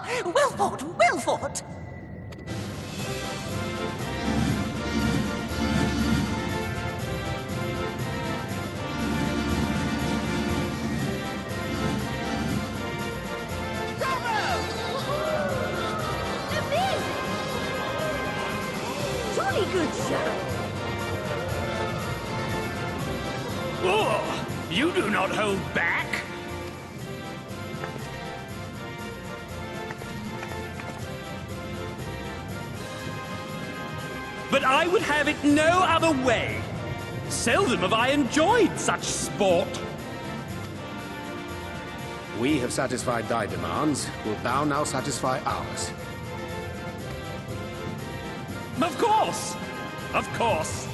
Well fought, well fought! Jolly good show! Oh, you do not hold back! But I would have it no other way. Seldom have I enjoyed such sport. We have satisfied thy demands. Wilt thou now satisfy ours? Of course! Of course!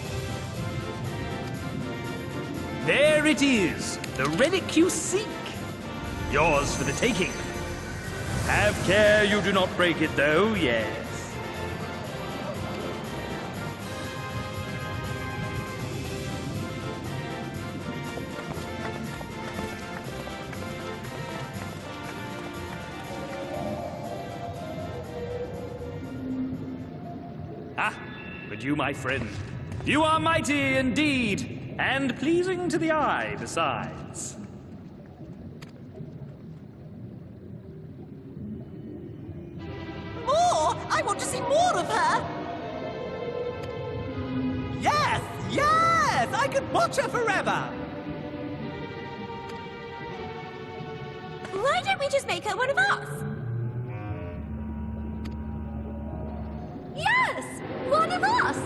There it is, the relic you seek. Yours for the taking. Have care you do not break it, though, yes. But you, my friend, you are mighty indeed, and pleasing to the eye besides. More! I want to see more of her! Yes! Yes! I could watch her forever! Why don't we just make her one of us? Yes! One of us!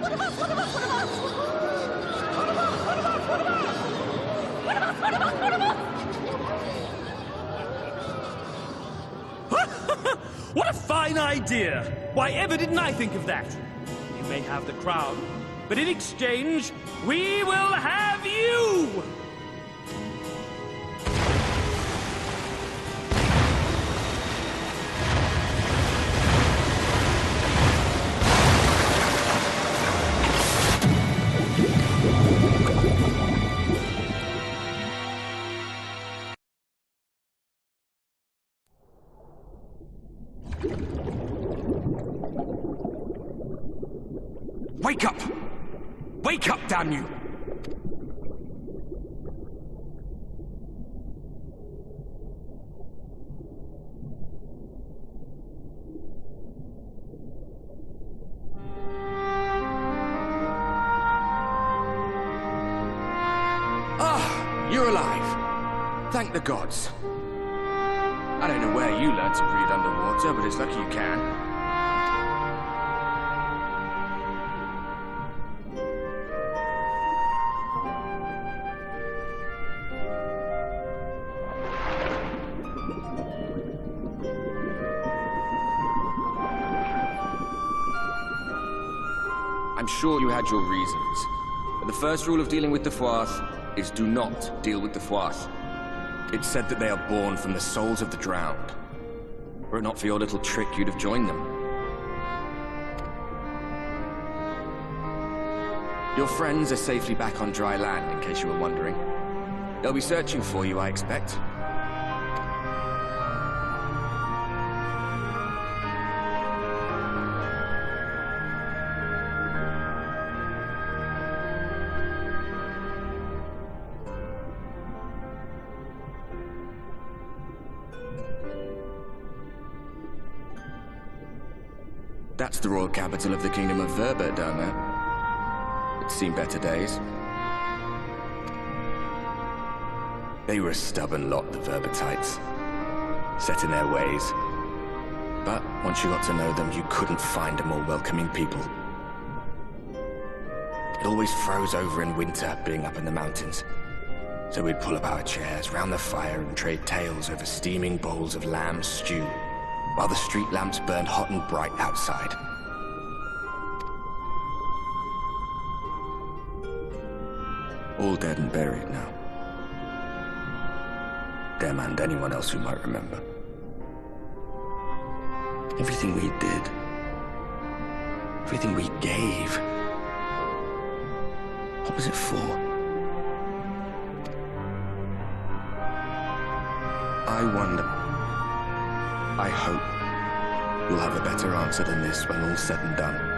One of us! One of us! One of us! One of us! One of us! One of us! One of us! One of us! One of us! What a fine idea! Why ever didn't I think of that? You may have the crown, but in exchange, we will have you! Wake up! Wake up, damn you! Ah, you're alive. Thank the gods. I don't know where you learned to breathe underwater, but it's lucky you can. I'm sure you had your reasons, but the first rule of dealing with the Froth is do not deal with the Froth. It's said that they are born from the souls of the drowned. Were it not for your little trick, you'd have joined them. Your friends are safely back on dry land, in case you were wondering. They'll be searching for you, I expect. That's the royal capital of the Kingdom of Verba down there. It's seen better days. They were a stubborn lot, the Verbatites. Set in their ways. But once you got to know them, you couldn't find a more welcoming people. It always froze over in winter, being up in the mountains. So we'd pull up our chairs round the fire and trade tales over steaming bowls of lamb stew, while the street lamps burned hot and bright outside. All dead and buried now. Them and anyone else who might remember. Everything we did, everything we gave, what was it for? I wonder... I hope you'll have a better answer than this when all's said and done.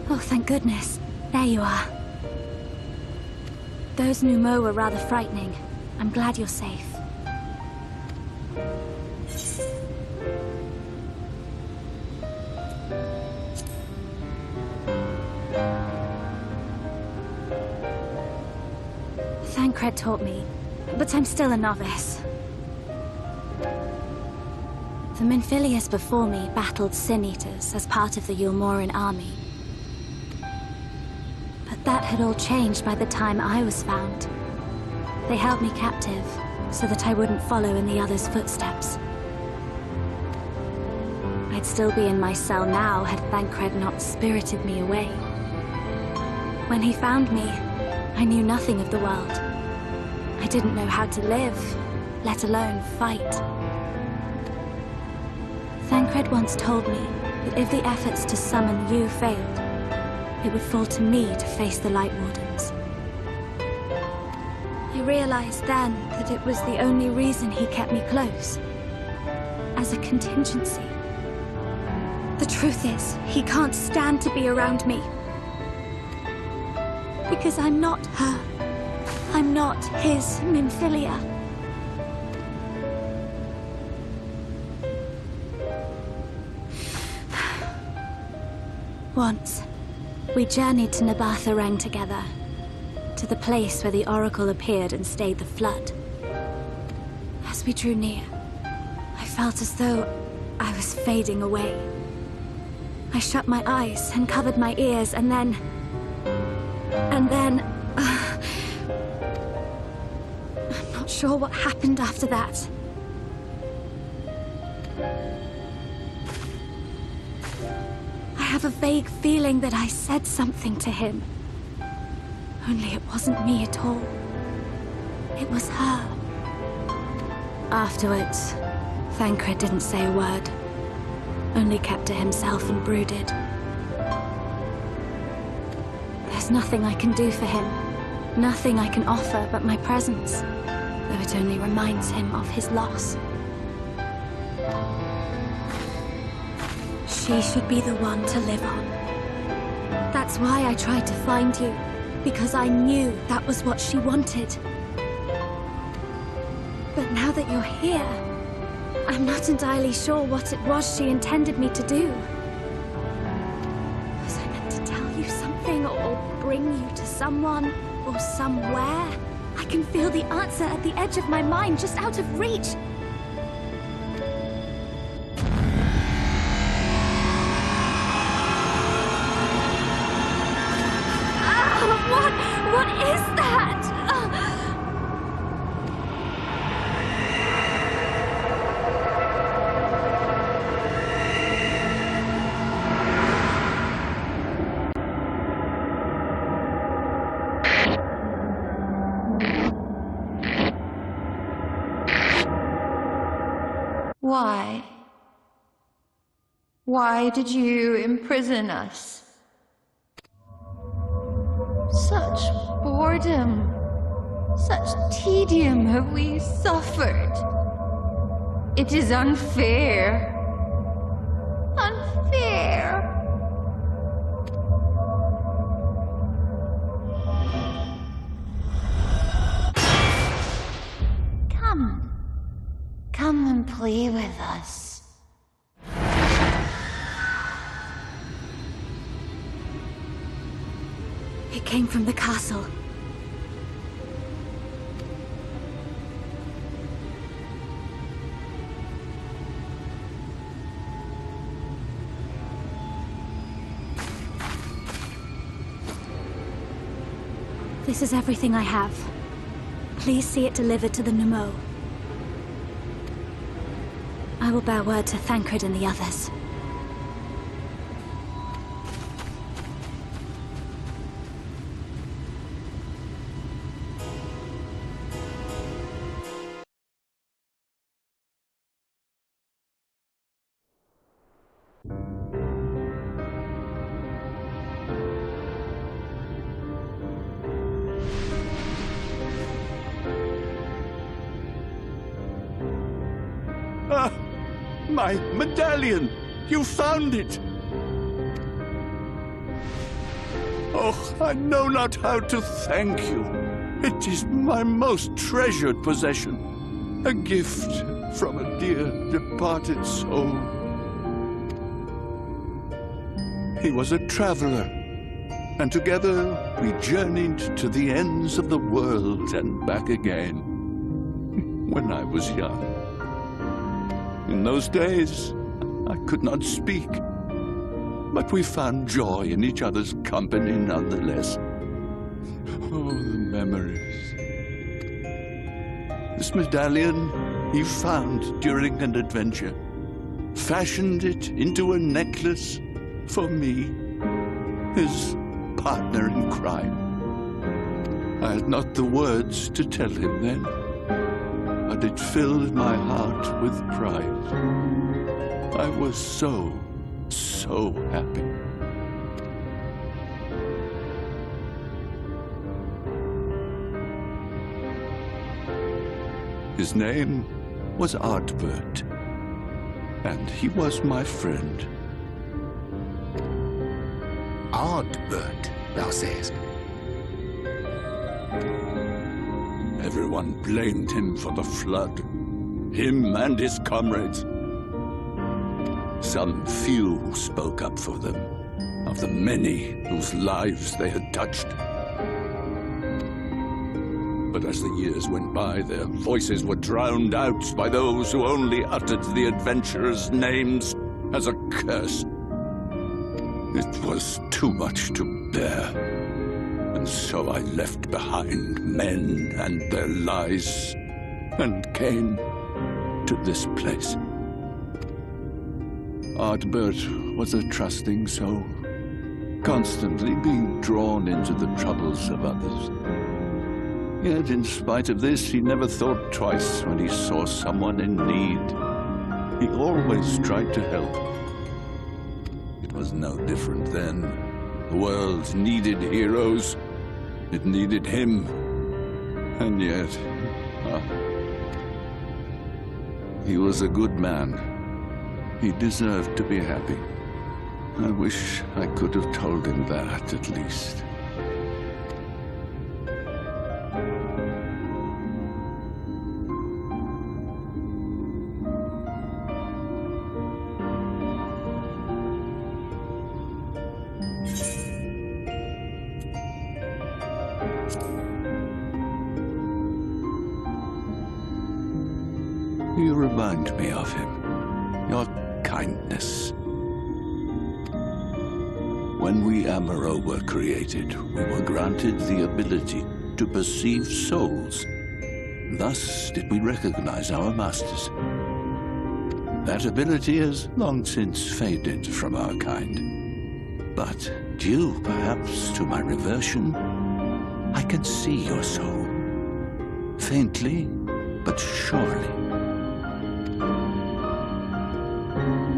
Oh, thank goodness. There you are. Those Numo were rather frightening. I'm glad you're safe. Thancred taught me, but I'm still a novice. The Minfilius before me battled Sin Eaters as part of the Yulmoran army. But that had all changed by the time I was found. They held me captive, so that I wouldn't follow in the others' footsteps. I'd still be in my cell now had Thancred not spirited me away. When he found me, I knew nothing of the world. I didn't know how to live, let alone fight. Thancred once told me that if the efforts to summon you failed, it would fall to me to face the Light Wardens. I realized then that it was the only reason he kept me close. As a contingency. The truth is, he can't stand to be around me. Because I'm not her. I'm not his Minfilia. Once, we journeyed to Nabatha together, to the place where the Oracle appeared and stayed the flood. As we drew near, I felt as though I was fading away. I shut my eyes and covered my ears, and then... I'm not sure what happened after that. I have a vague feeling that I said something to him. Only it wasn't me at all. It was her. Afterwards, Thancred didn't say a word. Only kept to himself and brooded. There's nothing I can do for him. Nothing I can offer but my presence. Though it only reminds him of his loss. She should be the one to live on. That's why I tried to find you. Because I knew that was what she wanted. But now that you're here, I'm not entirely sure what it was she intended me to do. Was I meant to tell you something, or bring you to someone, or somewhere? I can feel the answer at the edge of my mind, just out of reach. What is that? Why? Why did you imprison us? Such boredom, such tedium have we suffered. It is unfair. Unfair. Come and play with us. It came from the castle. This is everything I have. Please see it delivered to the Nemo. I will bear word to Thancred and the others. Ah, my medallion! You found it! Oh, I know not how to thank you. It is my most treasured possession. A gift from a dear departed soul. He was a traveler, and together we journeyed to the ends of the world and back again. When I was young. In those days, I could not speak, but we found joy in each other's company nonetheless. Oh, the memories. This medallion he found during an adventure, fashioned it into a necklace for me, his partner in crime. I had not the words to tell him then, but it filled my heart with pride. I was so happy. His name was Ardbert, and he was my friend. Ardbert, thou sayest? Everyone blamed him for the flood. Him and his comrades. Some few spoke up for them, of the many whose lives they had touched. But as the years went by, their voices were drowned out by those who only uttered the adventurers' names as a curse. It was too much to bear. And so I left behind men and their lies, and came to this place. Ardbert was a trusting soul, constantly being drawn into the troubles of others. Yet in spite of this, he never thought twice when he saw someone in need. He always tried to help. It was no different then. The world needed heroes. It needed him. And yet, he was a good man. He deserved to be happy. I wish I could have told him that, at least. You remind me of him. Your kindness. When we Amaro were created, we were granted the ability to perceive souls. Thus did we recognize our masters. That ability has long since faded from our kind. But due, perhaps, to my reversion, I can see your soul. Faintly, but surely.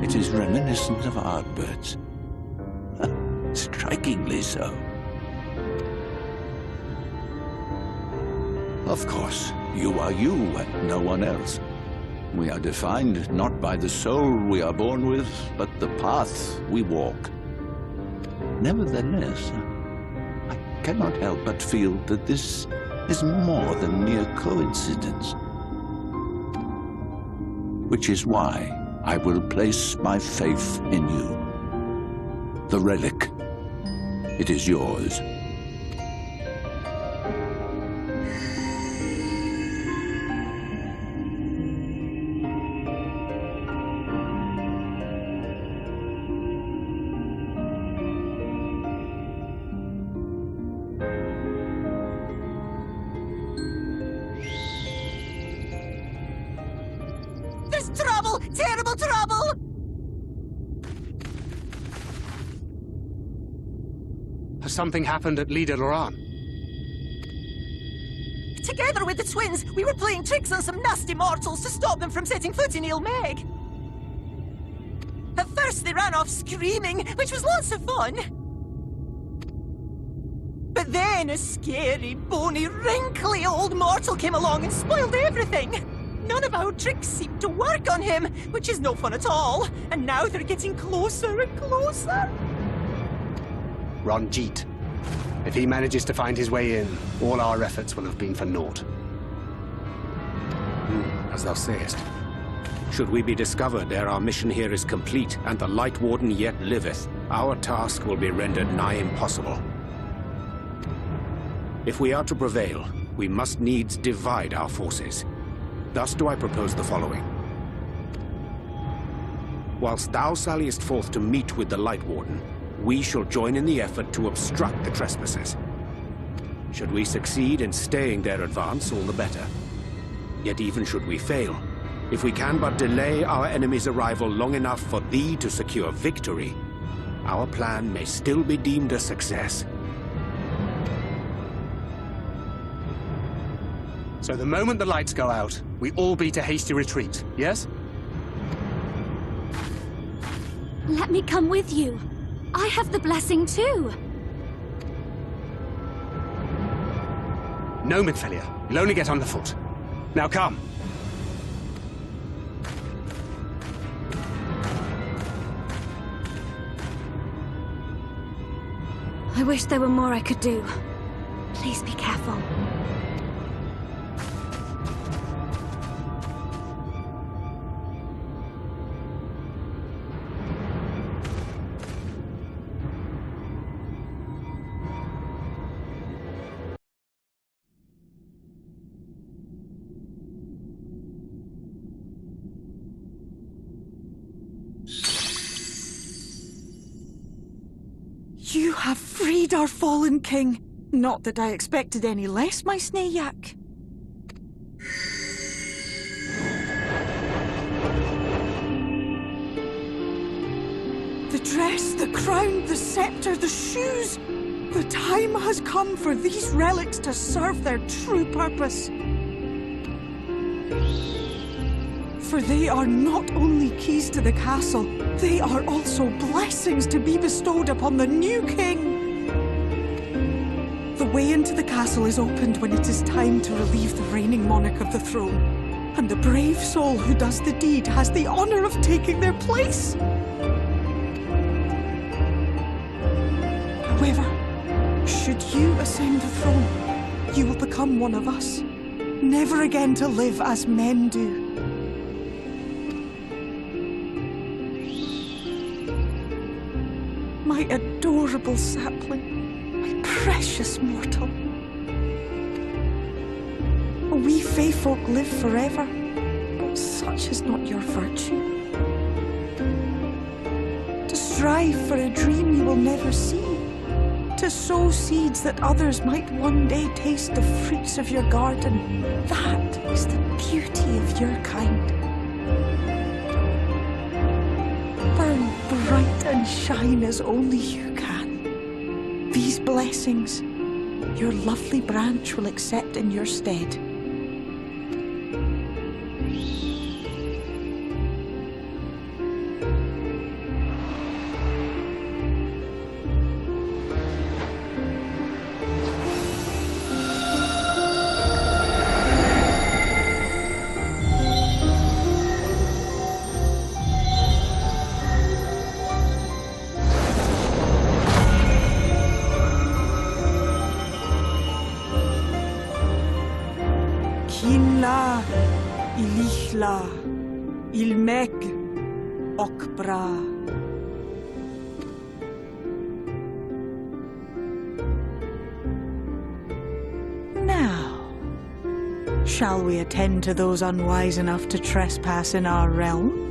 It is reminiscent of Ardbert's. Strikingly so. Of course, you are you and no one else. We are defined not by the soul we are born with, but the path we walk. Nevertheless, I cannot help but feel that this is more than mere coincidence. Which is why I will place my faith in you. The relic. It is yours. after something happened at Lida Loran. Together with the twins, we were playing tricks on some nasty mortals to stop them from setting foot in Il Meg. At first they ran off screaming, which was lots of fun. But then a scary, bony, wrinkly old mortal came along and spoiled everything. None of our tricks seemed to work on him, which is no fun at all. And now they're getting closer and closer. Ranjit. If he manages to find his way in, all our efforts will have been for naught. As thou sayest. Should we be discovered ere our mission here is complete, and the Light Warden yet liveth, our task will be rendered nigh impossible. If we are to prevail, we must needs divide our forces. Thus do I propose the following. Whilst thou salliest forth to meet with the Light Warden, we shall join in the effort to obstruct the trespassers. Should we succeed in staying their advance, all the better. Yet even should we fail, if we can but delay our enemy's arrival long enough for thee to secure victory, our plan may still be deemed a success. So the moment the lights go out, we all beat a hasty retreat, yes? Let me come with you. I have the blessing too. No, Midfelia. You'll only get on the foot. Now come. I wish there were more I could do. Please be careful. You have freed our fallen king. Not that I expected any less, my Snayak. The dress, the crown, the scepter, the shoes. The time has come for these relics to serve their true purpose. For they are not only keys to the castle, they are also blessings to be bestowed upon the new king. The way into the castle is opened when it is time to relieve the reigning monarch of the throne. And the brave soul who does the deed has the honor of taking their place. However, should you ascend the throne, you will become one of us, never again to live as men do. My adorable sapling, my precious mortal. We Fae folk live forever, but such is not your virtue. To strive for a dream you will never see, to sow seeds that others might one day taste the fruits of your garden, that is the beauty of your kind. Burn bright and shine as only you can. These blessings, your lovely branch will accept in your stead. Il meg okbra. Now, shall we attend to those unwise enough to trespass in our realm?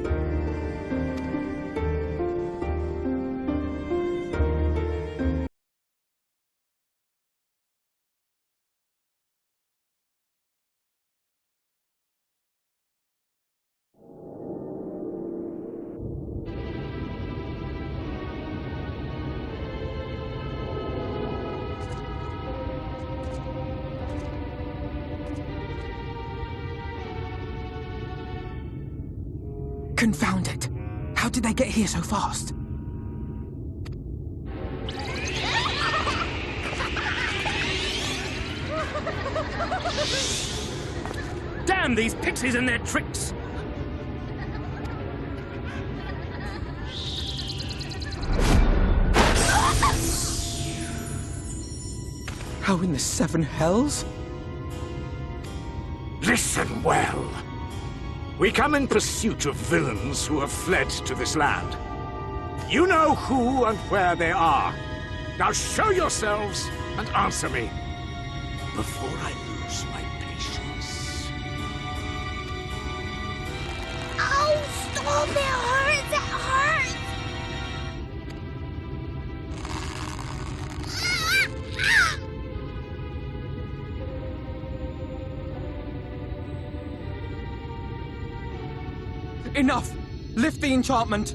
Confound it. How did they get here so fast? Damn these pixies and their tricks! How in the seven hells? Listen well. We come in pursuit of villains who have fled to this land. You know who and where they are. Now show yourselves and answer me before I lose my patience. Oh, stop! It hurts! It hurts! Enough! Lift the enchantment!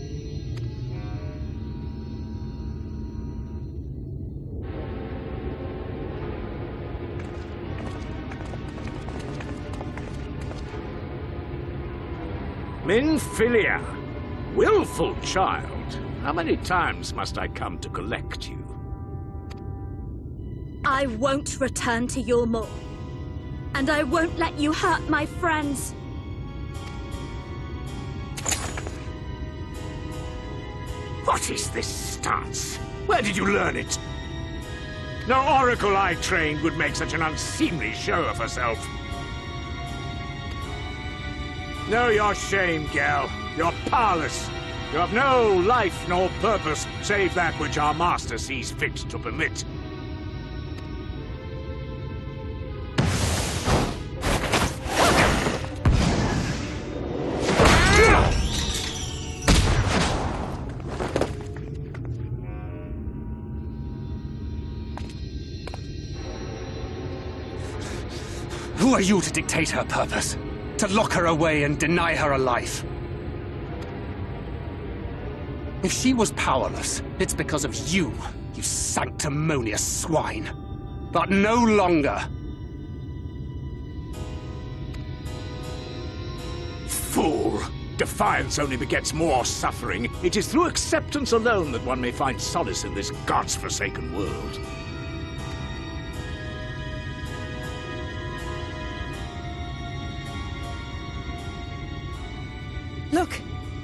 Minfilia, willful child. How many times must I come to collect you? I won't return to your maw. And I won't let you hurt my friends. What is this stance? Where did you learn it? No oracle I trained would make such an unseemly show of herself. Know your shame, gal. You're powerless. You have no life nor purpose, save that which our master sees fit to permit. Who are you to dictate her purpose? To lock her away and deny her a life? If she was powerless, it's because of you, you sanctimonious swine. But no longer. Fool! Defiance only begets more suffering. It is through acceptance alone that one may find solace in this god's-forsaken world. Look!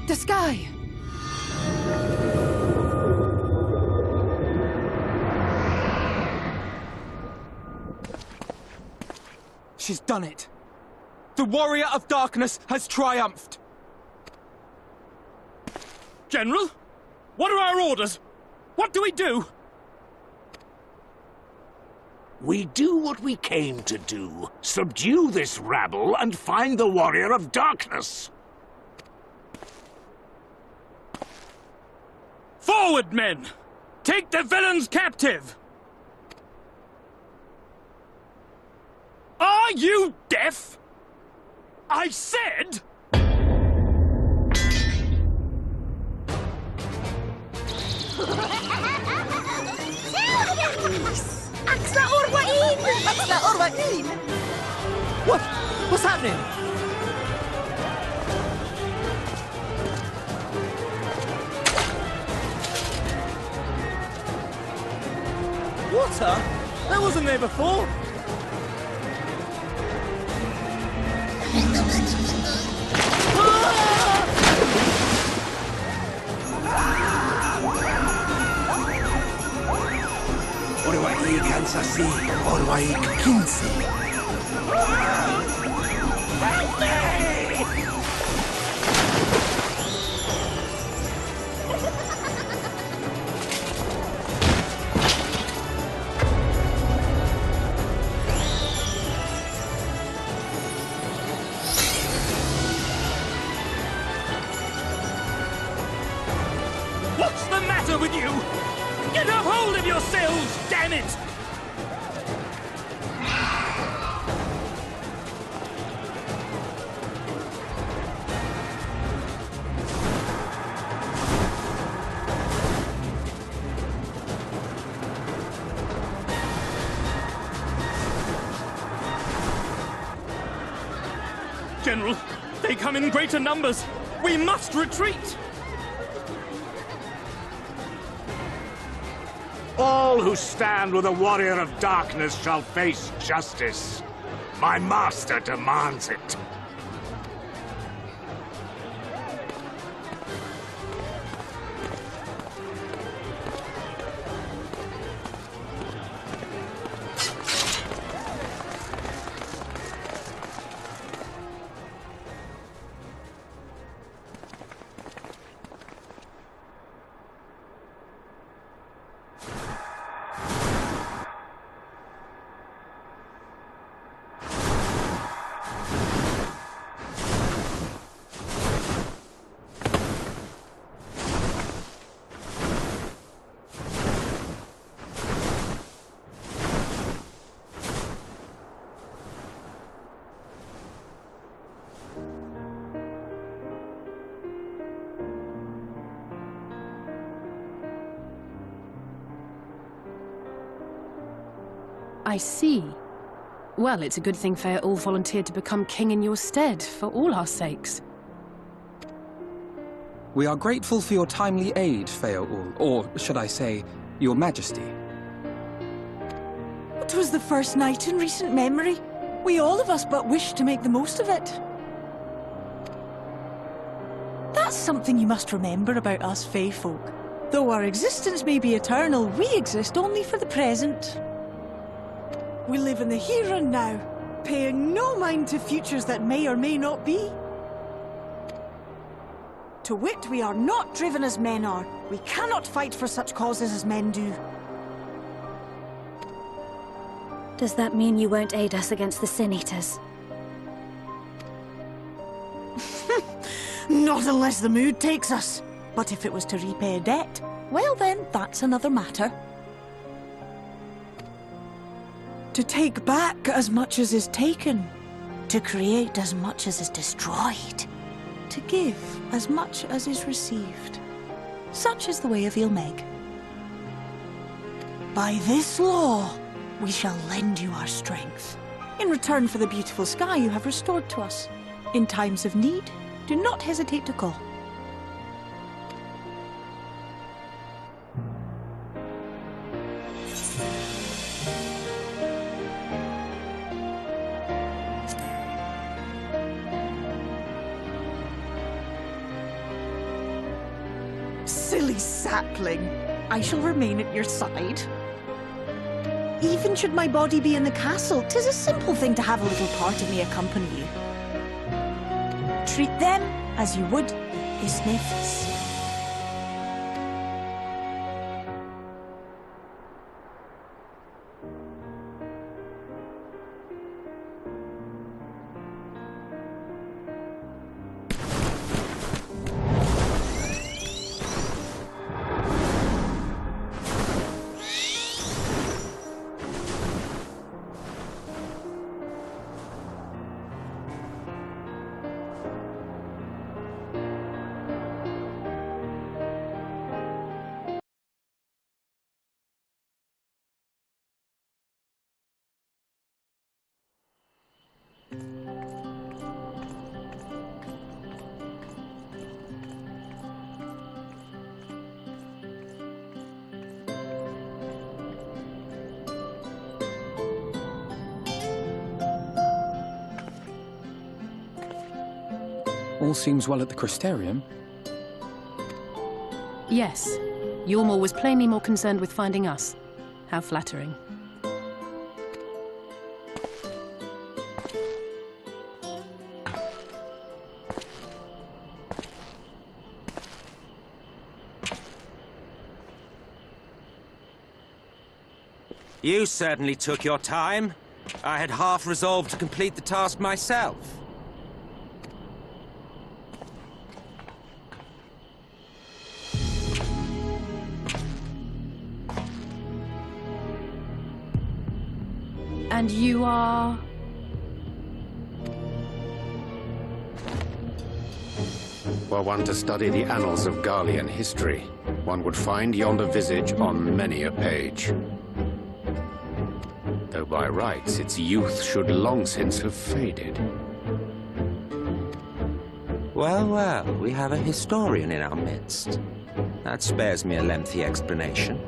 The sky! She's done it! The Warrior of Darkness has triumphed! General? What are our orders? What do we do? We do what we came to do. Subdue this rabble and find the Warrior of Darkness! Forward, men! Take the villains captive! Are you deaf? I said... What? What's happening? Water? That wasn't there before. Orwaik Kansasi, Orwaik Kinsi. Help me! What's the matter with you? Get a hold of yourselves, damn it! General, they come in greater numbers. We must retreat! All who stand with a warrior of darkness shall face justice. My master demands it. I see. Well, it's a good thing Feaul volunteered to become king in your stead, for all our sakes. We are grateful for your timely aid, Feaul, or should I say, your majesty. It was the first night in recent memory. We all of us but wished to make the most of it. That's something you must remember about us Fae folk. Though our existence may be eternal, we exist only for the present. We live in the here and now, paying no mind to futures that may or may not be. To wit, we are not driven as men are. We cannot fight for such causes as men do. Does that mean you won't aid us against the Sin Eaters? Not unless the mood takes us. But if it was to repay a debt, well then, that's another matter. To take back as much as is taken. To create as much as is destroyed. To give as much as is received. Such is the way of Ilmeg. By this law, we shall lend you our strength. In return for the beautiful sky you have restored to us. In times of need, do not hesitate to call. Silly sapling. I shall remain at your side. Even should my body be in the castle, 'tis a simple thing to have a little part of me accompany you. Treat them as you would Isnifs. All seems well at the Crystarium. Yes. Yormor was plainly more concerned with finding us. How flattering. You certainly took your time. I had half resolved to complete the task myself. And you are... Were one to study the annals of Garlean history, one would find yonder visage on many a page. Though by rights its youth should long since have faded. Well, well, we have a historian in our midst. That spares me a lengthy explanation.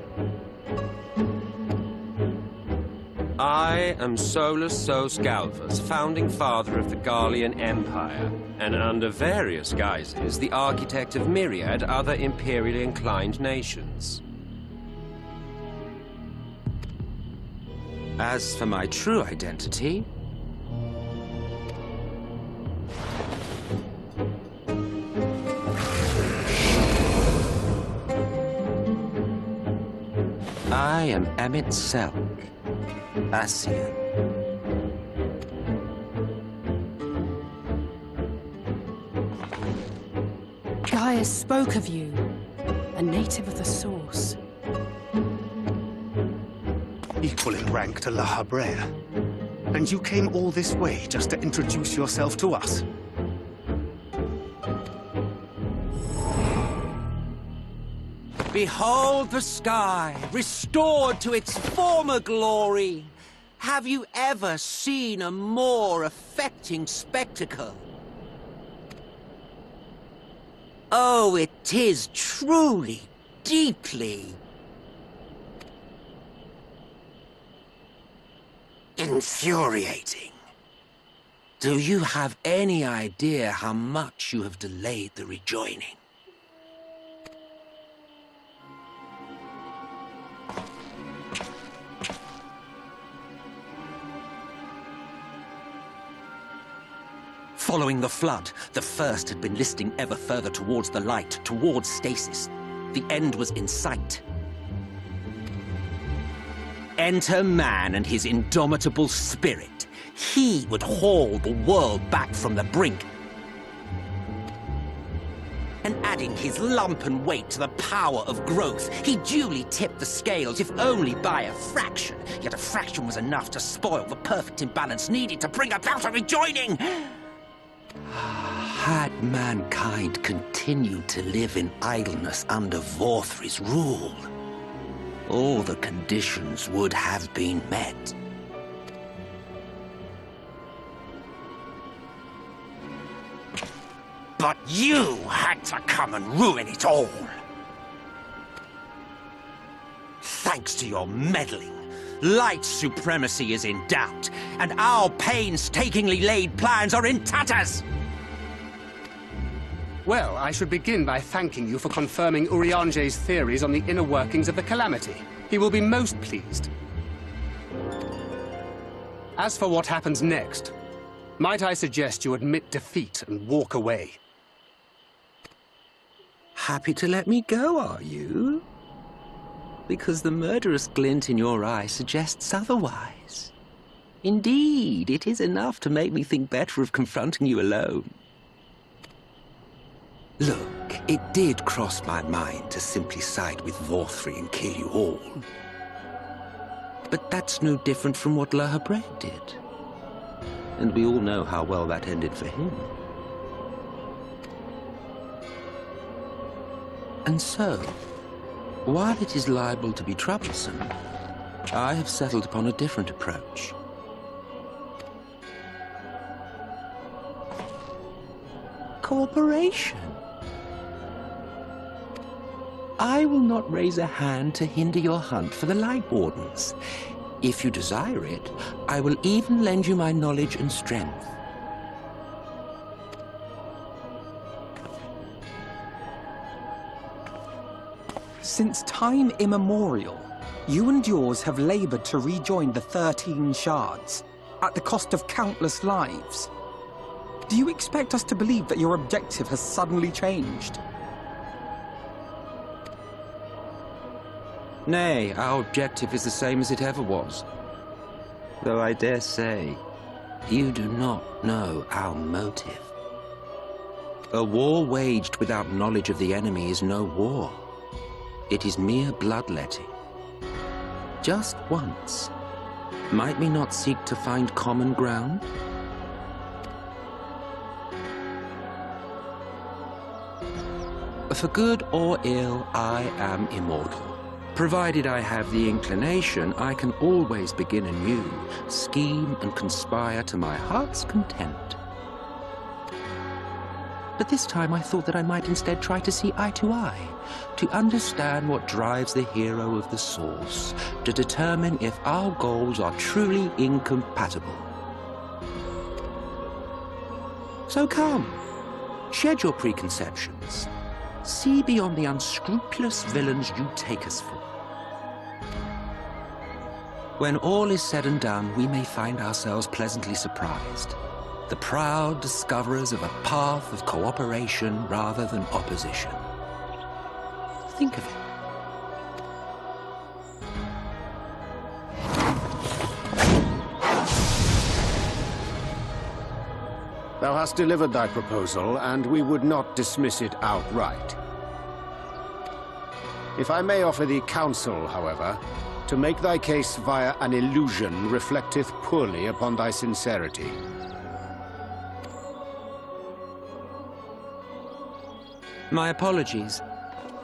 I am Solus Sos Galvus, founding father of the Garlean Empire, and under various guises, the architect of myriad other imperially inclined nations. As for my true identity, I am Emmett Selk, Ascian. Gaius spoke of you, a native of the Source. Equal in rank to La Habrea. And you came all this way just to introduce yourself to us? Behold the sky, restored to its former glory. Have you ever seen a more affecting spectacle? Oh, it is truly, deeply infuriating. Do you have any idea how much you have delayed the rejoining? Following the flood, the First had been listing ever further towards the light, towards stasis. The end was in sight. Enter man and his indomitable spirit. He would haul the world back from the brink. And adding his lumpen weight to the power of growth, he duly tipped the scales, if only by a fraction. Yet a fraction was enough to spoil the perfect imbalance needed to bring about a rejoining. Had mankind continued to live in idleness under Vorthri's rule, all the conditions would have been met. But you had to come and ruin it all. Thanks to your meddling, light supremacy is in doubt, and our painstakingly laid plans are in tatters! Well, I should begin by thanking you for confirming Urianger's theories on the inner workings of the Calamity. He will be most pleased. As for what happens next, might I suggest you admit defeat and walk away? Happy to let me go, are you? Because the murderous glint in your eye suggests otherwise. Indeed, it is enough to make me think better of confronting you alone. Look, it did cross my mind to simply side with Vorthri and kill you all. But that's no different from what La Habrea did. And we all know how well that ended for him. And so, while it is liable to be troublesome, I have settled upon a different approach. Cooperation. I will not raise a hand to hinder your hunt for the Light Wardens. If you desire it, I will even lend you my knowledge and strength. Since time immemorial, you and yours have labored to rejoin the 13 shards, at the cost of countless lives. Do you expect us to believe that your objective has suddenly changed? Nay, our objective is the same as it ever was. Though I dare say, you do not know our motive. A war waged without knowledge of the enemy is no war. It is mere bloodletting. Just once, might we not seek to find common ground? For good or ill, I am immortal. Provided I have the inclination, I can always begin anew, scheme and conspire to my heart's content. But this time I thought that I might instead try to see eye to eye, to understand what drives the hero of the Source, to determine if our goals are truly incompatible. So come, shed your preconceptions. See beyond the unscrupulous villains you take us for. When all is said and done, we may find ourselves pleasantly surprised. The proud discoverers of a path of cooperation rather than opposition. Think of it. Thou hast delivered thy proposal, and we would not dismiss it outright. If I may offer thee counsel, however, to make thy case via an illusion reflecteth poorly upon thy sincerity. My apologies.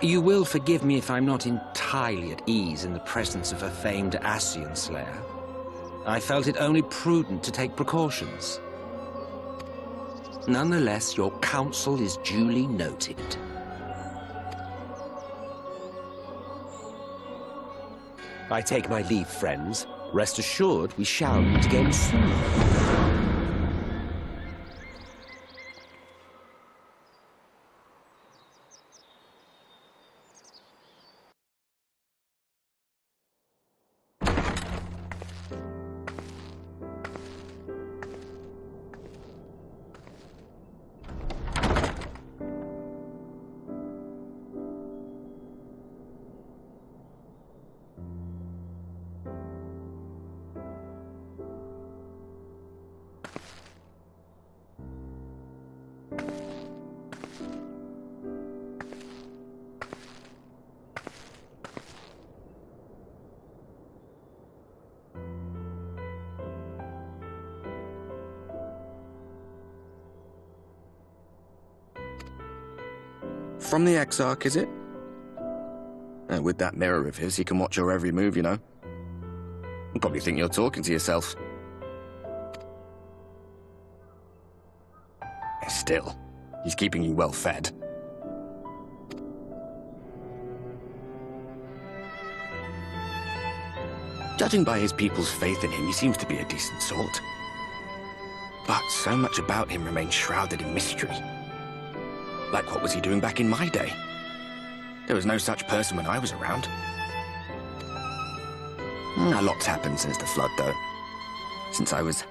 You will forgive me if I'm not entirely at ease in the presence of a famed Ascian Slayer. I felt it only prudent to take precautions. Nonetheless, your counsel is duly noted. I take my leave, friends. Rest assured, we shall meet again soon. From the Exarch, is it? With that mirror of his, he can watch your every move, you know. He'll probably think you're talking to yourself. Still, he's keeping you well fed. Judging by his people's faith in him, he seems to be a decent sort. But so much about him remains shrouded in mystery. Like, what was he doing back in my day? There was no such person when I was around. A lot's happened since the Flood, though. Since I was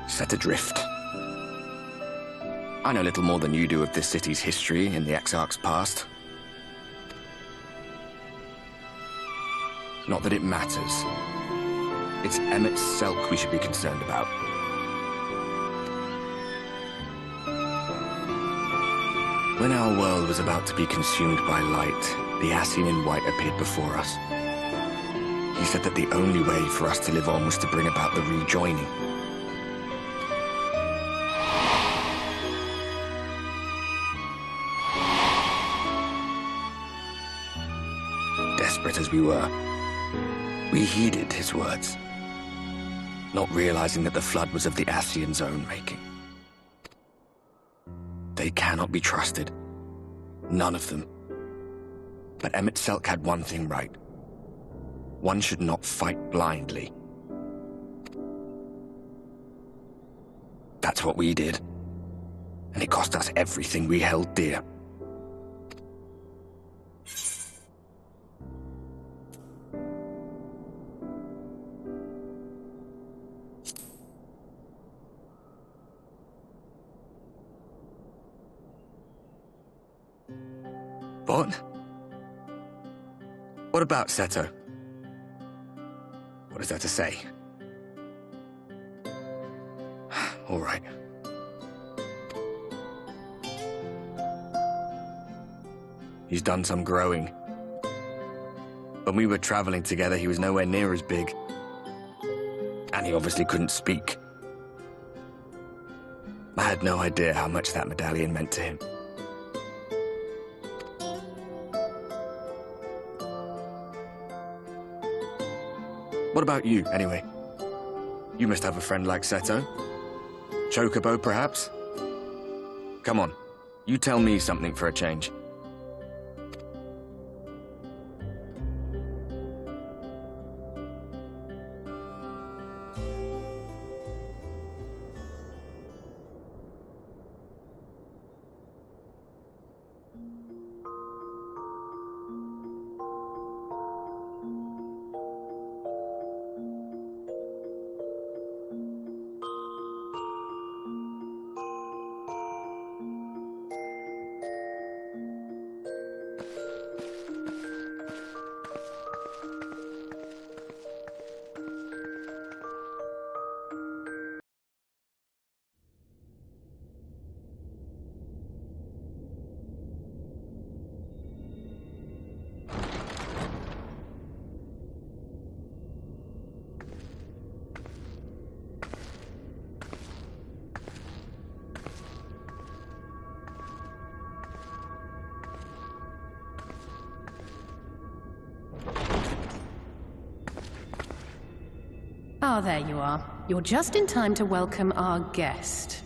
set adrift. I know little more than you do of this city's history in the Exarch's past. Not that it matters. It's Emmett Selk we should be concerned about. When our world was about to be consumed by light, the Ascian in White appeared before us. He said that the only way for us to live on was to bring about the rejoining. Desperate as we were, we heeded his words, not realizing that the Flood was of the Ascian's own making. They cannot be trusted. None of them. But Emmett Selk had one thing right. One should not fight blindly. That's what we did. And it cost us everything we held dear. What? What about Seto? What is there to say? All right. He's done some growing. When we were traveling together, he was nowhere near as big. And he obviously couldn't speak. I had no idea how much that medallion meant to him. What about you, anyway? You must have a friend like Seto. Chocobo, perhaps? Come on, You tell me something for a change. Ah, there you are. You're just in time to welcome our guest.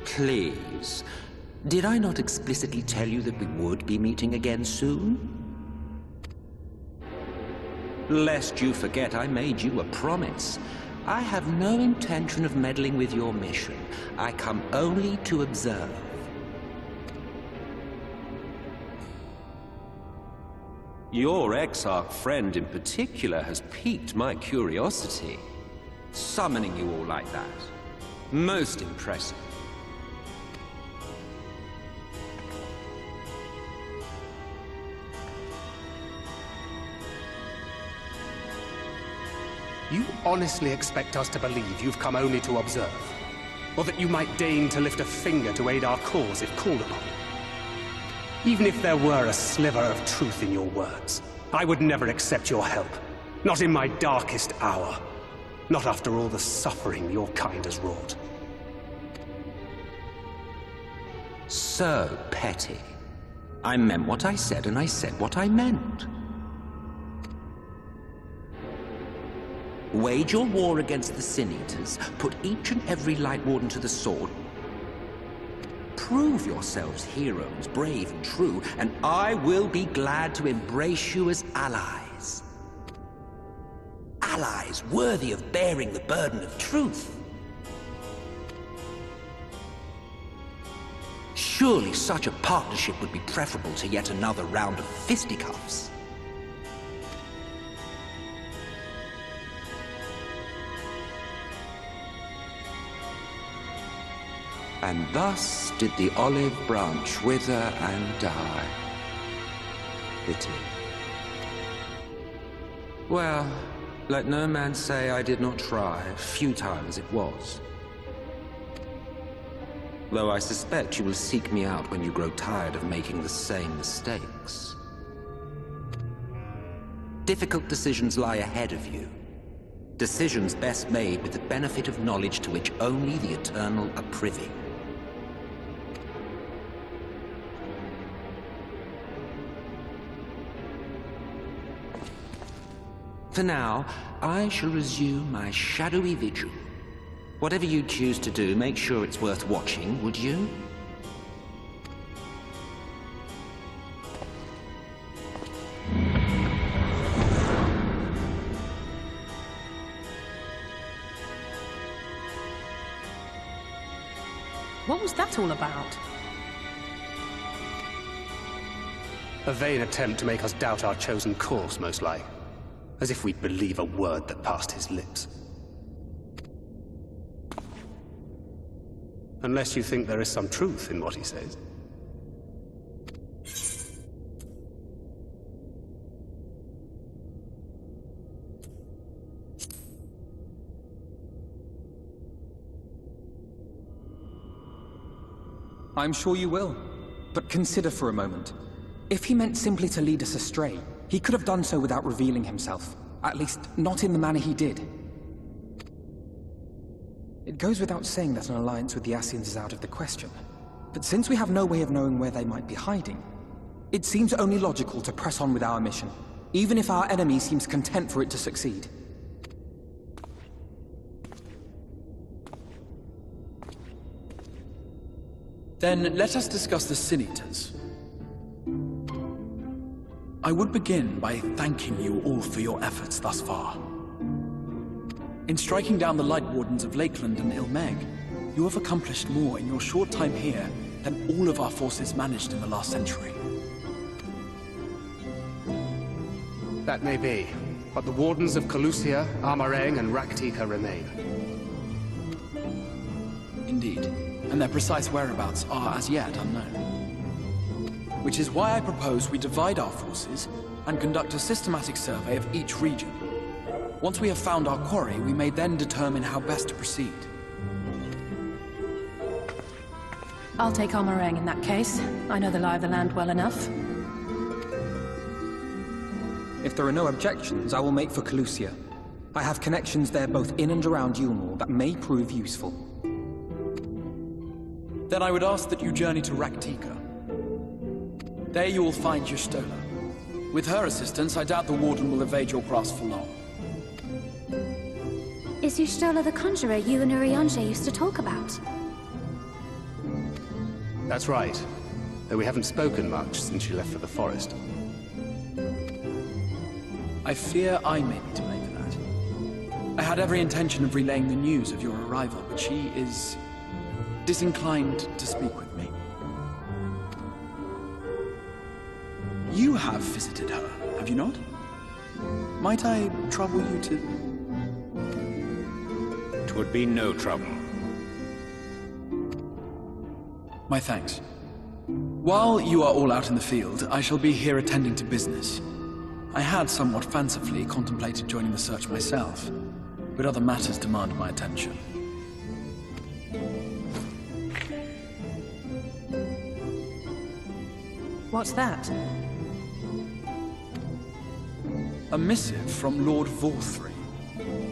Please. Did I not explicitly tell you that we would be meeting again soon? Lest you forget, I made you a promise. I have no intention of meddling with your mission. I come only to observe. Your Exarch friend in particular has piqued my curiosity. Summoning you all like that. Most impressive. You honestly expect us to believe you've come only to observe? Or that you might deign to lift a finger to aid our cause if called upon? Even if there were a sliver of truth in your words, I would never accept your help. Not in my darkest hour. Not after all the suffering your kind has wrought. So petty. I meant what I said, and I said what I meant. Wage your war against the Sin Eaters, put each and every Light Warden to the sword, prove yourselves heroes, brave and true, and I will be glad to embrace you as allies. Allies worthy of bearing the burden of truth. Surely such a partnership would be preferable to yet another round of fisticuffs. And thus did the olive branch wither and die. Pity. Well, let no man say I did not try, futile as it was. Though I suspect you will seek me out when you grow tired of making the same mistakes. Difficult decisions lie ahead of you. Decisions best made with the benefit of knowledge to which only the Eternal are privy. For now, I shall resume my shadowy vigil. Whatever you choose to do, make sure it's worth watching, would you? What was that all about? A vain attempt to make us doubt our chosen course, most like. As if we'd believe a word that passed his lips. Unless you think there is some truth in what he says. I'm sure you will. But consider for a moment. If he meant simply to lead us astray, he could have done so without revealing himself. At least, not in the manner he did. It goes without saying that an alliance with the Ascians is out of the question. But since we have no way of knowing where they might be hiding, it seems only logical to press on with our mission, even if our enemy seems content for it to succeed. Then let us discuss the Sin Eaters. I would begin by thanking you all for your efforts thus far. In striking down the Light Wardens of Lakeland and Ilmeg, you have accomplished more in your short time here than all of our forces managed in the last century. That may be, but the Wardens of Calusia, Amareng, and Raktika remain. Indeed, and their precise whereabouts are as yet unknown. Which is why I propose we divide our forces and conduct a systematic survey of each region. Once we have found our quarry, we may then determine how best to proceed. I'll take Amareng in that case. I know the lie of the land well enough. If there are no objections, I will make for Calusia. I have connections there both in and around Yulmore that may prove useful. Then I would ask that you journey to Raktika. There you will find Y'shtola. With her assistance, I doubt the Warden will evade your grasp for long. Is Y'shtola the conjurer you and Urianger used to talk about? That's right. Though we haven't spoken much since she left for the forest. I fear I may be to blame for that. I had every intention of relaying the news of your arrival, but she is disinclined to speak with me. You have visited her, have you not? Might I trouble you to... 'Twould be no trouble. My thanks. While you are all out in the field, I shall be here attending to business. I had somewhat fancifully contemplated joining the search myself, but other matters demand my attention. What's that? A missive from Lord Vorthry.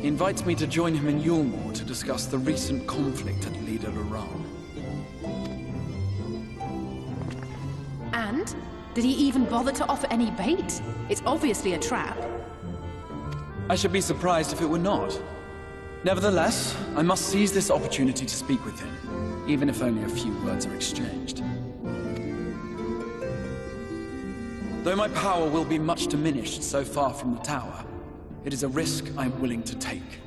He invites me to join him in Yulmore to discuss the recent conflict at Lida Luran. And? Did he even bother to offer any bait? It's obviously a trap. I should be surprised if it were not. Nevertheless, I must seize this opportunity to speak with him, even if only a few words are exchanged. Though my power will be much diminished so far from the tower, it is a risk I am willing to take.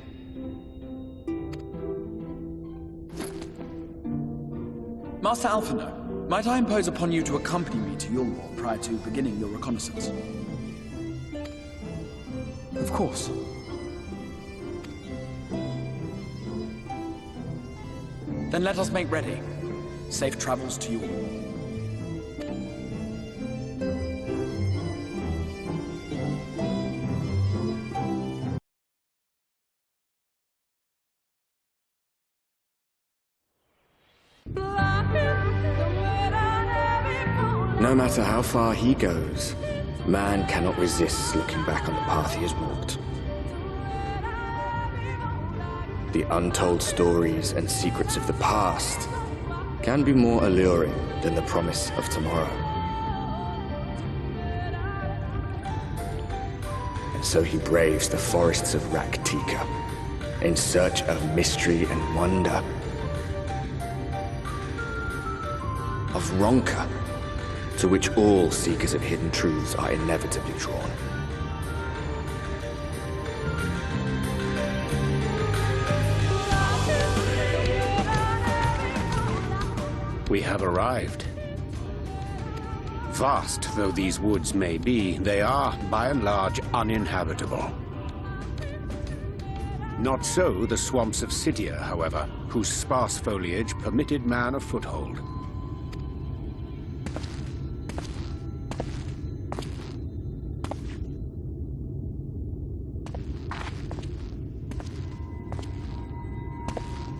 Master Alphino, might I impose upon you to accompany me to Yulmore prior to beginning your reconnaissance? Of course. Then let us make ready. Safe travels to you all. No matter how far he goes, man cannot resist looking back on the path he has walked. The untold stories and secrets of the past can be more alluring than the promise of tomorrow. And so he braves the forests of Raktika in search of mystery and wonder. Of Ronka, to which all seekers of hidden truths are inevitably drawn. We have arrived. Vast though these woods may be, they are, by and large, uninhabitable. Not so the swamps of Cydia, however, whose sparse foliage permitted man a foothold.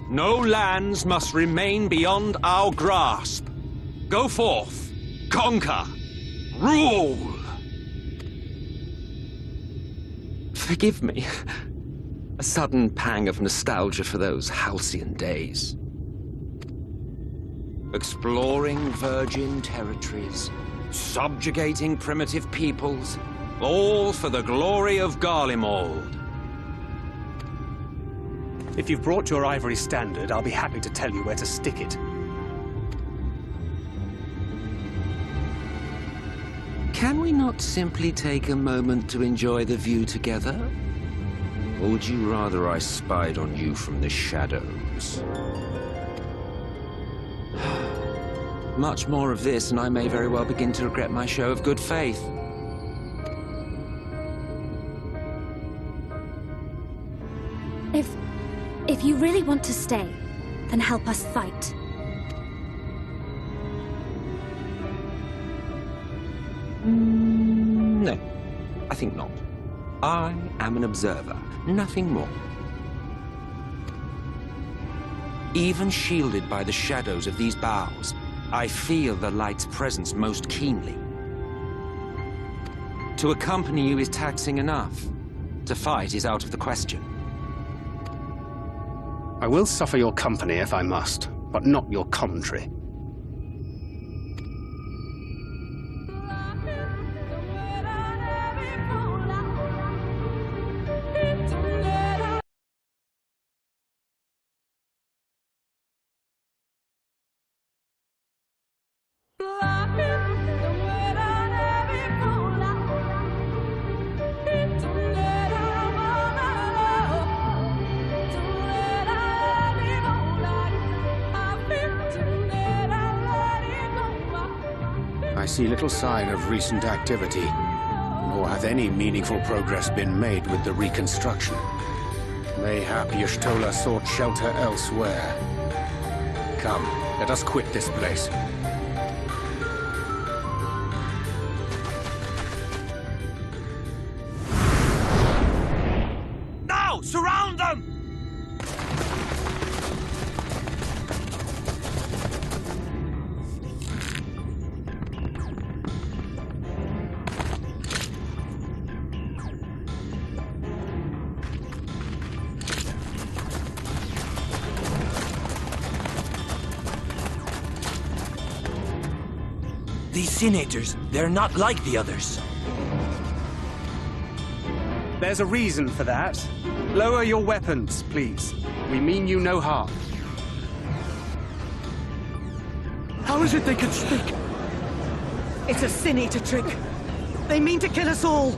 No lands must remain beyond our grasp. Go forth, conquer, rule! Forgive me. A sudden pang of nostalgia for those halcyon days. Exploring virgin territories, subjugating primitive peoples, all for the glory of Garlemald. If you've brought your ivory standard, I'll be happy to tell you where to stick it. Can we not simply take a moment to enjoy the view together? Or would you rather I spied on you from the shadows? Much more of this, and I may very well begin to regret my show of good faith. If you really want to stay, then help us fight. No, I think not. I am an observer, nothing more. Even shielded by the shadows of these boughs, I feel the light's presence most keenly. To accompany you is taxing enough. To fight is out of the question. I will suffer your company if I must, but not your commentary. I see little sign of recent activity, nor hath any meaningful progress been made with the reconstruction. Mayhap Y'shtola sought shelter elsewhere. Come, let us quit this place. Now! Surround them! These Senators, they're not like the others. There's a reason for that. Lower your weapons, please. We mean you no harm. How is it they can speak? It's a Senator trick. They mean to kill us all.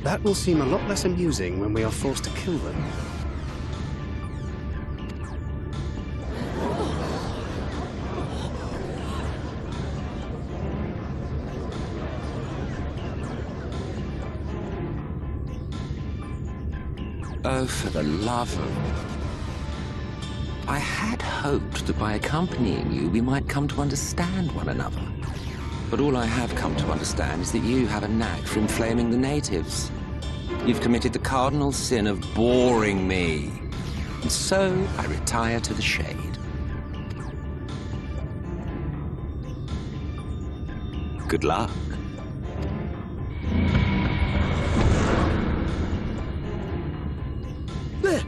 That will seem a lot less amusing when we are forced to kill them. Oh, for the love of... I had hoped that by accompanying you, we might come to understand one another. But all I have come to understand is that you have a knack for inflaming the natives. You've committed the cardinal sin of boring me. And so, I retire to the shade. Good luck. There!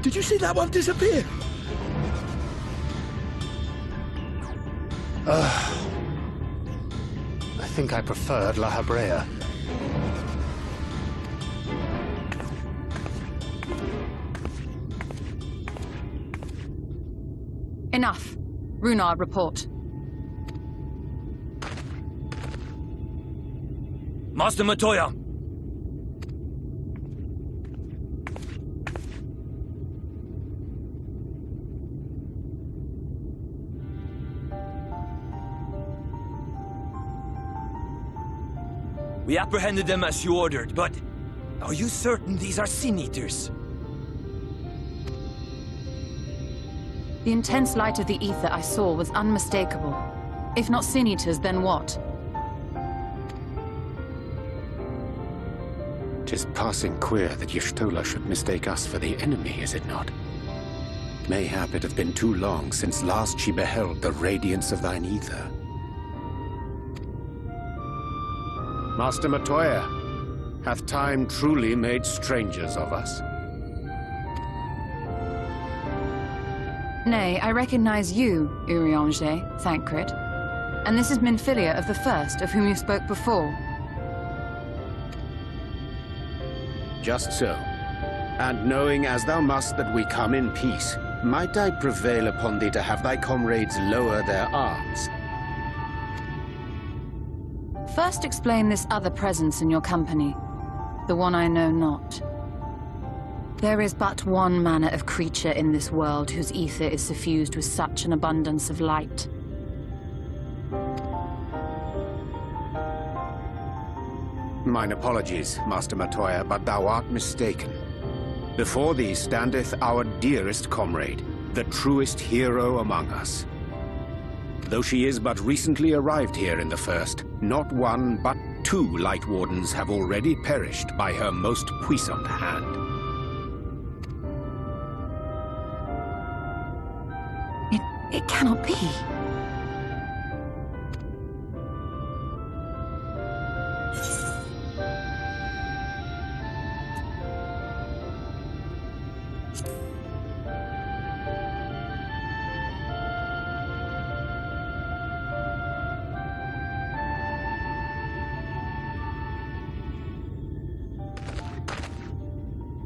Did you see that one disappear? I think I preferred La Habrea. Enough. Runard, report. Master Matoya! We apprehended them as you ordered, but are you certain these are Sin-Eaters? The intense light of the ether I saw was unmistakable. If not Sin-Eaters, then what? 'Tis passing queer that Y'shtola should mistake us for the enemy, is it not? Mayhap it hath been too long since last she beheld the radiance of thine ether. Master Matoya, hath time truly made strangers of us? Nay, I recognize you, Urianger, Thancred. And this is Minfilia of the First, of whom you spoke before. Just so. And knowing as thou must that we come in peace, might I prevail upon thee to have thy comrades lower their arms? First explain this other presence in your company, the one I know not. There is but one manner of creature in this world whose ether is suffused with such an abundance of light. Mine apologies, Master Matoya, but thou art mistaken. Before thee standeth our dearest comrade, the truest hero among us. Though she is but recently arrived here in the First, not one but 2 Light Wardens have already perished by her most puissant hand. It cannot be.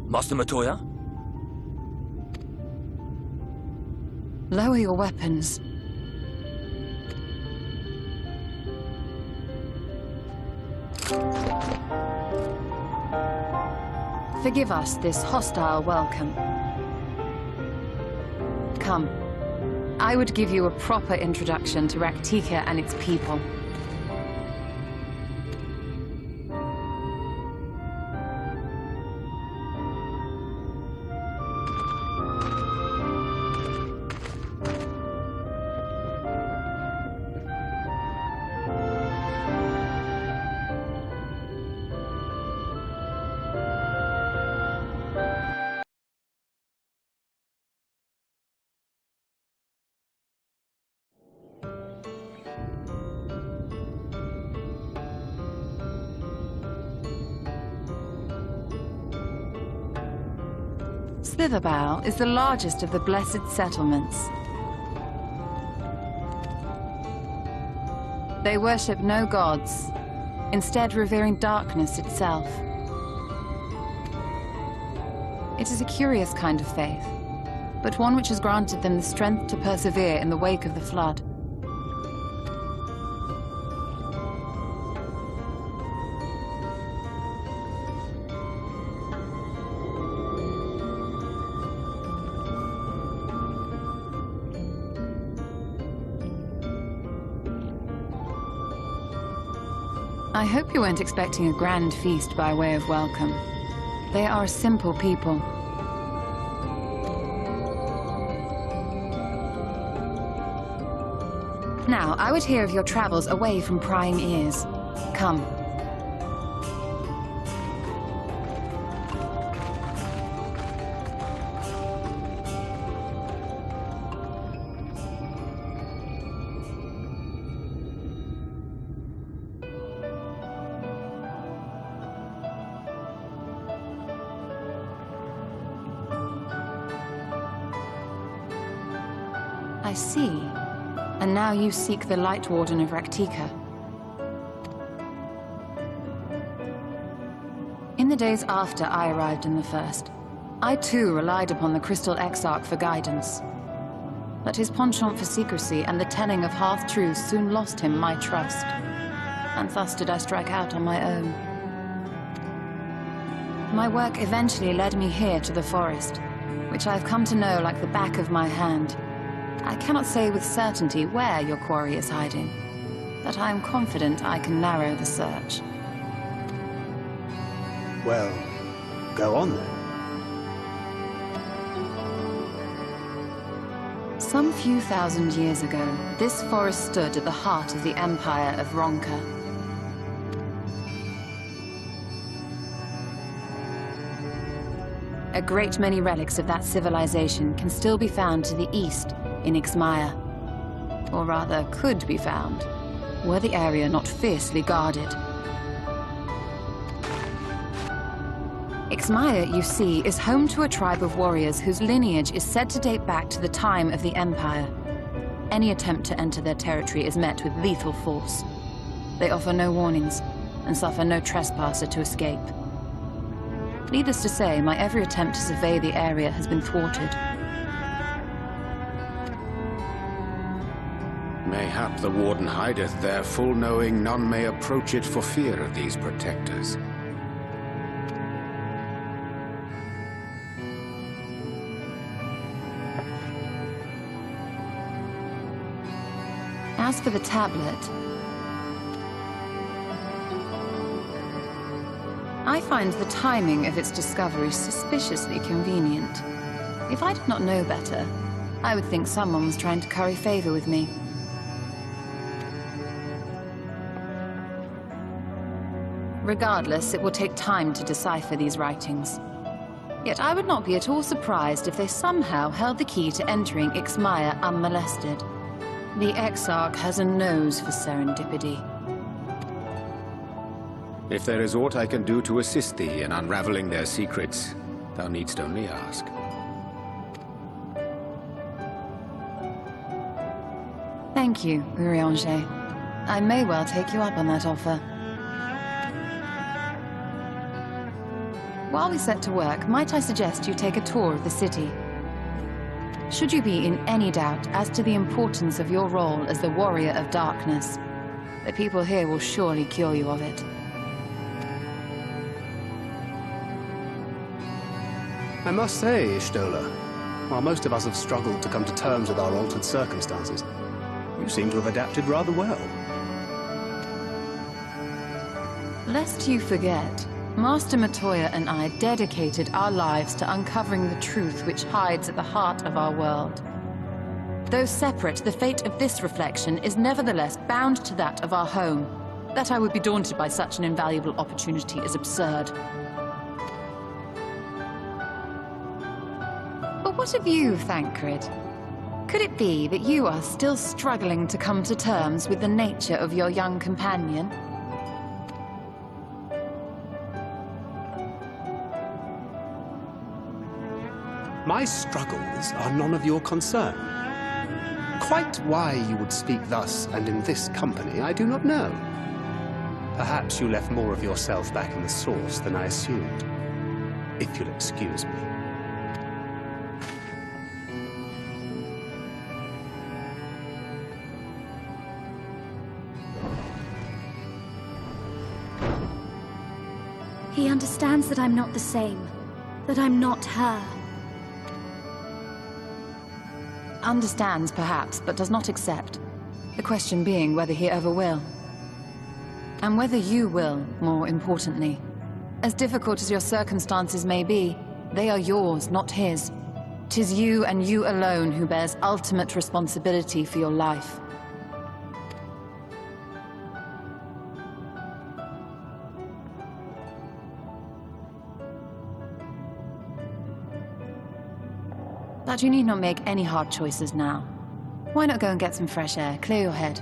Master Matoya? Lower your weapons. Forgive us this hostile welcome. Come. I would give you a proper introduction to Raktika and its people. Slitherbow is the largest of the Blessed Settlements. They worship no gods, instead revering darkness itself. It is a curious kind of faith, but one which has granted them the strength to persevere in the wake of the Flood. I hope you weren't expecting a grand feast by way of welcome. They are a simple people. Now, I would hear of your travels away from prying ears. Come. I see. And now you seek the Light Warden of Raktika. In the days after I arrived in the First, I too relied upon the Crystal Exarch for guidance. But his penchant for secrecy and the telling of half-truths soon lost him my trust. And thus did I strike out on my own. My work eventually led me here to the forest, which I've come to know like the back of my hand. I cannot say with certainty where your quarry is hiding, but I am confident I can narrow the search. Well, go on then. Some few thousand years ago, this forest stood at the heart of the Empire of Ronka. a great many relics of that civilization can still be found to the east in Ixmaya. Or rather, could be found, were the area not fiercely guarded. Ixmaya, you see, is home to a tribe of warriors whose lineage is said to date back to the time of the Empire. Any attempt to enter their territory is met with lethal force. They offer no warnings, and suffer no trespasser to escape. Needless to say, my every attempt to survey the area has been thwarted. Mayhap the Warden hideth there, full knowing none may approach it for fear of these protectors. As for the tablet, I find the timing of its discovery suspiciously convenient. If I did not know better, I would think someone was trying to curry favor with me. Regardless, it will take time to decipher these writings. Yet I would not be at all surprised if they somehow held the key to entering Ixmaya unmolested. The Exarch has a nose for serendipity. If there is aught I can do to assist thee in unraveling their secrets, thou needst only ask. Thank you, Urianger. I may well take you up on that offer. While we set to work, might I suggest you take a tour of the city? Should you be in any doubt as to the importance of your role as the Warrior of Darkness, the people here will surely cure you of it. I must say, Ishtola, while most of us have struggled to come to terms with our altered circumstances, you seem to have adapted rather well. Lest you forget, Master Matoya and I dedicated our lives to uncovering the truth which hides at the heart of our world. Though separate, the fate of this reflection is nevertheless bound to that of our home. That I would be daunted by such an invaluable opportunity is absurd. But what of you, Thancred? Could it be that you are still struggling to come to terms with the nature of your young companion? My struggles are none of your concern. Quite why you would speak thus and in this company, I do not know. Perhaps you left more of yourself back in the source than I assumed. If you'll excuse me. He understands that I'm not the same, that I'm not her. Understands, perhaps, but does not accept. The question being whether he ever will. And whether you will, more importantly. As difficult as your circumstances may be, they are yours, not his. 'Tis you and you alone who bears ultimate responsibility for your life. But you need not make any hard choices now. Why not go and get some fresh air, clear your head?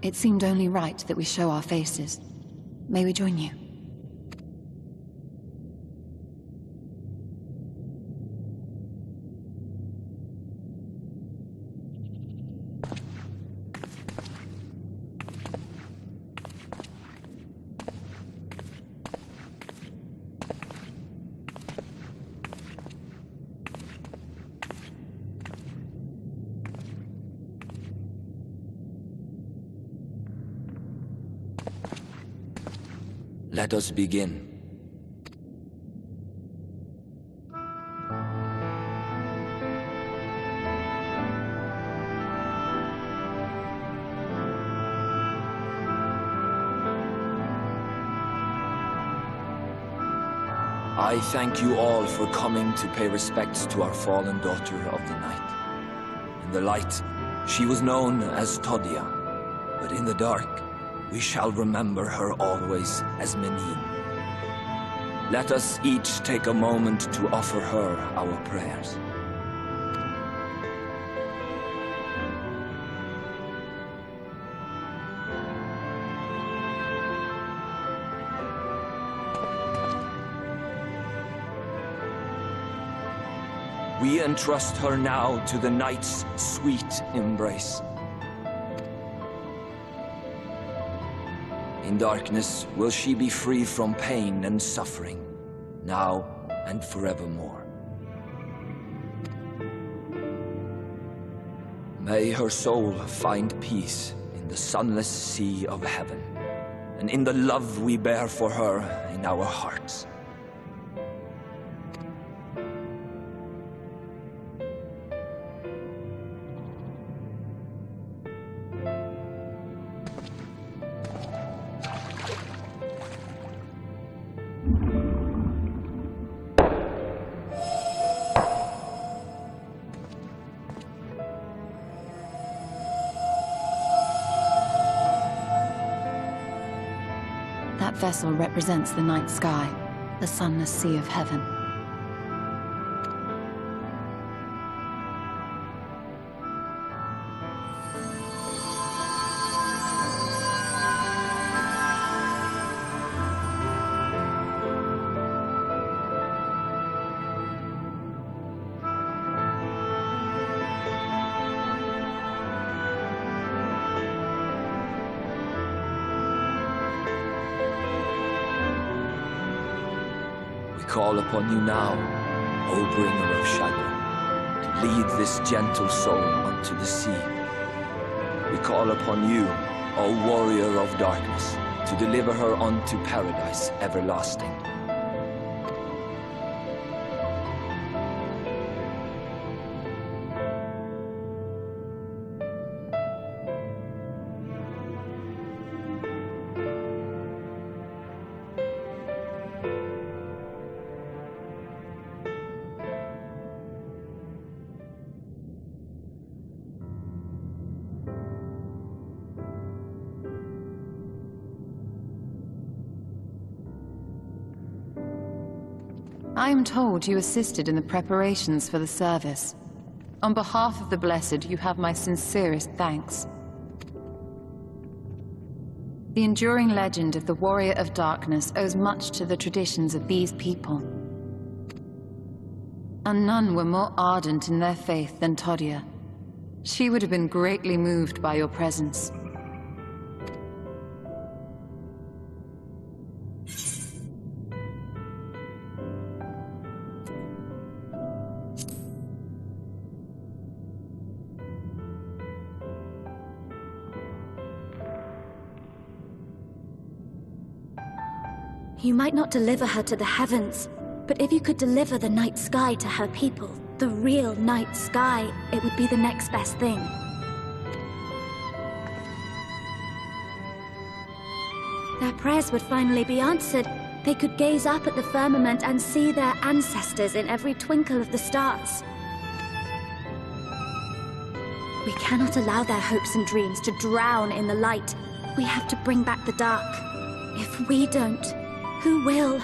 It seemed only right that we show our faces. May we join you? Let us begin. I thank you all for coming to pay respects to our fallen daughter of the night. In the light, she was known as Todia, but in the dark, we shall remember her always as Menin. Let us each take a moment to offer her our prayers. We entrust her now to the night's sweet embrace. In darkness will she be free from pain and suffering, now and forevermore. May her soul find peace in the sunless sea of heaven, and in the love we bear for her in our hearts. That vessel represents the night sky, the sunless sea of heaven. Call upon you now, O bringer of shadow, to lead this gentle soul unto the sea. We call upon you, O warrior of darkness, to deliver her unto paradise everlasting. I am told you assisted in the preparations for the service. On behalf of the Blessed, you have my sincerest thanks. The enduring legend of the Warrior of Darkness owes much to the traditions of these people. And none were more ardent in their faith than Todia. She would have been greatly moved by your presence. You might not deliver her to the heavens, but if you could deliver the night sky to her people, the real night sky, it would be the next best thing. Their prayers would finally be answered. They could gaze up at the firmament and see their ancestors in every twinkle of the stars. We cannot allow their hopes and dreams to drown in the light. We have to bring back the dark. If we don't, who will?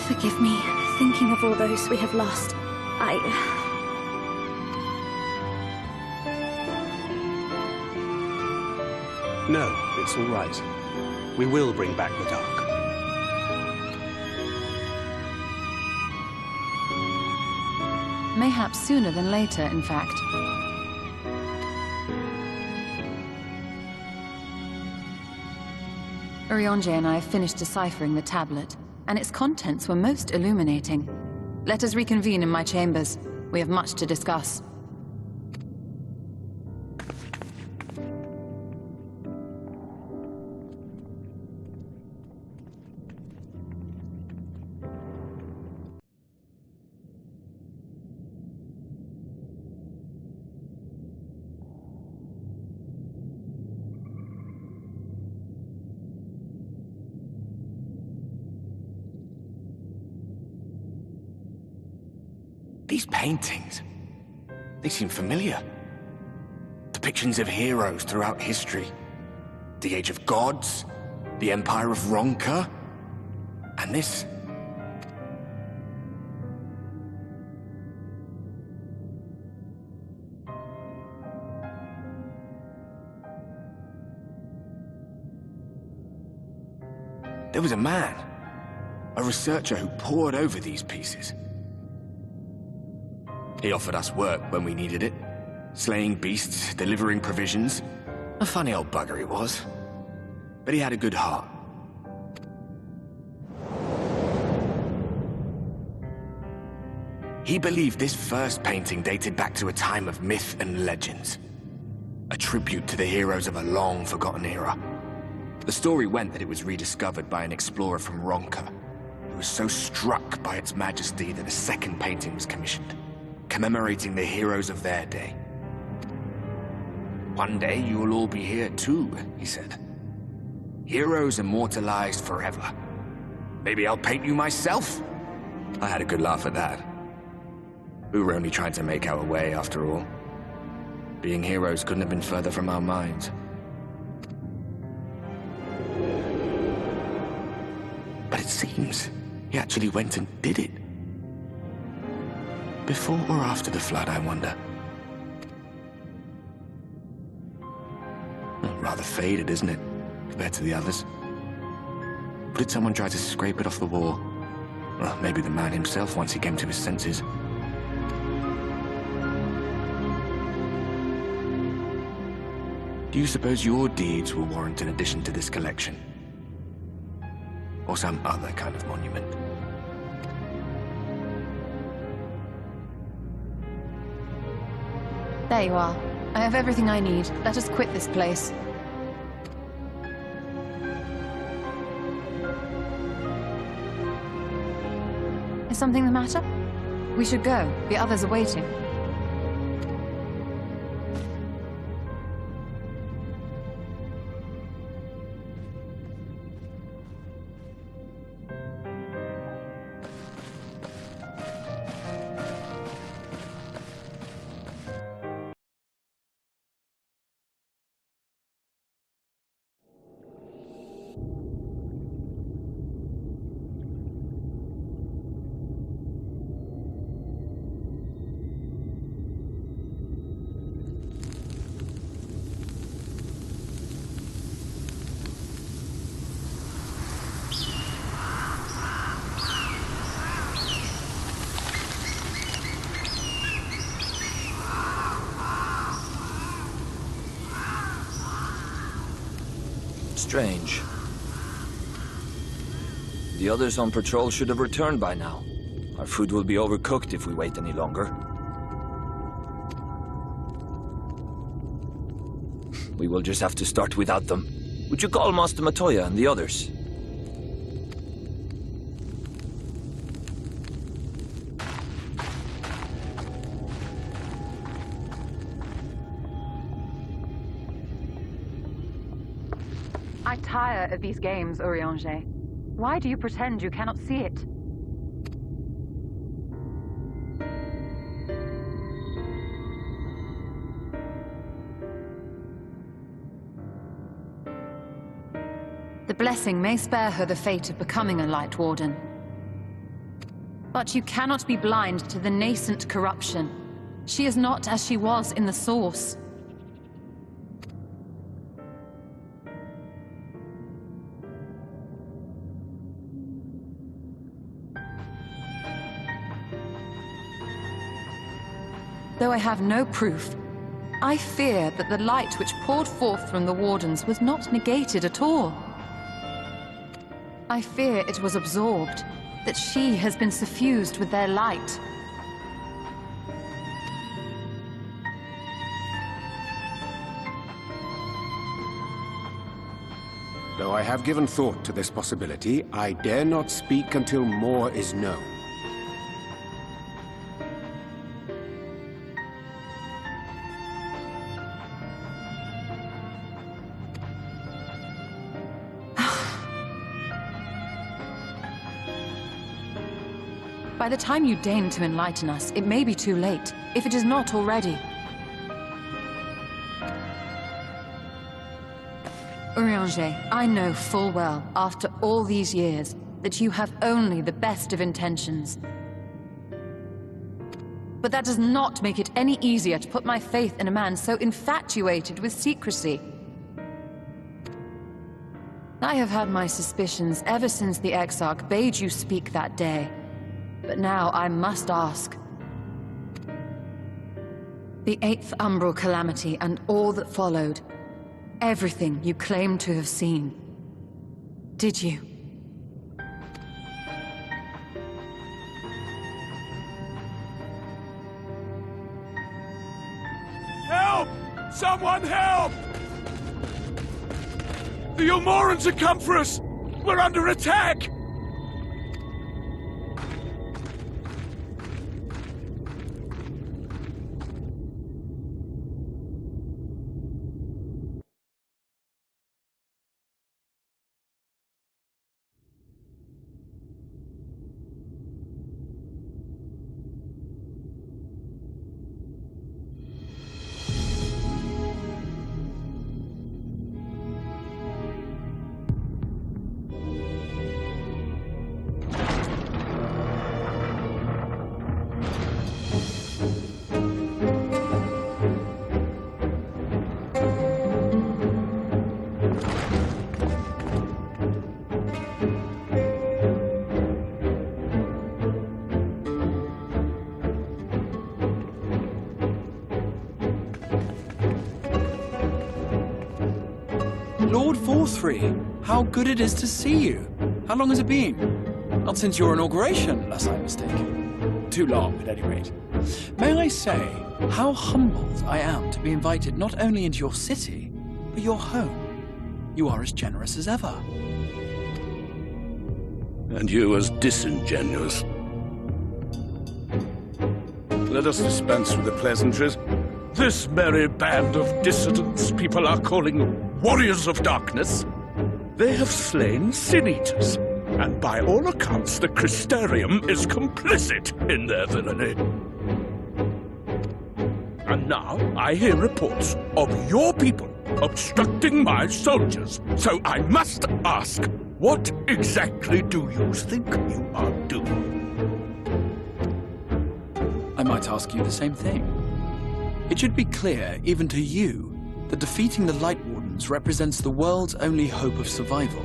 Forgive me, thinking of all those we have lost. No, it's all right. We will bring back the dark. Mayhaps sooner than later, in fact. Urianger and I have finished deciphering the tablet, and its contents were most illuminating. Let us reconvene in my chambers. We have much to discuss. These paintings, they seem familiar. Depictions of heroes throughout history. The Age of Gods, the Empire of Ronka, and this. There was a man, a researcher who pored over these pieces. He offered us work when we needed it, slaying beasts, delivering provisions. A funny old bugger he was, but he had a good heart. He believed this first painting dated back to a time of myth and legends, a tribute to the heroes of a long-forgotten era. The story went that it was rediscovered by an explorer from Ronka, who was so struck by its majesty that a second painting was commissioned, commemorating the heroes of their day. One day you'll all be here too, he said. Heroes immortalized forever. Maybe I'll paint you myself? I had a good laugh at that. We were only trying to make our way after all. Being heroes couldn't have been further from our minds. But it seems he actually went and did it. Before or after the flood, I wonder. Rather faded, isn't it, compared to the others? Or did someone try to scrape it off the wall? Well, maybe the man himself once he came to his senses. Do you suppose your deeds will warrant an addition to this collection? Or some other kind of monument? There you are. I have everything I need. Let us quit this place. Is something the matter? We should go. The others are waiting. Strange. The others on patrol should have returned by now. Our food will be overcooked if we wait any longer. We will just have to start without them. Would you call Master Matoya and the others? I tire of these games, Urianger. Why do you pretend you cannot see it? The blessing may spare her the fate of becoming a Light Warden. But you cannot be blind to the nascent corruption. She is not as she was in the Source. Though I have no proof, I fear that the light which poured forth from the Wardens was not negated at all. I fear it was absorbed, that she has been suffused with their light. Though I have given thought to this possibility, I dare not speak until more is known. By the time you deign to enlighten us, it may be too late, if it is not already. Urianger, I know full well, after all these years, that you have only the best of intentions. But that does not make it any easier to put my faith in a man so infatuated with secrecy. I have had my suspicions ever since the Exarch bade you speak that day. But now I must ask. The 8th Umbral Calamity and all that followed, everything you claim to have seen, did you? Help! Someone help! The Ilmorans have come for us! We're under attack! Lord Forthry, how good it is to see you. How long has it been? Not since your inauguration, unless I'm mistaken. Too long, at any rate. May I say, how humbled I am to be invited not only into your city, but your home. You are as generous as ever. And you as disingenuous. Let us dispense with the pleasantries. This merry band of dissidents people are calling warriors of darkness. They have slain sin-eaters, and by all accounts the Crystarium is complicit in their villainy. And now I hear reports of your people obstructing my soldiers, so I must ask, what exactly do you think you are doing? I might ask you the same thing. It should be clear, even to you, that defeating the Light Wardens represents the world's only hope of survival.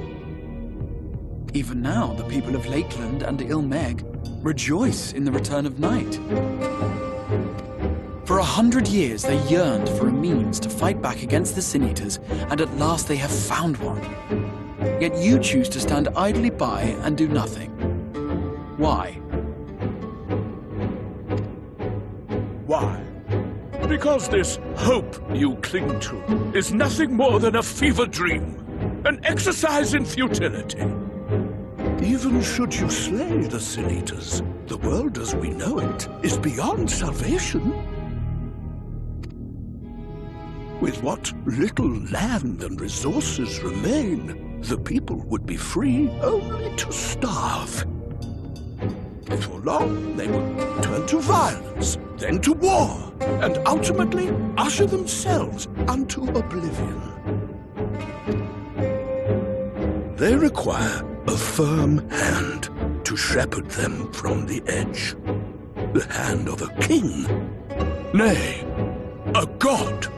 Even now, the people of Lakeland and Ilmeg rejoice in the return of night. For 100 years, they yearned for a means to fight back against the Sin-Eaters, and at last they have found one. Yet you choose to stand idly by and do nothing. Why? Why? Because this hope you cling to is nothing more than a fever dream, an exercise in futility. Even should you slay the Sin-Eaters, the world as we know it is beyond salvation. With what little land and resources remain, the people would be free only to starve. Before long, they would turn to violence, then to war, and ultimately usher themselves unto oblivion. They require a firm hand to shepherd them from the edge. The hand of a king, nay, a god.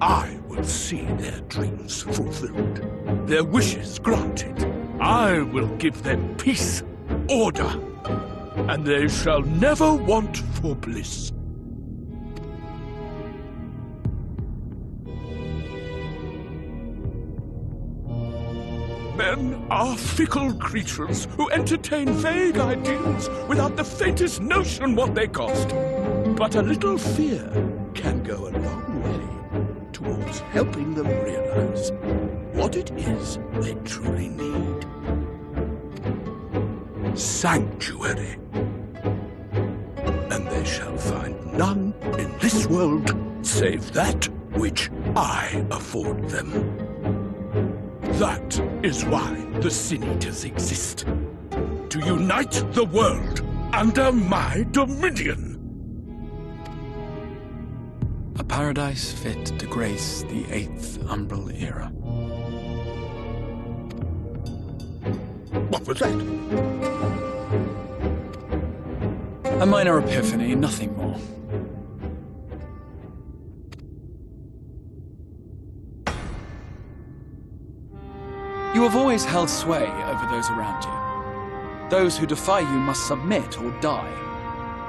I will see their dreams fulfilled, their wishes granted. I will give them peace, order, and they shall never want for bliss. Men are fickle creatures who entertain vague ideals without the faintest notion what they cost. But a little fear can go a long way towards helping them realize what it is they truly need. Sanctuary. And they shall find none in this world save that which I afford them. That is why the Sin-Eaters exist. to unite the world under my dominion. A paradise fit to grace the 8th Umbral era. What was that? A minor epiphany, nothing more. You have always held sway over those around you. Those who defy you must submit or die.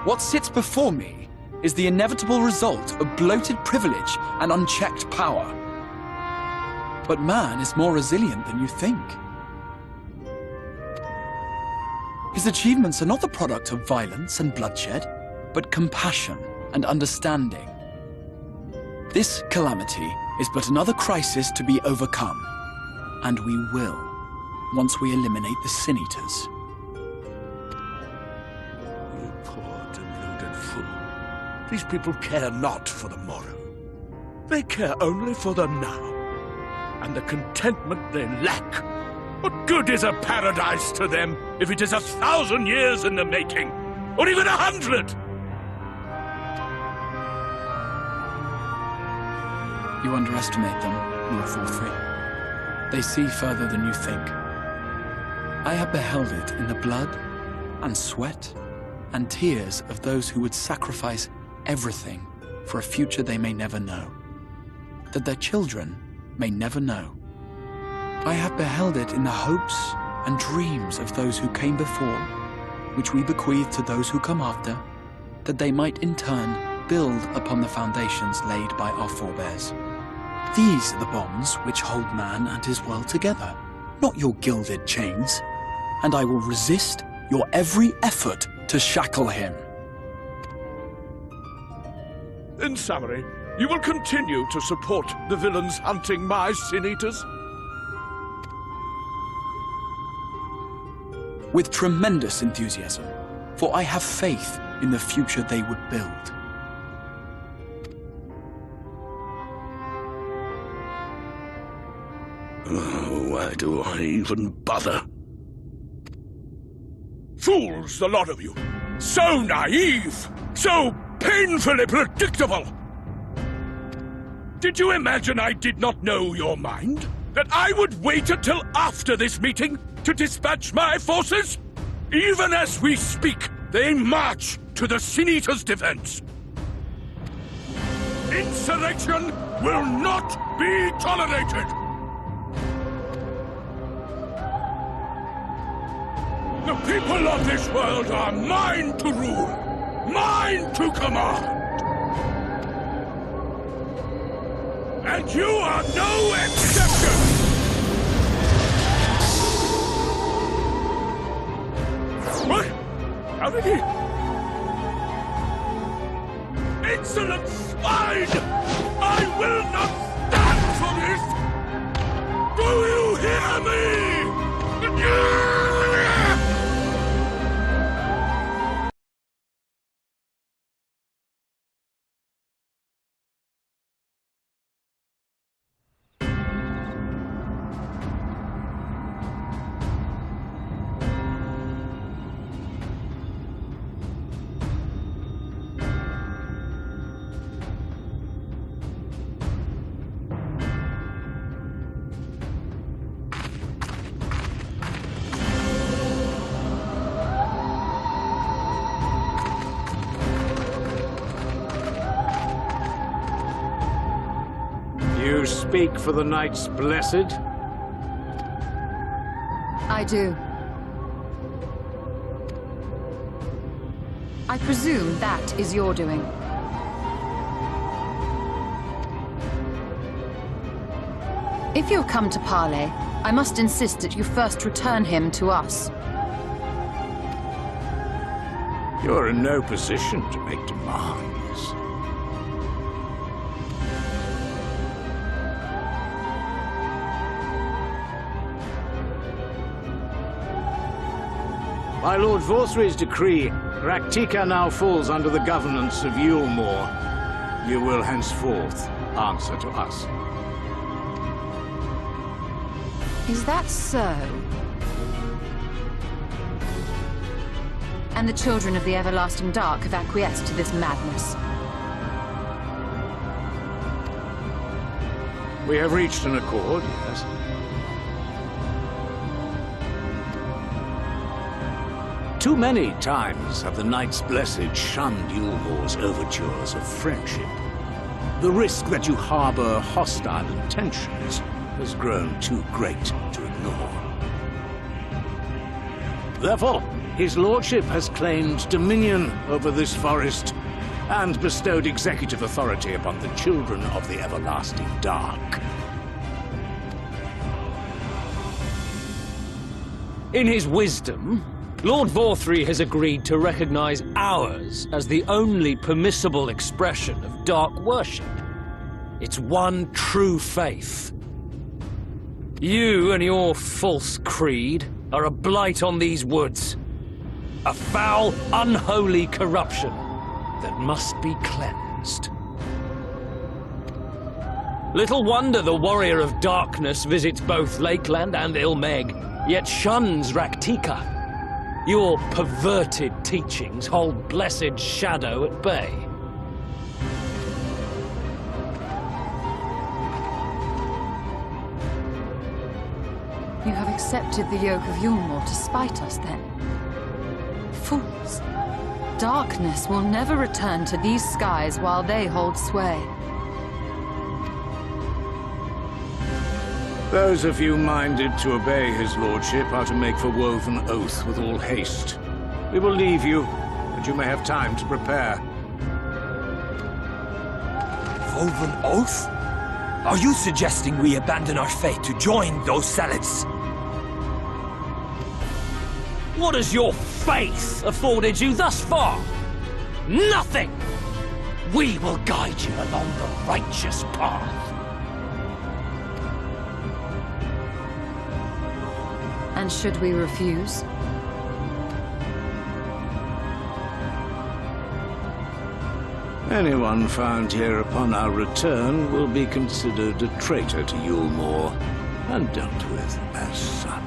What sits before me is the inevitable result of bloated privilege and unchecked power. But man is more resilient than you think. His achievements are not the product of violence and bloodshed, but compassion and understanding. This calamity is but another crisis to be overcome. And we will, once we eliminate the Sin Eaters. You poor deluded fool. These people care not for the morrow. They care only for the now. And the contentment they lack. What good is a paradise to them if it is 1,000 years in the making? Or even 100? You underestimate them, Lord Forthry. They see further than you think. I have beheld it in the blood and sweat and tears of those who would sacrifice everything for a future they may never know, that their children may never know. I have beheld it in the hopes and dreams of those who came before, which we bequeath to those who come after, that they might in turn build upon the foundations laid by our forebears. These are the bonds which hold man and his world together, not your gilded chains. And I will resist your every effort to shackle him. In summary, you will continue to support the villains hunting my Sin Eaters? With tremendous enthusiasm, for I have faith in the future they would build. Oh, why do I even bother? Fools, the lot of you! So naive! So painfully predictable! Did you imagine I did not know your mind? That I would wait until after this meeting to dispatch my forces? Even as we speak, they march to the Sin Eaters' defense. Insurrection will not be tolerated! The people of this world are mine to rule, mine to command. And you are no exception! What? How did he... Insolent swine! I will not stand for this! Do you hear me? You speak for the Knights Blessed? I do. I presume that is your doing. If you have come to parley, I must insist that you first return him to us. You're in no position to make demands. By Lord Vorthry's decree, Raktika now falls under the governance of Yulmore. You will henceforth answer to us. Is that so? And the children of the Everlasting Dark have acquiesced to this madness. We have reached an accord, yes. Too many times have the Knights Blessed shunned Yulmor's overtures of friendship. The risk that you harbor hostile intentions has grown too great to ignore. Therefore, his lordship has claimed dominion over this forest and bestowed executive authority upon the children of the Everlasting Dark. In his wisdom, Lord Vorthry has agreed to recognize ours as the only permissible expression of dark worship. It's one true faith. You and your false creed are a blight on these woods. A foul, unholy corruption that must be cleansed. Little wonder the Warrior of Darkness visits both Lakeland and Ilmeg, yet shuns Raktika. Your perverted teachings hold blessed Shadow at bay. You have accepted the yoke of Yulmor to spite us, then? Fools. Darkness will never return to these skies while they hold sway. Those of you minded to obey his lordship are to make for woven oath with all haste. We will leave you, and you may have time to prepare. Woven oath? Are you suggesting we abandon our fate to join those zealots? What has your faith afforded you thus far? Nothing! We will guide you along the righteous path. And should we refuse? Anyone found here upon our return will be considered a traitor to Yulmor, and dealt with as such.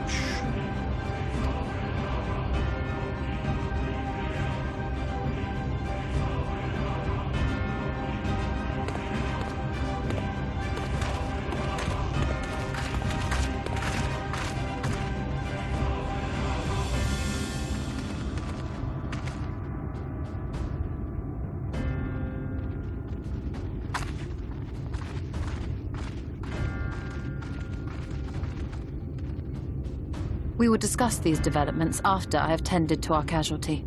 We will discuss these developments after I have tended to our casualty.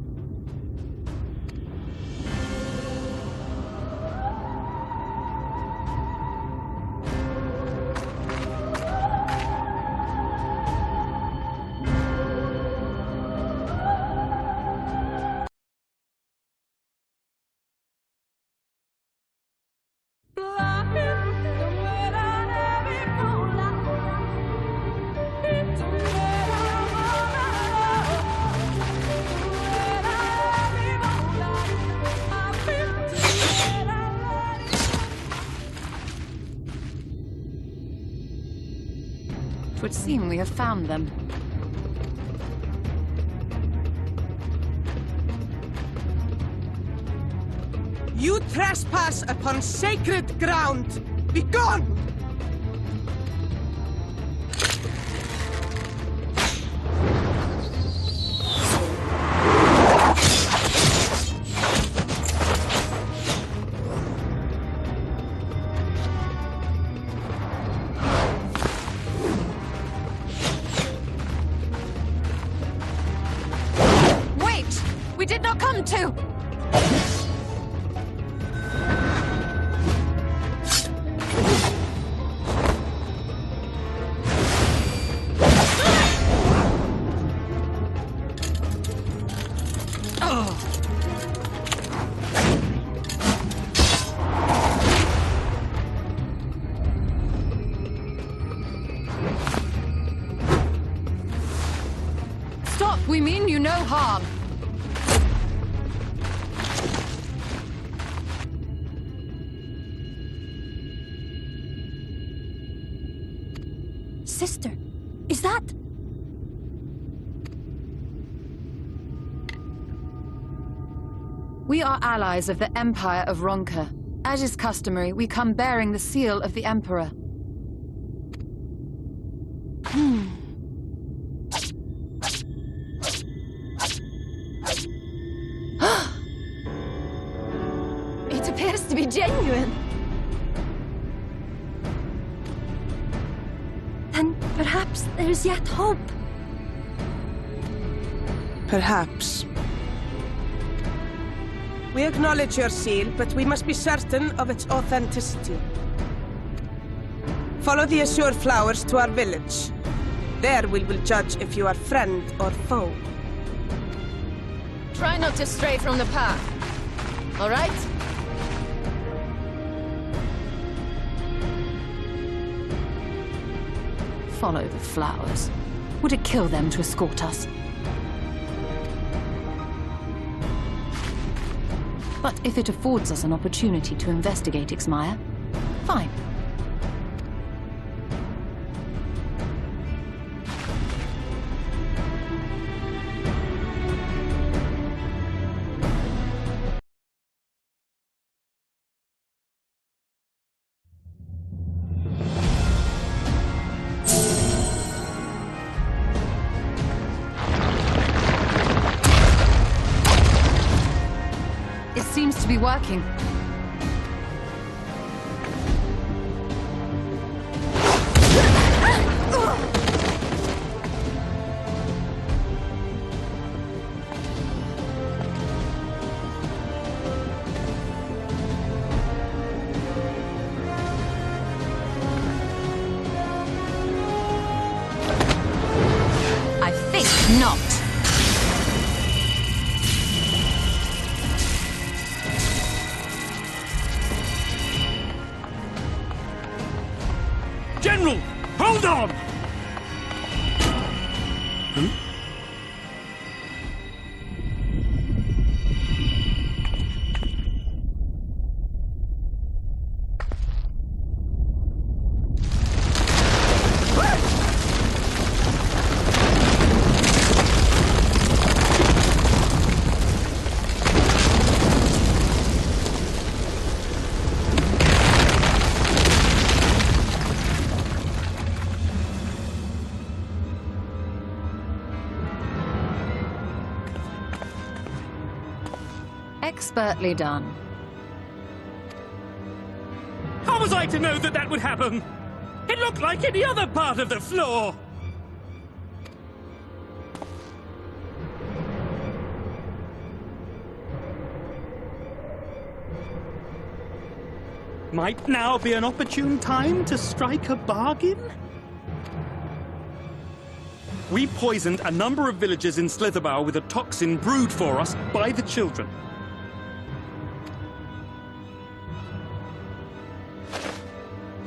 It would seem we have found them. You trespass upon sacred ground! Begone! Wait! We did not come to! Stop! We mean you no harm! Sister, is that... We are allies of the Empire of Ronka. As is customary, we come bearing the seal of the Emperor. It appears to be genuine. Then perhaps there is yet hope. Perhaps. We acknowledge your seal, but we must be certain of its authenticity. Follow the azure flowers to our village. There we will judge if you are friend or foe. Try not to stray from the path. All right? Follow the flowers. Would it kill them to escort us? But if it affords us an opportunity to investigate Ixmaya, fine. Seems to be working. I think not. General, hold on! Expertly done. How was I to know that that would happen? It looked like any other part of the floor! Might now be an opportune time to strike a bargain? We poisoned a number of villagers in Slitherbough with a toxin brewed for us by the children.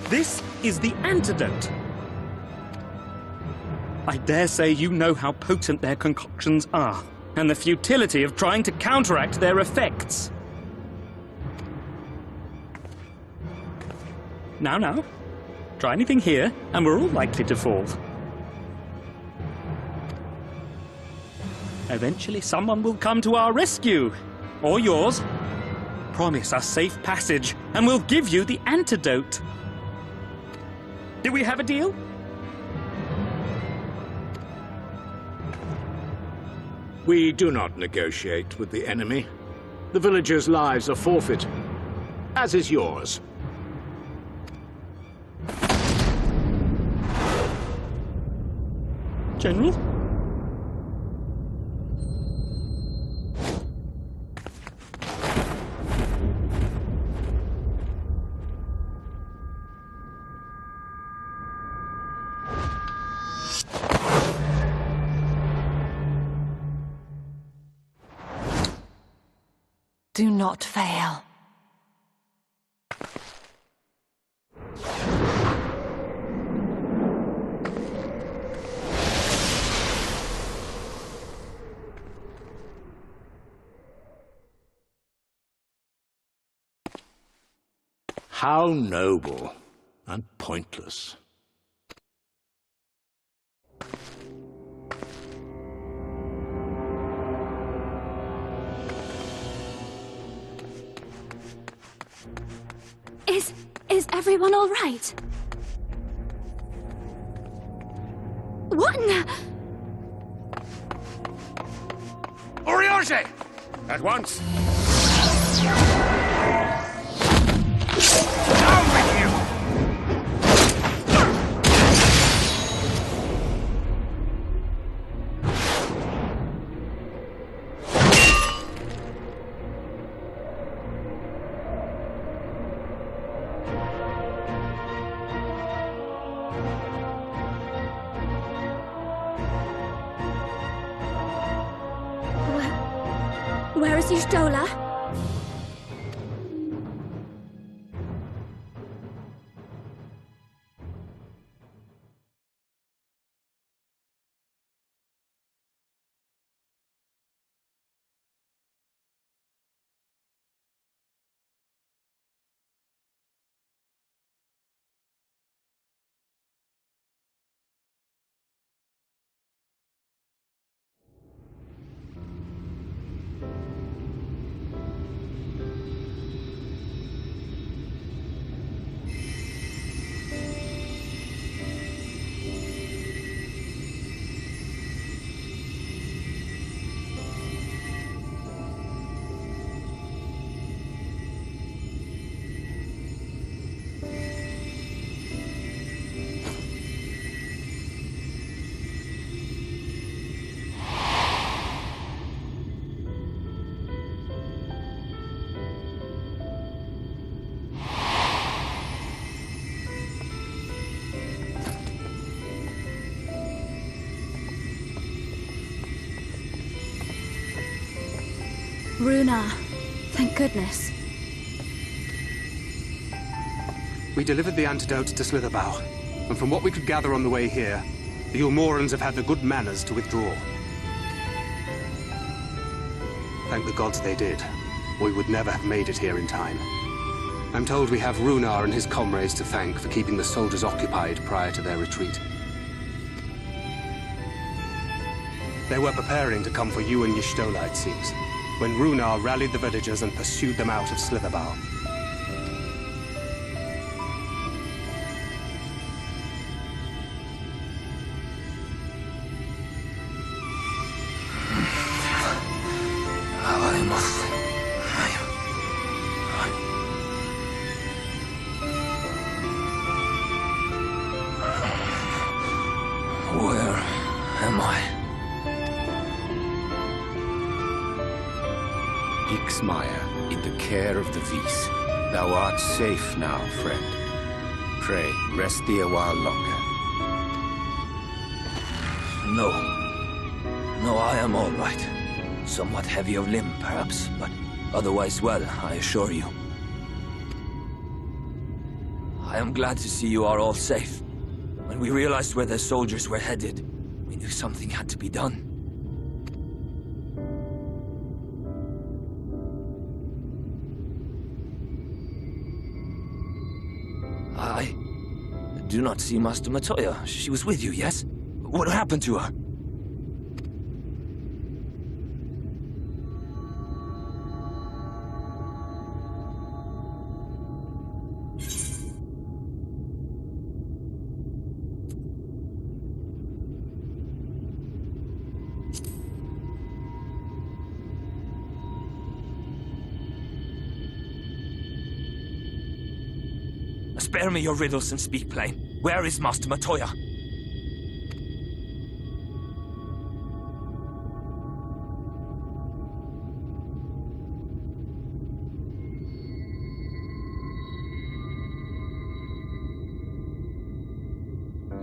This is the antidote. I dare say you know how potent their concoctions are, and the futility of trying to counteract their effects. Now, try anything here, and we're all likely to fall. Eventually someone will come to our rescue, or yours. Promise us safe passage, and we'll give you the antidote. Do we have a deal? We do not negotiate with the enemy. The villagers' lives are forfeit, as is yours. General? Do not fail. How noble and pointless. Is everyone all right? What in the... Oriage! At once! Down with you! Where is Y'shtola? Runa, thank goodness. We delivered the antidote to Slitherbow, and from what we could gather on the way here, the Ulmorans have had the good manners to withdraw. Thank the gods they did, or we would never have made it here in time. I'm told we have Runar and his comrades to thank for keeping the soldiers occupied prior to their retreat. They were preparing to come for you and Y'shtola, it seems, when Runar rallied the villagers and pursued them out of Slitherbow. Where am I? Ixmaya, in the care of the Vis. Thou art safe now, friend. Pray, rest thee a while longer. No, I am all right. Somewhat heavy of limb, perhaps, but otherwise well, I assure you. I am glad to see you are all safe. When we realized where the soldiers were headed, we knew something had to be done. I do not see Master Matoya. She was with you, yes? What happened to her? Spare me your riddles and speak plain. Where is Master Matoya?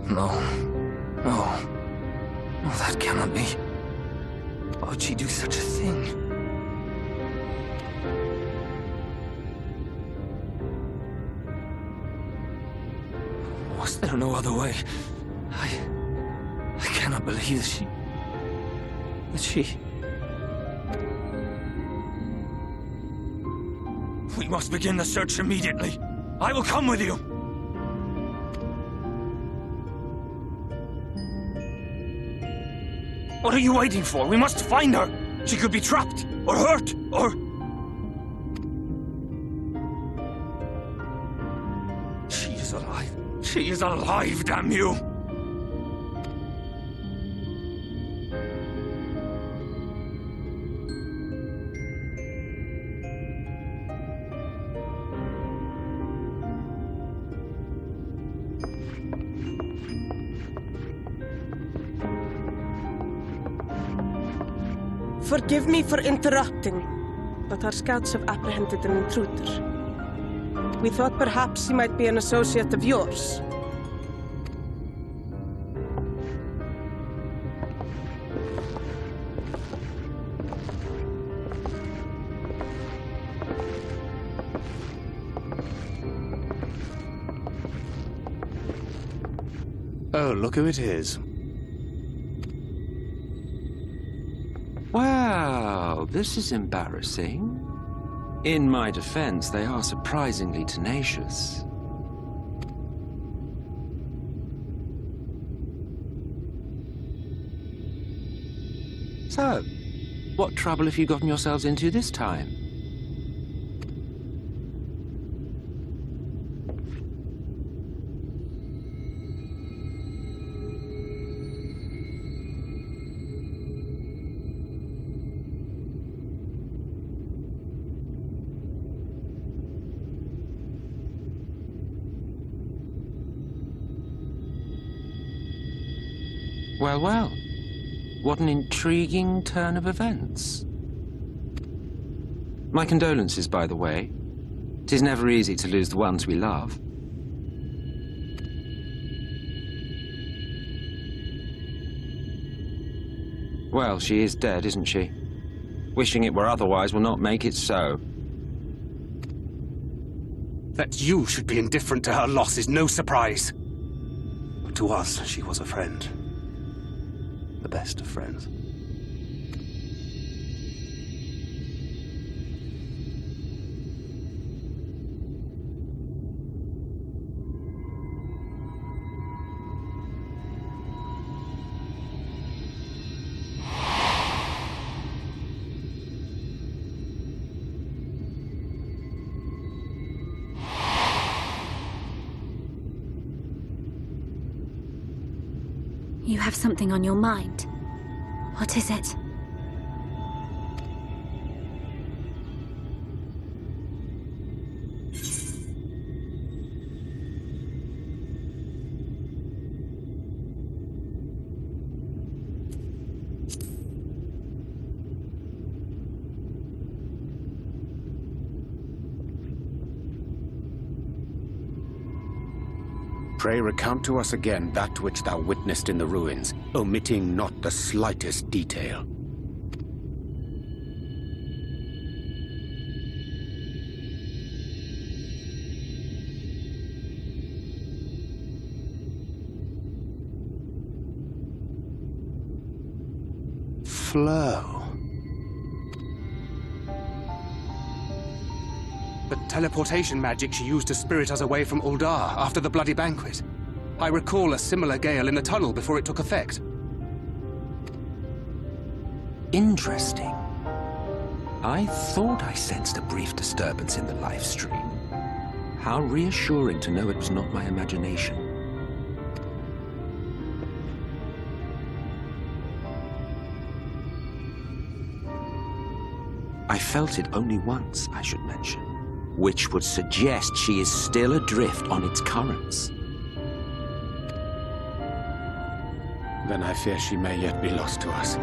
No, that cannot be. Why would she do such a thing? Was there no other way? I cannot believe that she... We must begin the search immediately. I will come with you. What are you waiting for? We must find her. She could be trapped, or hurt, or... She is alive, damn you! Forgive me for interrupting, but our scouts have apprehended an intruder. We thought perhaps he might be an associate of yours. Oh, look who it is. Wow, this is embarrassing. In my defense, they are surprisingly tenacious. So, what trouble have you gotten yourselves into this time? Well, well. What an intriguing turn of events. My condolences, by the way. 'Tis never easy to lose the ones we love. Well, she is dead, isn't she? Wishing it were otherwise will not make it so. That you should be indifferent to her loss is no surprise. But to us, she was a friend. The best of friends. You have something on your mind. What is it? Pray recount to us again that which thou witnessed in the ruins, omitting not the slightest detail. Flow. The teleportation magic she used to spirit us away from Uldar after the bloody banquet. I recall a similar gale in the tunnel before it took effect. Interesting. I thought I sensed a brief disturbance in the live stream. How reassuring to know it was not my imagination. I felt it only once, I should mention, which would suggest she is still adrift on its currents. Then I fear she may yet be lost to us.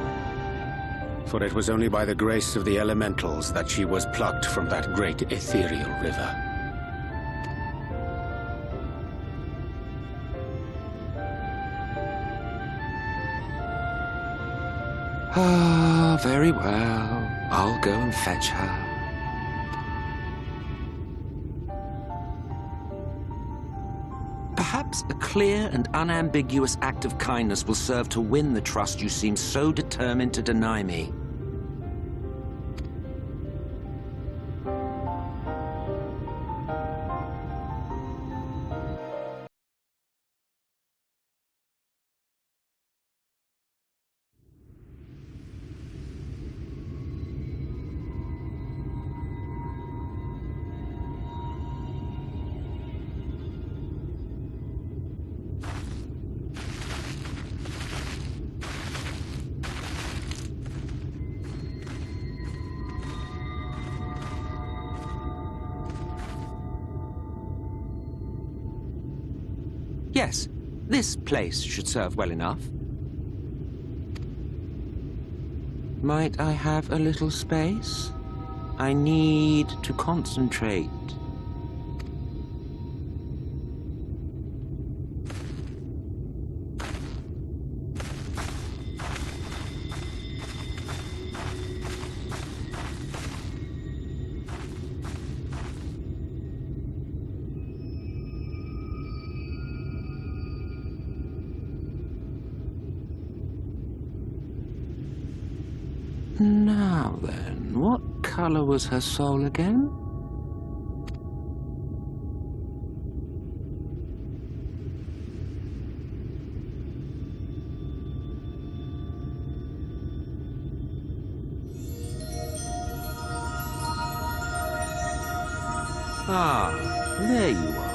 For it was only by the grace of the elementals that she was plucked from that great ethereal river. Ah, very well. I'll go and fetch her. Perhaps a clear and unambiguous act of kindness will serve to win the trust you seem so determined to deny me. Yes, this place should serve well enough. Might I have a little space? I need to concentrate. Now then, what color was her soul again? Ah, there you are.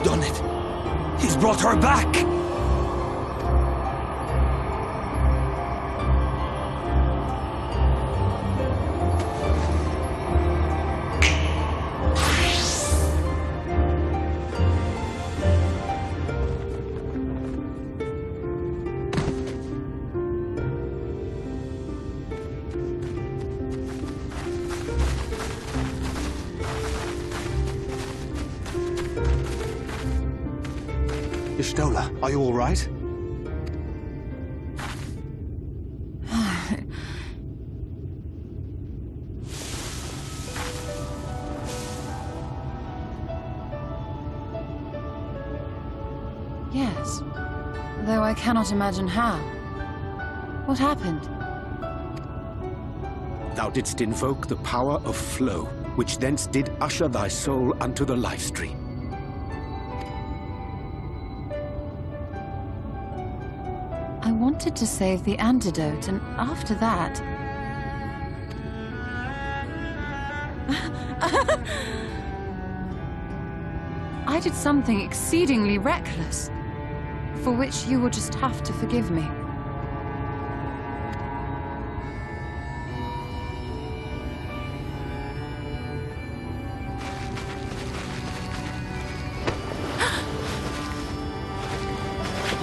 Done it. He's brought her back. Ishtola, are you all right? Yes, though I cannot imagine how. What happened? Thou didst invoke the power of flow, which thence did usher thy soul unto the life stream. I wanted to save the antidote, and after that... I did something exceedingly reckless, for which you will just have to forgive me.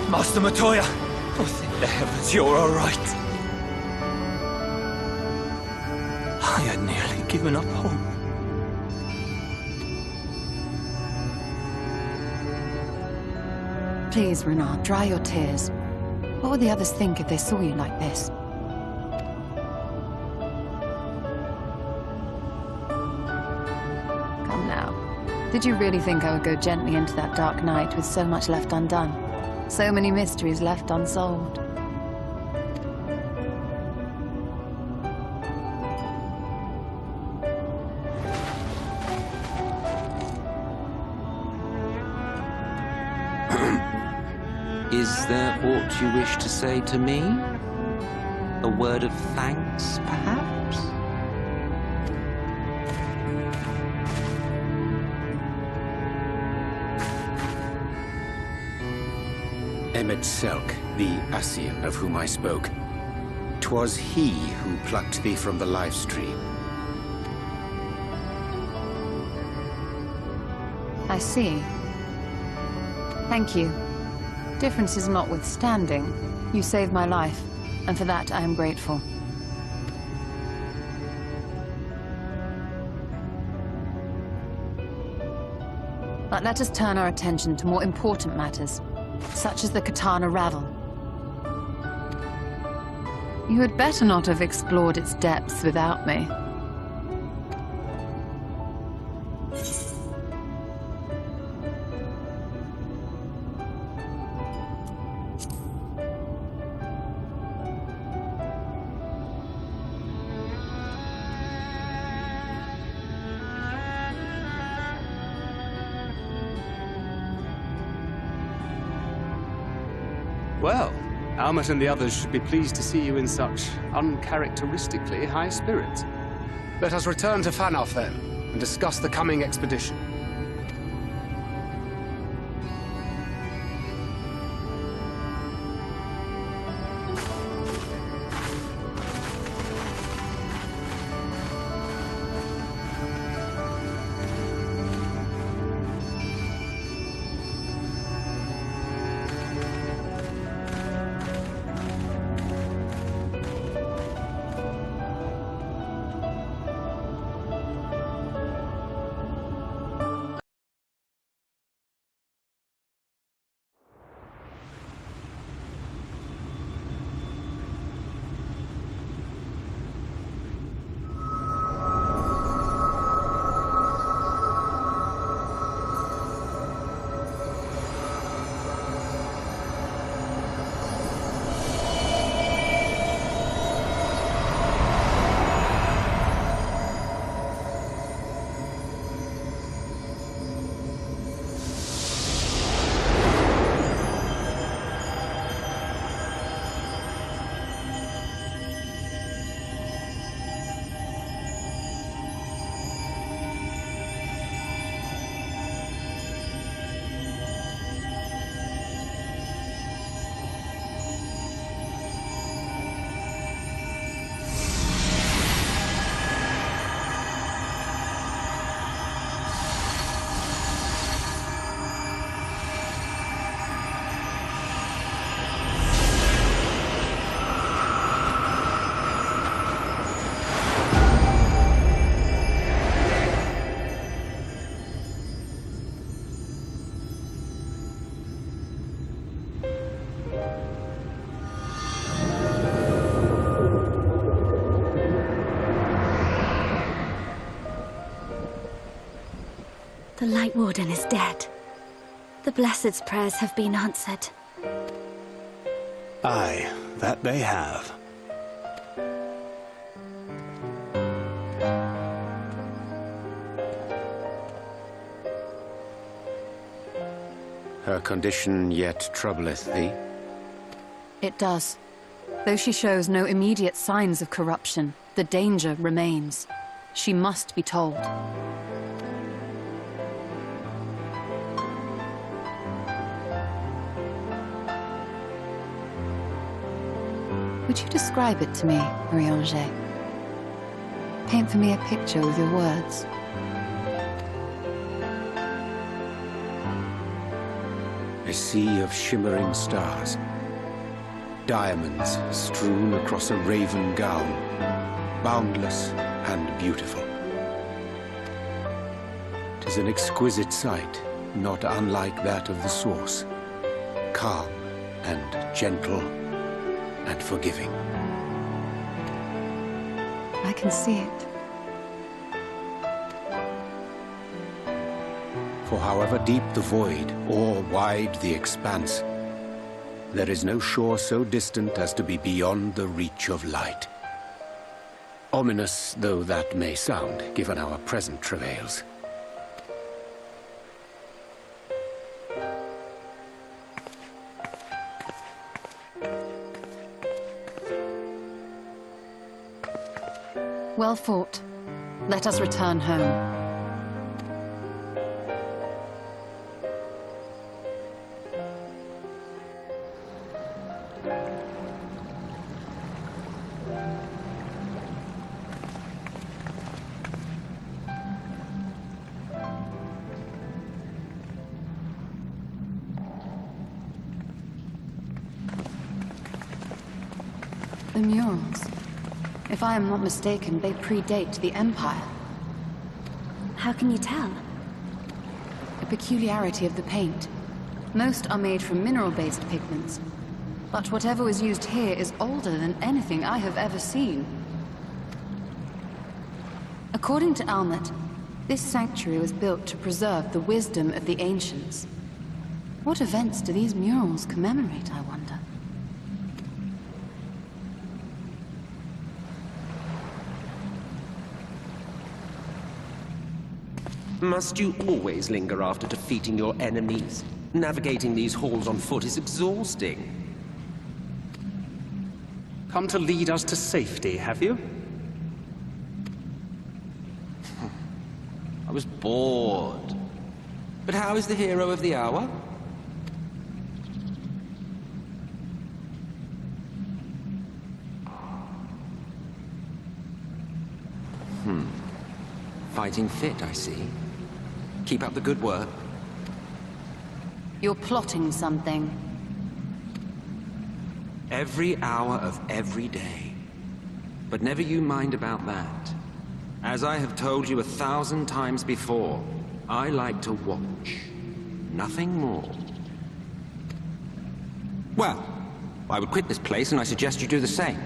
Master Matoya! Oh, thank the heavens, you're all right. I had nearly given up hope. Please, Renard, dry your tears. What would the others think if they saw you like this? Come now. Did you really think I would go gently into that dark night with so much left undone? So many mysteries left unsolved? Is there aught you wish to say to me? A word of thanks, perhaps? Emmet Selk, the Ascian of whom I spoke. 'Twas he who plucked thee from the life stream. I see. Thank you. Differences notwithstanding, you saved my life, and for that I am grateful. But let us turn our attention to more important matters, such as the Katana Ravel. You had better not have explored its depths without me. Well, Almet and the others should be pleased to see you in such uncharacteristically high spirits. Let us return to Fanoff then, and discuss the coming expedition. The Light Warden is dead. The Blessed's prayers have been answered. Aye, that they have. Her condition yet troubleth thee? It does. Though she shows no immediate signs of corruption, the danger remains. She must be told. Would you describe it to me, Marie-Angé? Paint for me a picture with your words. A sea of shimmering stars. Diamonds strewn across a raven gown. Boundless and beautiful. 'Tis an exquisite sight, not unlike that of the source. Calm and gentle and forgiving. I can see it. For however deep the void, or wide the expanse, there is no shore so distant as to be beyond the reach of light. Ominous though that may sound, given our present travails. Well fought. Let us return home. The murals. If I am not mistaken, they predate the Empire. How can you tell? A peculiarity of the paint. Most are made from mineral-based pigments. But whatever was used here is older than anything I have ever seen. According to Almet, this sanctuary was built to preserve the wisdom of the ancients. What events do these murals commemorate, I wonder? Must you always linger after defeating your enemies? Navigating these halls on foot is exhausting. Come to lead us to safety, have you? I was bored. But how is the hero of the hour? Fighting fit, I see. Keep up the good work. You're plotting something. Every hour of every day. But never you mind about that. As I have told you 1,000 times before, I like to watch. Nothing more. Well, I would quit this place, and I suggest you do the same.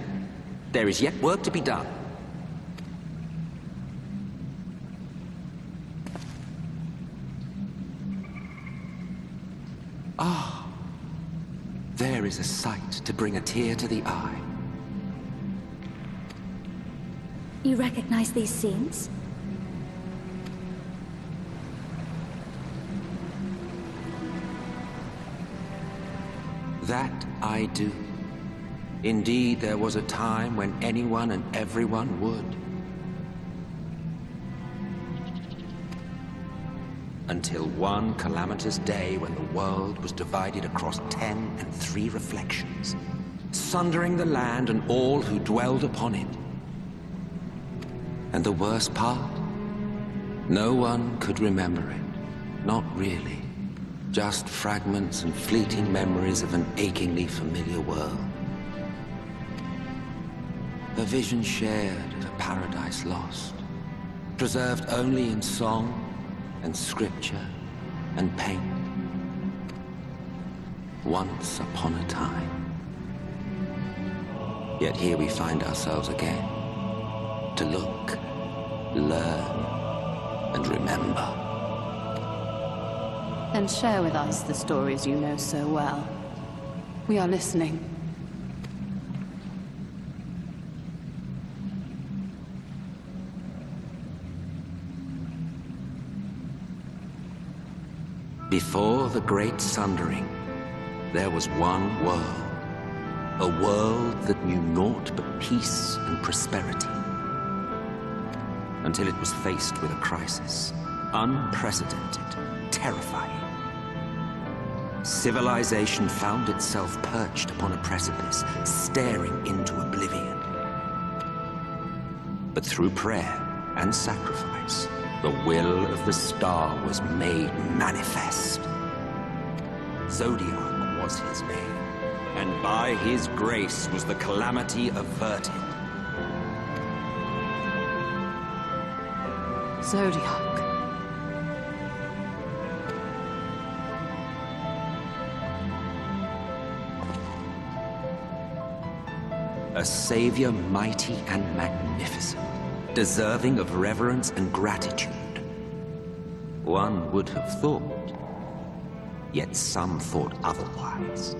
There is yet work to be done. Ah, there is a sight to bring a tear to the eye. You recognize these scenes? That I do. Indeed, there was a time when anyone and everyone would. Until one calamitous day when the world was divided across 10 and 3 reflections, sundering the land and all who dwelled upon it. And the worst part? No one could remember it. Not really. Just fragments and fleeting memories of an achingly familiar world. A vision shared of a paradise lost, preserved only in song and scripture and paint. Once upon a time. Yet here we find ourselves again, to look, learn, and remember. Then share with us the stories you know so well. We are listening. Before the Great Sundering, there was one world. A world that knew naught but peace and prosperity. Until it was faced with a crisis. Unprecedented, terrifying. Civilization found itself perched upon a precipice, staring into oblivion. But through prayer and sacrifice, the will of the star was made manifest. Zodiac was his name, and by his grace was the calamity averted. Zodiac. A savior mighty and magnificent, deserving of reverence and gratitude. One would have thought, yet some thought otherwise.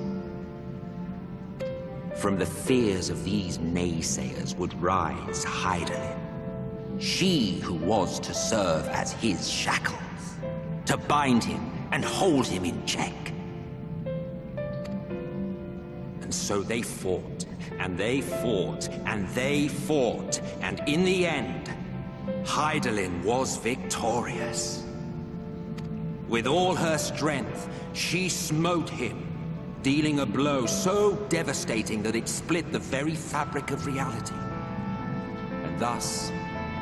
From the fears of these naysayers would rise Hydaelyn, she who was to serve as his shackles, to bind him and hold him in check. And so they fought, and they fought, and they fought, and in the end, Hydaelyn was victorious. With all her strength, she smote him, dealing a blow so devastating that it split the very fabric of reality. And thus,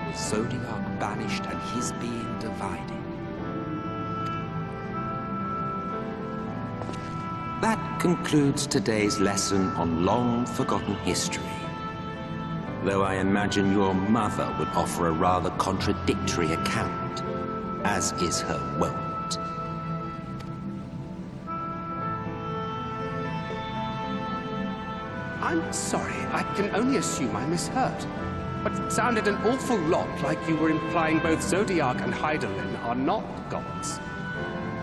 was Zodiac banished and his being divided. That concludes today's lesson on long-forgotten history. Though I imagine your mother would offer a rather contradictory account, as is her wont. I'm sorry, I can only assume I misheard. But it sounded an awful lot like you were implying both Zodiac and Hydaelyn are not gods.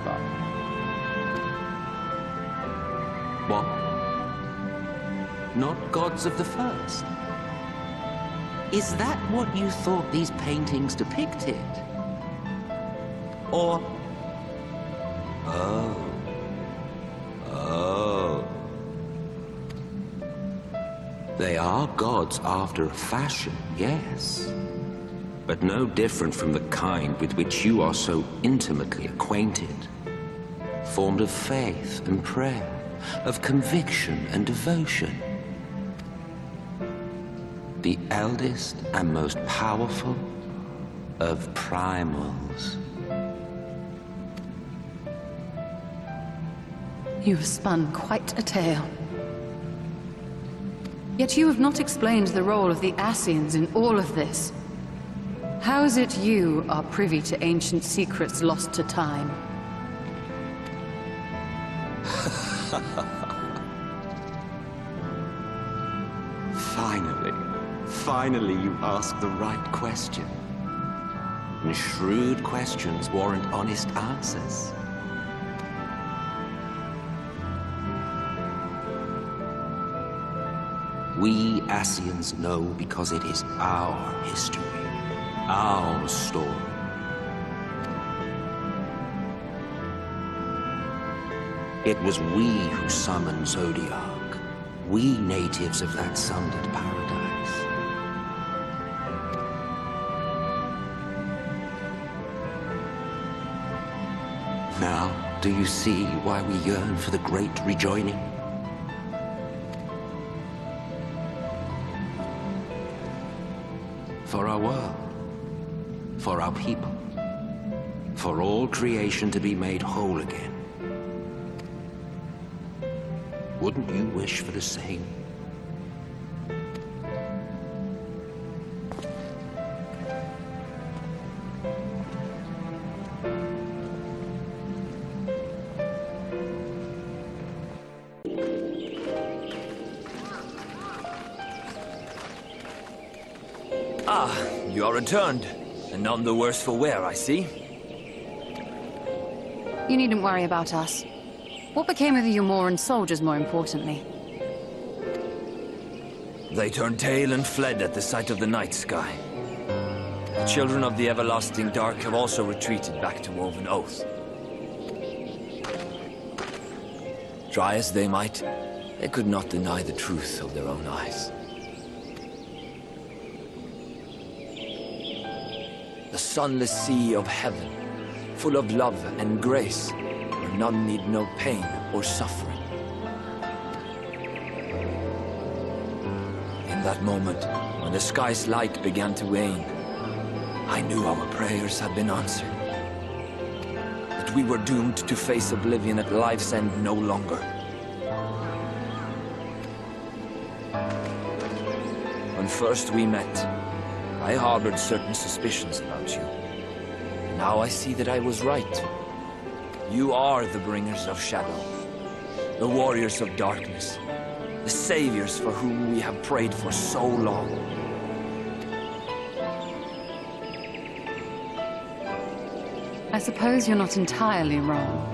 But... What? Not gods of the first? Is that what you thought these paintings depicted? Or... Oh. They are gods after a fashion, yes. But no different from the kind with which you are so intimately acquainted. Formed of faith and prayer, of conviction and devotion. The eldest and most powerful of primals. You have spun quite a tale. Yet you have not explained the role of the Ascians in all of this. How is it you are privy to ancient secrets lost to time? Finally you ask the right question. And shrewd questions warrant honest answers. We Ascians know because it is our history, our story. It was we who summoned Zodiac, we natives of that sundered paradise. Now, do you see why we yearn for the great rejoining? For our world, for our people, for all creation to be made whole again. Wouldn't you wish for the same? You are returned, and none the worse for wear, I see. You needn't worry about us. What became of the Umoran soldiers, more importantly? They turned tail and fled at the sight of the night sky. The children of the everlasting dark have also retreated back to Woven Oath. Try as they might, they could not deny the truth of their own eyes. The sunless sea of heaven, full of love and grace, where none need know pain or suffering. In that moment, when the sky's light began to wane, I knew our prayers had been answered. That we were doomed to face oblivion at life's end no longer. When first we met, I harbored certain suspicions about you. Now I see that I was right. You are the bringers of shadow, the warriors of darkness, the saviors for whom we have prayed for so long. I suppose you're not entirely wrong.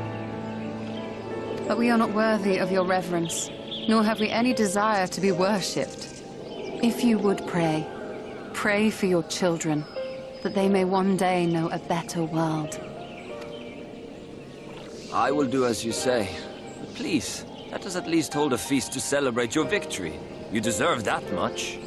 But we are not worthy of your reverence, nor have we any desire to be worshipped. If you would pray, pray for your children, that they may one day know a better world. I will do as you say. But please, let us at least hold a feast to celebrate your victory. You deserve that much.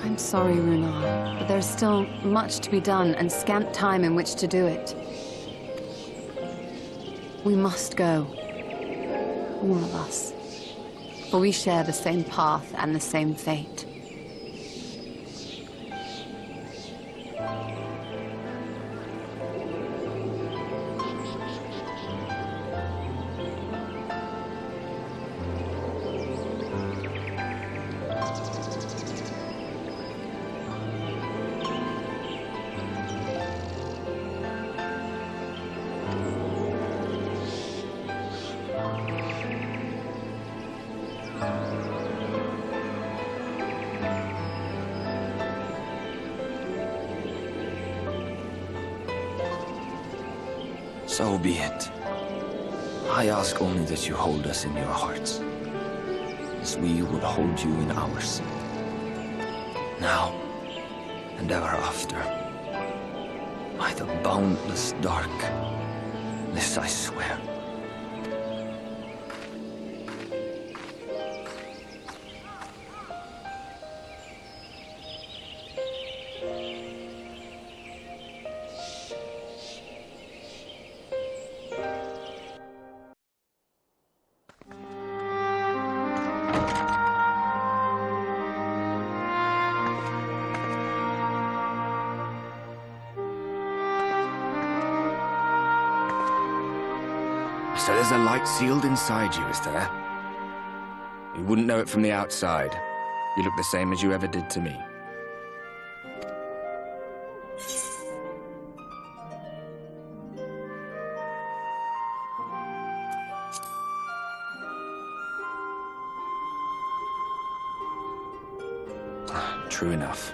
I'm sorry, Runar, but there's still much to be done and scant time in which to do it. We must go. All of us. For we share the same path and the same fate. So be it. I ask only that you hold us in your hearts, as we would hold you in ours. Now, and ever after. By the boundless dark, this I swear. There's a light sealed inside you, is there? You wouldn't know it from the outside. You look the same as you ever did to me. True enough.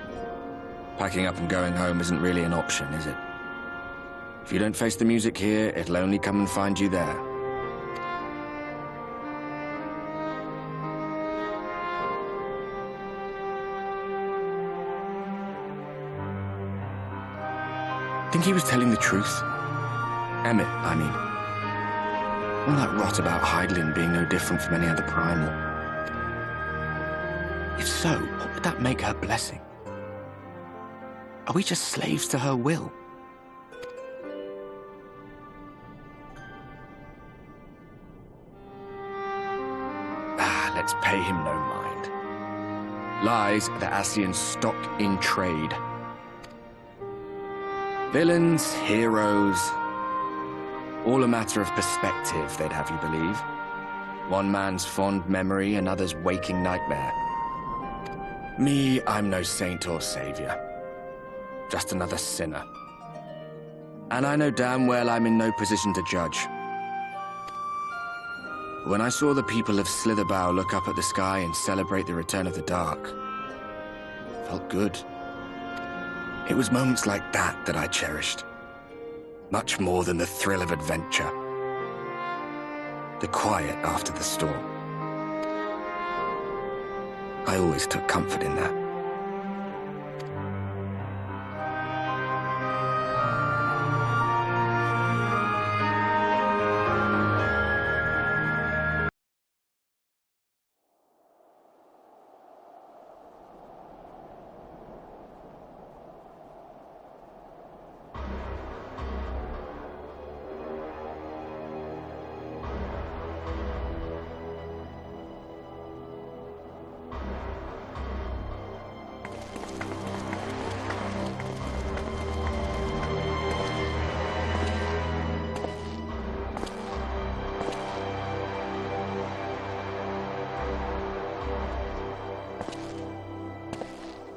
Packing up and going home isn't really an option, is it? If you don't face the music here, it'll only come and find you there. Think he was telling the truth? Emmett, I mean. All that rot about Hydaelyn being no different from any other primal. If so, what would that make her blessing? Are we just slaves to her will? Let's pay him no mind. Lies the Ascian's stock in trade. Villains, heroes, all a matter of perspective, they'd have you believe. One man's fond memory, another's waking nightmare. Me, I'm no saint or savior. Just another sinner. And I know damn well I'm in no position to judge. When I saw the people of Slitherbow look up at the sky and celebrate the return of the dark, it felt good. It was moments like that that I cherished. Much more than the thrill of adventure. The quiet after the storm. I always took comfort in that.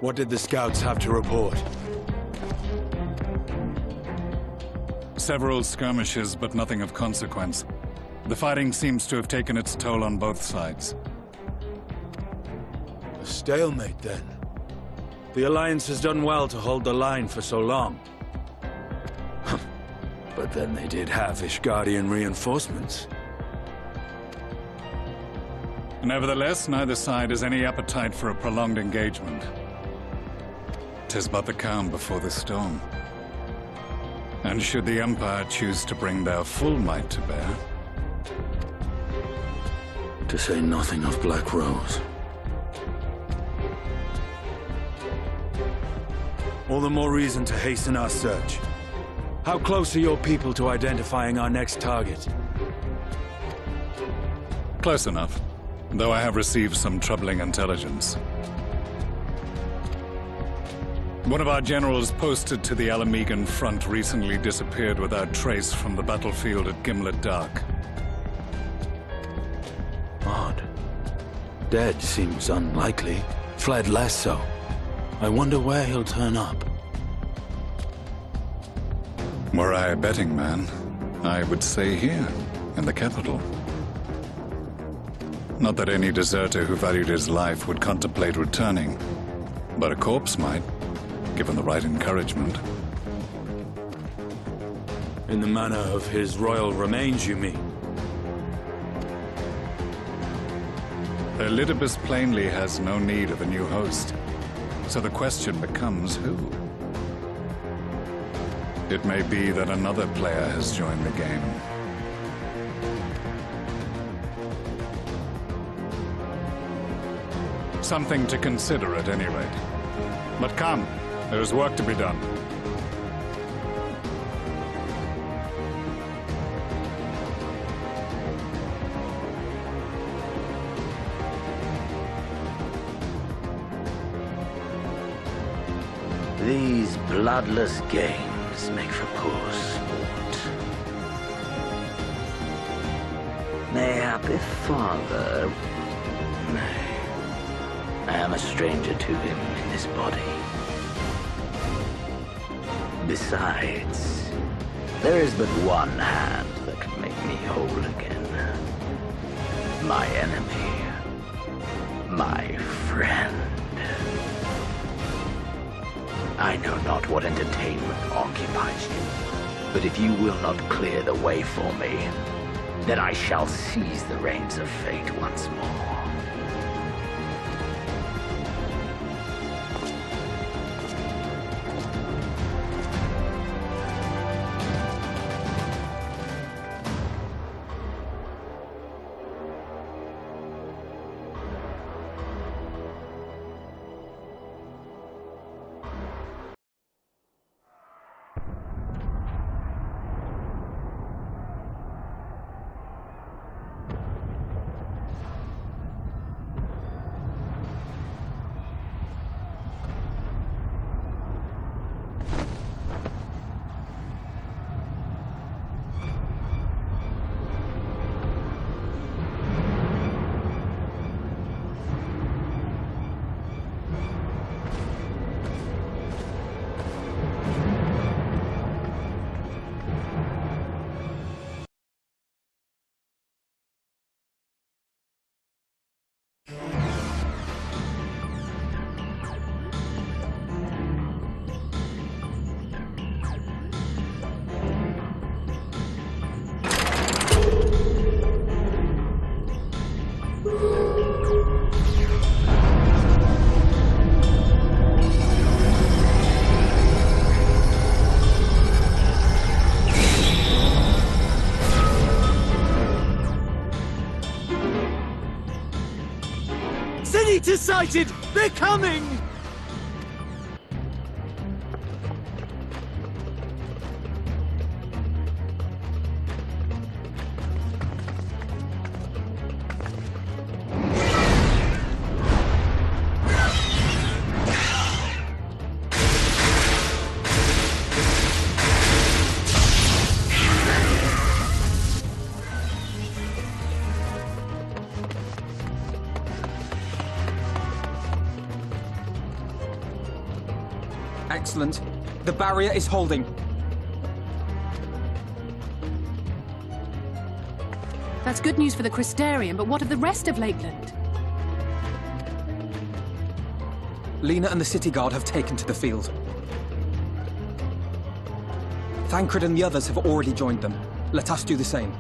What did the scouts have to report? Several skirmishes, but nothing of consequence. The fighting seems to have taken its toll on both sides. A stalemate, then. The Alliance has done well to hold the line for so long. But then they did have Ishgardian reinforcements. Nevertheless, neither side has any appetite for a prolonged engagement. 'Tis but the calm before the storm. And should the Empire choose to bring their full might to bear... To say nothing of Black Rose. All the more reason to hasten our search. How close are your people to identifying our next target? Close enough, though I have received some troubling intelligence. One of our generals posted to the Alamegan front recently disappeared without trace from the battlefield at Gimlet Dark. Odd. Dead seems unlikely. Fled less so. I wonder where he'll turn up. Were I a betting man, I would say here, in the capital. Not that any deserter who valued his life would contemplate returning, but a corpse might, given the right encouragement. In the manner of his royal remains, you mean? Elidibus plainly has no need of a new host, so the question becomes who? It may be that another player has joined the game. Something to consider at any rate. But come, there's work to be done. These bloodless games make for poor sport. Mayhappy father. I am a stranger to him in this body. Besides, there is but one hand that can make me whole again. My enemy. My friend. I know not what entertainment occupies you, but if you will not clear the way for me, then I shall seize the reins of fate once more. Zenith sighted! They're coming! Excellent. The barrier is holding. That's good news for the Crystarium, but what of the rest of Lakeland? Lena and the City Guard have taken to the field. Thancred and the others have already joined them. Let us do the same.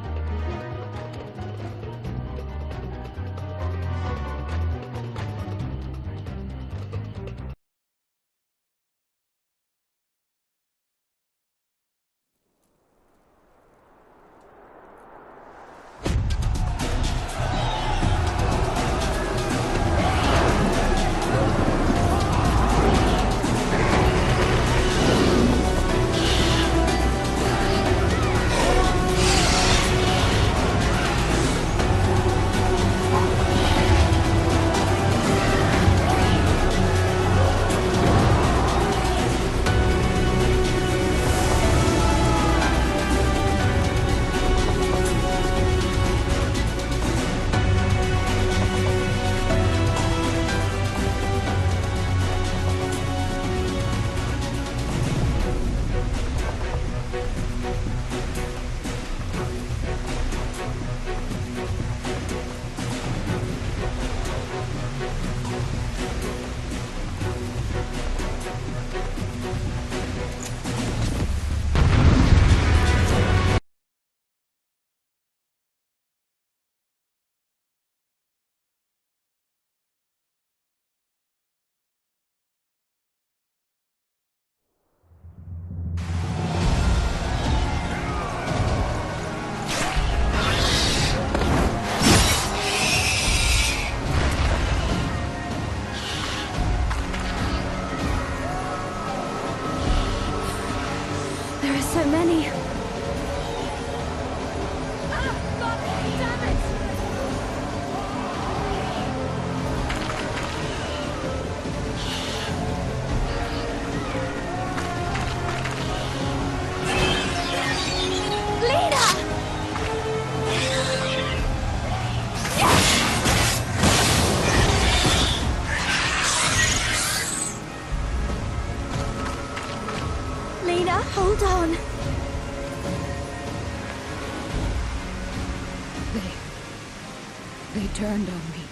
They turned on me.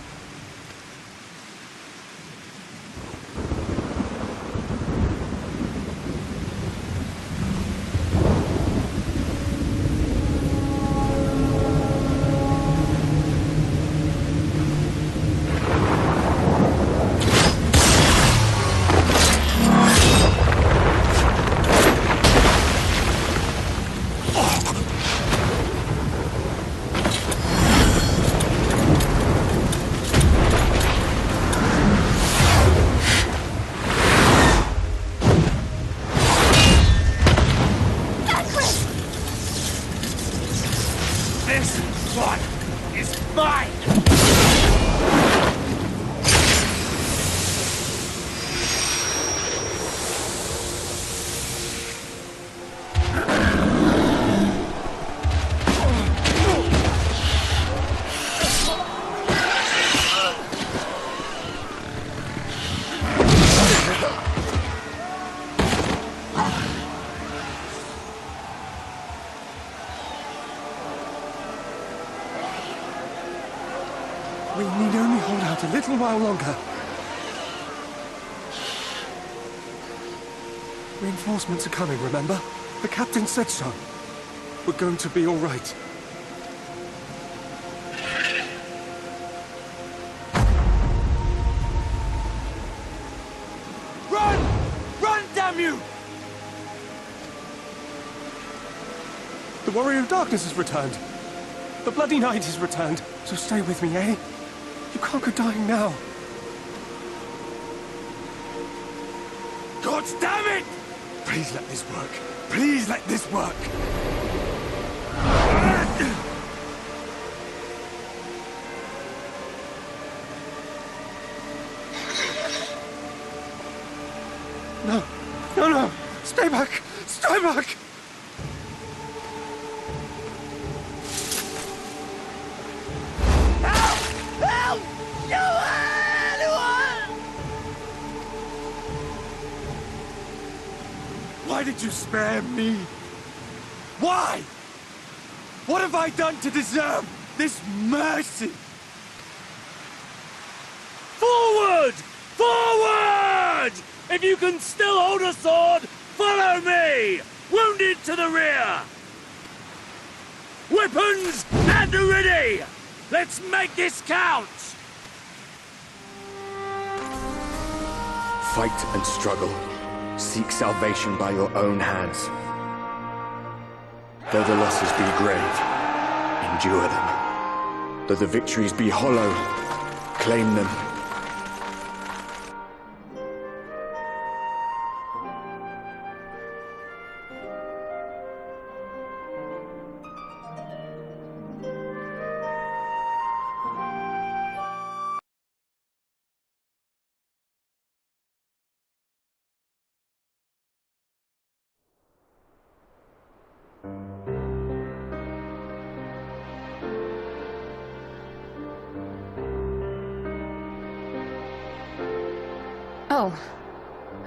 We need only hold out a little while longer. Reinforcements are coming, remember? The captain said so. We're going to be all right. Run! Run, damn you! The Warrior of Darkness has returned. The Bloody Knight has returned. So stay with me, eh? You can't go dying now. God damn it! Please let this work. Please let this work. No. No, no. Stay back. Stay back. Help! Anyone! Why did you spare me? Why? What have I done to deserve this mercy? Forward! Forward! If you can still hold a sword, follow me! Wounded to the rear! Weapons at the ready! Let's make this count! Fight and struggle. Seek salvation by your own hands. Though the losses be grave, endure them. Though the victories be hollow, claim them. Oh,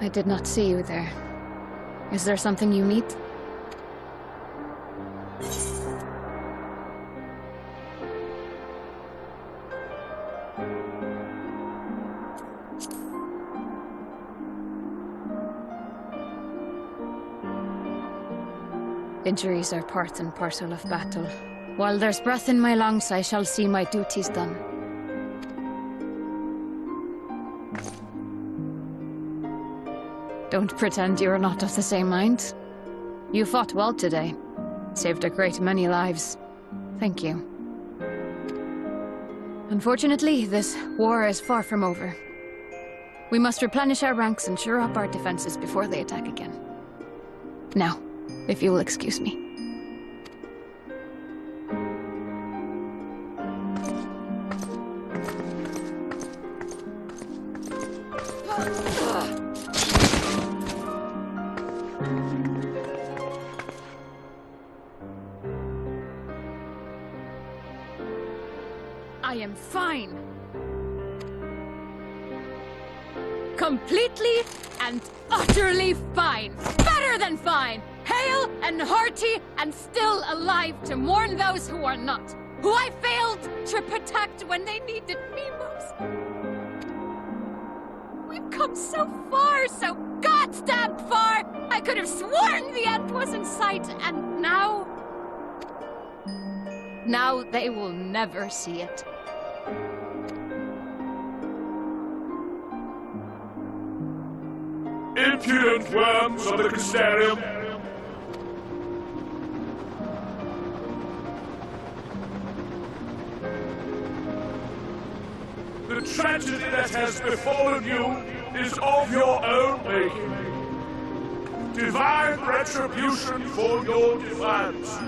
I did not see you there. Is there something you need? Injuries are part and parcel of battle. While there's breath in my lungs, I shall see my duties done. Don't pretend you're not of the same mind. You fought well today. Saved a great many lives. Thank you. Unfortunately, this war is far from over. We must replenish our ranks and shore up our defenses before they attack again. Now, if you will excuse me. I am fine. Completely and utterly fine. Better than fine. Hale and hearty and still alive to mourn those who are not. who I failed to protect when they needed me most. We've come so far, so goddamn far! I could have sworn the end was in sight, and now... Now they will never see it. Impudent worms of the Crystarium! The tragedy that has befallen you is of your own making. Divine retribution for your defiance.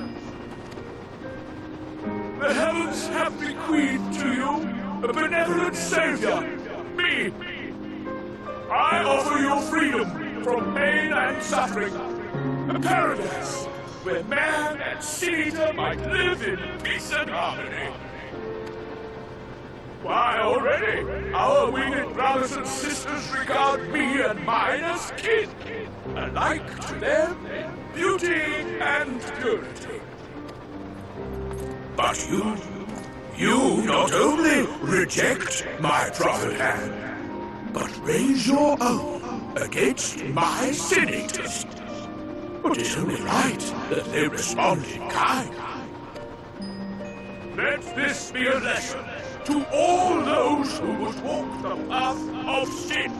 The heavens have bequeathed to you a benevolent savior, me. I offer you freedom from pain and suffering, a paradise where man and Caesar might live in peace and harmony. Why, already, our winged brothers and sisters regard me and mine as kin, alike to them in beauty and purity. But you not only reject my proffered hand, but raise your own against my senators. But it's only right that they respond in kind. Let this be a lesson to all those who would walk the path of sin.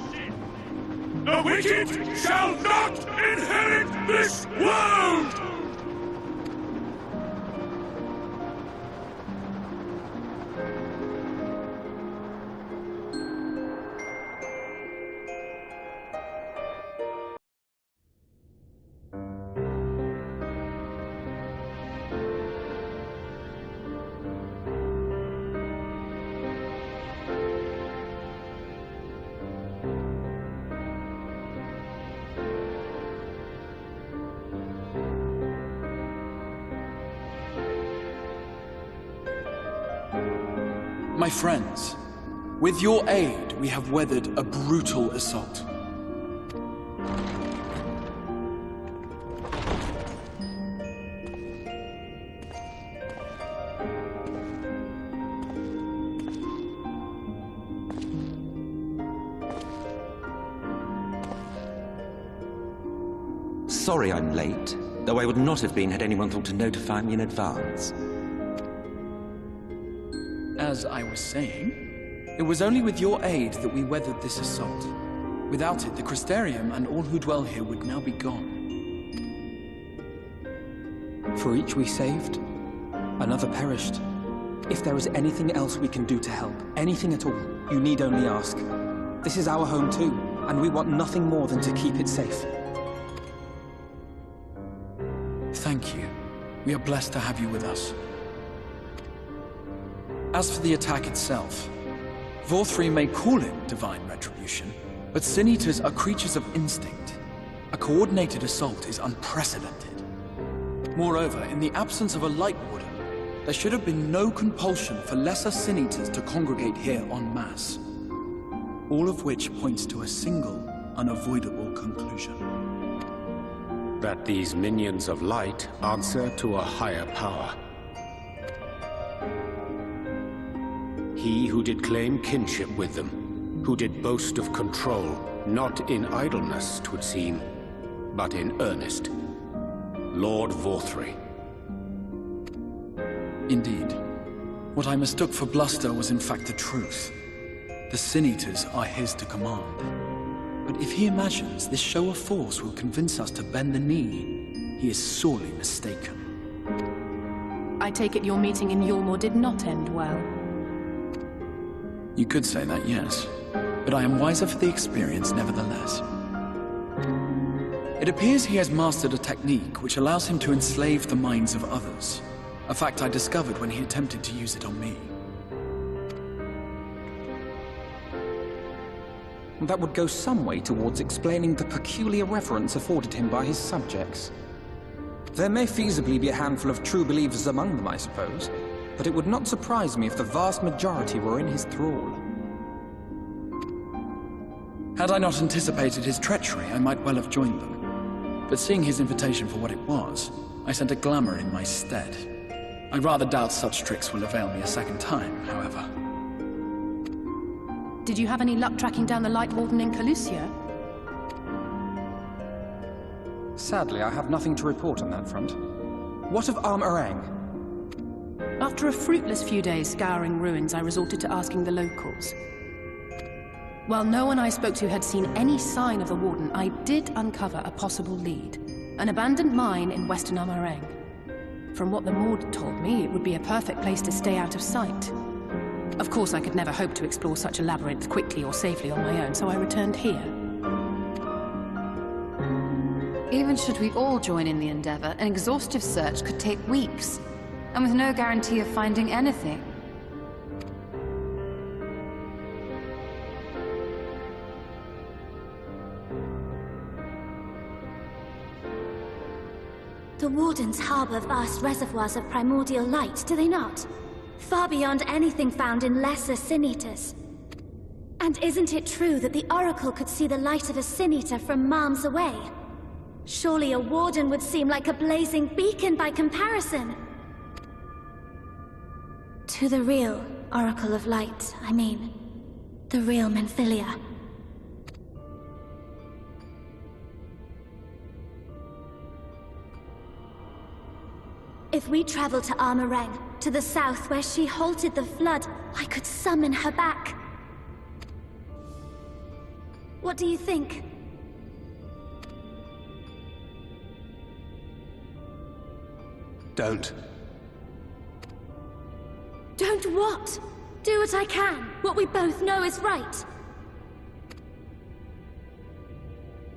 The wicked shall not inherit this world! My friends, with your aid, we have weathered a brutal assault. Sorry I'm late, though I would not have been had anyone thought to notify me in advance. As I was saying, it was only with your aid that we weathered this assault. Without it, the Crystarium and all who dwell here would now be gone. For each we saved, another perished. If there is anything else we can do to help, anything at all, you need only ask. This is our home too, and we want nothing more than to keep it safe. Thank you. We are blessed to have you with us. As for the attack itself, Vorthri may call it divine retribution, but Sin Eaters are creatures of instinct. A coordinated assault is unprecedented. Moreover, in the absence of a Light Warden, there should have been no compulsion for lesser Sin Eaters to congregate here en masse. All of which points to a single, unavoidable conclusion. That these minions of light answer to a higher power. He who did claim kinship with them, who did boast of control, not in idleness, 'twould seem, but in earnest. Lord Vorthri. Indeed. What I mistook for bluster was in fact the truth. The Sin Eaters are his to command. But if he imagines this show of force will convince us to bend the knee, he is sorely mistaken. I take it your meeting in Yulmore did not end well. You could say that, yes. But I am wiser for the experience nevertheless. It appears he has mastered a technique which allows him to enslave the minds of others. A fact I discovered when he attempted to use it on me. That would go some way towards explaining the peculiar reverence afforded him by his subjects. There may feasibly be a handful of true believers among them, I suppose, but it would not surprise me if the vast majority were in his thrall. Had I not anticipated his treachery, I might well have joined them. But seeing his invitation for what it was, I sent a glamour in my stead. I rather doubt such tricks will avail me a second time, however. Did you have any luck tracking down the Light Warden in Calusia? Sadly, I have nothing to report on that front. What of Armorang? After a fruitless few days scouring ruins, I resorted to asking the locals. While no one I spoke to had seen any sign of the Warden, I did uncover a possible lead. An abandoned mine in western Armorang. From what the Maud told me, it would be a perfect place to stay out of sight. Of course, I could never hope to explore such a labyrinth quickly or safely on my own, so I returned here. Even should we all join in the endeavor, an exhaustive search could take weeks, and with no guarantee of finding anything. The Wardens harbor vast reservoirs of primordial light, do they not? Far beyond anything found in lesser Sin-Eaters. And isn't it true that the Oracle could see the light of a Sin-Eater from miles away? Surely a Warden would seem like a blazing beacon by comparison. To the real Oracle of Light, I mean. The real Menphilia. If we travel to Armorang, to the south where she halted the flood, I could summon her back. What do you think? Don't. Don't what? Do what I can. What we both know is right.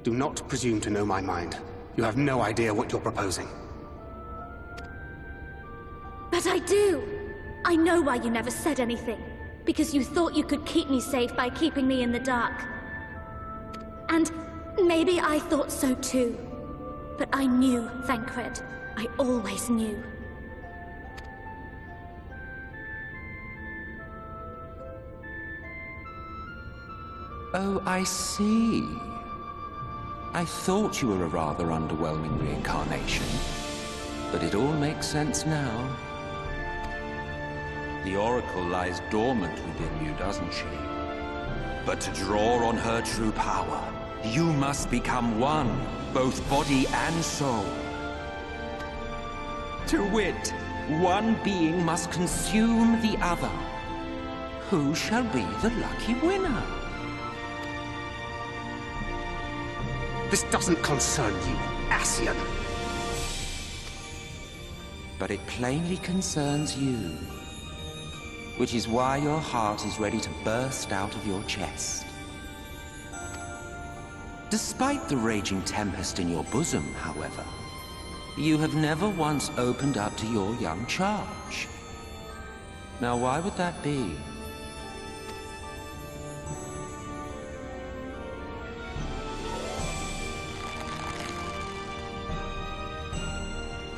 Do not presume to know my mind. You have no idea what you're proposing. But I do! I know why you never said anything. Because you thought you could keep me safe by keeping me in the dark. And maybe I thought so too. But I knew, Thancred. I always knew. Oh, I see. I thought you were a rather underwhelming reincarnation. But it all makes sense now. The Oracle lies dormant within you, doesn't she? But to draw on her true power, you must become one, both body and soul. To wit, one being must consume the other. Who shall be the lucky winner? This doesn't concern you, Ascian. But it plainly concerns you. Which is why your heart is ready to burst out of your chest. Despite the raging tempest in your bosom, however, you have never once opened up to your young charge. Now, why would that be?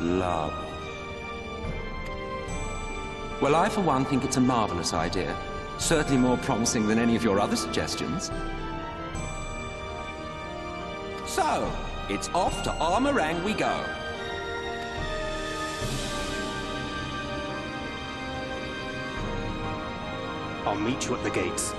Love. Well, I for one think it's a marvelous idea. Certainly more promising than any of your other suggestions. So, it's off to Armorang we go. I'll meet you at the gates.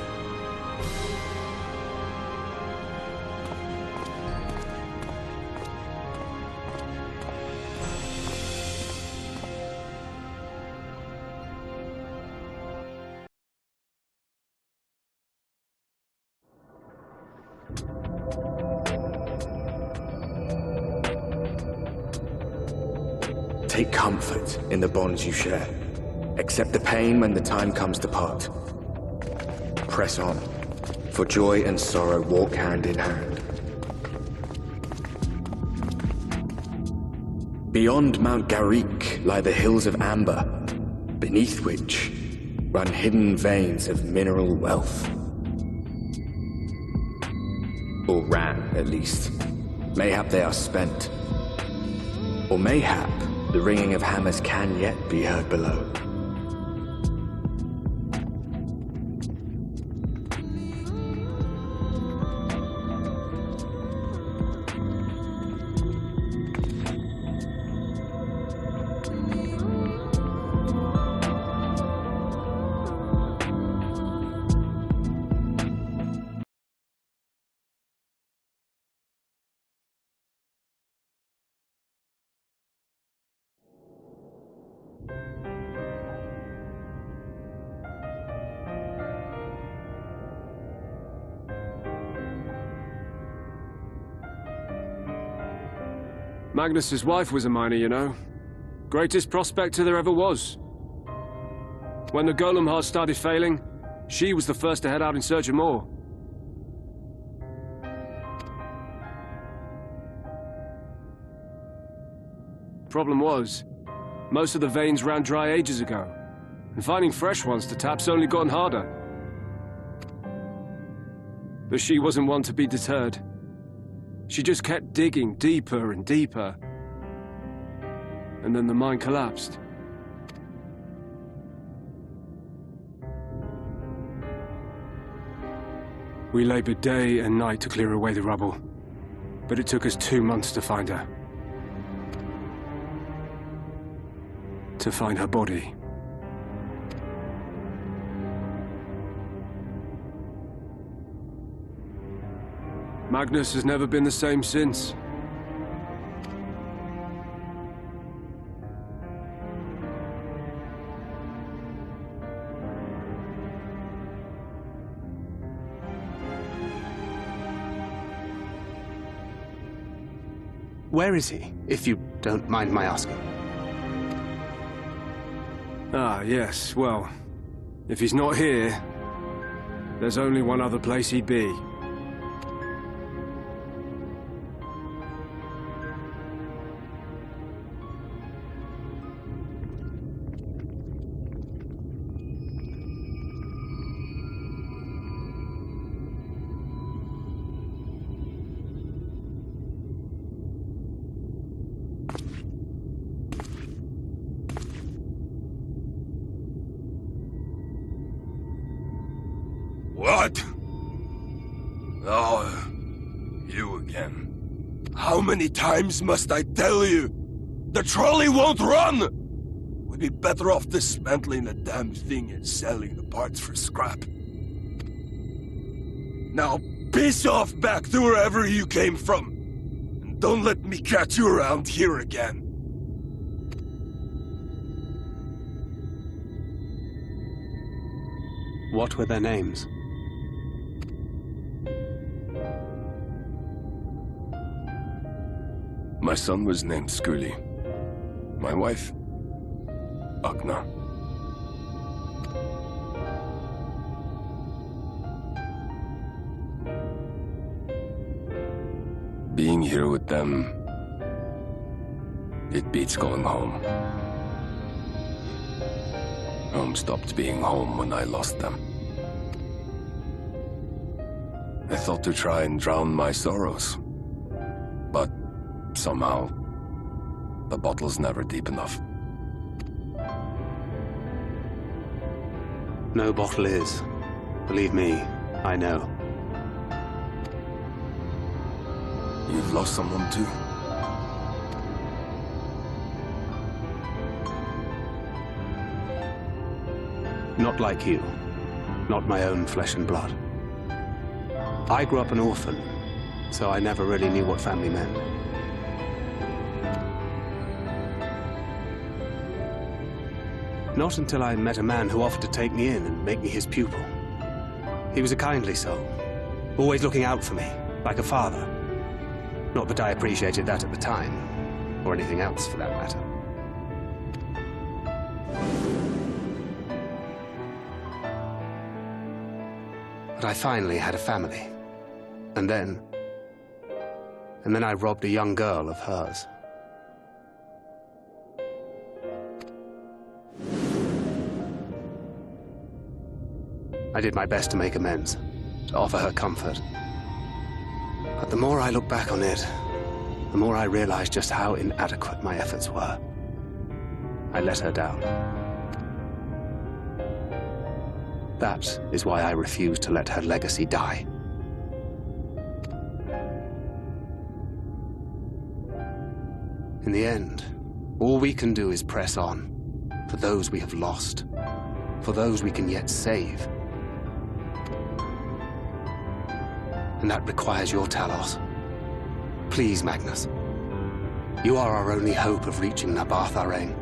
Take comfort in the bonds you share. Accept the pain when the time comes to part. Press on, for joy and sorrow walk hand in hand. Beyond Mount Garrick lie the hills of Amber, beneath which run hidden veins of mineral wealth. Or ran, at least. Mayhap they are spent. Or mayhap the ringing of hammers can yet be heard below. Magnus's wife was a miner, you know. Greatest prospector there ever was. When the golem heart started failing, she was the first to head out in search of more. Problem was, most of the veins ran dry ages ago, and finding fresh ones to tap's only gotten harder. But she wasn't one to be deterred. She just kept digging deeper and deeper. And then the mine collapsed. We labored day and night to clear away the rubble, but it took us 2 months to find her. To find her body. Magnus has never been the same since. Where is he, if you don't mind my asking? Ah, yes, well, if he's not here, there's only one other place he'd be. What? Oh, you again. How many times must I tell you? The trolley won't run! We'd be better off dismantling the damn thing and selling the parts for scrap. Now piss off back to wherever you came from. And don't let me catch you around here again. What were their names? My son was named Skuli. My wife, Agna. Being here with them, it beats going home. Home stopped being home when I lost them. I thought to try and drown my sorrows, but somehow, the bottle's never deep enough. No bottle is. Believe me, I know. You've lost someone too? Not like you. Not my own flesh and blood. I grew up an orphan, so I never really knew what family meant. Not until I met a man who offered to take me in and make me his pupil. He was a kindly soul, always looking out for me, like a father. Not that I appreciated that at the time, or anything else for that matter. But I finally had a family. And then I robbed a young girl of hers. I did my best to make amends, to offer her comfort. But the more I look back on it, the more I realize just how inadequate my efforts were. I let her down. That is why I refuse to let her legacy die. In the end, all we can do is press on, for those we have lost, for those we can yet save. And that requires your Talos. Please, Magnus. You are our only hope of reaching Nabath Areng.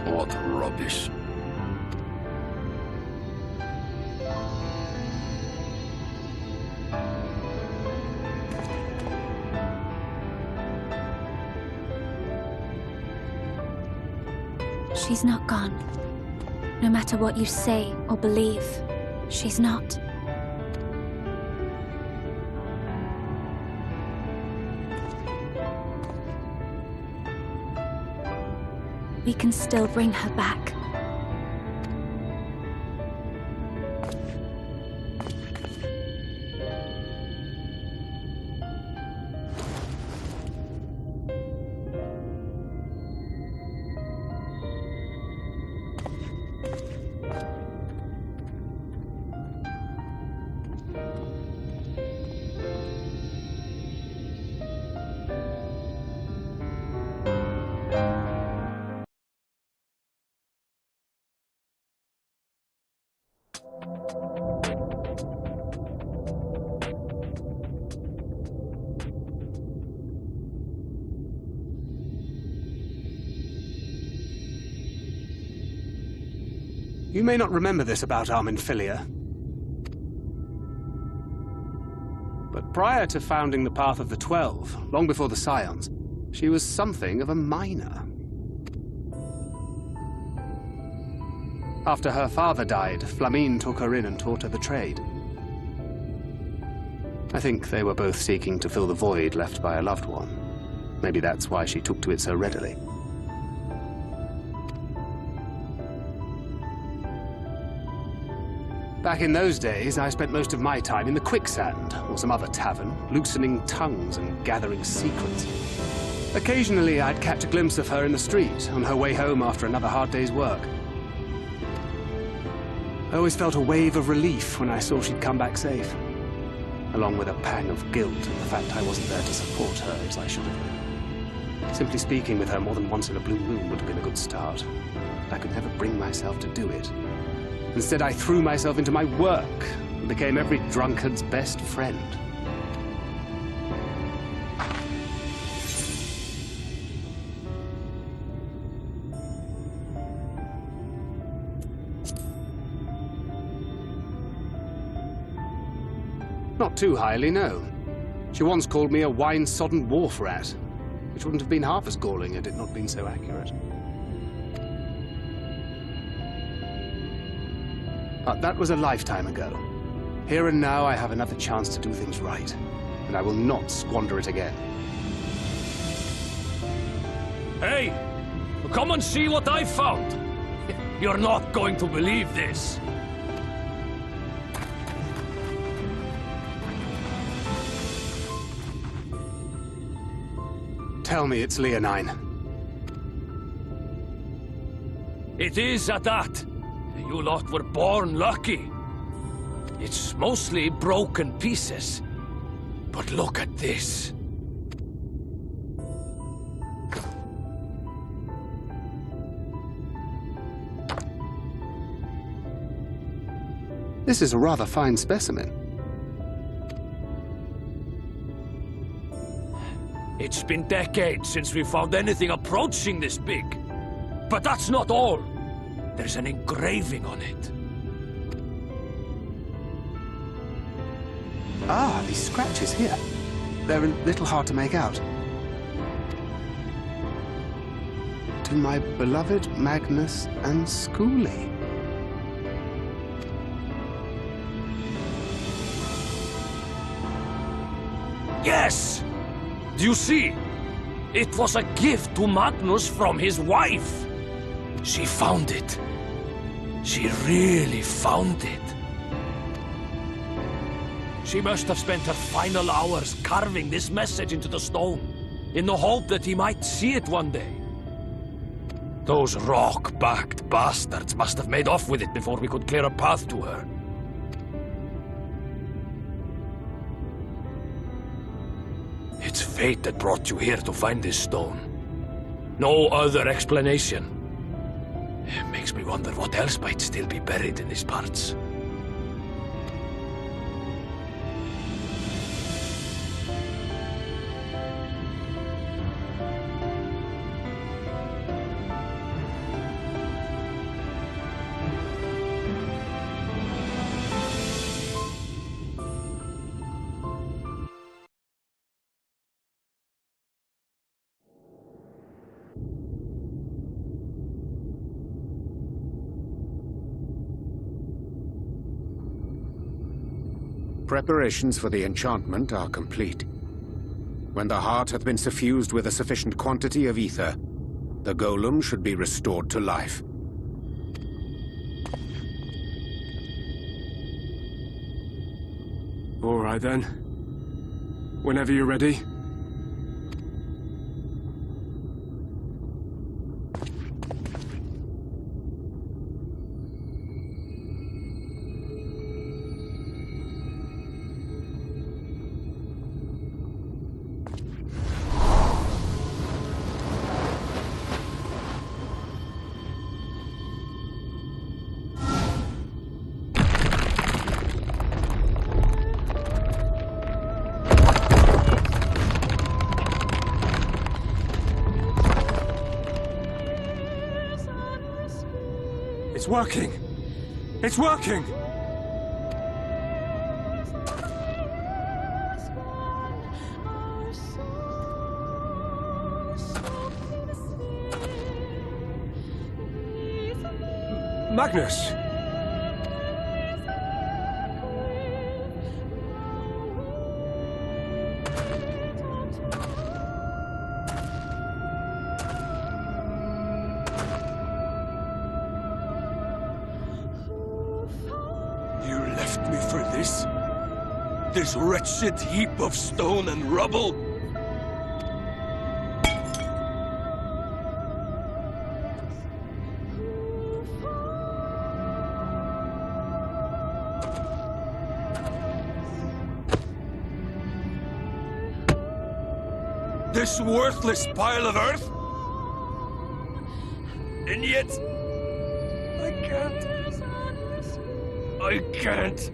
What rubbish. She's not gone. No matter what you say or believe, she's not. We can still bring her back. You may not remember this about Arminfilia, but prior to founding the Path of the 12, long before the Scions, she was something of a miner. After her father died, Flamine took her in and taught her the trade. I think they were both seeking to fill the void left by a loved one. Maybe that's why she took to it so readily. Back in those days, I spent most of my time in the Quicksand, or some other tavern, loosening tongues and gathering secrets. Occasionally, I'd catch a glimpse of her in the street, on her way home after another hard day's work. I always felt a wave of relief when I saw she'd come back safe, along with a pang of guilt at the fact I wasn't there to support her as I should have been. Simply speaking with her more than once in a blue moon would have been a good start, but I could never bring myself to do it. Instead, I threw myself into my work and became every drunkard's best friend. Not too highly, no. She once called me a wine-sodden wharf rat, which wouldn't have been half as galling had it not been so accurate. But that was a lifetime ago. Here and now I have another chance to do things right, and I will not squander it again. Hey! Come and see what I found! You're not going to believe this! Tell me it's Leonine. It is at that. You lot were born lucky. It's mostly broken pieces. But look at this. This is a rather fine specimen. It's been decades since we found anything approaching this big. But that's not all. There's an engraving on it. Ah, these scratches here. They're a little hard to make out. To my beloved Magnus and Skuli. Yes! Do you see? It was a gift to Magnus from his wife. She found it. She really found it. She must have spent her final hours carving this message into the stone, in the hope that he might see it one day. Those rock-backed bastards must have made off with it before we could clear a path to her. It's fate that brought you here to find this stone. No other explanation. It makes me wonder what else might still be buried in these parts. Preparations for the enchantment are complete. When the heart hath been suffused with a sufficient quantity of ether, the golem should be restored to life. All right then. Whenever you're ready. It's working! It's working! Magnus! This wretched heap of stone and rubble? This worthless pile of earth? And yet, I can't.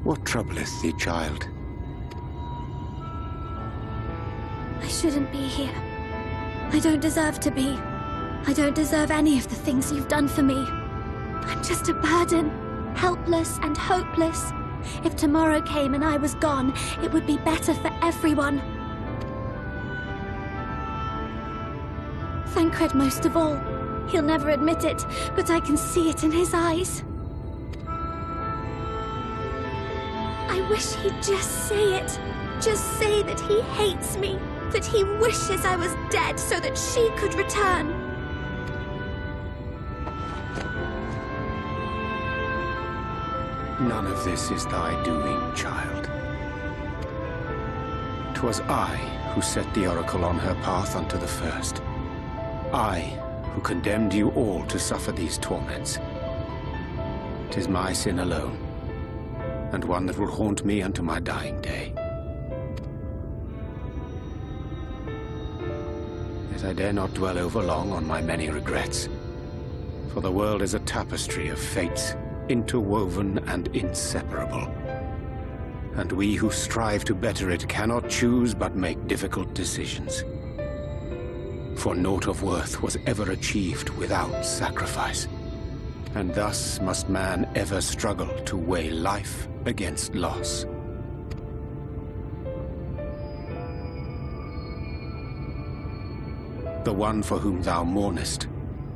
What troubleth thee, child? I shouldn't be here. I don't deserve to be. I don't deserve any of the things you've done for me. I'm just a burden, helpless and hopeless. If tomorrow came and I was gone, it would be better for everyone. Thancred most of all. He'll never admit it, but I can see it in his eyes. I wish he'd just say it. Just say that he hates me, that he wishes I was dead so that she could return. None of this is thy doing, child. 'Twas I who set the Oracle on her path unto the first. I who condemned you all to suffer these torments. 'Tis my sin alone, and one that will haunt me unto my dying day. Yet I dare not dwell overlong on my many regrets, for the world is a tapestry of fates, interwoven and inseparable. And we who strive to better it cannot choose but make difficult decisions. For naught of worth was ever achieved without sacrifice. And thus must man ever struggle to weigh life against loss. The one for whom thou mournest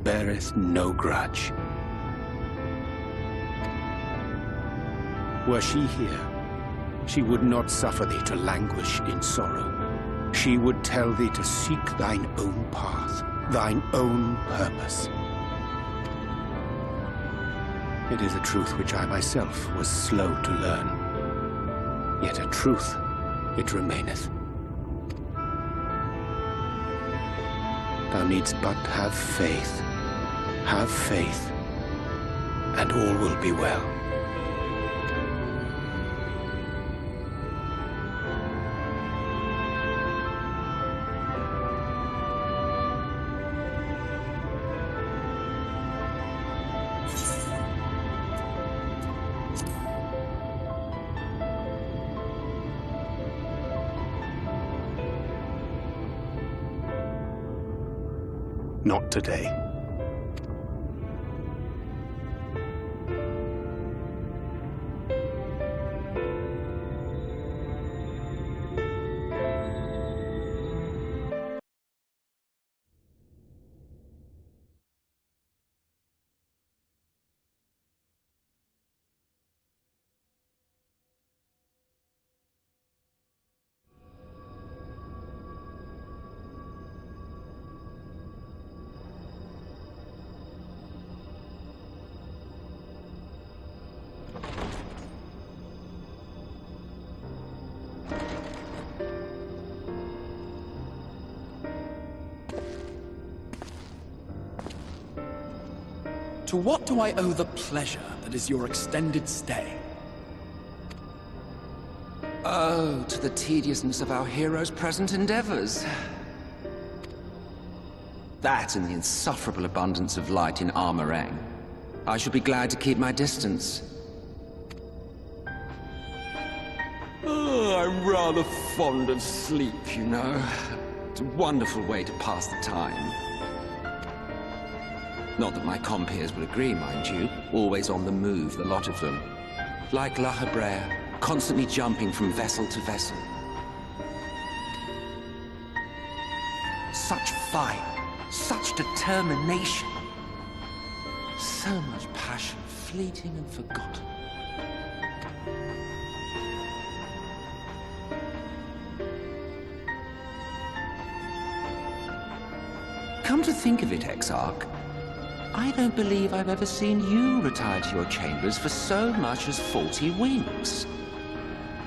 beareth no grudge. Were she here, she would not suffer thee to languish in sorrow. She would tell thee to seek thine own path, thine own purpose. It is a truth which I myself was slow to learn. Yet a truth it remaineth. Thou needst but have faith, and all will be well. Not today. To what do I owe the pleasure that is your extended stay? Oh, to the tediousness of our hero's present endeavors. That and the insufferable abundance of light in Armorang. I should be glad to keep my distance. Oh, I'm rather fond of sleep, you know. It's a wonderful way to pass the time. Not that my compeers will agree, mind you. Always on the move, the lot of them. Like La Hebrea, constantly jumping from vessel to vessel. Such fire, such determination. So much passion, fleeting and forgotten. Come to think of it, Exarch, I don't believe I've ever seen you retire to your chambers for so much as 40 winks.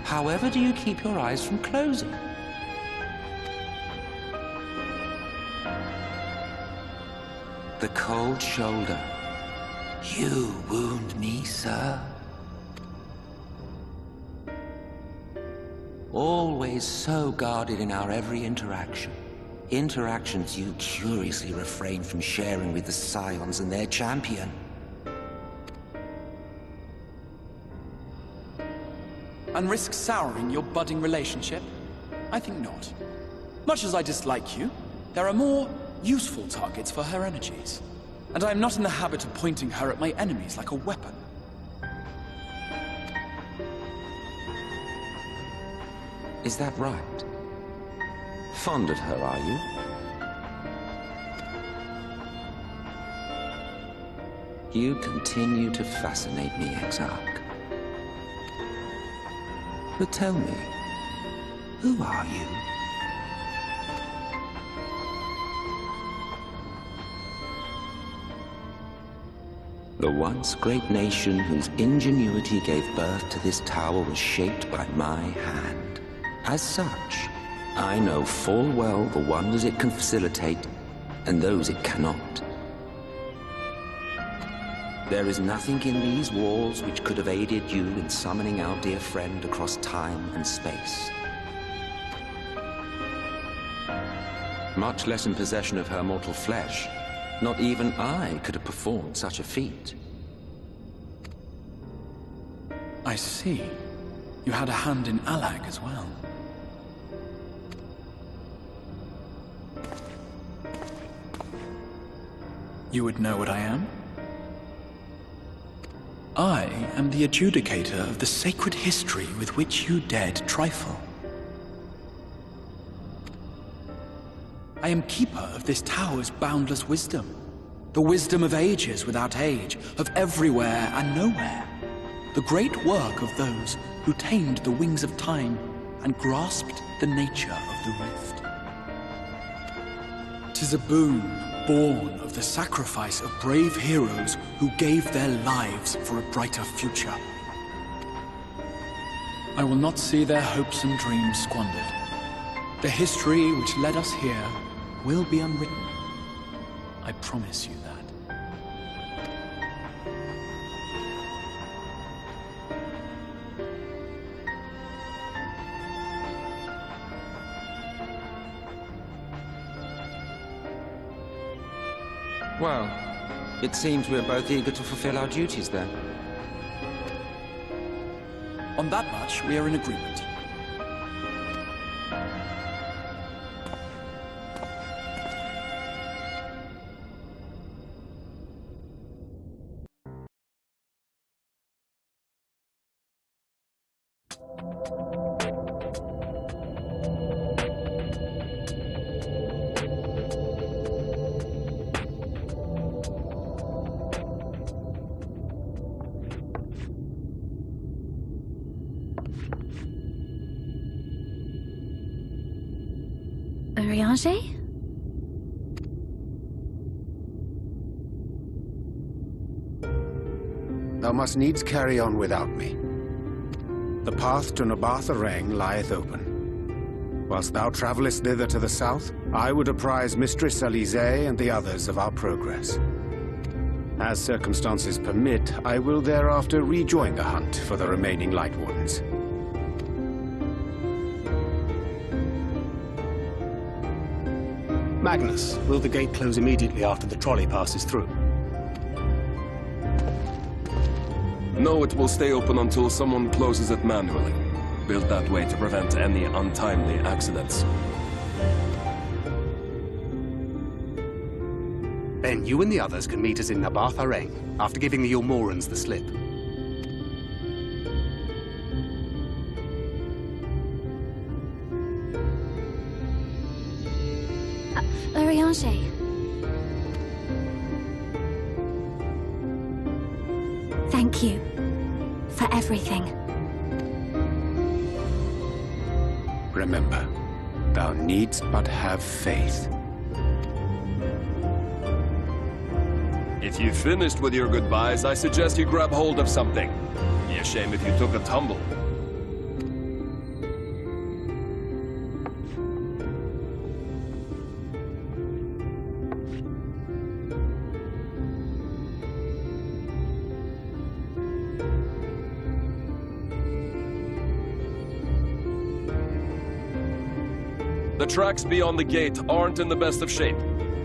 However do you keep your eyes from closing? The cold shoulder. You wound me, sir. Always so guarded in our every interaction. Interactions you curiously refrain from sharing with the Scions and their champion. And risk souring your budding relationship? I think not. Much as I dislike you, there are more useful targets for her energies. And I'm not in the habit of pointing her at my enemies like a weapon. Is that right? Fond of her, are you? You continue to fascinate me, Exarch. But tell me, who are you? The once great nation whose ingenuity gave birth to this tower was shaped by my hand. As such, I know full well the wonders it can facilitate, and those it cannot. There is nothing in these walls which could have aided you in summoning our dear friend across time and space. Much less in possession of her mortal flesh. Not even I could have performed such a feat. I see. You had a hand in Allag as well. You would know what I am? I am the adjudicator of the sacred history with which you dared trifle. I am keeper of this tower's boundless wisdom. The wisdom of ages without age, of everywhere and nowhere. The great work of those who tamed the wings of time and grasped the nature of the rift. 'Tis a boon born of the sacrifice of brave heroes who gave their lives for a brighter future. I will not see their hopes and dreams squandered. The history which led us here will be unwritten. I promise you that. Well, it seems we're both eager to fulfill our duties then. On that much, we are in agreement. Floriange? Thou must needs carry on without me. The path to Nabatha Rang lieth open. Whilst thou travellest thither to the south, I would apprise Mistress Alize and the others of our progress. As circumstances permit, I will thereafter rejoin the hunt for the remaining Light Wardens. Magnus, will the gate close immediately after the trolley passes through? No, it will stay open until someone closes it manually. Built that way to prevent any untimely accidents. Then you and the others can meet us in Nabatha Rang, after giving the Ilmorans the slip. Floriange. Thank you for everything. Remember, thou needst but have faith. If you've finished with your goodbyes, I suggest you grab hold of something. Be a shame if you took a tumble. The tracks beyond the gate aren't in the best of shape,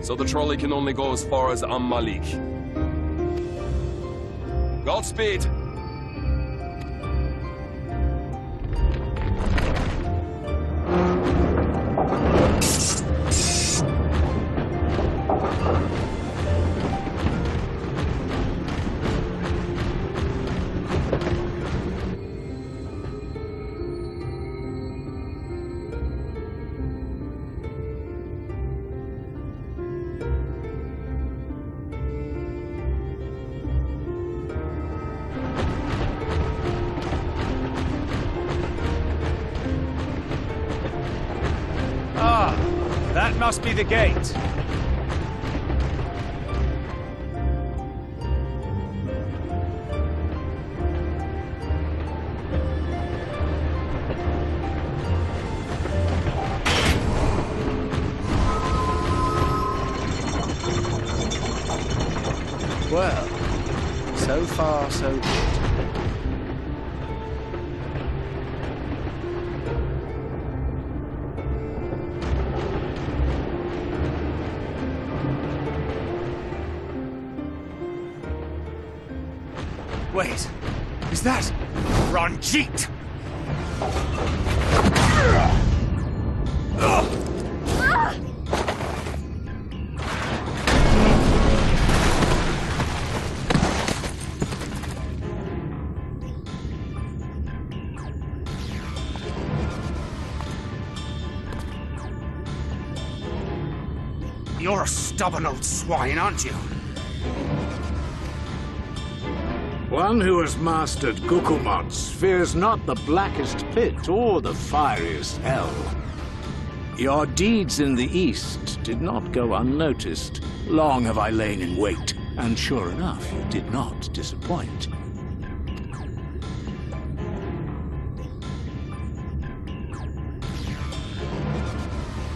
so the trolley can only go as far as Malik. Godspeed! That must be the gate. Well, so far so good. Wait, is that Ranjit? You're a stubborn old swine, aren't you? One who has mastered Gukumots fears not the blackest pit or the fieriest hell. Your deeds in the east did not go unnoticed. Long have I lain in wait, and sure enough, you did not disappoint.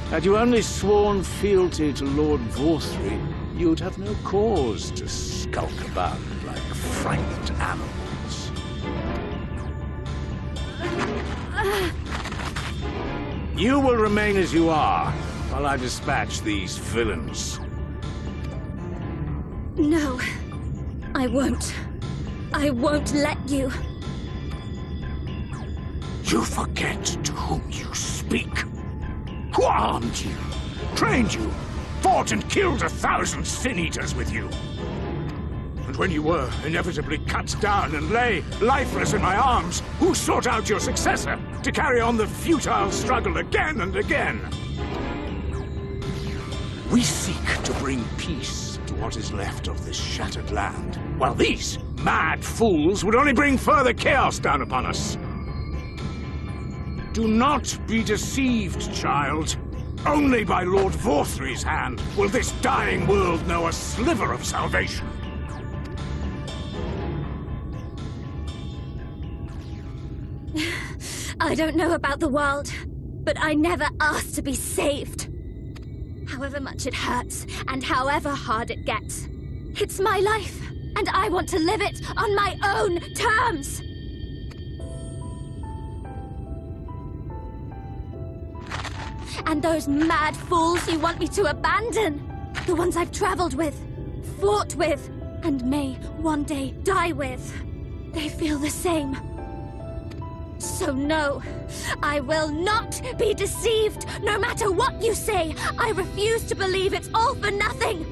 Had you only sworn fealty to Lord Vorthry, you'd have no cause to skulk about like frightened animals. You will remain as you are, while I dispatch these villains. No, I won't. I won't let you. You forget to whom you speak. Who armed you, trained you, fought and killed 1,000 sin-eaters with you. And when you were inevitably cut down and lay lifeless in my arms, who sought out your successor to carry on the futile struggle again and again? We seek to bring peace to what is left of this shattered land, while these mad fools would only bring further chaos down upon us. Do not be deceived, child. Only by Lord Vorthry's hand will this dying world know a sliver of salvation. I don't know about the world, but I never asked to be saved. However much it hurts, and however hard it gets. It's my life, and I want to live it on my own terms! And those mad fools you want me to abandon, the ones I've traveled with, fought with, and may one day die with, they feel the same. So no, I will not be deceived, no matter what you say. I refuse to believe it's all for nothing.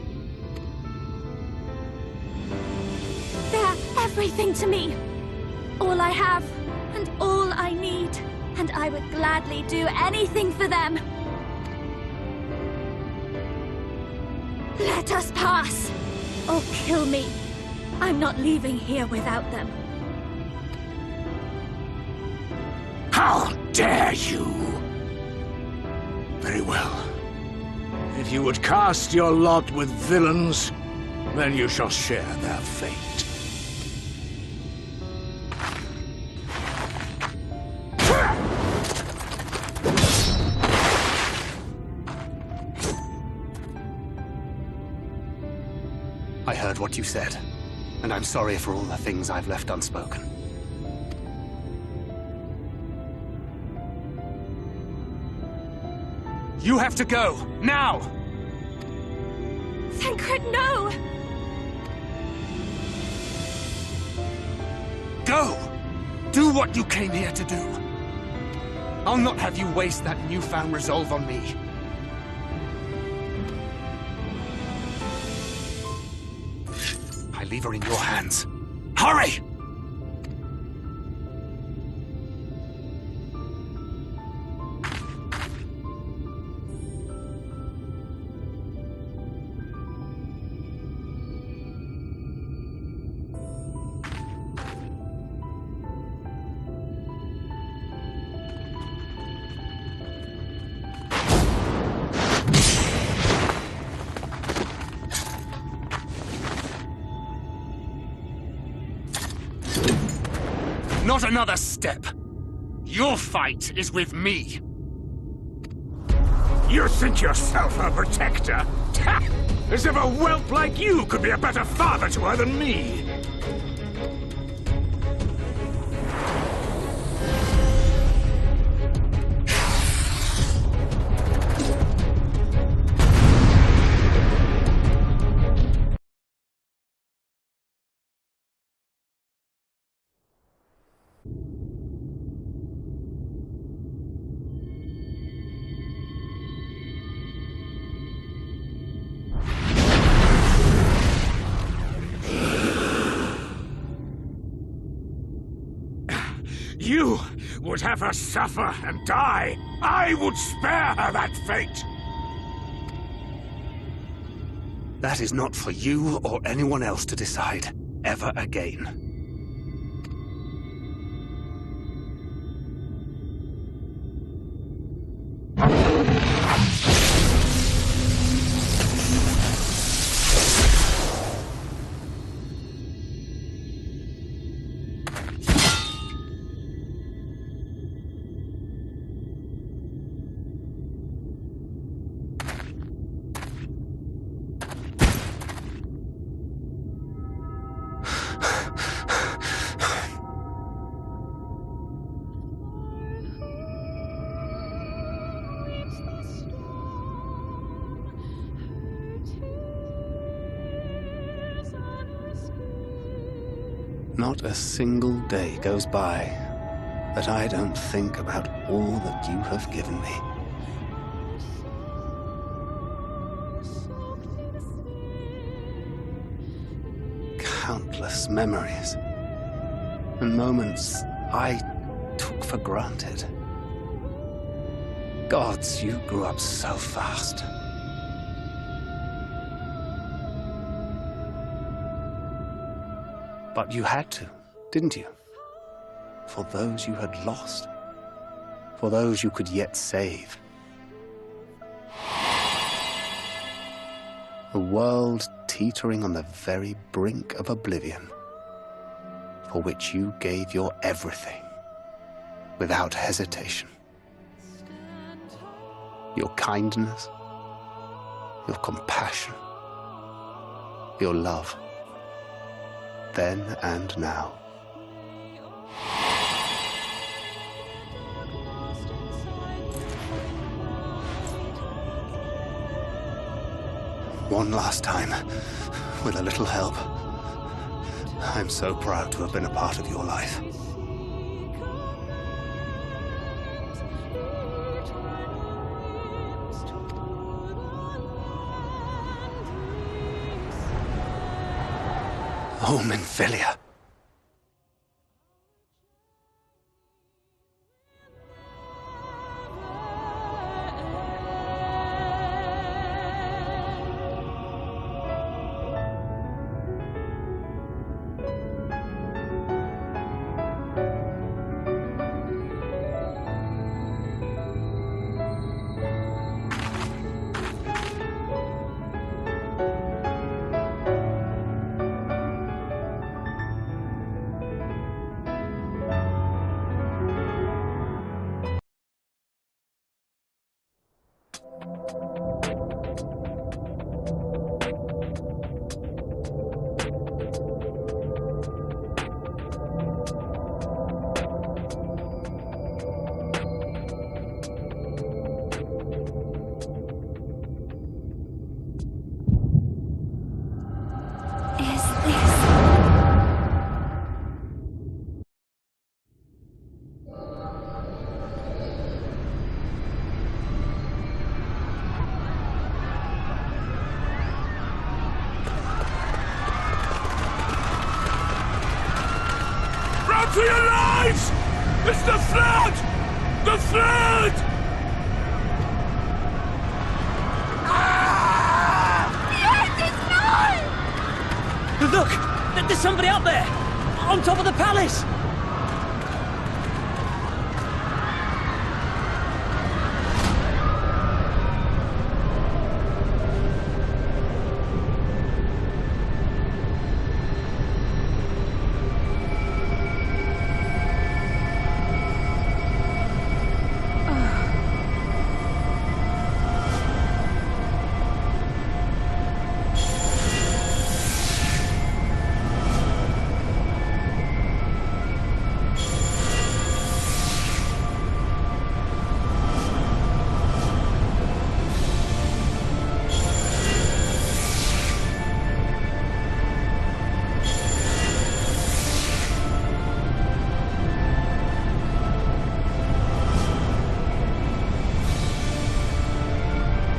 They're everything to me. All I have, and all I need. And I would gladly do anything for them. Let us pass, or kill me. I'm not leaving here without them. How dare you! Very well. If you would cast your lot with villains, then you shall share their fate. I heard what you said, and I'm sorry for all the things I've left unspoken. You have to go, now! Thancred, no! Go! Do what you came here to do. I'll not have you waste that newfound resolve on me. I leave her in your hands. Hurry! Not another step. Your fight is with me. You think yourself her protector? As if a whelp like you could be a better father to her than me. You would have her suffer and die. I would spare her that fate. That is not for you or anyone else to decide, ever again. Not a single day goes by that I don't think about all that you have given me. Countless memories and moments I took for granted. Gods, you grew up so fast. But you had to, didn't you? For those you had lost. For those you could yet save. A world teetering on the very brink of oblivion, for which you gave your everything, without hesitation. Your kindness, your compassion, your love, then and now. One last time, with a little help. I'm so proud to have been a part of your life. Oh, Minfilia. To your lives! It's the flood! The flood! Look! There's somebody up there! On top of the palace!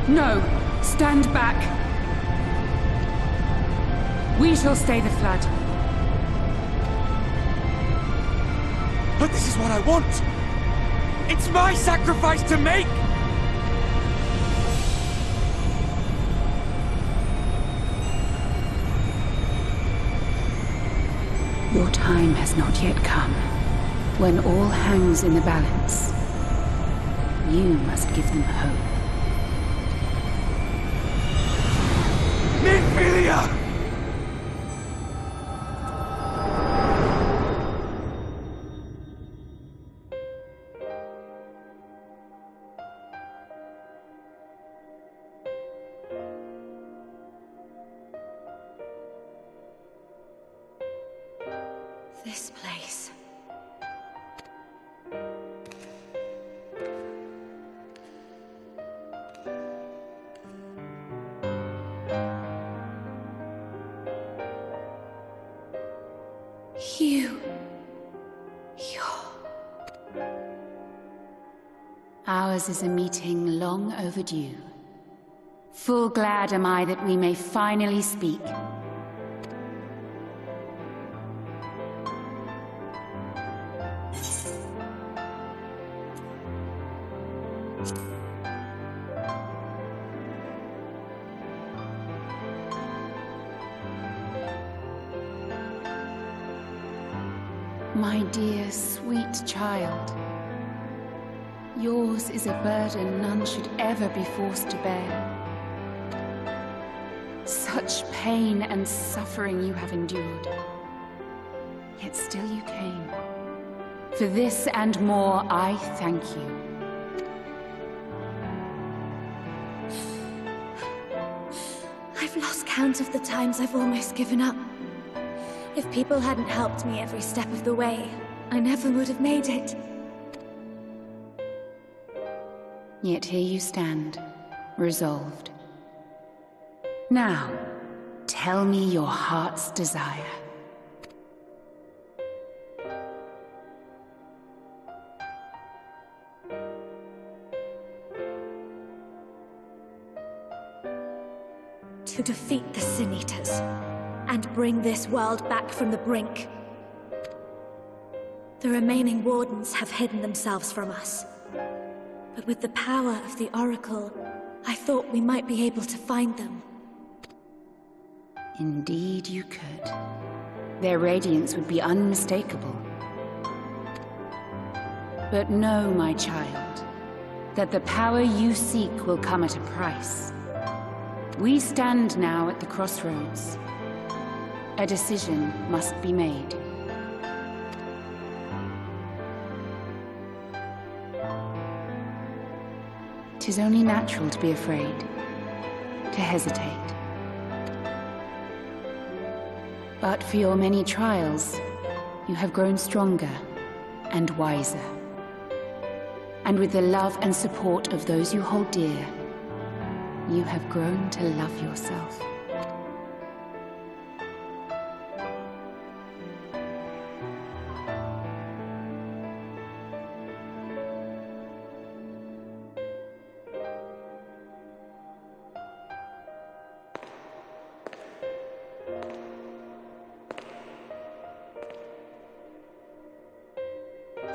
No! Stand back! We shall stay the flood. But this is what I want! It's my sacrifice to make! Your time has not yet come. When all hangs in the balance, you must give them hope. Minfilia! This place. Ours is a meeting long overdue. Full glad am I that we may finally speak. My dear, sweet child, yours is a burden none should ever be forced to bear. Such pain and suffering you have endured. Yet still you came. For this and more, I thank you. I've lost count of the times I've almost given up. If people hadn't helped me every step of the way, I never would have made it. Yet here you stand, resolved. Now, tell me your heart's desire. To defeat the Sin Eaters, and bring this world back from the brink. The remaining Wardens have hidden themselves from us. But with the power of the Oracle, I thought we might be able to find them. Indeed you could. Their radiance would be unmistakable. But know, my child, that the power you seek will come at a price. We stand now at the crossroads. A decision must be made. 'Tis only natural to be afraid, to hesitate. But for your many trials, you have grown stronger and wiser. And with the love and support of those you hold dear, you have grown to love yourself.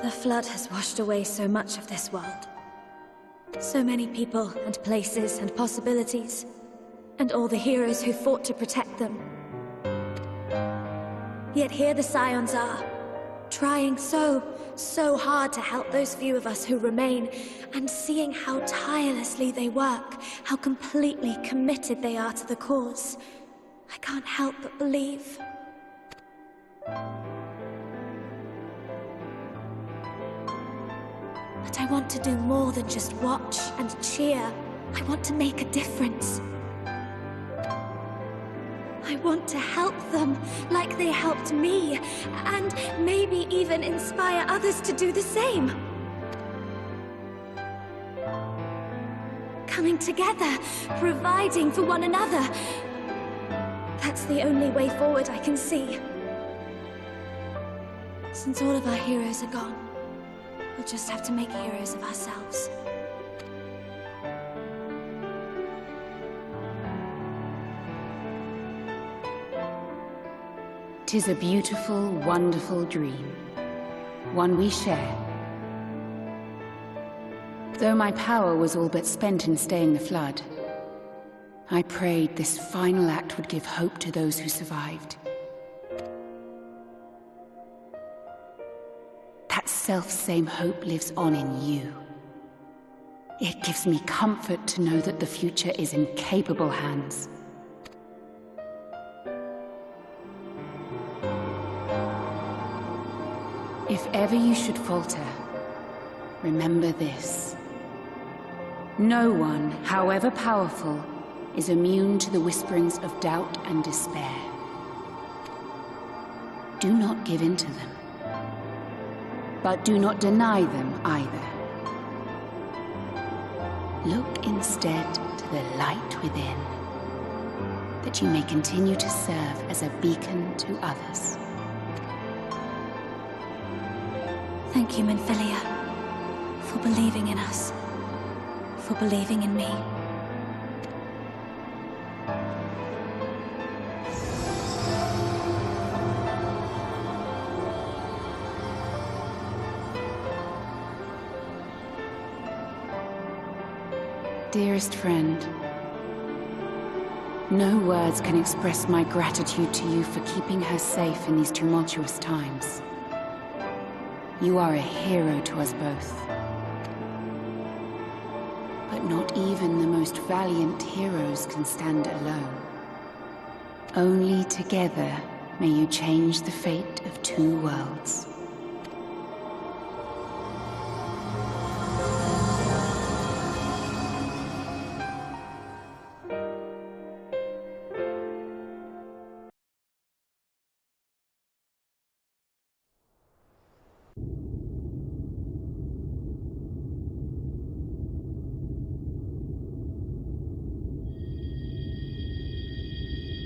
The flood has washed away so much of this world. So many people and places and possibilities, and all the heroes who fought to protect them. Yet here the Scions are, trying so hard to help those few of us who remain, and seeing how tirelessly they work, how completely committed they are to the cause. I can't help but believe. But I want to do more than just watch and cheer. I want to make a difference. I want to help them like they helped me, and maybe even inspire others to do the same. Coming together, providing for one another. That's the only way forward I can see. Since all of our heroes are gone, we'll just have to make heroes of ourselves. 'Tis a beautiful, wonderful dream. One we share. Though my power was all but spent in staying the flood, I prayed this final act would give hope to those who survived. That self-same hope lives on in you. It gives me comfort to know that the future is in capable hands. If ever you should falter, remember this. No one, however powerful, is immune to the whisperings of doubt and despair. Do not give in to them. But do not deny them either. Look instead to the light within, that you may continue to serve as a beacon to others. Thank you, Minfilia, for believing in us, for believing in me. Dearest friend, no words can express my gratitude to you for keeping her safe in these tumultuous times. You are a hero to us both. But not even the most valiant heroes can stand alone. Only together may you change the fate of two worlds.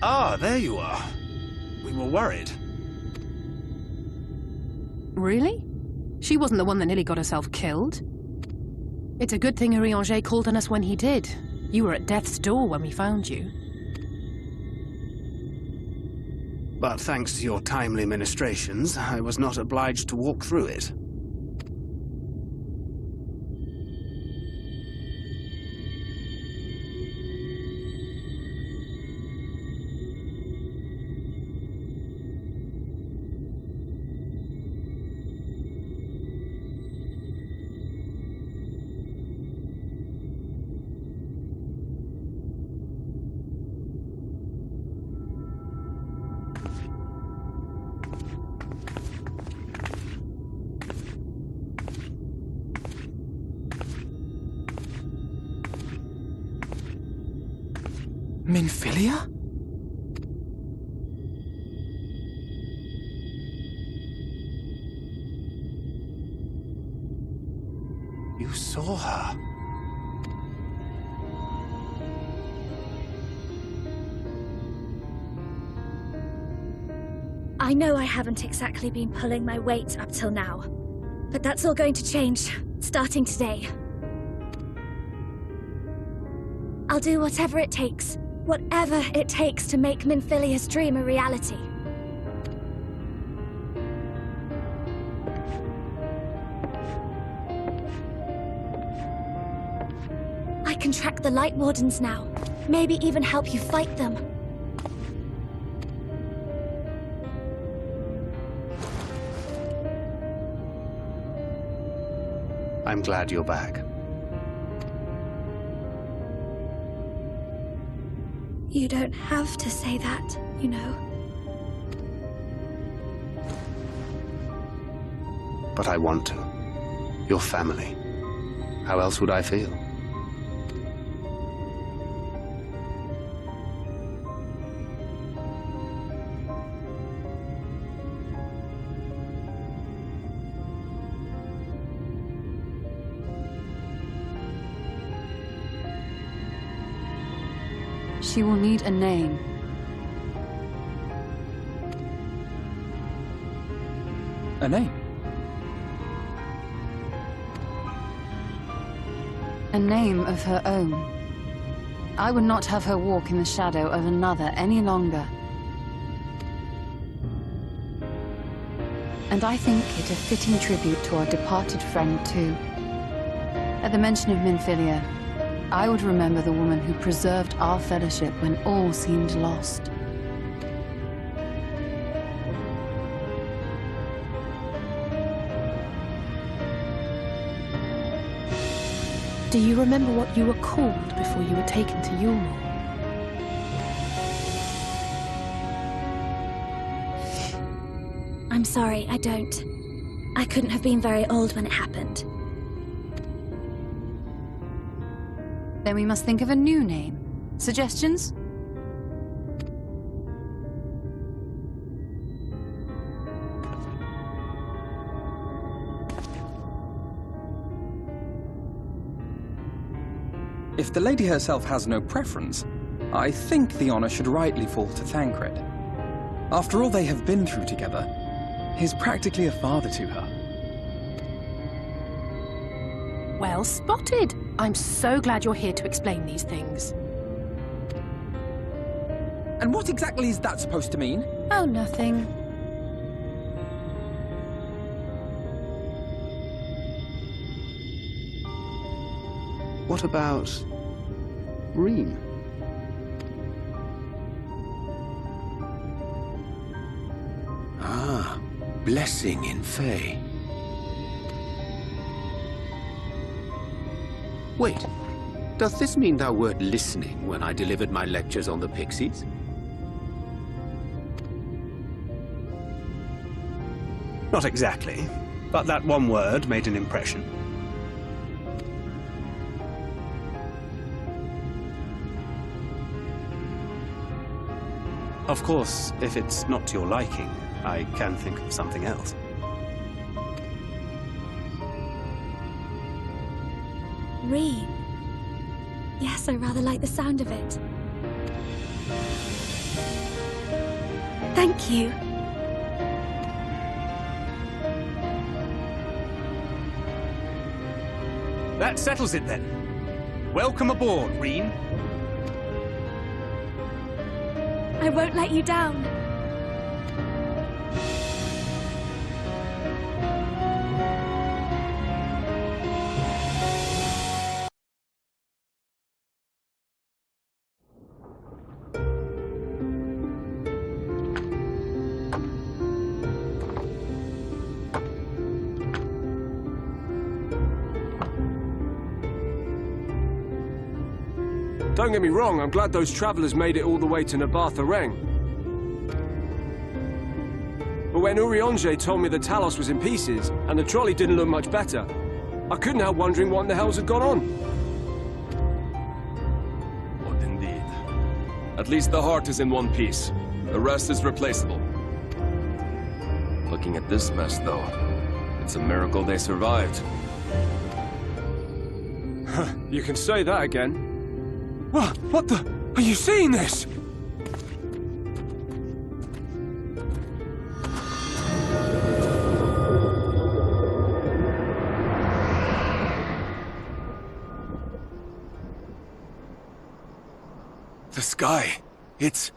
Ah, there you are. We were worried. Really? She wasn't the one that nearly got herself killed. It's a good thing Urianger called on us when he did. You were at death's door when we found you. But thanks to your timely ministrations, I was not obliged to walk through it. Minfilia? You saw her. I know I haven't exactly been pulling my weight up till now, but that's all going to change, starting today. I'll do whatever it takes to make Minfilia's dream a reality. I can track the Light Wardens now, maybe even help you fight them. I'm glad you're back. You don't have to say that, you know. But I want to. Your family. How else would I feel? She will need a name. A name? A name of her own. I would not have her walk in the shadow of another any longer. And I think it a fitting tribute to our departed friend, too. At the mention of Minfilia, I would remember the woman who preserved our fellowship when all seemed lost. Do you remember what you were called before you were taken to Yulmore? I'm sorry, I don't. I couldn't have been very old when it happened. Then we must think of a new name. Suggestions? If the lady herself has no preference, I think the honor should rightly fall to Thancred. After all they have been through together, he's practically a father to her. Well spotted! I'm so glad you're here to explain these things. And what exactly is that supposed to mean? Oh, nothing. What about Reem? Ah, blessing in Fae. Wait, does this mean thou wert listening when I delivered my lectures on the Pixies? Not exactly, but that one word made an impression. Of course, if it's not to your liking, I can think of something else. Reed. Yes, I rather like the sound of it. Thank you. That settles it then. Welcome aboard, Reen. I won't let you down. Don't get me wrong, I'm glad those travelers made it all the way to Nabatha Reng. But when Urianger told me the Talos was in pieces, and the trolley didn't look much better, I couldn't help wondering what in the hells had gone on. What indeed. At least the heart is in one piece. The rest is replaceable. Looking at this mess, though, it's a miracle they survived. You can say that again. What the? Are you seeing this? The sky. It...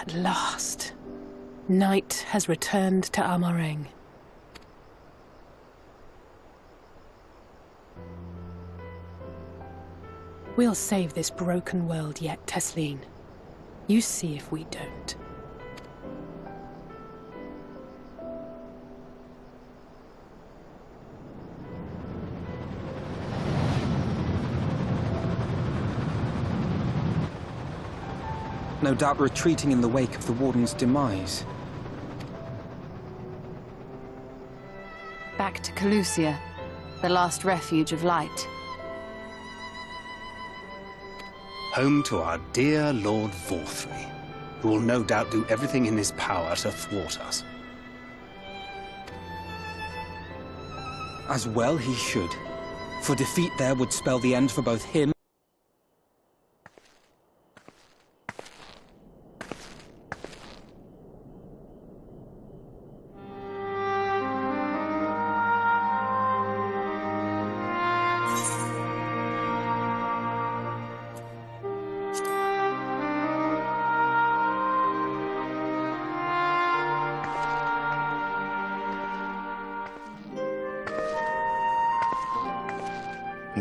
At last, night has returned to Amareng. We'll save this broken world yet, Tesleen. You see if we don't. No doubt retreating in the wake of the Warden's demise. Back to Calusia, the last refuge of light. Home to our dear Lord Vorthri, who will no doubt do everything in his power to thwart us. As well he should. For defeat there would spell the end for both him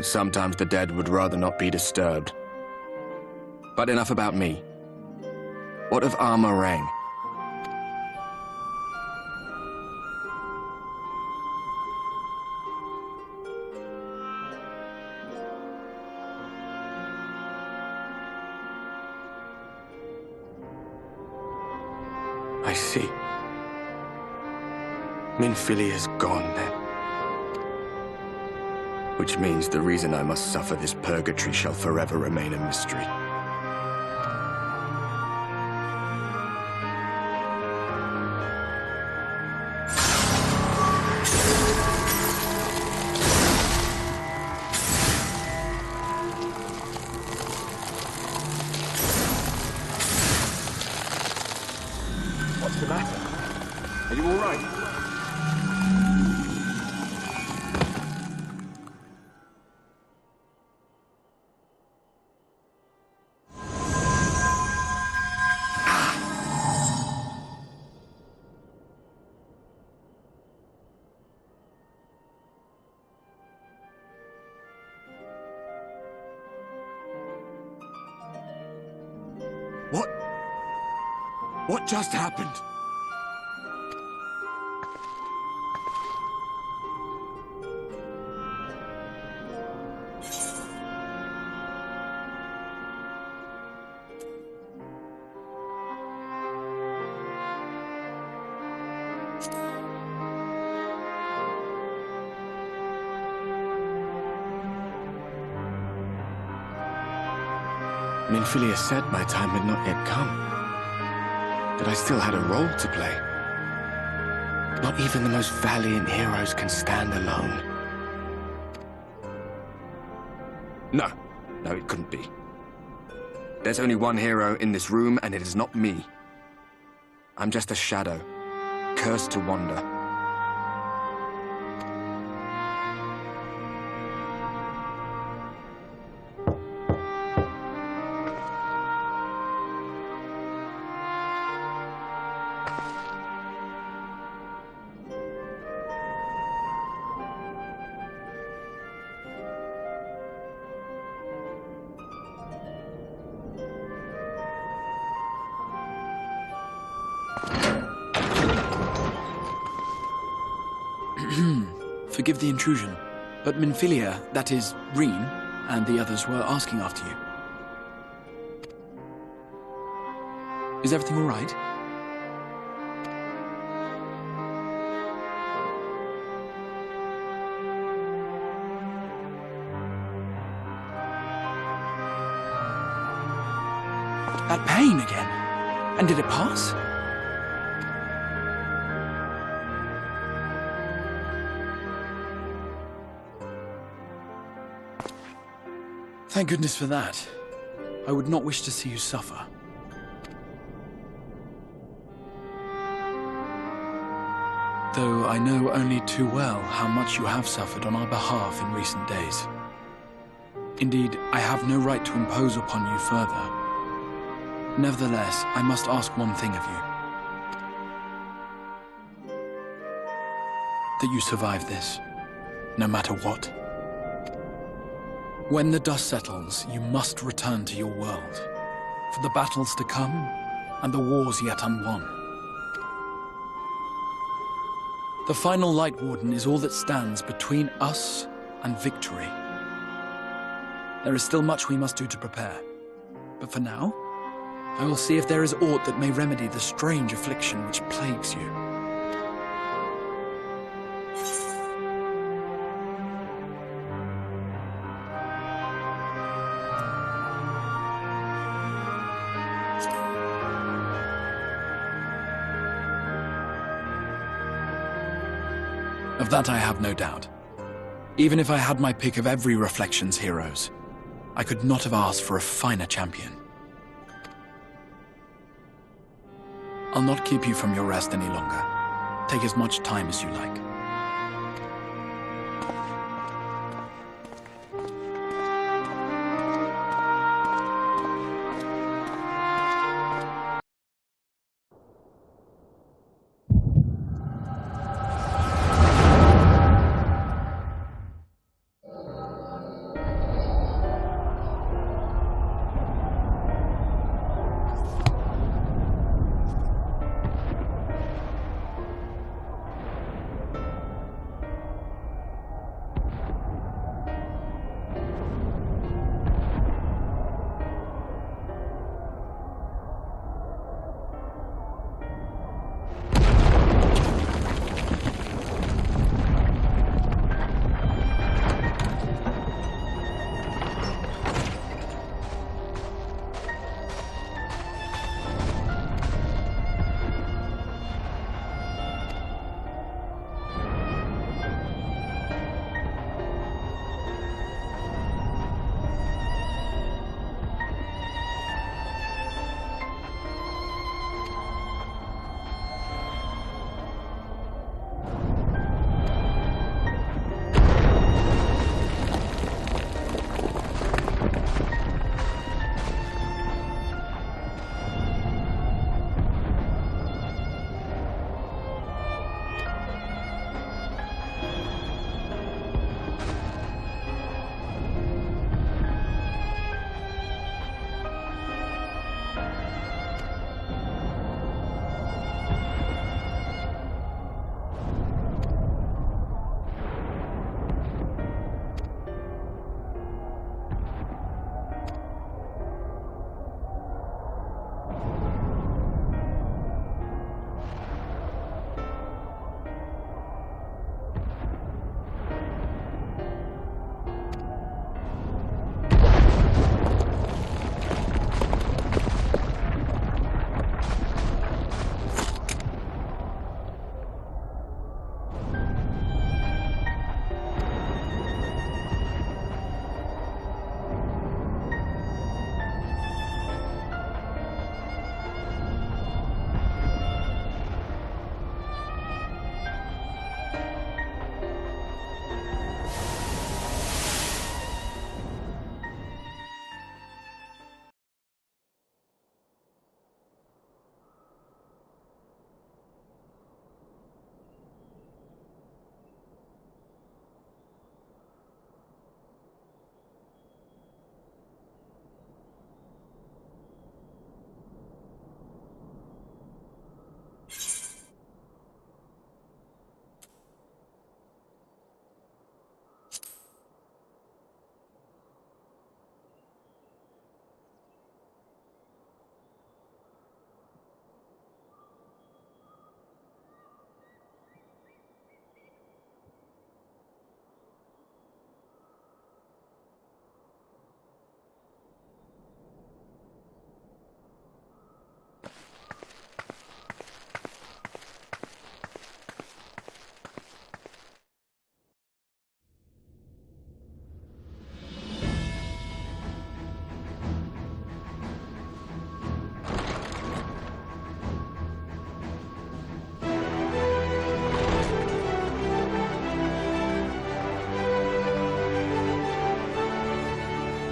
and sometimes the dead would rather not be disturbed. But enough about me. What of Amareng? I see. Minfili is gone then. Which means the reason I must suffer this purgatory shall forever remain a mystery. you all right? What just happened? Minfilia said my time had not yet come. That I still had a role to play. Not even the most valiant heroes can stand alone. No, it couldn't be. There's only one hero in this room, and it is not me. I'm just a shadow, cursed to wander. Forgive the intrusion, but Minfilia, that is, Reen, and the others were asking after you. Is everything all right? That pain again? And did it pass? Thank goodness for that. I would not wish to see you suffer. Though I know only too well how much you have suffered on our behalf in recent days. Indeed, I have no right to impose upon you further. Nevertheless, I must ask one thing of you. That you survive this, no matter what. When the dust settles, you must return to your world, for the battles to come, and the wars yet unwon. The final Light Warden is all that stands between us and victory. There is still much we must do to prepare, but for now, I will see if there is aught that may remedy the strange affliction which plagues you. Of that I have no doubt. Even if I had my pick of every Reflections heroes, I could not have asked for a finer champion. I'll not keep you from your rest any longer. Take as much time as you like.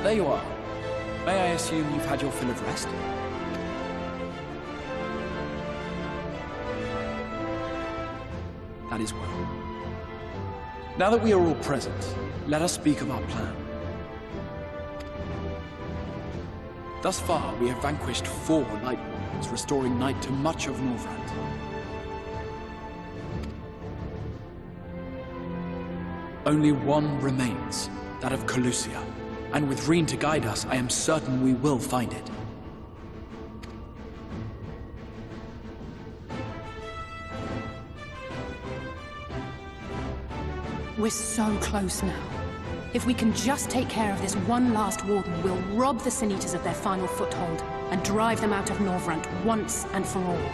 There you are. May I assume you've had your fill of rest? That is well. Now that we are all present, let us speak of our plan. Thus far, we have vanquished 4 Light Wardens, restoring Night to much of Norvrand. Only one remains, that of Calusia. And with Reen to guide us, I am certain we will find it. We're so close now. If we can just take care of this one last Warden, we'll rob the Sin Eaters of their final foothold and drive them out of Norvrand once and for all.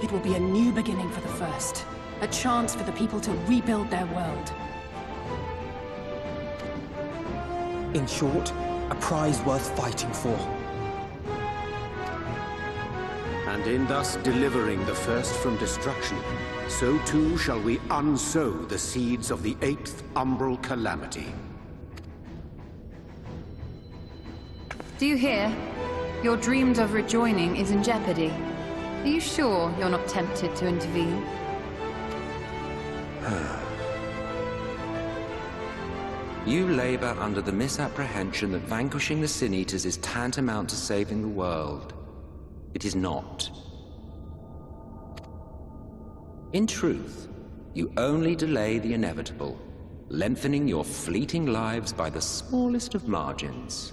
It will be a new beginning for the First. A chance for the people to rebuild their world. In short, a prize worth fighting for. And in thus delivering the First from destruction, so too shall we unsow the seeds of the 8th Umbral Calamity. Do you hear? Your dreamed of rejoining is in jeopardy. Are you sure you're not tempted to intervene? You labor under the misapprehension that vanquishing the Sin Eaters is tantamount to saving the world. It is not. In truth, you only delay the inevitable, lengthening your fleeting lives by the smallest of margins.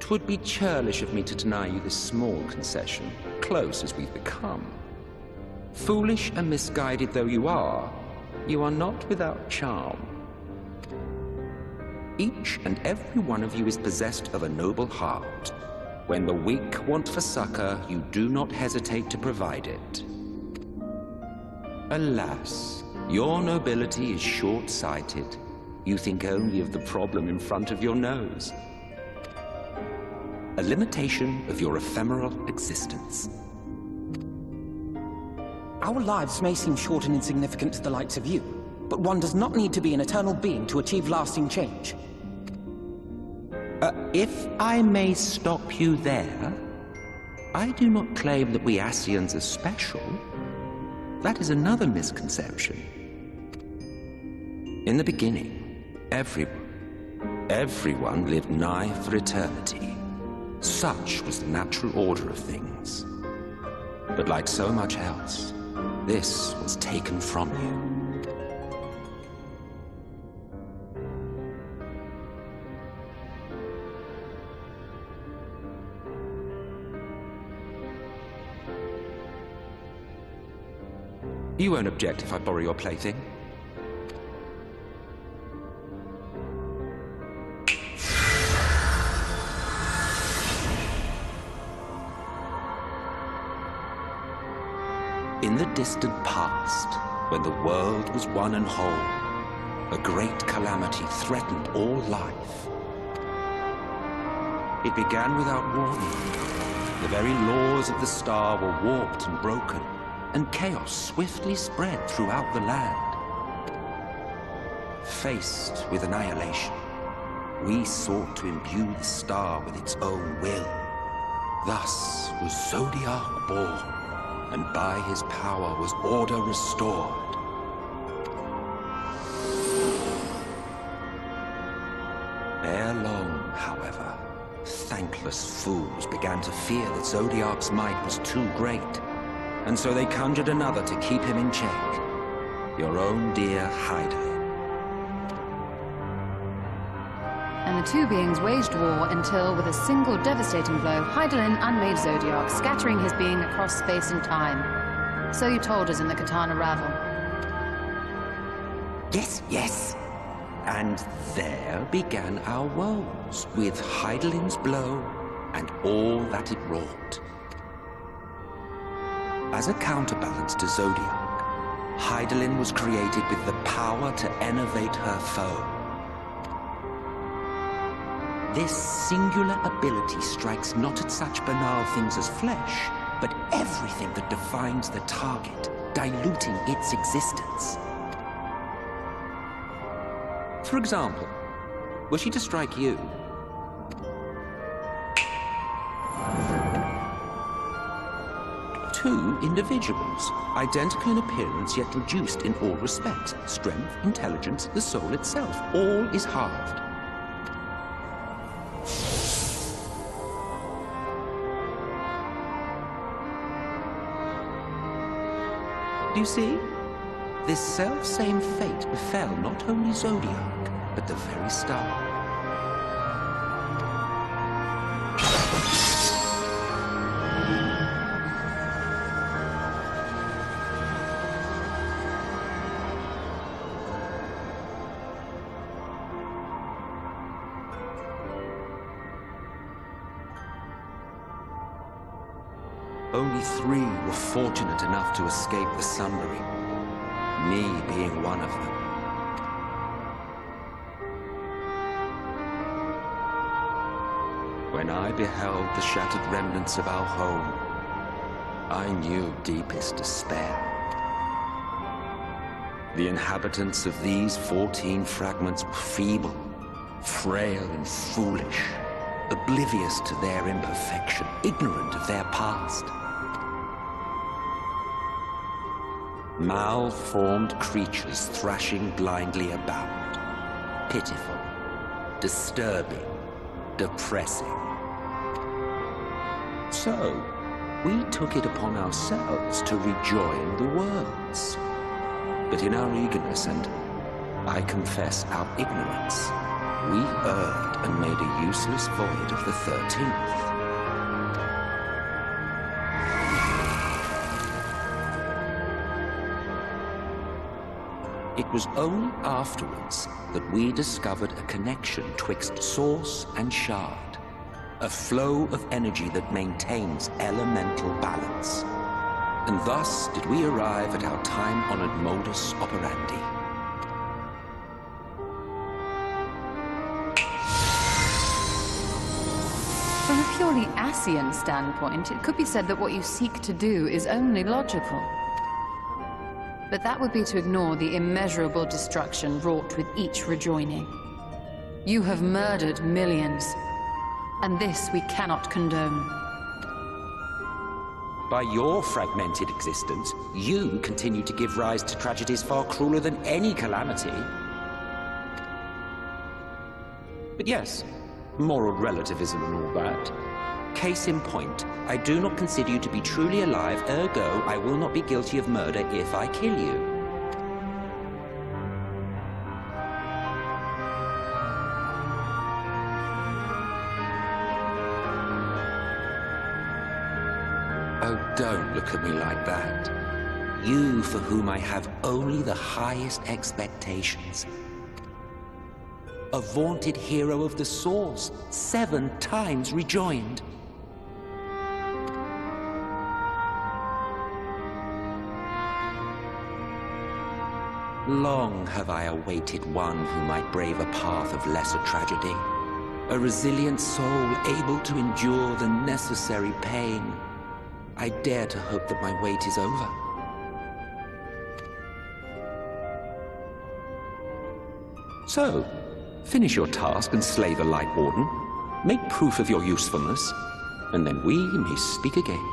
Twould be churlish of me to deny you this small concession, close as we've become. Foolish and misguided though you are not without charm. Each and every one of you is possessed of a noble heart. When the weak want for succor, you do not hesitate to provide it. Alas, your nobility is short-sighted. You think only of the problem in front of your nose. A limitation of your ephemeral existence. Our lives may seem short and insignificant to the likes of you, but one does not need to be an eternal being to achieve lasting change. If I may stop you there, I do not claim that we Ascians are special. That is another misconception. In the beginning, everyone lived nigh for eternity. Such was the natural order of things. But like so much else, this was taken from you. You won't object if I borrow your plaything? In the distant past, when the world was one and whole, a great calamity threatened all life. It began without warning. The very laws of the star were warped and broken, and chaos swiftly spread throughout the land. Faced with annihilation, we sought to imbue the star with its own will. Thus was Zodiac born, and by his power was order restored. Ere long, however, thankless fools began to fear that Zodiac's might was too great, and so they conjured another to keep him in check. Your own dear Hydaelyn. And the two beings waged war until, with a single devastating blow, Hydaelyn unmade Zodiac, scattering his being across space and time. So you told us in the Katana Ravel. Yes, yes. And there began our woes, with Hydaelyn's blow and all that it wrought. As a counterbalance to Zodiac, Hydaelyn was created with the power to enervate her foe. This singular ability strikes not at such banal things as flesh, but everything that defines the target, diluting its existence. For example, were she to strike you, two individuals, identical in appearance yet reduced in all respects. Strength, intelligence, the soul itself, all is halved. Do you see? This self-same fate befell not only Zodiac, but the very star. Only 3 were fortunate enough to escape the Sundering, me being one of them. When I beheld the shattered remnants of our home, I knew deepest despair. The inhabitants of these 14 fragments were feeble, frail and foolish, oblivious to their imperfection, ignorant of their past. Malformed creatures thrashing blindly about. Pitiful, disturbing, depressing. So, we took it upon ourselves to rejoin the worlds. But in our eagerness and, I confess, our ignorance, we erred and made a useless void of the 13th. It was only afterwards that we discovered a connection twixt source and shard, a flow of energy that maintains elemental balance. And thus did we arrive at our time-honored modus operandi. From a purely Ascian standpoint, it could be said that what you seek to do is only logical. But that would be to ignore the immeasurable destruction wrought with each rejoining. You have murdered millions, and this we cannot condone. By your fragmented existence, you continue to give rise to tragedies far crueler than any calamity. But yes, moral relativism and all that. Case in point, I do not consider you to be truly alive, ergo I will not be guilty of murder if I kill you. Oh, don't look at me like that. You for whom I have only the highest expectations. A vaunted hero of the Source, 7 times rejoined. Long have I awaited one who might brave a path of lesser tragedy. A resilient soul able to endure the necessary pain. I dare to hope that my wait is over. So, finish your task and slay the Light Warden. Make proof of your usefulness, and then we may speak again.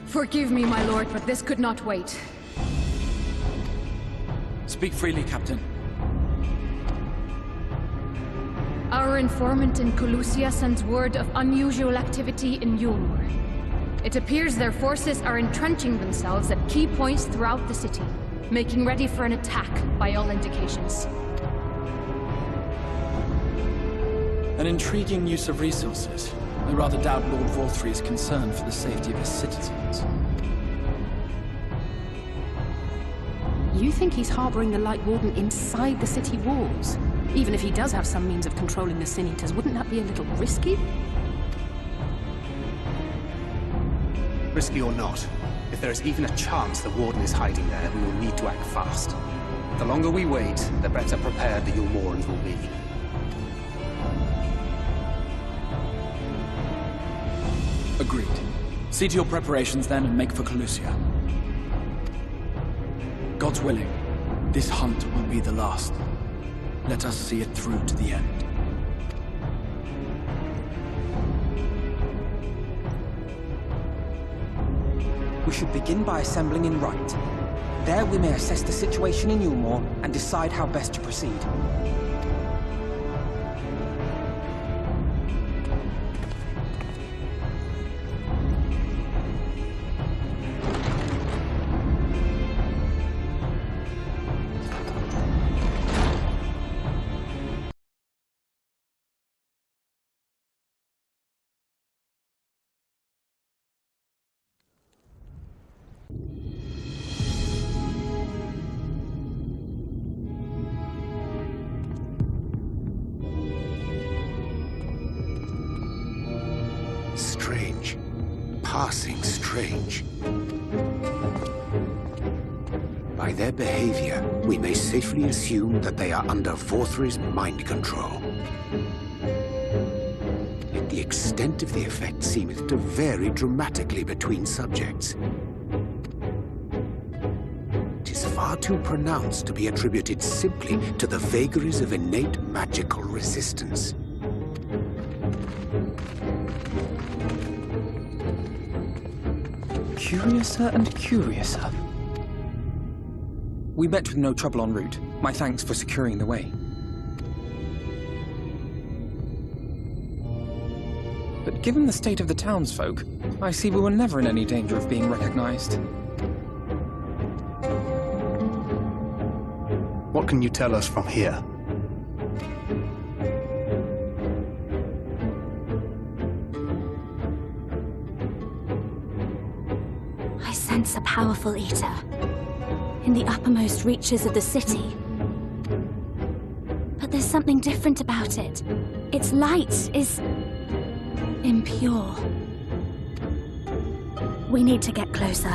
Forgive me, my lord, but this could not wait. Speak freely, Captain. Our informant in Colusia sends word of unusual activity in Yulmur. It appears their forces are entrenching themselves at key points throughout the city, making ready for an attack by all indications. An intriguing use of resources. I rather doubt Lord Vorthry is concerned for the safety of his citizens. You think he's harboring the Light Warden inside the city walls? Even if he does have some means of controlling the Sin Eaters, wouldn't that be a little risky? Risky or not, if there is even a chance the Warden is hiding there, we will need to act fast. The longer we wait, the better prepared the Yulmorans will be. See to your preparations then and make for Calusia. God's willing, this hunt will be the last. Let us see it through to the end. We should begin by assembling in Rite. There we may assess the situation in Yulmore and decide how best to proceed. Strange. Passing strange. By their behavior, we may safely assume that they are under Vorthri's mind control. Yet the extent of the effect seemeth to vary dramatically between subjects. It is far too pronounced to be attributed simply to the vagaries of innate magical resistance. Curiouser and curiouser. We met with no trouble en route. My thanks for securing the way. But given the state of the townsfolk, I see we were never in any danger of being recognized. What can you tell us from here? I sense a powerful eater in the uppermost reaches of the city. But there's something different about it. Its light is impure. We need to get closer.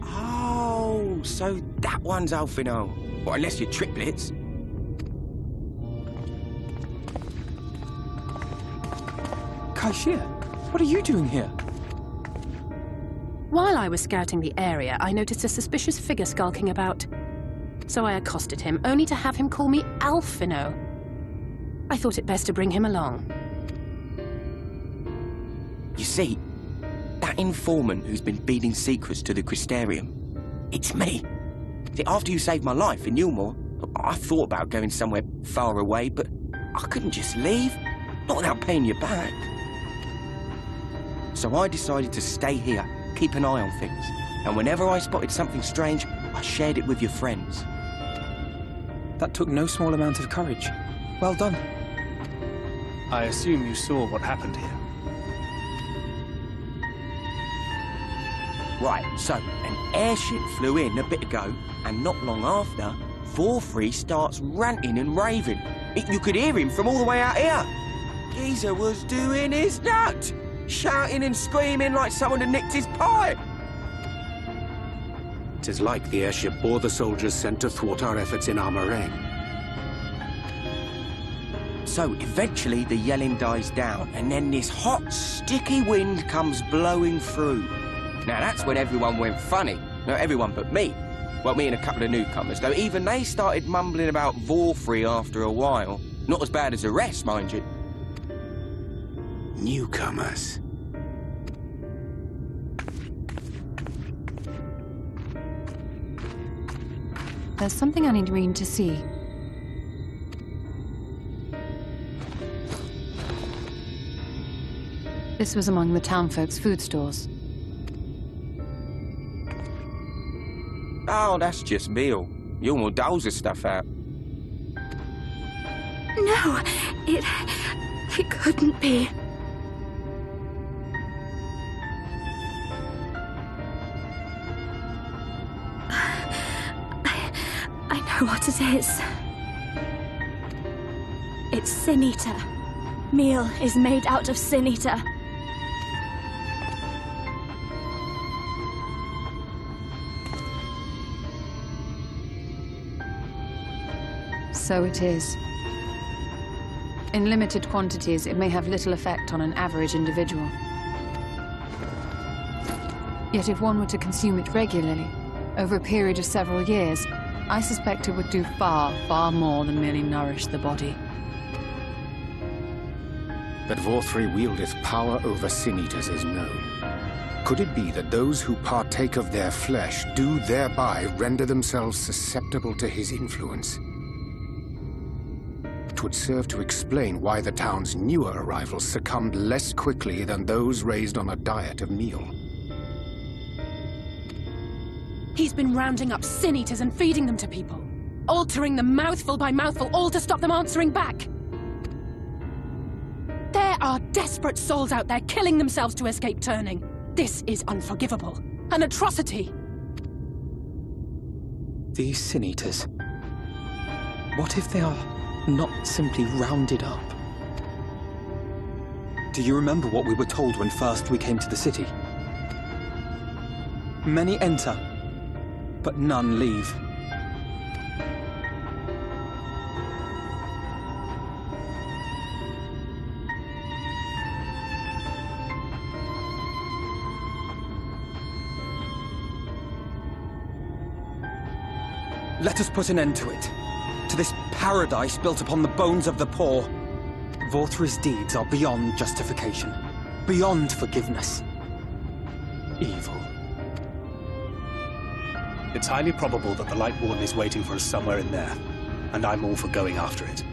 Oh, so that one's Alphino. Well, unless you're triplets. Kaishir, what are you doing here? While I was scouting the area, I noticed a suspicious figure skulking about. So I accosted him, only to have him call me Alphino. I thought it best to bring him along. You see, that informant who's been feeding secrets to the Crystarium, it's me. See, after you saved my life in Yulmore, I thought about going somewhere far away, but I couldn't just leave, not without paying you back. So I decided to stay here, keep an eye on things, and whenever I spotted something strange, I shared it with your friends. That took no small amount of courage. Well done. I assume you saw what happened here. Right, so an airship flew in a bit ago, and not long after, Vorthri starts ranting and raving. You could hear him from all the way out here. Geezer was doing his nut, shouting and screaming like someone had nicked his pie. 'Tis like the airship bore the soldiers sent to thwart our efforts in Armorang. So eventually the yelling dies down, and then this hot, sticky wind comes blowing through. Now that's when everyone went funny. Not everyone but me. Well, me and a couple of newcomers, though even they started mumbling about Vorthri after a while. Not as bad as the rest, mind you. Newcomers. There's something I need Reen to see. This was among the townfolk's food stores. Oh, that's just meal. Yulmore doles his stuff out. No, it couldn't be. I know what it is. It's Sin Eater. Meal is made out of Sin Eater. So it is. In limited quantities, it may have little effect on an average individual. Yet if one were to consume it regularly, over a period of several years, I suspect it would do far, far more than merely nourish the body. That Vorthri wieldeth power over Sin-Eaters is known. Could it be that those who partake of their flesh do thereby render themselves susceptible to his influence? It would serve to explain why the town's newer arrivals succumbed less quickly than those raised on a diet of meal. He's been rounding up Sin-Eaters and feeding them to people. Altering them mouthful by mouthful, all to stop them answering back. There are desperate souls out there killing themselves to escape turning. This is unforgivable. An atrocity. These Sin-Eaters. What if they are not simply rounded up? Do you remember what we were told when first we came to the city? Many enter, but none leave. Let us put an end to it. To this paradise built upon the bones of the poor. Vorthri's deeds are beyond justification. Beyond forgiveness. Evil. It's highly probable that the Light Warden is waiting for us somewhere in there, and I'm all for going after it.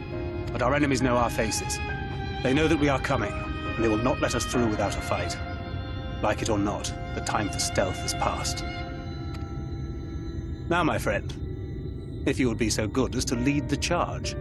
But our enemies know our faces. They know that we are coming, and they will not let us through without a fight. Like it or not, the time for stealth is past. Now, my friend, if you would be so good as to lead the charge.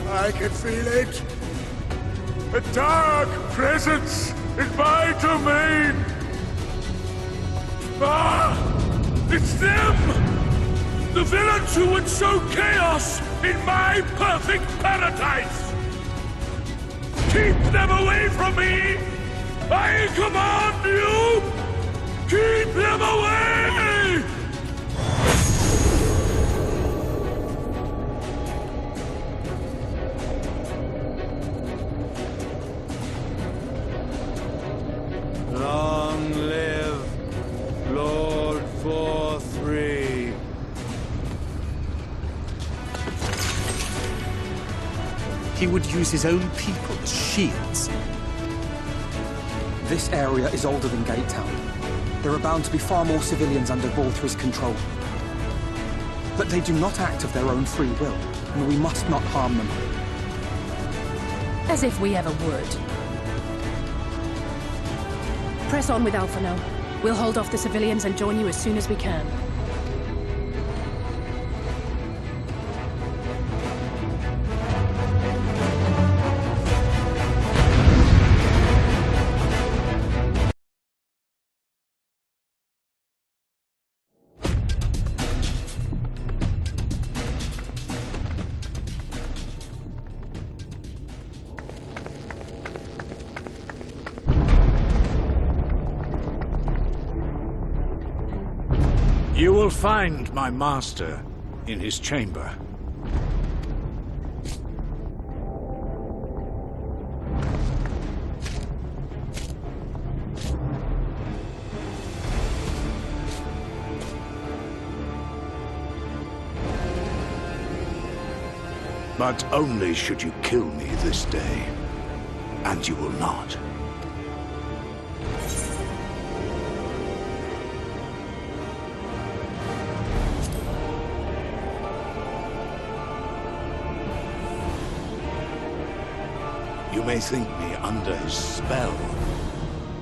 I can feel it. A dark presence in my domain. Ah! It's them! The villains who would sow chaos in my perfect paradise! Keep them away from me! I command you! Keep them away! Long live Lord Vorthri. He would use his own people as shields. This area is older than Gate Town. There are bound to be far more civilians under Vorthri's control. But they do not act of their own free will, and we must not harm them. As if we ever would. Press on with Alphano. We'll hold off the civilians and join you as soon as we can. You will find my master in his chamber. But only should you kill me this day. And you will not. You may think me under his spell,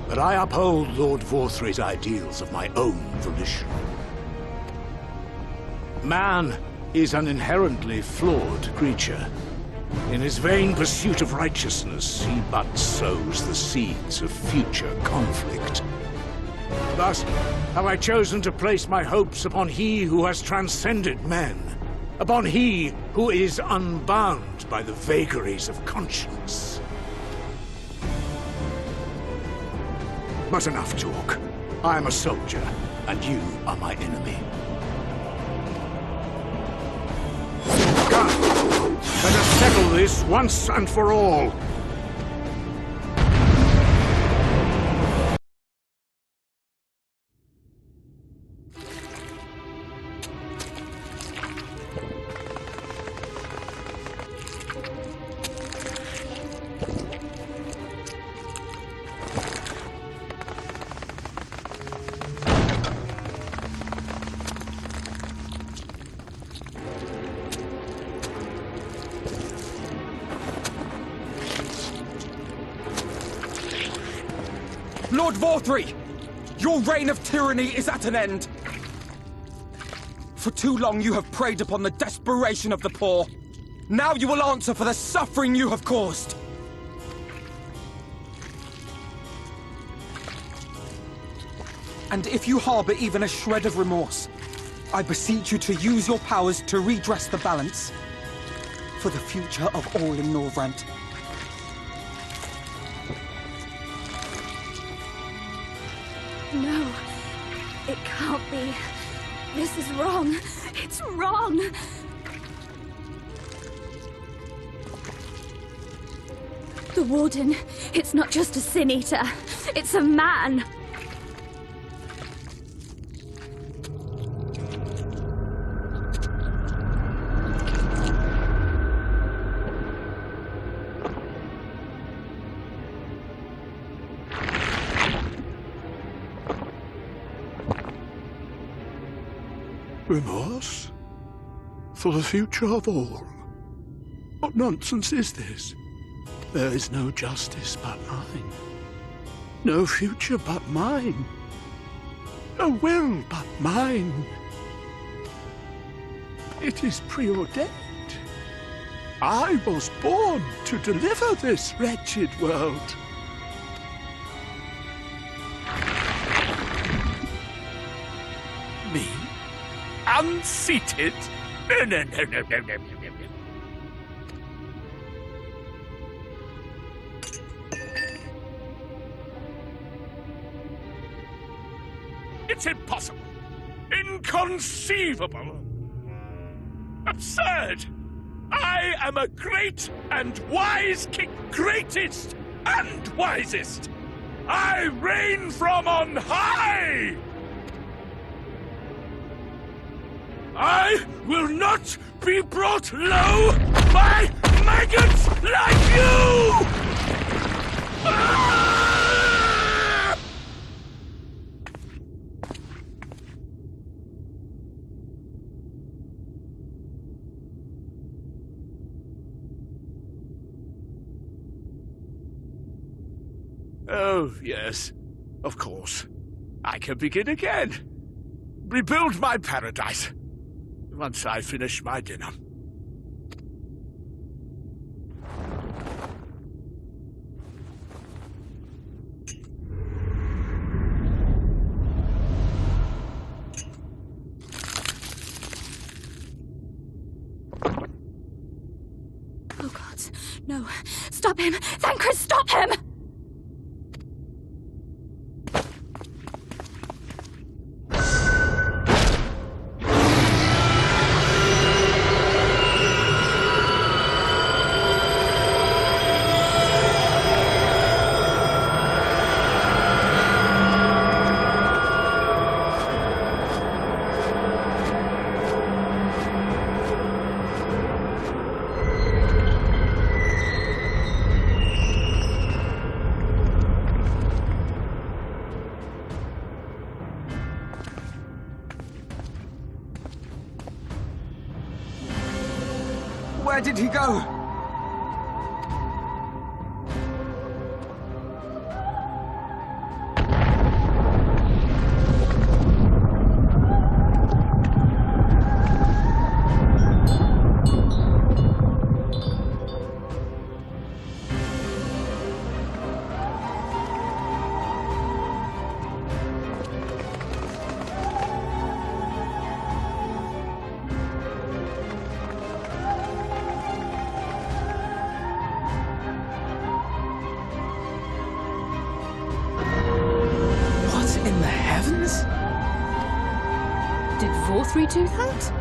but I uphold Lord Vorthri's ideals of my own volition. Man is an inherently flawed creature, In his vain pursuit of righteousness, he but sows the seeds of future conflict. Thus have I chosen to place my hopes upon he who has transcended men, upon he who is unbound by the vagaries of conscience. But enough talk. I am a soldier, and you are my enemy. Come, let us settle this once and for all. Lord Vorthree! Your reign of tyranny is at an end! For too long you have preyed upon the desperation of the poor. Now you will answer for the suffering you have caused! And if you harbor even a shred of remorse, I beseech you to use your powers to redress the balance for the future of all in Norvrant. No, it can't be. This is wrong. It's wrong. The Warden, it's not just a Sin Eater. It's a man. Remorse? For the future of all? What nonsense is this? There is no justice but mine. No future but mine. No will but mine. It is preordained. I was born to deliver this wretched world. Me? Unseated? No. It's impossible. Inconceivable. Absurd. I am a great and wise king. Greatest and wisest. I reign from on high. I will not be brought low by maggots like you! Ah! Oh, yes. Of course. I can begin again. Rebuild my paradise. Once I finish my dinner. Oh God, no. Stop him! Thancred, stop him! Where did he go? Did Vorthri do that?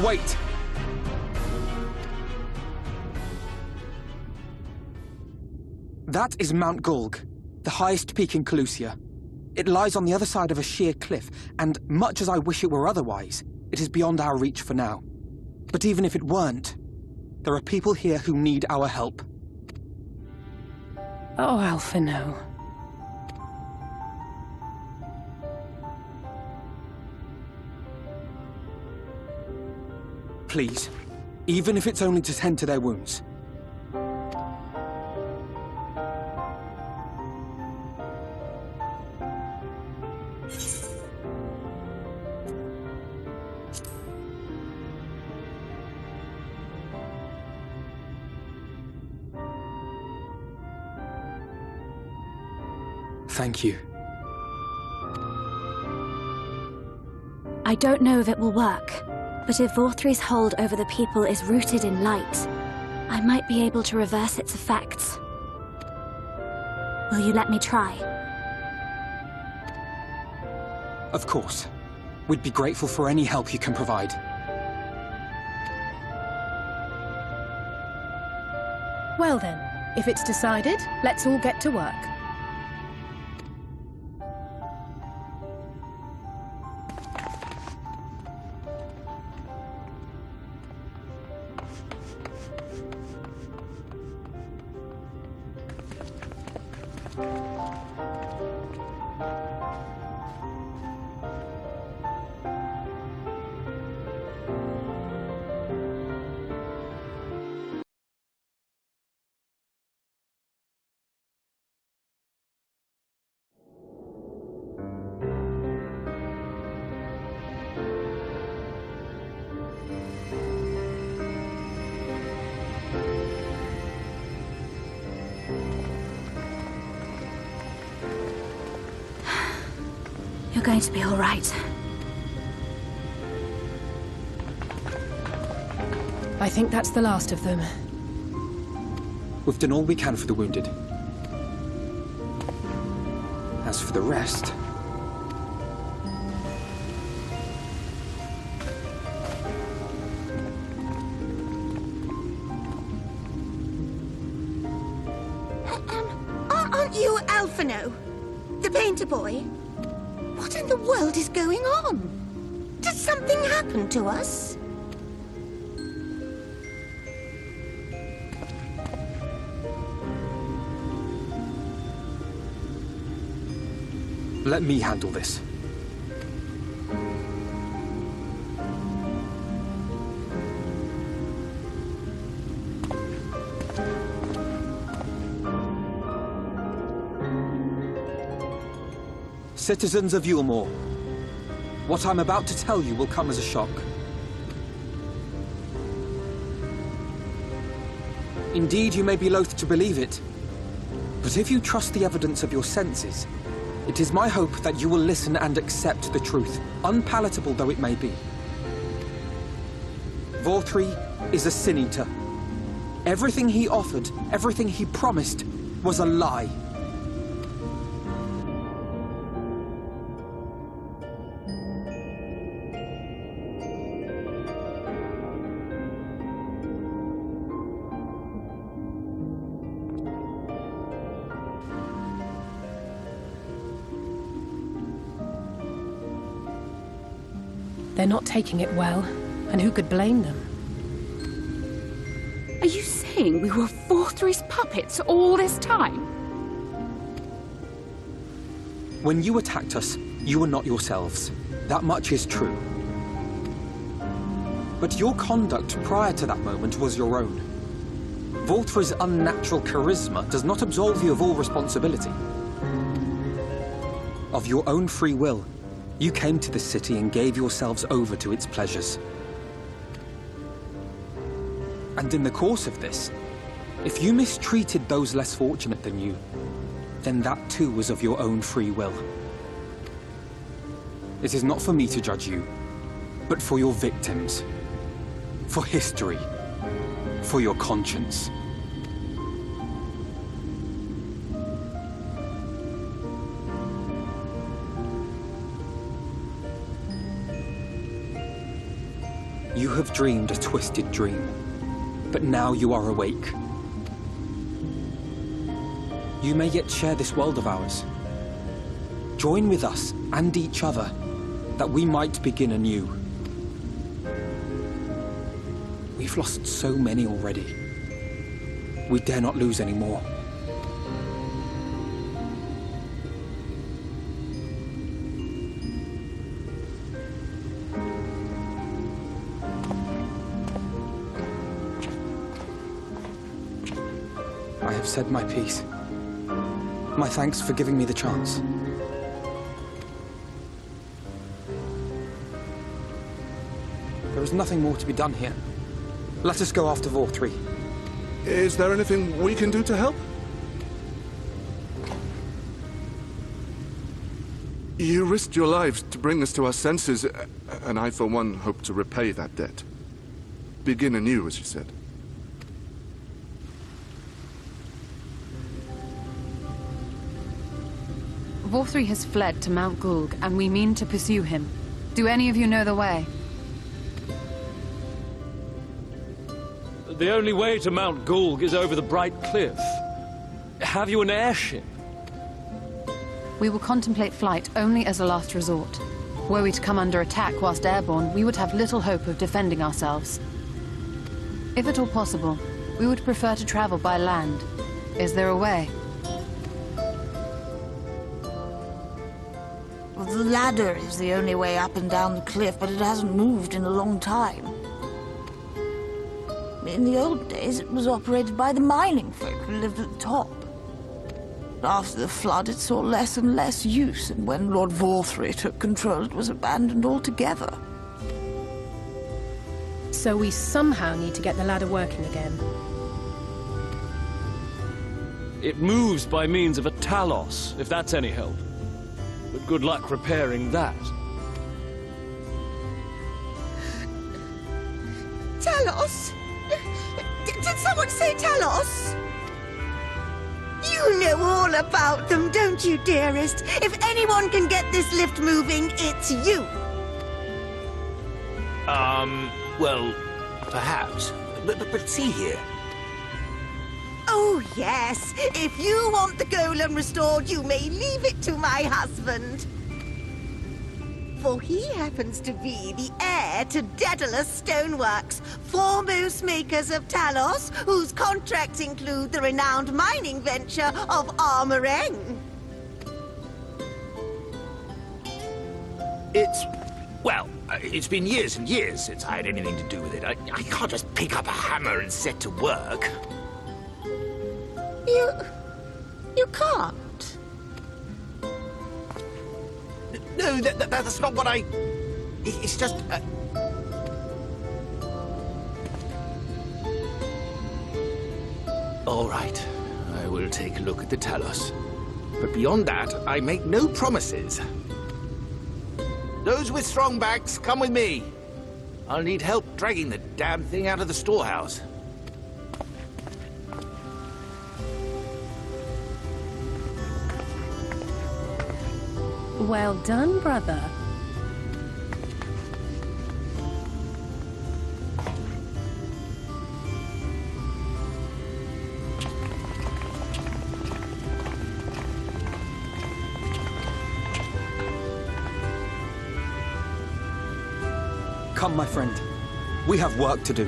Wait! That is Mount Gulg, the highest peak in Calusia. It lies on the other side of a sheer cliff, and much as I wish it were otherwise, it is beyond our reach for now. But even if it weren't, there are people here who need our help. Oh, Alphino. Please, even if it's only to tend to their wounds. Thank you. I don't know if it will work, but if Vorthri's hold over the people is rooted in light, I might be able to reverse its effects. Will you let me try? Of course. We'd be grateful for any help you can provide. Well then, if it's decided, let's all get to work. You're going to be all right. I think that's the last of them. We've done all we can for the wounded. As for the rest... Aren't you Alphino? The painter boy? What in the world is going on? Did something happen to us? Let me handle this. Citizens of Yulmore, what I'm about to tell you will come as a shock. Indeed, you may be loath to believe it, but if you trust the evidence of your senses, it is my hope that you will listen and accept the truth, unpalatable though it may be. Vorthri is a sin-eater. Everything he offered, everything he promised, was a lie. They're not taking it well, and who could blame them? Are you saying we were Vorthri's puppets all this time? When you attacked us, you were not yourselves. That much is true. But your conduct prior to that moment was your own. Vorthri's unnatural charisma does not absolve you of all responsibility. Of your own free will, you came to this city and gave yourselves over to its pleasures. And in the course of this, if you mistreated those less fortunate than you, then that too was of your own free will. It is not for me to judge you. but for your victims. For history. For your conscience. You have dreamed a twisted dream, but now you are awake. You may yet share this world of ours. Join with us and each other, that we might begin anew. We've lost so many already. We dare not lose any more. I have said my piece. My thanks for giving me the chance. There is nothing more to be done here. Let us go after Vorthree. Is there anything we can do to help? You risked your lives to bring us to our senses, and I, for one, hope to repay that debt. Begin anew, as you said. Vorthree has fled to Mount Gulg, and we mean to pursue him. Do any of you know the way? The only way to Mount Gulg is over the Bright Cliff. Have you an airship? We will contemplate flight only as a last resort. Were we to come under attack whilst airborne, we would have little hope of defending ourselves. If at all possible, we would prefer to travel by land. Is there a way? The ladder is the only way up and down the cliff, but it hasn't moved in a long time. In the old days, it was operated by the mining folk who lived at the top. After the flood, it saw less and less use, and when Lord Vorthree took control, it was abandoned altogether. So we somehow need to get the ladder working again. It moves by means of a Talos, if that's any help. But good luck repairing that. Talos? Did someone say Talos? You know all about them, don't you, dearest? If anyone can get this lift moving, it's you. Well, perhaps. But see here. Oh, yes. If you want the golem restored, you may leave it to my husband. For he happens to be the heir to Daedalus Stoneworks, foremost makers of Talos, whose contracts include the renowned mining venture of Armoreng. It's been years and years since I had anything to do with it. I can't just pick up a hammer and set to work. You can't. No, that's not what I... It's just... All right, I will take a look at the Talos. But beyond that, I make no promises. Those with strong backs, come with me. I'll need help dragging the damn thing out of the storehouse. Well done, brother. Come, my friend. We have work to do.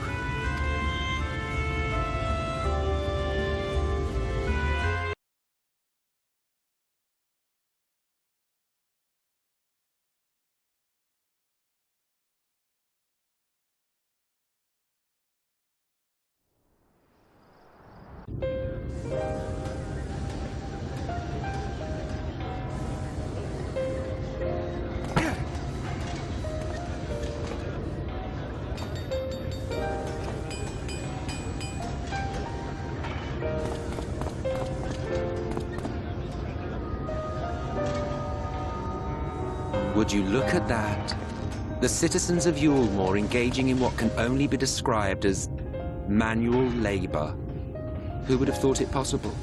Would you look at that? The citizens of Yulmore engaging in what can only be described as manual labor. Who would have thought it possible?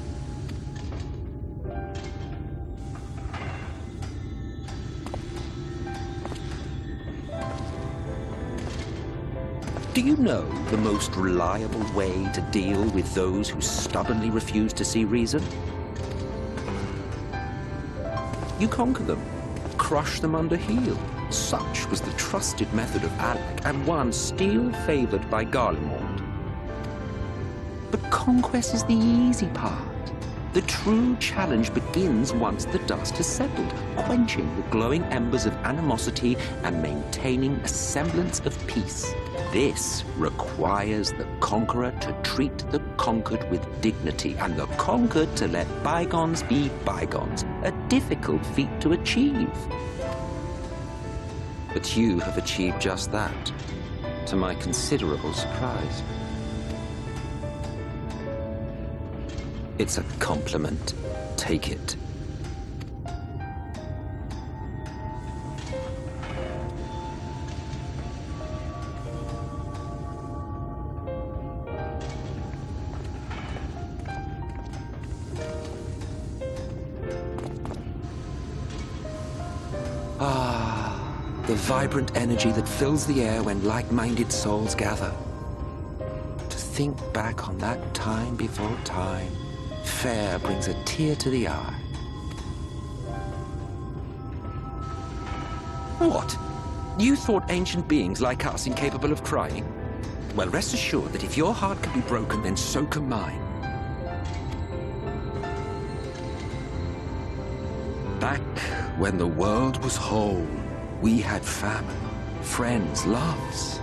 Do you know the most reliable way to deal with those who stubbornly refuse to see reason? You conquer them, crush them under heel. Such was the trusted method of Alec, and one still favored by Garlemald. But conquest is the easy part. The true challenge begins once the dust has settled, quenching the glowing embers of animosity and maintaining a semblance of peace. This requires the conqueror to treat the conquered with dignity, and the conquered to let bygones be bygones, a difficult feat to achieve. But you have achieved just that, to my considerable surprise. It's a compliment. Take it. The vibrant energy that fills the air when like-minded souls gather. To think back on that time before time, fair brings a tear to the eye. What? You thought ancient beings like us incapable of crying? Well, rest assured that if your heart can be broken, then so can mine. Back when the world was whole, we had family, friends, loves.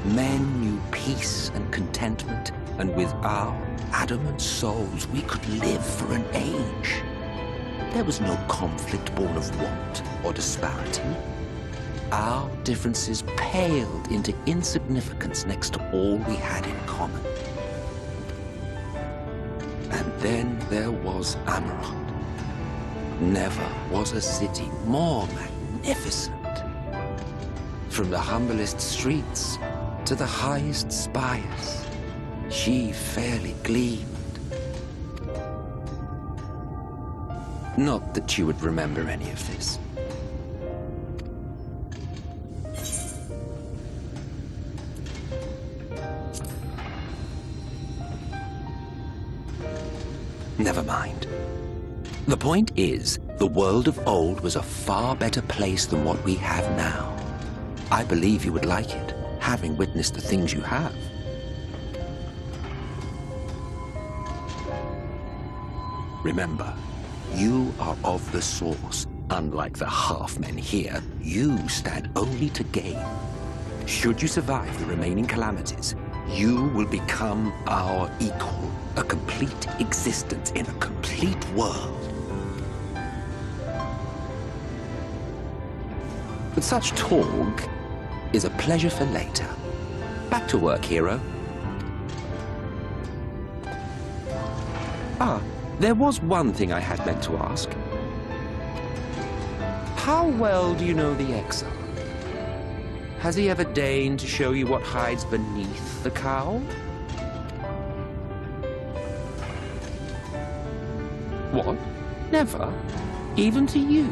Men knew peace and contentment, and with our adamant souls, we could live for an age. There was no conflict born of want or disparity. Our differences paled into insignificance next to all we had in common. And then there was Amarant. Never was a city more magnificent. From the humblest streets to the highest spires, she fairly gleamed. Not that you would remember any of this. Never mind. The point is, the world of old was a far better place than what we have now. I believe you would like it, having witnessed the things you have. Remember, you are of the source. Unlike the half-men here, you stand only to gain. Should you survive the remaining calamities, you will become our equal, a complete existence in a complete world. But such talk is a pleasure for later. Back to work, hero. Ah, there was one thing I had meant to ask. How well do you know the Exile? Has he ever deigned to show you what hides beneath the cowl? What? Never? Even to you?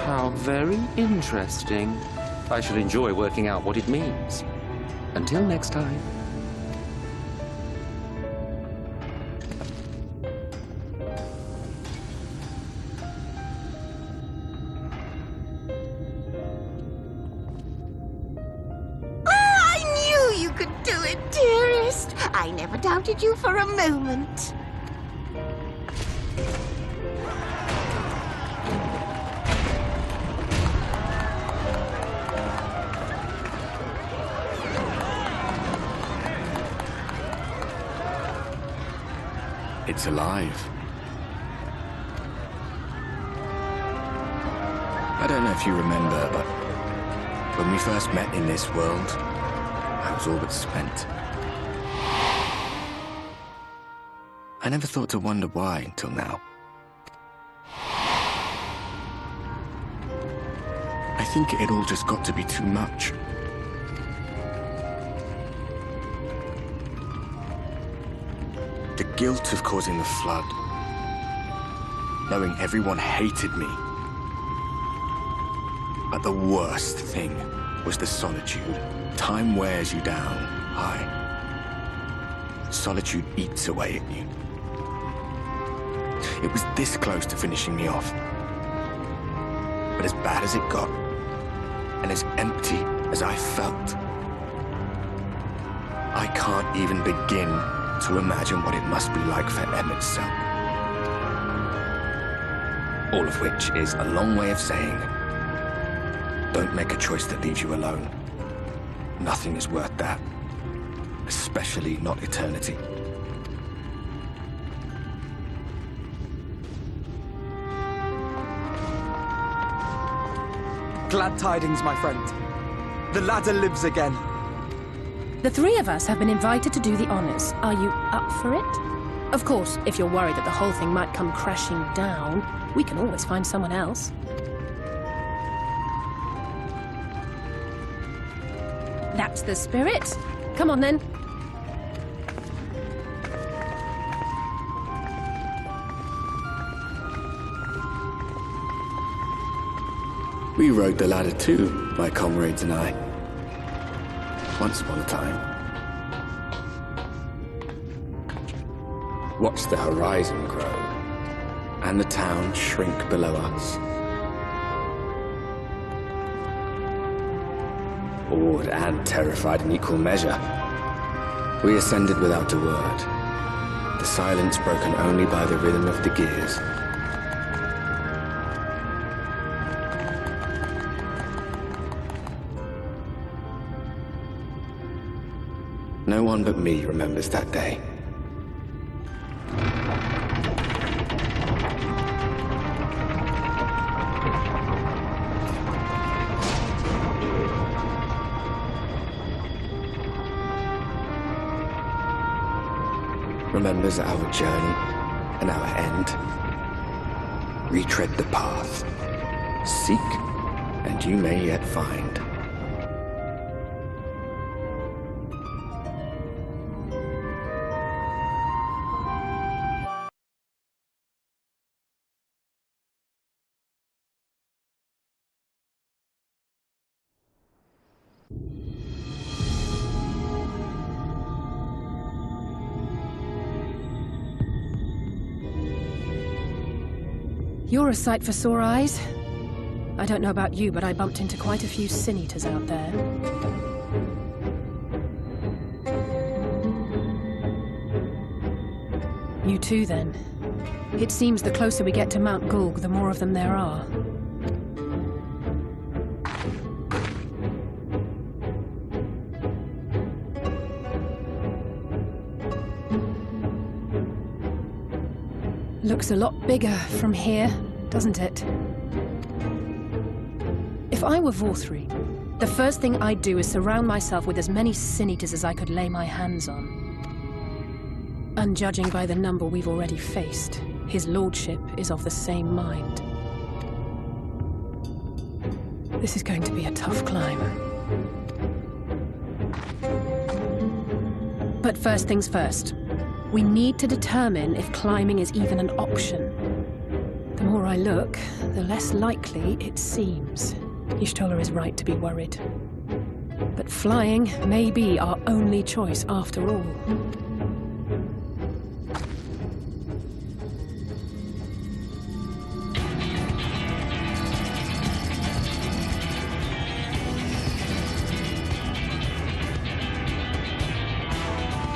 How very interesting. I shall enjoy working out what it means. Until next time. I knew you could do it, dearest. I never doubted you for a moment. It's alive. I don't know if you remember, but when we first met in this world, I was all but spent. I never thought to wonder why until now. think it had all just got to be too much. The guilt of causing the flood. Knowing everyone hated me. But the worst thing was the solitude. Time wears you down. Solitude eats away at you. It was this close to finishing me off. But as bad as it got, and as empty as I felt, I can't even begin to imagine what it must be like for Emmett's self. All of which is a long way of saying, don't make a choice that leaves you alone. Nothing is worth that. Especially not eternity. Glad tidings, my friend. The ladder lives again. The three of us have been invited to do the honors. Are you up for it? Of course, if you're worried that the whole thing might come crashing down, we can always find someone else. That's the spirit. Come on, then. We rode the ladder too, my comrades and I. Once upon a time. Watched the horizon grow, and the town shrink below us. Awed and terrified in equal measure. We ascended without a word, the silence broken only by the rhythm of the gears. No one but me remembers that day. Remembers our journey and our end. Retread the path. Seek, and you may yet find. You're a sight for sore eyes. I don't know about you, but I bumped into quite a few sin eaters out there. You too, then. It seems the closer we get to Mount Gulg, the more of them there are. Looks a lot bigger from here, doesn't it? If I were Vorthri, the first thing I'd do is surround myself with as many sin-eaters as I could lay my hands on. And judging by the number we've already faced, his lordship is of the same mind. This is going to be a tough climb. But first things first. We need to determine if climbing is even an option. The more I look, the less likely it seems. Y'shtola is right to be worried. But flying may be our only choice after all.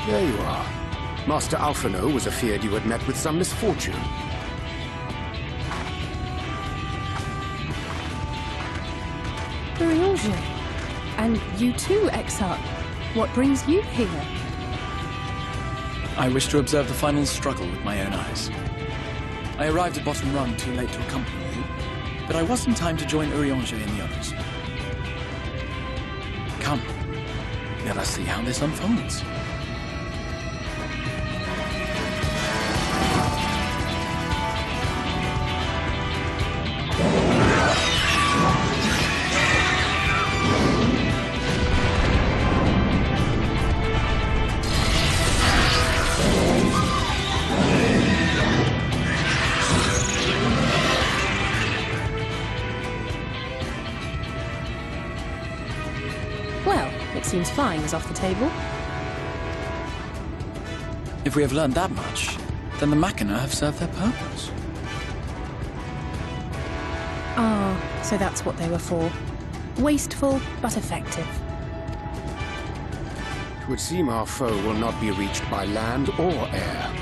There you are. Master Alphino was afeard you had met with some misfortune. Urianger. And you too, Exarch. What brings you here? I wish to observe the final struggle with my own eyes. I arrived at Bottom Rung too late to accompany you, but I was in time to join Urianger and the others. Come, let us see how this unfolds. seems fine is off the table. If we have learned that much, then the Machina have served their purpose. Ah, so that's what they were for. Wasteful, but effective. It would seem our foe will not be reached by land or air.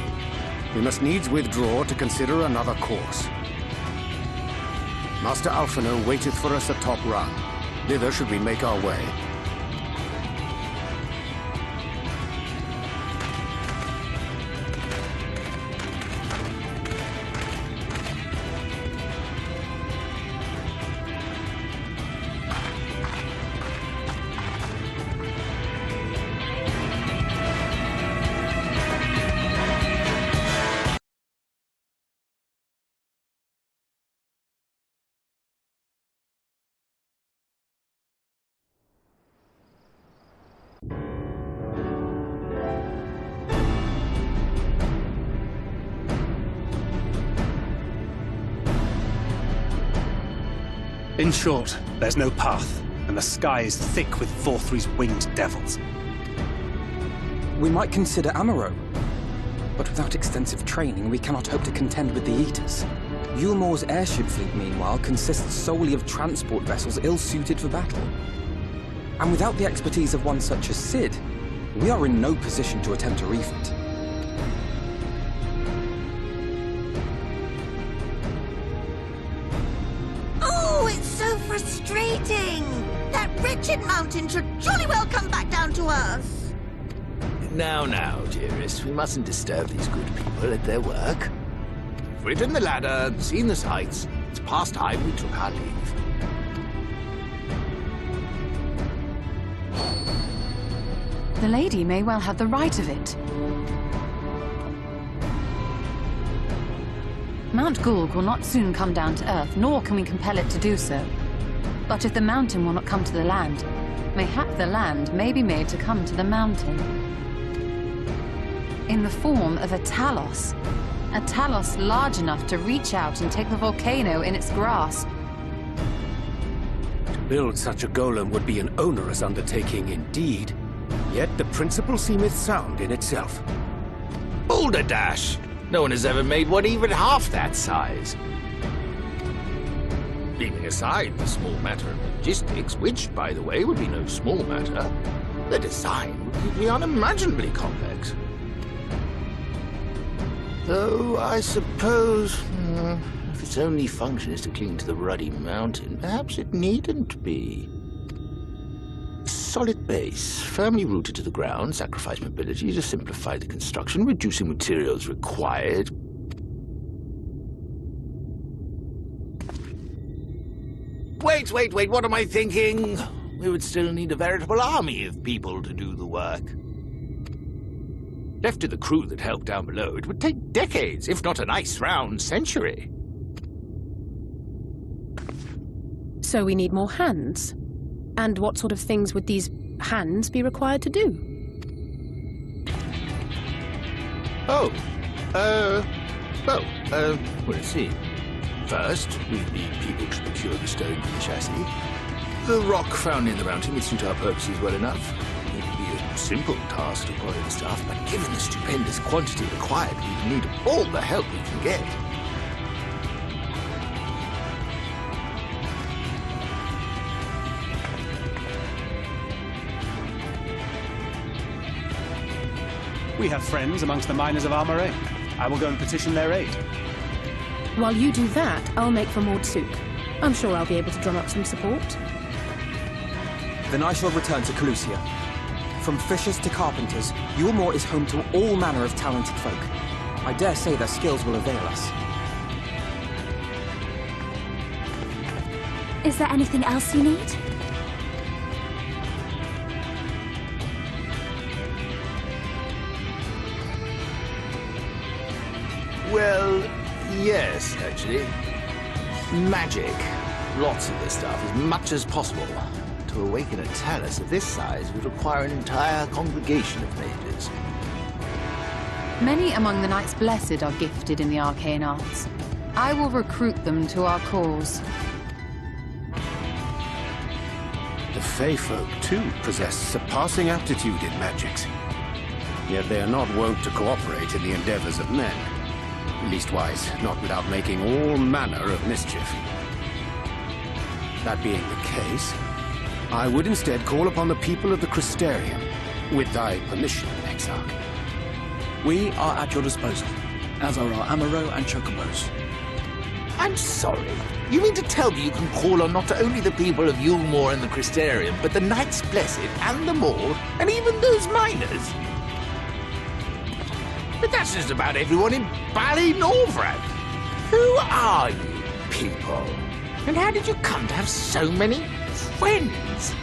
We must needs withdraw to consider another course. Master Alphino waiteth for us atop Run. Thither should we make our way. In short, there's no path, and the sky is thick with Vorthri's winged devils. We might consider Amaro, but without extensive training, we cannot hope to contend with the Eaters. Yulmor's airship fleet, meanwhile, consists solely of transport vessels ill-suited for battle. And without the expertise of one such as Cid, we are in no position to attempt a refit. Frustrating! That wretched mountain should jolly well come back down to us! Now, dearest, we mustn't disturb these good people at their work. We've ridden the ladder, seen the sights. It's past time we took our leave. The lady may well have the right of it. Mount Gulg will not soon come down to Earth, nor can we compel it to do so. But if the mountain will not come to the land, mayhap the land may be made to come to the mountain. In the form of a Talos. A Talos large enough to reach out and take the volcano in its grasp. To build such a golem would be an onerous undertaking indeed. Yet the principle seemeth sound in itself. Balderdash! No one has ever made one even half that size. Leaving aside the small matter of logistics, which, by the way, would be no small matter, the design would be unimaginably complex. Though, I suppose, if its only function is to cling to the ruddy mountain, perhaps it needn't be. A solid base, firmly rooted to the ground, sacrifice mobility to simplify the construction, reducing materials required. Wait, what am I thinking? We would still need a veritable army of people to do the work. Left to the crew that helped down below, it would take decades, if not a nice round century. So we need more hands. And what sort of things would these hands be required to do? Let's see. First, we need people to procure the stone for the chassis. The rock found in the mountain would suit our purposes well enough. It would be a simple task to acquire the stuff, but given the stupendous quantity required, we need all the help we can get. We have friends amongst the miners of Armorae. I will go and petition their aid. While you do that, I'll make for Mordsuk. I'm sure I'll be able to drum up some support. Then I shall return to Calusia. From fishers to carpenters, Yulmor is home to all manner of talented folk. I dare say their skills will avail us. Is there anything else you need? Well, yes, actually. Magic. Lots of this stuff, as much as possible. To awaken a Talos of this size would require an entire congregation of mages. Many among the Knights Blessed are gifted in the arcane arts. I will recruit them to our cause. The Fey folk, too, possess surpassing aptitude in magics. Yet they are not wont to cooperate in the endeavors of men. Leastwise, not without making all manner of mischief. That being the case, I would instead call upon the people of the Crystarium, with thy permission, Exarch. We are at your disposal, as are our Amaro and Chocobos. I'm sorry. You mean to tell me you can call on not only the people of Yulmore and the Crystarium, but the Knights Blessed and the Maul, and even those miners? But that's just about everyone in Ballynorvrand. Who are you, people? And how did you come to have so many friends?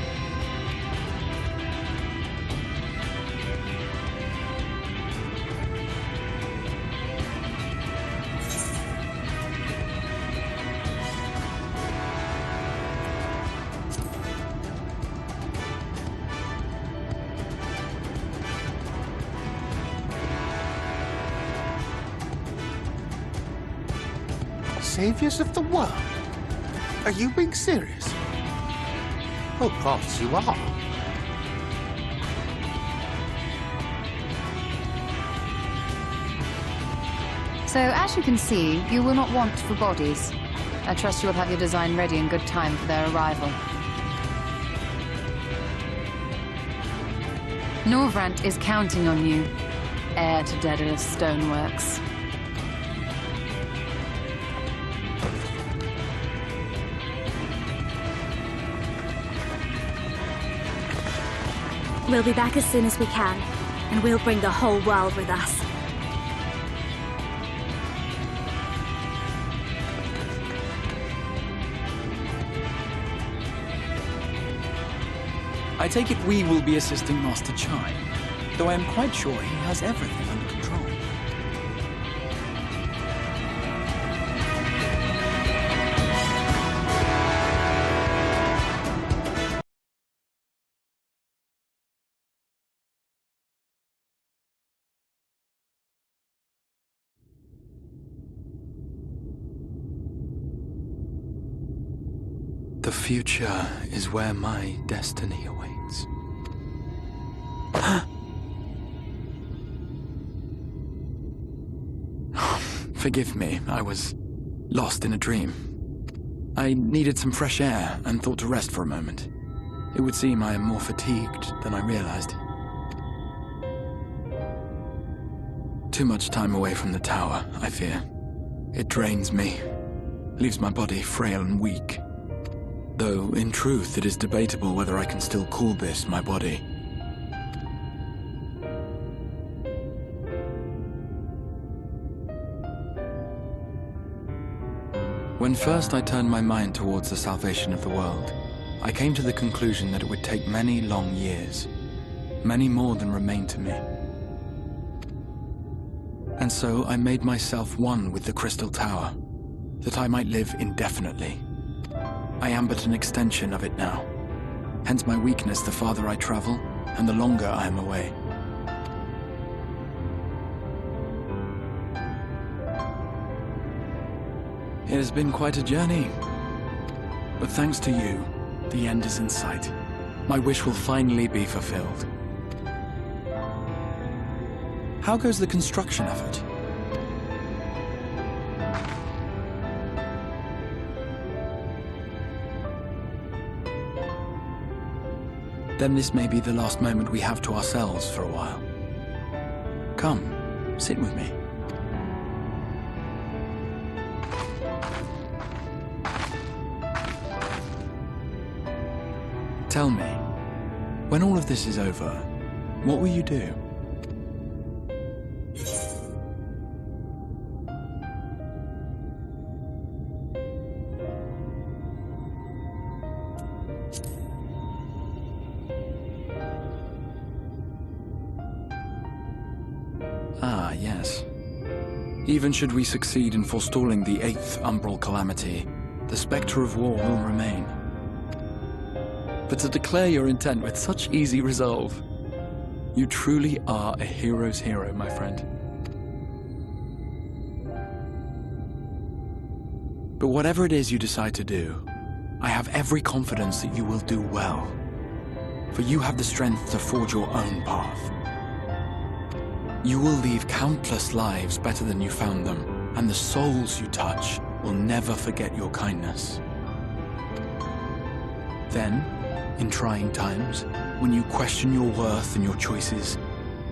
Saviors of the world? Are you being serious? Of course you are. So, as you can see, you will not want for bodies. I trust you will have your design ready in good time for their arrival. Norvrant is counting on you, heir to Daedalus Stoneworks. We'll be back as soon as we can, and we'll bring the whole world with us. I take it we will be assisting Master Chai, though I am quite sure he has everything under control. The future is where my destiny awaits. Forgive me, I was lost in a dream. I needed some fresh air and thought to rest for a moment. It would seem I am more fatigued than I realized. Too much time away from the tower, I fear. It drains me, leaves my body frail and weak. Though, in truth, it is debatable whether I can still call this my body. When first I turned my mind towards the salvation of the world, I came to the conclusion that it would take many long years, many more than remain to me. And so I made myself one with the Crystal Tower, that I might live indefinitely. I am but an extension of it now. Hence my weakness the farther I travel, and the longer I am away. It has been quite a journey. But thanks to you, the end is in sight. My wish will finally be fulfilled. How goes the construction effort? Then this may be the last moment we have to ourselves for a while. Come, sit with me. Tell me, when all of this is over, what will you do? Ah, yes. Even should we succeed in forestalling the 8th Umbral Calamity, the spectre of war will remain. But to declare your intent with such easy resolve, you truly are a hero's hero, my friend. But whatever it is you decide to do, I have every confidence that you will do well. for you have the strength to forge your own path. You will leave countless lives better than you found them, and the souls you touch will never forget your kindness. Then, in trying times, when you question your worth and your choices,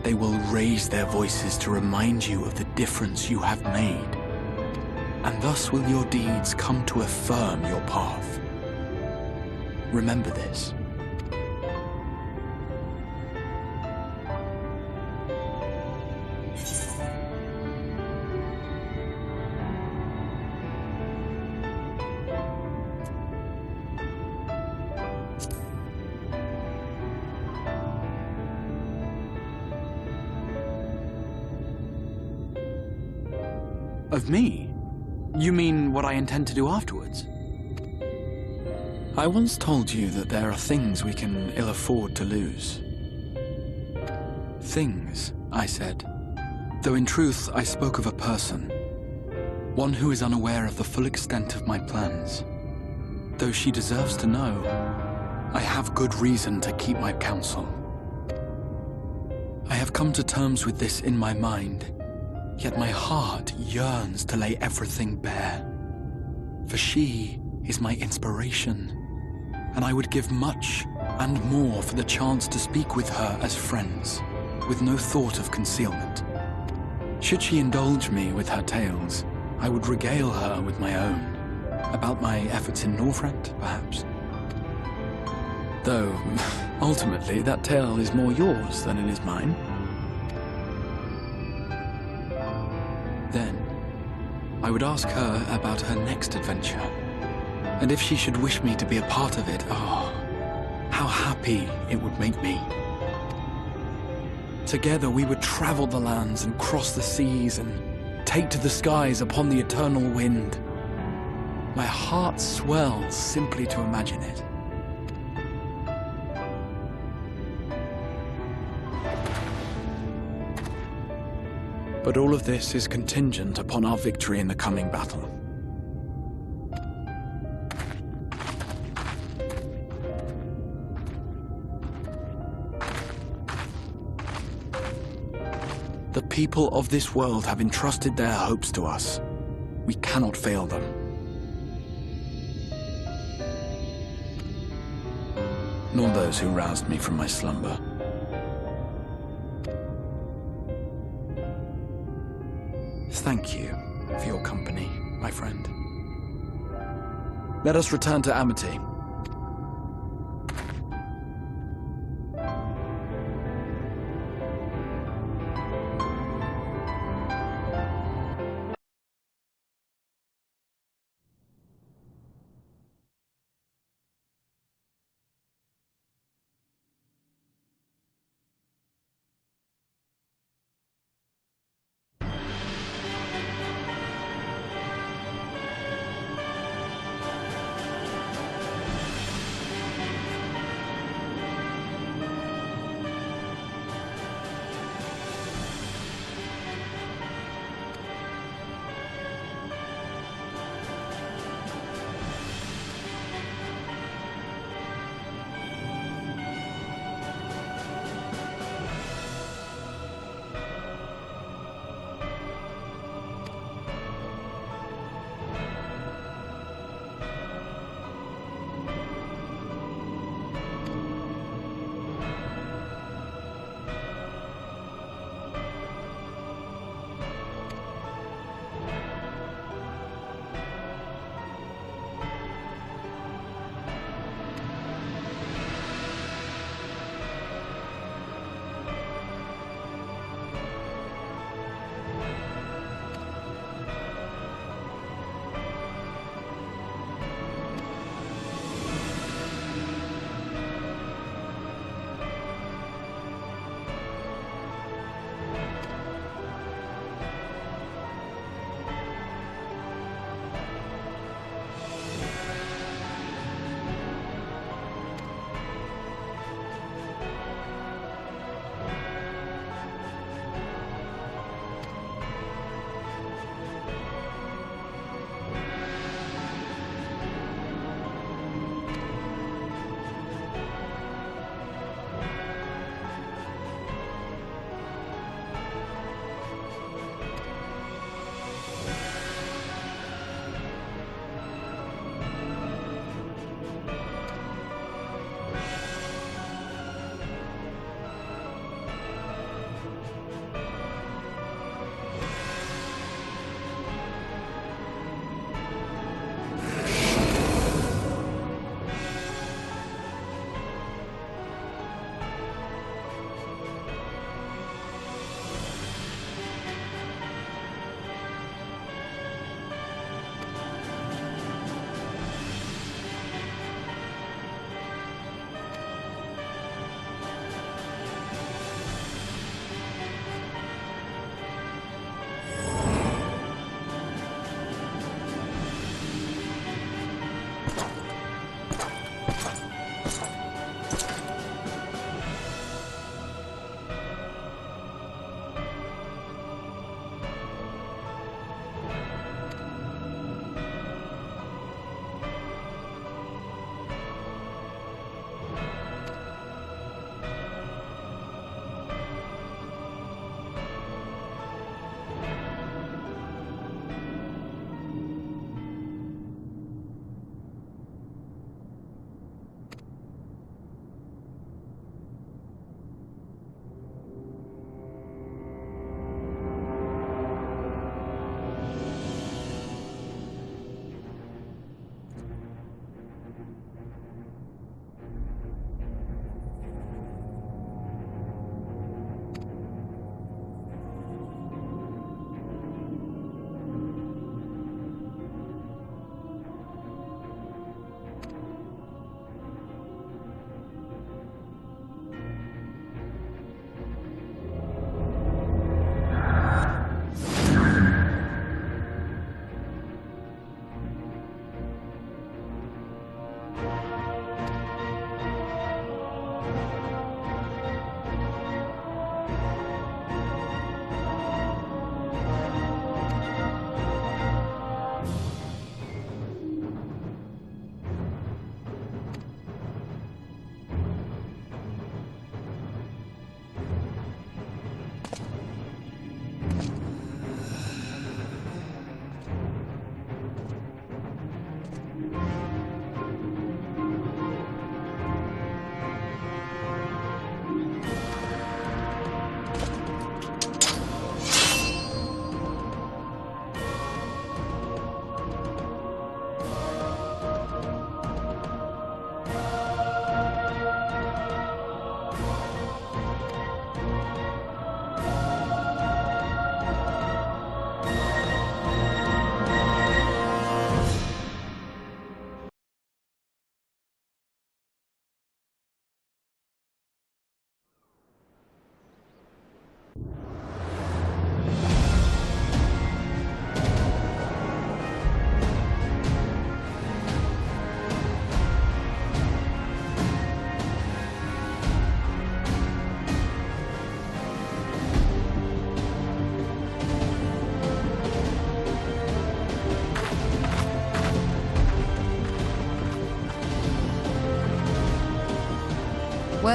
they will raise their voices to remind you of the difference you have made. And thus will your deeds come to affirm your path. Remember this. Of me? You mean what I intend to do afterwards? I once told you that there are things we can ill afford to lose. Things, I said. Though in truth, I spoke of a person. One who is unaware of the full extent of my plans. Though she deserves to know, I have good reason to keep my counsel. I have come to terms with this in my mind. Yet my heart yearns to lay everything bare. For she is my inspiration, and I would give much and more for the chance to speak with her as friends, with no thought of concealment. Should she indulge me with her tales, I would regale her with my own, about my efforts in Northrend, perhaps. Though, ultimately, that tale is more yours than it is mine. Then, I would ask her about her next adventure. And if she should wish me to be a part of it, oh, how happy it would make me. Together we would travel the lands and cross the seas and take to the skies upon the eternal wind. My heart swells simply to imagine it. But all of this is contingent upon our victory in the coming battle. The people of this world have entrusted their hopes to us. We cannot fail them. Nor those who roused me from my slumber. Thank you for your company, my friend. Let us return to Amity.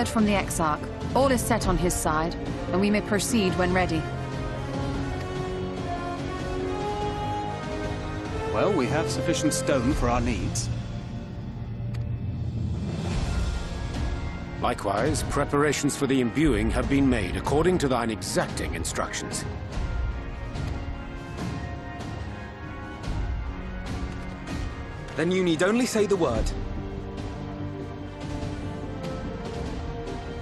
Word from the Exarch. All is set on his side, and we may proceed when ready. Well, we have sufficient stone for our needs. Likewise, preparations for the imbuing have been made according to thine exacting instructions. Then you need only say the word.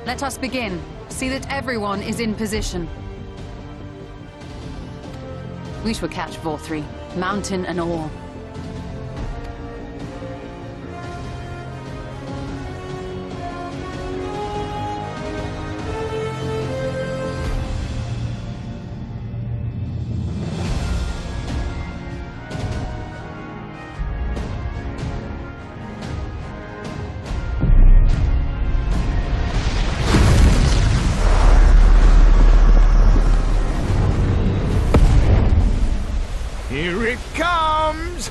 Let us begin. See that everyone is in position. We shall catch Vorthri, mountain and all. Here it comes!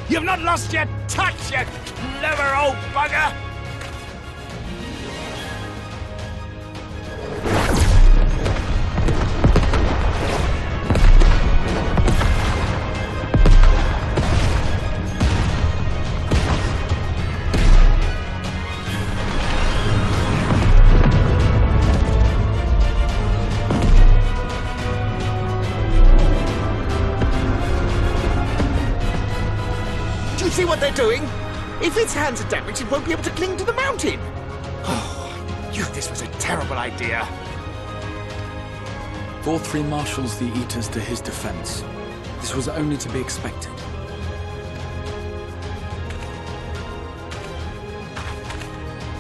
You've not lost your touch, you clever old bugger! See what they're doing? If its hands are damaged, it won't be able to cling to the mountain. Oh, you, this was a terrible idea. Vorthri marshals the Eaters to his defense. This was only to be expected.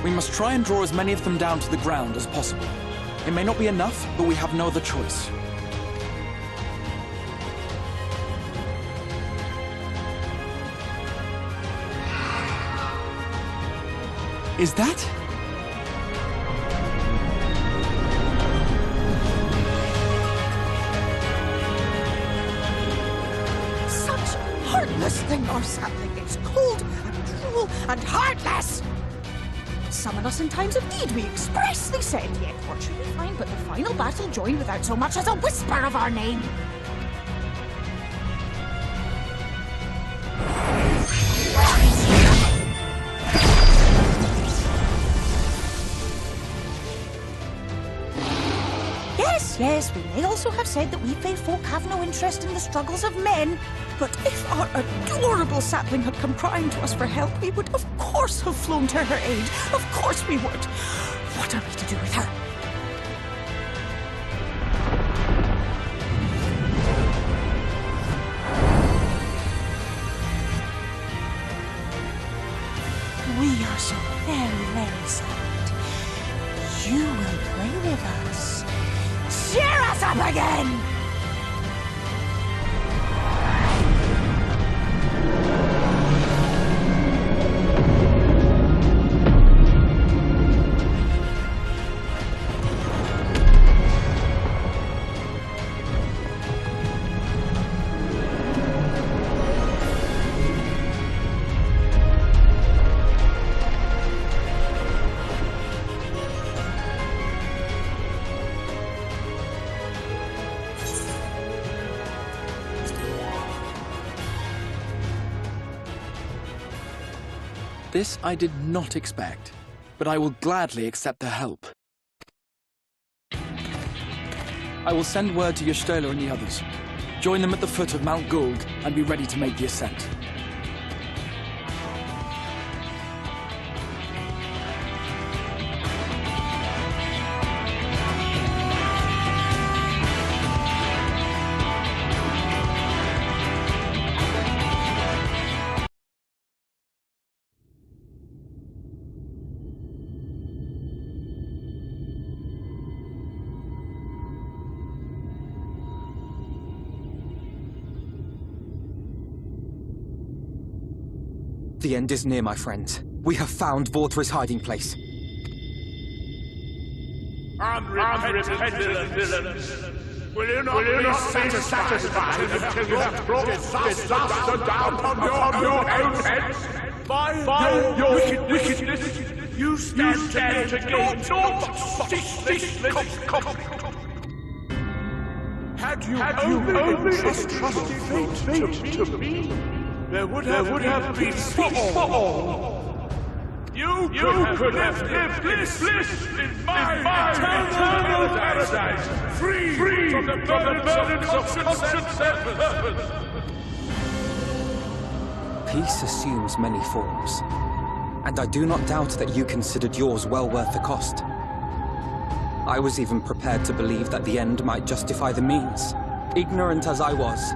We must try and draw as many of them down to the ground as possible. It may not be enough, but we have no other choice. Is that? Such heartless thing, our sapling. It's cold and cruel and heartless. Summon us in times of need, we expressly said. Yet what should we find but the final battle joined without so much as a whisper of our name? Yes, we may also have said that we fae folk have no interest in the struggles of men. But if our adorable sapling had come crying to us for help, we would of course have flown to her aid. Of course we would. What are we to do with her? We are so very, very sad. You will play with us. Cheer us up again! This I did not expect, but I will gladly accept their help. I will send word to Y'shtola and the others. Join them at the foot of Mount Gould and be ready to make the ascent. The end is near, my friends. We have found Vorthri's hiding place. Unrepentant villains! Will you not be satisfied until you have brought disaster down upon your own heads? By your wickedness, you stand to gain naught this conflict. Had you only entrusted fate to me, there would have been peace for all. You could have lived bliss in my eternal paradise, free from the burdens of conscience and purpose. Peace assumes many forms, and I do not doubt that you considered yours well worth the cost. I was even prepared to believe that the end might justify the means. Ignorant as I was,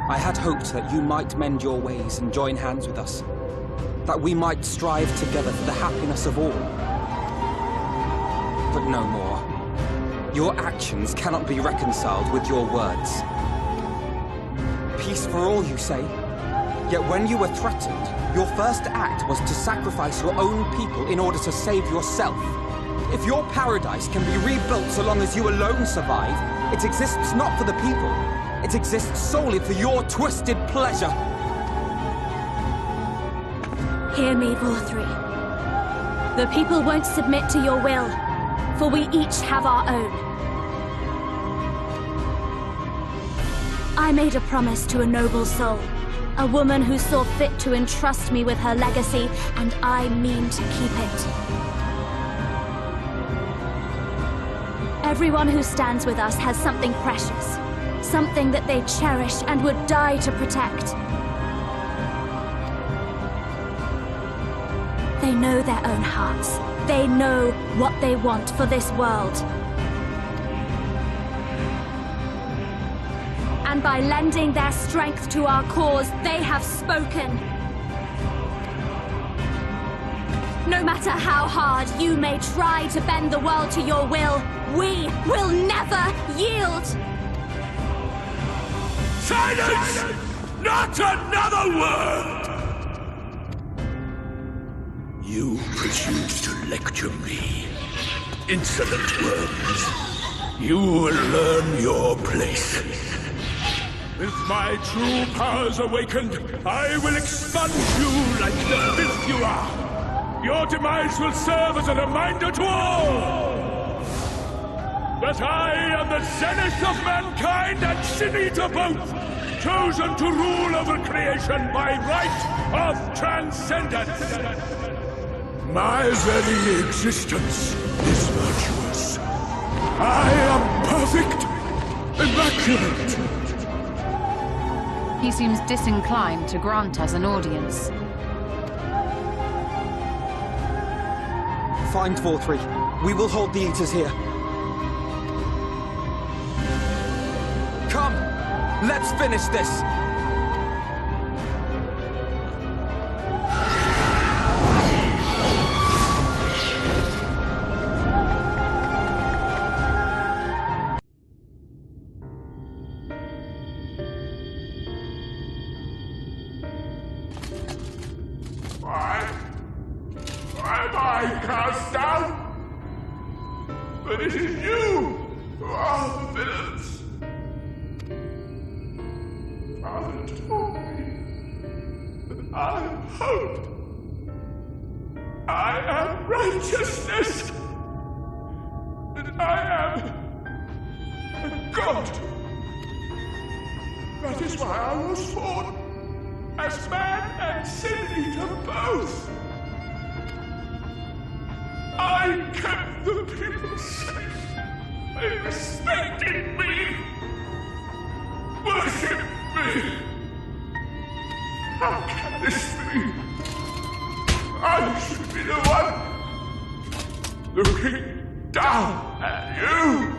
I had hoped that you might mend your ways and join hands with us. That we might strive together for the happiness of all. But no more. Your actions cannot be reconciled with your words. Peace for all, you say? Yet when you were threatened, your first act was to sacrifice your own people in order to save yourself. If your paradise can be rebuilt so long as you alone survive, it exists not for the people. It exists solely for your twisted pleasure. Hear me, Vorthri. The people won't submit to your will, for we each have our own. I made a promise to a noble soul, a woman who saw fit to entrust me with her legacy, and I mean to keep it. Everyone who stands with us has something precious. Something that they cherish and would die to protect. They know their own hearts. They know what they want for this world. And by lending their strength to our cause, they have spoken. No matter how hard you may try to bend the world to your will, we will never yield! Silence! Not another word! You presume to lecture me. Insolent worms. You will learn your place. With my true powers awakened, I will expunge you like the filth you are. Your demise will serve as a reminder to all that I am the zenith of mankind and Shinita both, chosen to rule over creation by right of transcendence. My very existence is virtuous. I am perfect, immaculate. He seems disinclined to grant us an audience. Find Vorthri. We will hold the Eaters here. Come! Let's finish this! am I cast down? But it is you who are the villains. Father told me that I am hope. I am righteousness. And I am a god. That is why I was born. As man and sin eater both. I kept the people safe. They respected me. Worshipped me. How can this be? I should be the one looking down at you.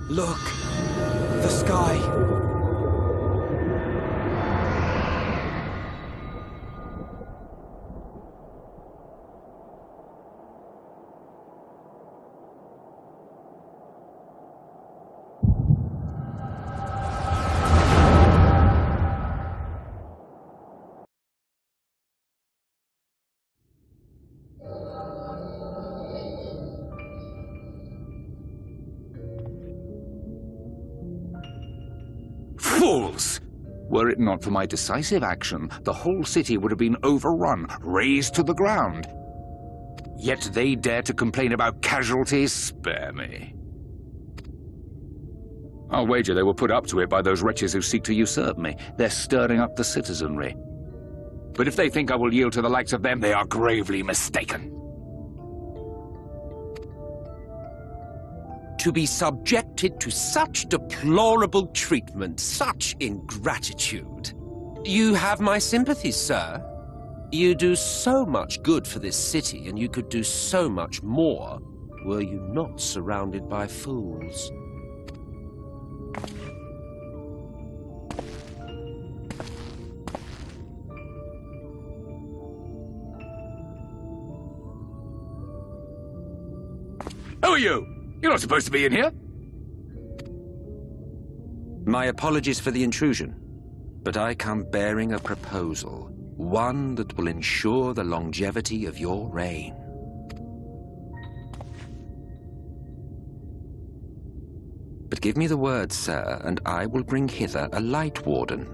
Look! The sky! Fools! Were it not for my decisive action, the whole city would have been overrun, razed to the ground. Yet they dare to complain about casualties? Spare me. I'll wager they were put up to it by those wretches who seek to usurp me. They're stirring up the citizenry. But if they think I will yield to the likes of them, they are gravely mistaken. To be subjected to such deplorable treatment, such ingratitude. You have my sympathies, sir. You do so much good for this city, and you could do so much more were you not surrounded by fools. Who are you? You're not supposed to be in here. My apologies for the intrusion, but I come bearing a proposal, one that will ensure the longevity of your reign. But give me the word, sir, and I will bring hither a Light Warden.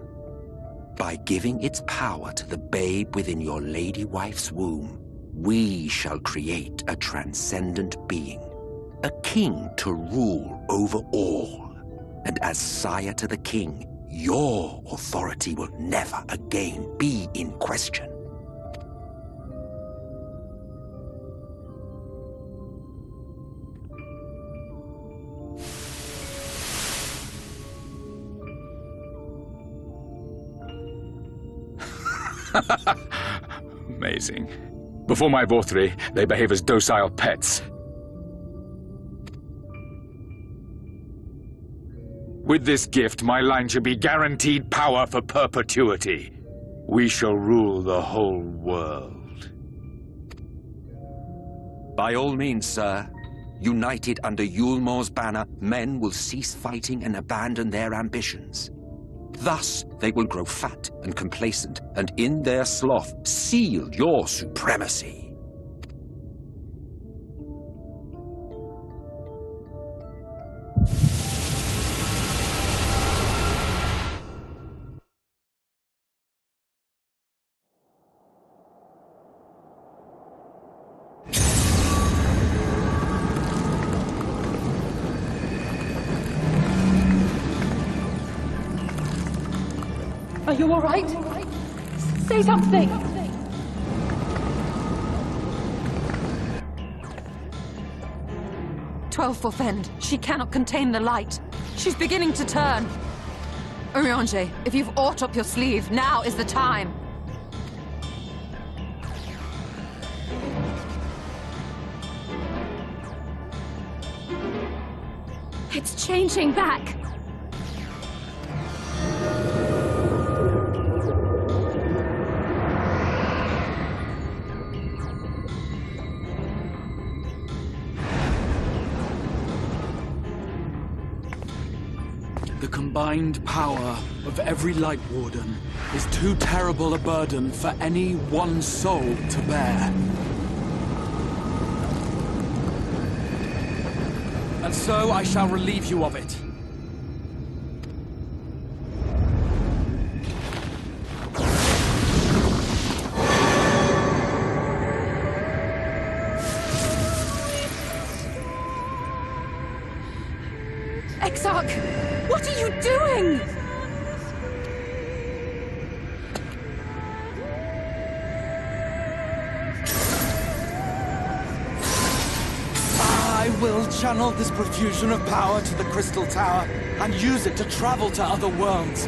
By giving its power to the babe within your lady wife's womb, we shall create a transcendent being. A king to rule over all. And as sire to the king, your authority will never again be in question. Amazing. Before my Vothri, they behave as docile pets. With this gift, my line should be guaranteed power for perpetuity. We shall rule the whole world. By all means, sir. United under Yulmor's banner, men will cease fighting and abandon their ambitions. Thus, they will grow fat and complacent, and in their sloth, seal your supremacy. Are you all right? Say something! Forfend. She cannot contain the light. She's beginning to turn. Urianger, if you've aught up your sleeve, now is the time. It's changing back. The combined power of every Light Warden is too terrible a burden for any one soul to bear. And so I shall relieve you of it. Exarch! What are you doing? I will channel this profusion of power to the Crystal Tower and use it to travel to other worlds.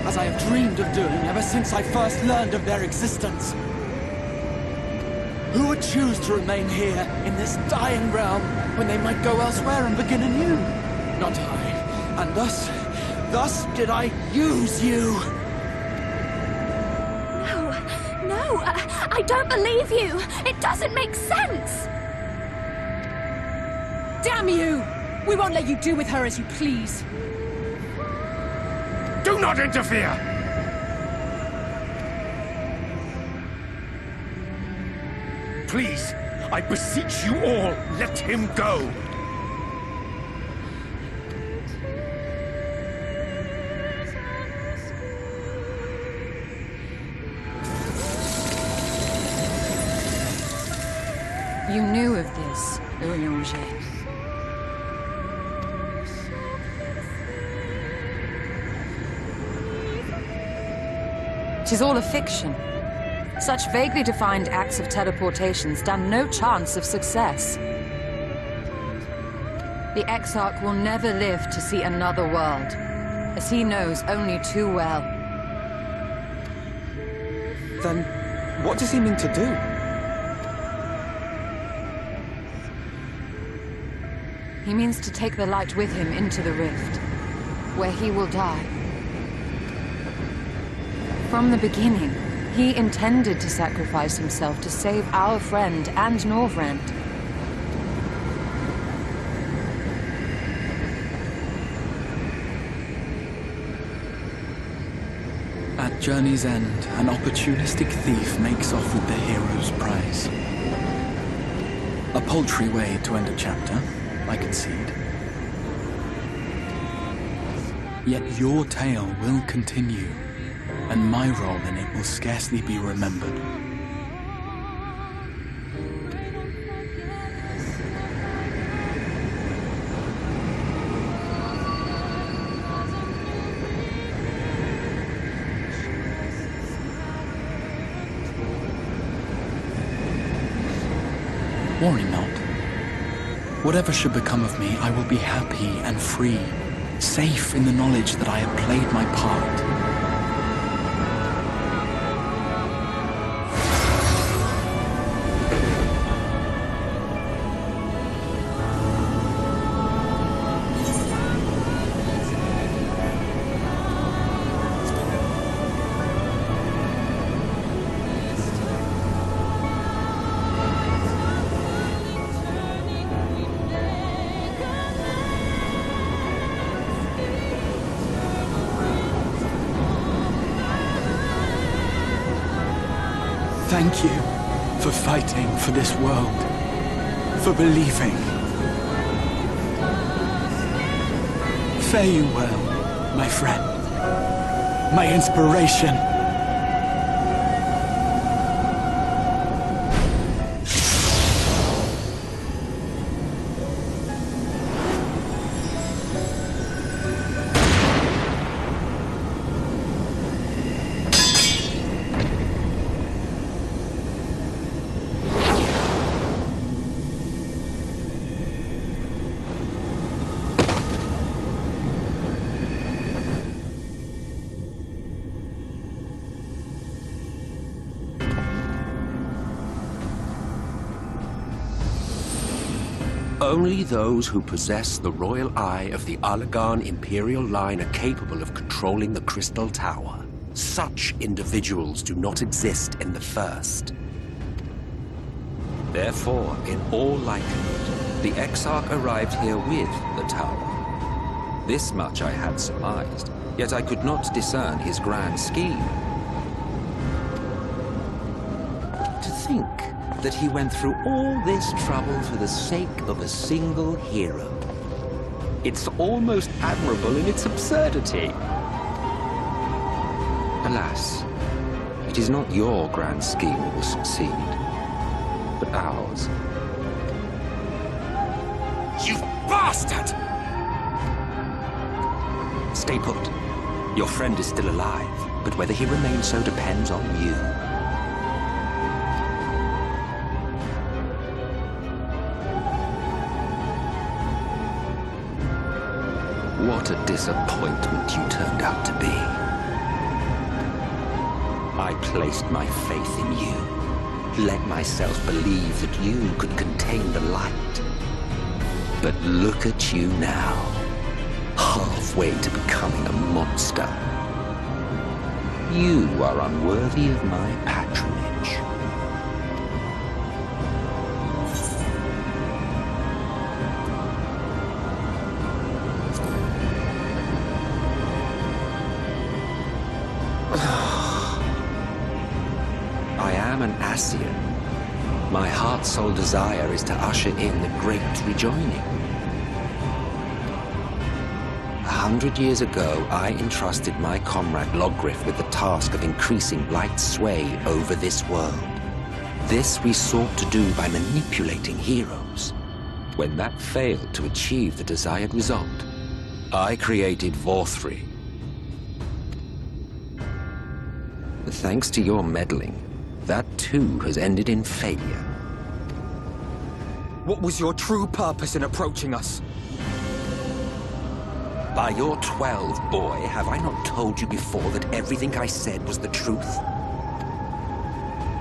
As I have dreamed of doing ever since I first learned of their existence. Who would choose to remain here in this dying realm when they might go elsewhere and begin anew? Not I. And thus did I use you. No, I don't believe you. It doesn't make sense. Damn you! We won't let you do with her as you please. Do not interfere! Please, I beseech you all, let him go! You knew of this, Urianger. Tis all a fiction. Such vaguely defined acts of teleportation stand no chance of success. The Exarch will never live to see another world, as he knows only too well. Then, what does he mean to do? He means to take the light with him into the rift, where he will die. From the beginning, he intended to sacrifice himself to save our friend and Norvrend. At journey's end, an opportunistic thief makes off with the hero's prize. A paltry way to end a chapter, I concede. Yet your tale will continue, and my role in it will scarcely be remembered. Worry not. Whatever should become of me, I will be happy and free, safe in the knowledge that I have played my part. Thank you for fighting for this world, for believing. Fare you well, my friend, my inspiration. Only those who possess the royal eye of the Allagan Imperial line are capable of controlling the Crystal Tower. Such individuals do not exist in the First. Therefore, in all likelihood, the Exarch arrived here with the tower. This much I had surmised, yet I could not discern his grand scheme. To think that he went through all this trouble for the sake of a single hero. It's almost admirable in its absurdity. Alas, it is not your grand scheme that will succeed, but ours. You bastard! Stay put. Your friend is still alive, but whether he remains so depends on you. What a disappointment you turned out to be. I placed my faith in you, let myself believe that you could contain the light. But look at you now, halfway to becoming a monster. You are unworthy of my patronage. My heart's sole desire is to usher in the great rejoining. 100 years ago, I entrusted my comrade Logriff with the task of increasing light's sway over this world. This we sought to do by manipulating heroes. When that failed to achieve the desired result, I created Vorthri. Thanks to your meddling, that too has ended in failure. What was your true purpose in approaching us? By your 12, boy, have I not told you before that everything I said was the truth?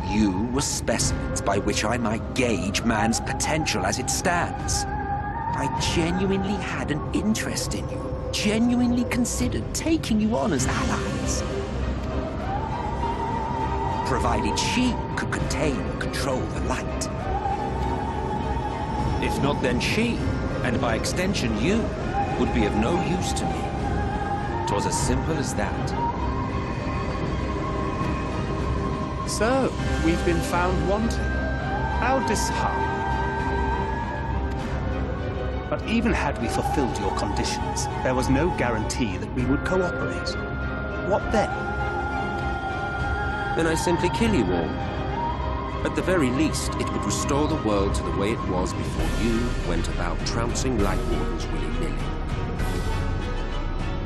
You were specimens by which I might gauge man's potential as it stands. I genuinely had an interest in you, genuinely considered taking you on as allies. Provided she could contain and control the light. If not, then she, and by extension you, would be of no use to me. 'Twas as simple as that. So, we've been found wanting. How disheartening. But even had we fulfilled your conditions, there was no guarantee that we would cooperate. What then? Then I simply kill you all. At the very least, it would restore the world to the way it was before you went about trouncing Light Wardens willy-nilly.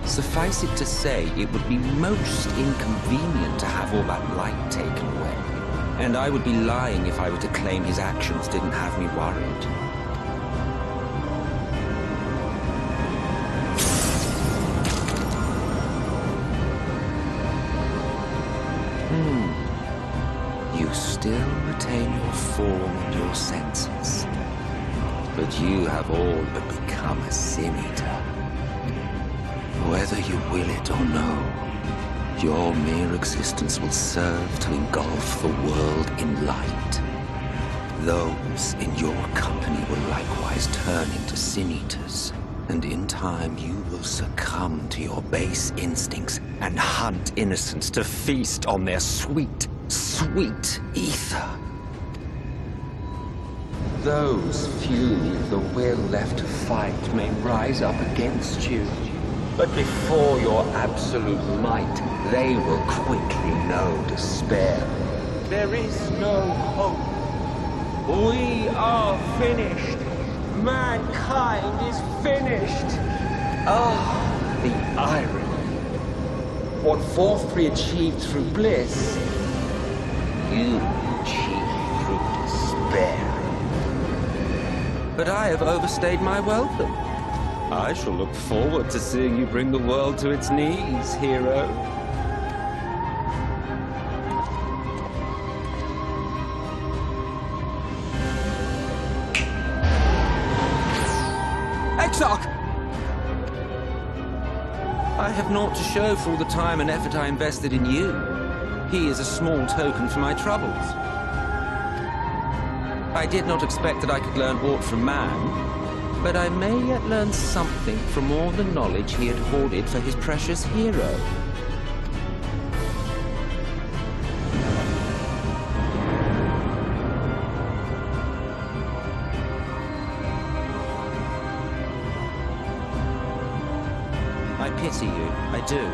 Suffice it to say, it would be most inconvenient to have all that light taken away. And I would be lying if I were to claim his actions didn't have me worried. You still retain your form and your senses. But you have all but become a sin-eater. Whether you will it or no, your mere existence will serve to engulf the world in light. Those in your company will likewise turn into sin-eaters, and in time you will succumb to your base instincts and hunt innocents to feast on their sweet, sweet ether. Those few with the will left to fight may rise up against you, but before your absolute might, they will quickly know despair. There is no hope. We are finished. Mankind is finished. Ah, the irony. What Forthry achieved through bliss, you achieved through despair. But I have overstayed my welcome. I shall look forward to seeing you bring the world to its knees, hero. Exarch! I have naught to show for all the time and effort I invested in you. He is a small token for my troubles. I did not expect that I could learn aught from man, but I may yet learn something from all the knowledge he had hoarded for his precious hero. I pity you, I do.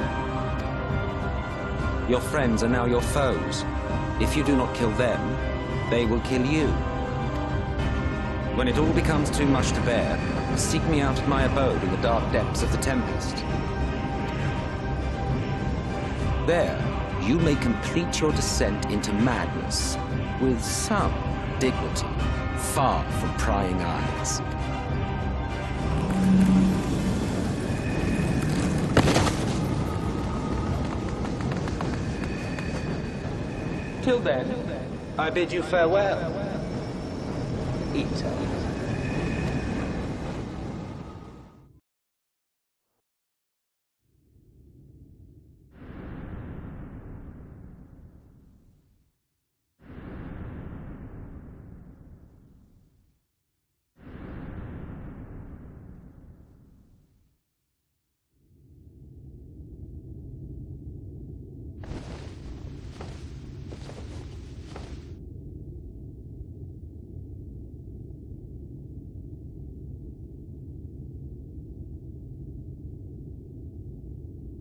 Your friends are now your foes. If you do not kill them, they will kill you. When it all becomes too much to bear, seek me out at my abode in the dark depths of the Tempest. There, you may complete your descent into madness with some dignity, far from prying eyes. Till then, I bid you farewell. Eater.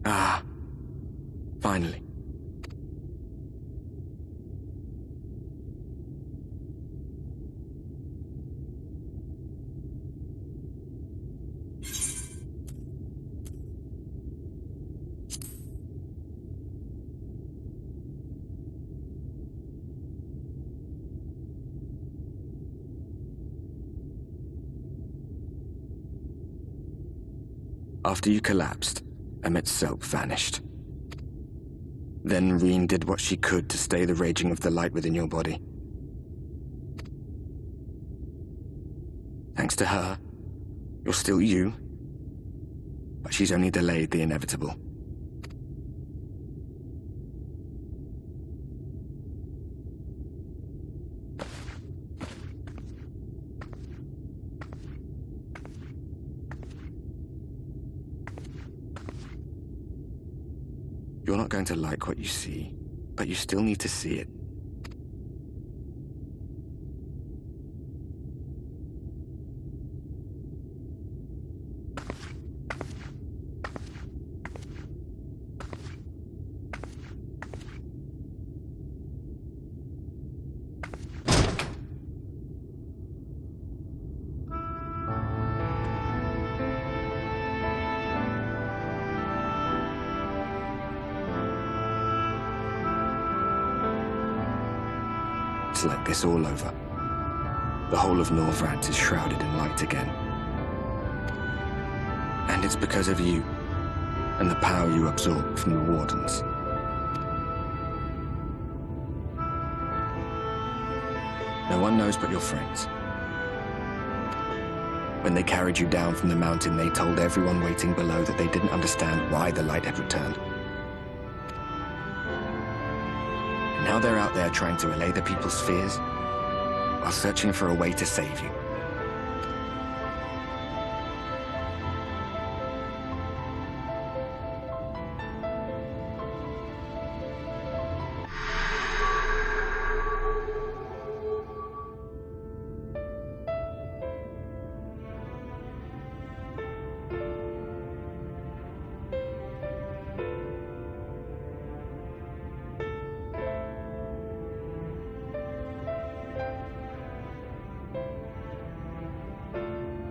Ah, finally. After you collapsed, Emmet's self vanished. Then Reen did what she could to stay the raging of the light within your body. Thanks to her, you're still you, but she's only delayed the inevitable. You're not going to like what you see, but you still need to see it. It's like this all over. The whole of Northrend is shrouded in light again. And it's because of you, and the power you absorb from the Wardens. No one knows but your friends. When they carried you down from the mountain, they told everyone waiting below that they didn't understand why the light had returned. Now they're out there trying to allay the people's fears, while searching for a way to save you.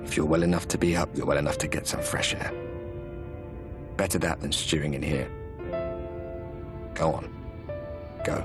If you're well enough to be up, you're well enough to get some fresh air. Better that than stewing in here. Go on. Go.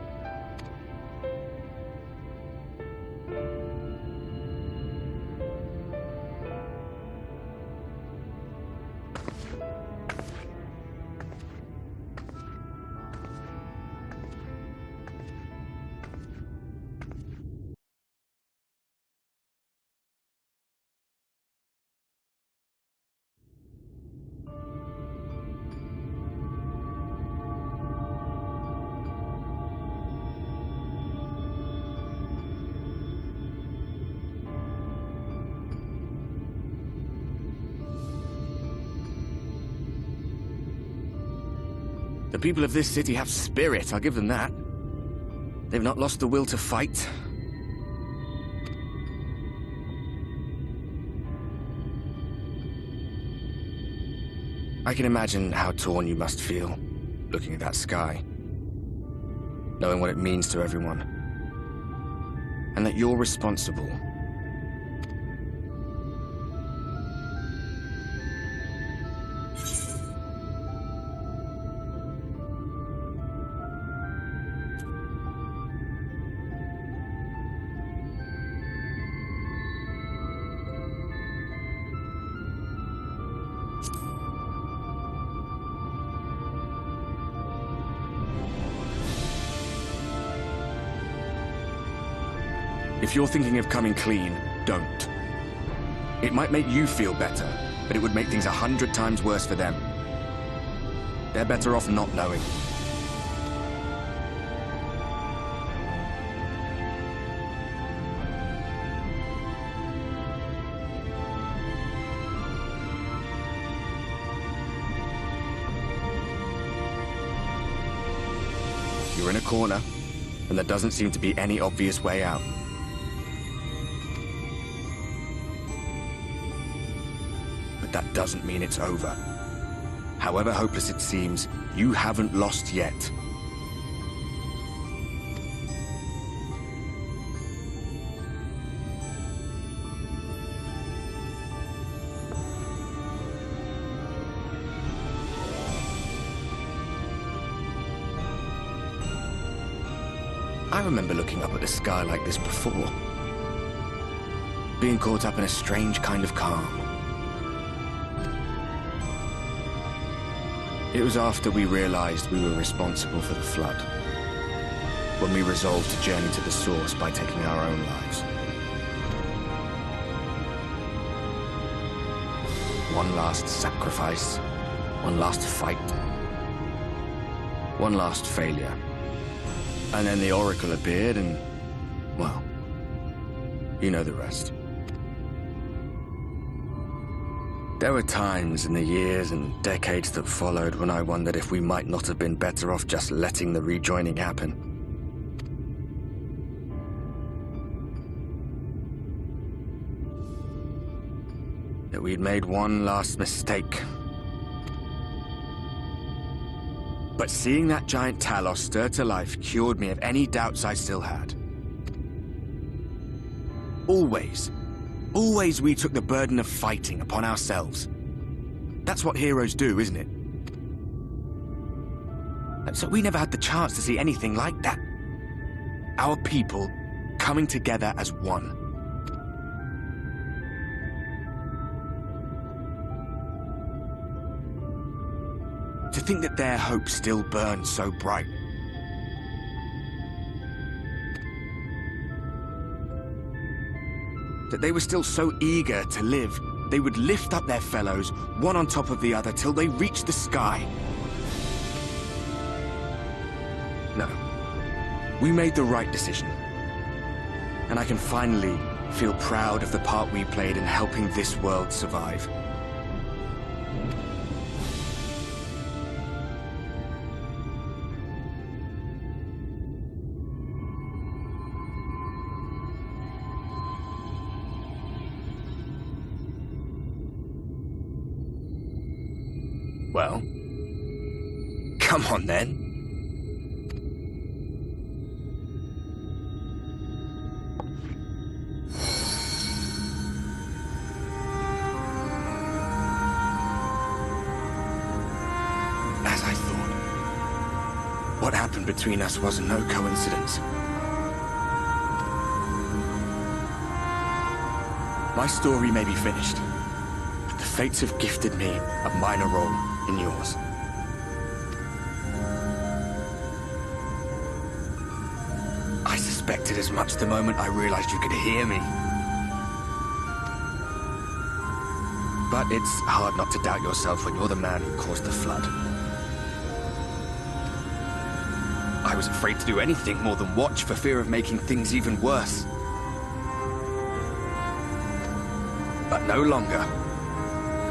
The people of this city have spirit, I'll give them that. They've not lost the will to fight. I can imagine how torn you must feel, looking at that sky, knowing what it means to everyone, and that you're responsible. If you're thinking of coming clean, don't. It might make you feel better, but it would make things 100 times worse for them. They're better off not knowing. You're in a corner, and there doesn't seem to be any obvious way out. That doesn't mean it's over. However hopeless it seems, you haven't lost yet. I remember looking up at the sky like this before. Being caught up in a strange kind of calm. It was after we realized we were responsible for the flood, when we resolved to journey to the source by taking our own lives. One last sacrifice, one last fight, one last failure. And then the Oracle appeared and, well, you know the rest. There were times in the years and decades that followed when I wondered if we might not have been better off just letting the rejoining happen. That we'd made one last mistake. But seeing that giant Talos stir to life cured me of any doubts I still had. Always we took the burden of fighting upon ourselves. That's what heroes do, isn't it? And so we never had the chance to see anything like that. Our people coming together as one. To think that their hope still burns so bright. That they were still so eager to live, they would lift up their fellows, one on top of the other, till they reached the sky. No. We made the right decision. And I can finally feel proud of the part we played in helping this world survive. Well, come on then. As I thought. What happened between us was no coincidence. My story may be finished, but the fates have gifted me a minor role in yours. I suspected as much the moment I realized you could hear me. But it's hard not to doubt yourself when you're the man who caused the flood. I was afraid to do anything more than watch for fear of making things even worse. But no longer.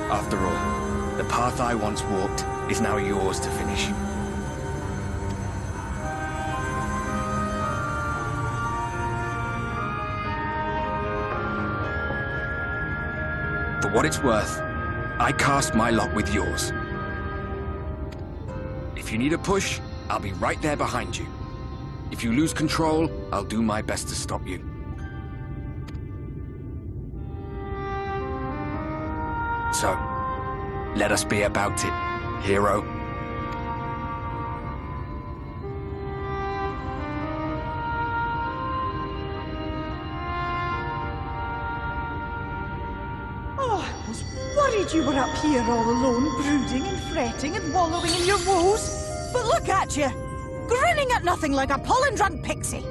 After all, the path I once walked is now yours to finish. For what it's worth, I cast my lot with yours. If you need a push, I'll be right there behind you. If you lose control, I'll do my best to stop you. So, let us be about it, hero. You were up here all alone, brooding and fretting and wallowing in your woes. But look at you, grinning at nothing like a pollen-drunk pixie.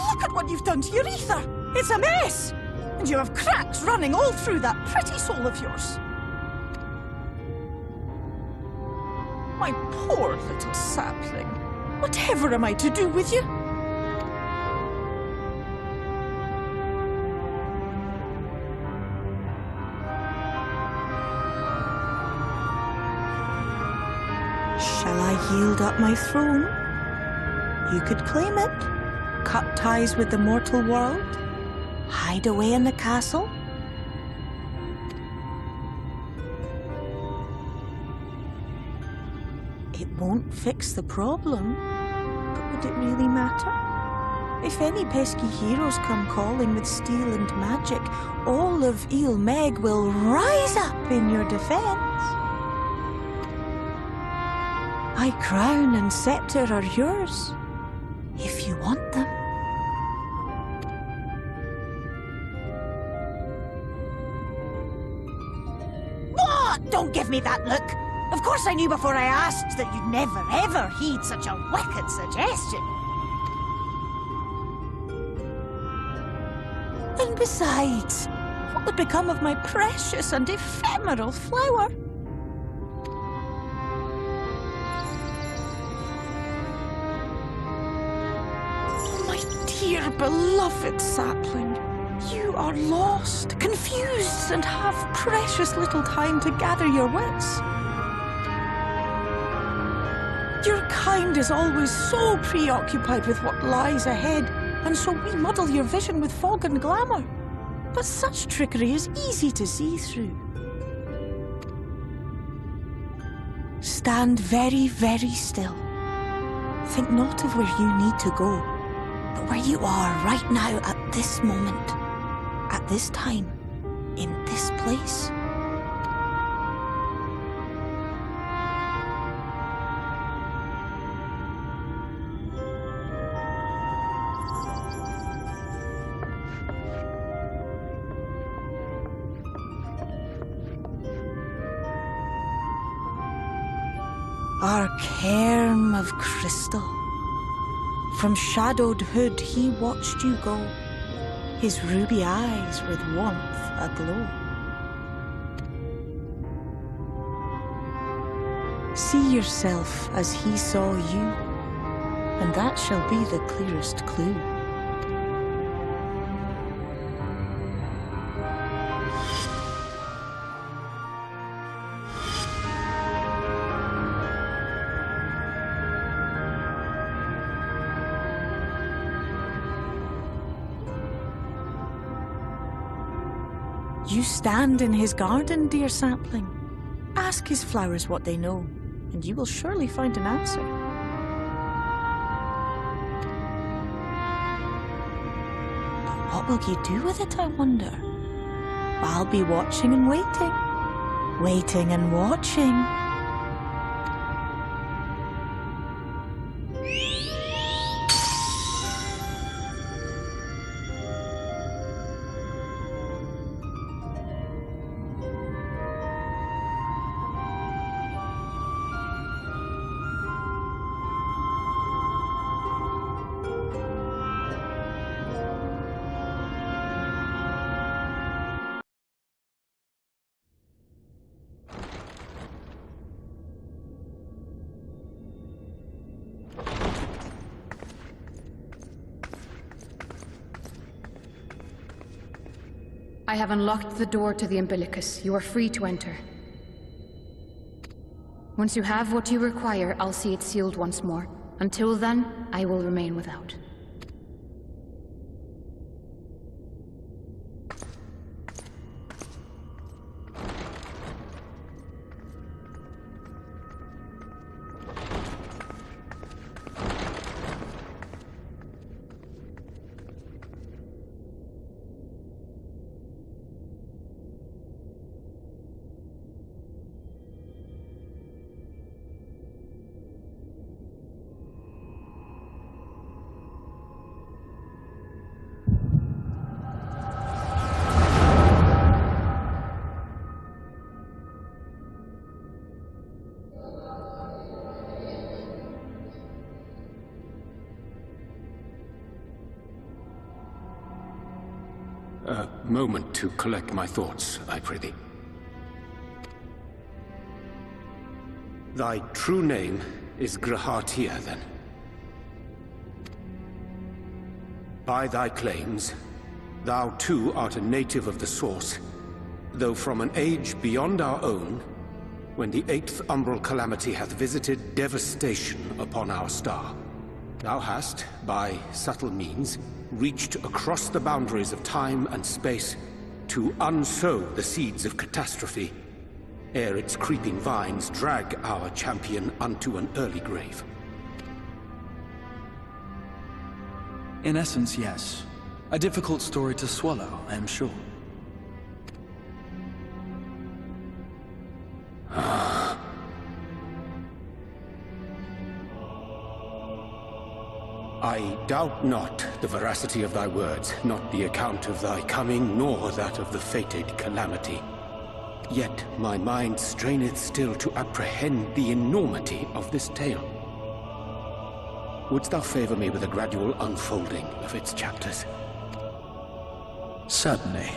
Look at what you've done to your ether. It's a mess. And you have cracks running all through that pretty soul of yours. My poor little sapling. Whatever am I to do with you? Shall I yield up my throne? You could claim it, cut ties with the mortal world, hide away in the castle. It won't fix the problem, but would it really matter? If any pesky heroes come calling with steel and magic, all of Il Meg will rise up in your defense. My crown and scepter are yours, if you want them. What? Don't give me that look! Of course I knew before I asked that you'd never ever heed such a wicked suggestion. And besides, what would become of my precious and ephemeral flower? Dear beloved sapling, you are lost, confused, and have precious little time to gather your wits. Your kind is always so preoccupied with what lies ahead, and so we muddle your vision with fog and glamour. But such trickery is easy to see through. Stand very, very still. Think not of where you need to go, but where you are right now at this moment, at this time, in this place. Our cairn of crystal. From shadowed hood he watched you go, his ruby eyes with warmth aglow. See yourself as he saw you, and that shall be the clearest clue. You stand in his garden, dear sapling. Ask his flowers what they know, and you will surely find an answer. But what will you do with it, I wonder? I'll be watching and waiting. Waiting and watching. I have unlocked the door to the umbilicus. You are free to enter. Once you have what you require, I'll see it sealed once more. Until then, I will remain without. A moment to collect my thoughts, I prithee. Thy true name is Grahatia, then? By thy claims, thou too art a native of the Source, though from an age beyond our own, when the 8th umbral calamity hath visited devastation upon our star. Thou hast, by subtle means, reached across the boundaries of time and space to unsow the seeds of catastrophe, ere its creeping vines drag our champion unto an early grave. In essence, yes. A difficult story to swallow, I am sure. I doubt not the veracity of thy words, not the account of thy coming, nor that of the fated calamity. Yet my mind straineth still to apprehend the enormity of this tale. Wouldst thou favor me with a gradual unfolding of its chapters? Certainly.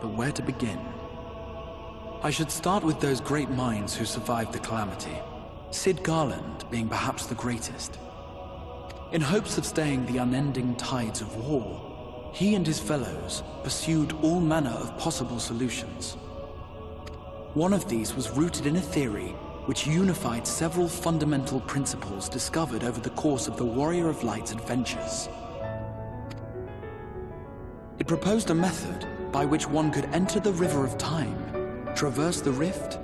But where to begin? I should start with those great minds who survived the calamity. Sid Garland being perhaps the greatest. In hopes of staying the unending tides of war, he and his fellows pursued all manner of possible solutions. One of these was rooted in a theory which unified several fundamental principles discovered over the course of the Warrior of Light's adventures. It proposed a method by which one could enter the River of Time, traverse the rift,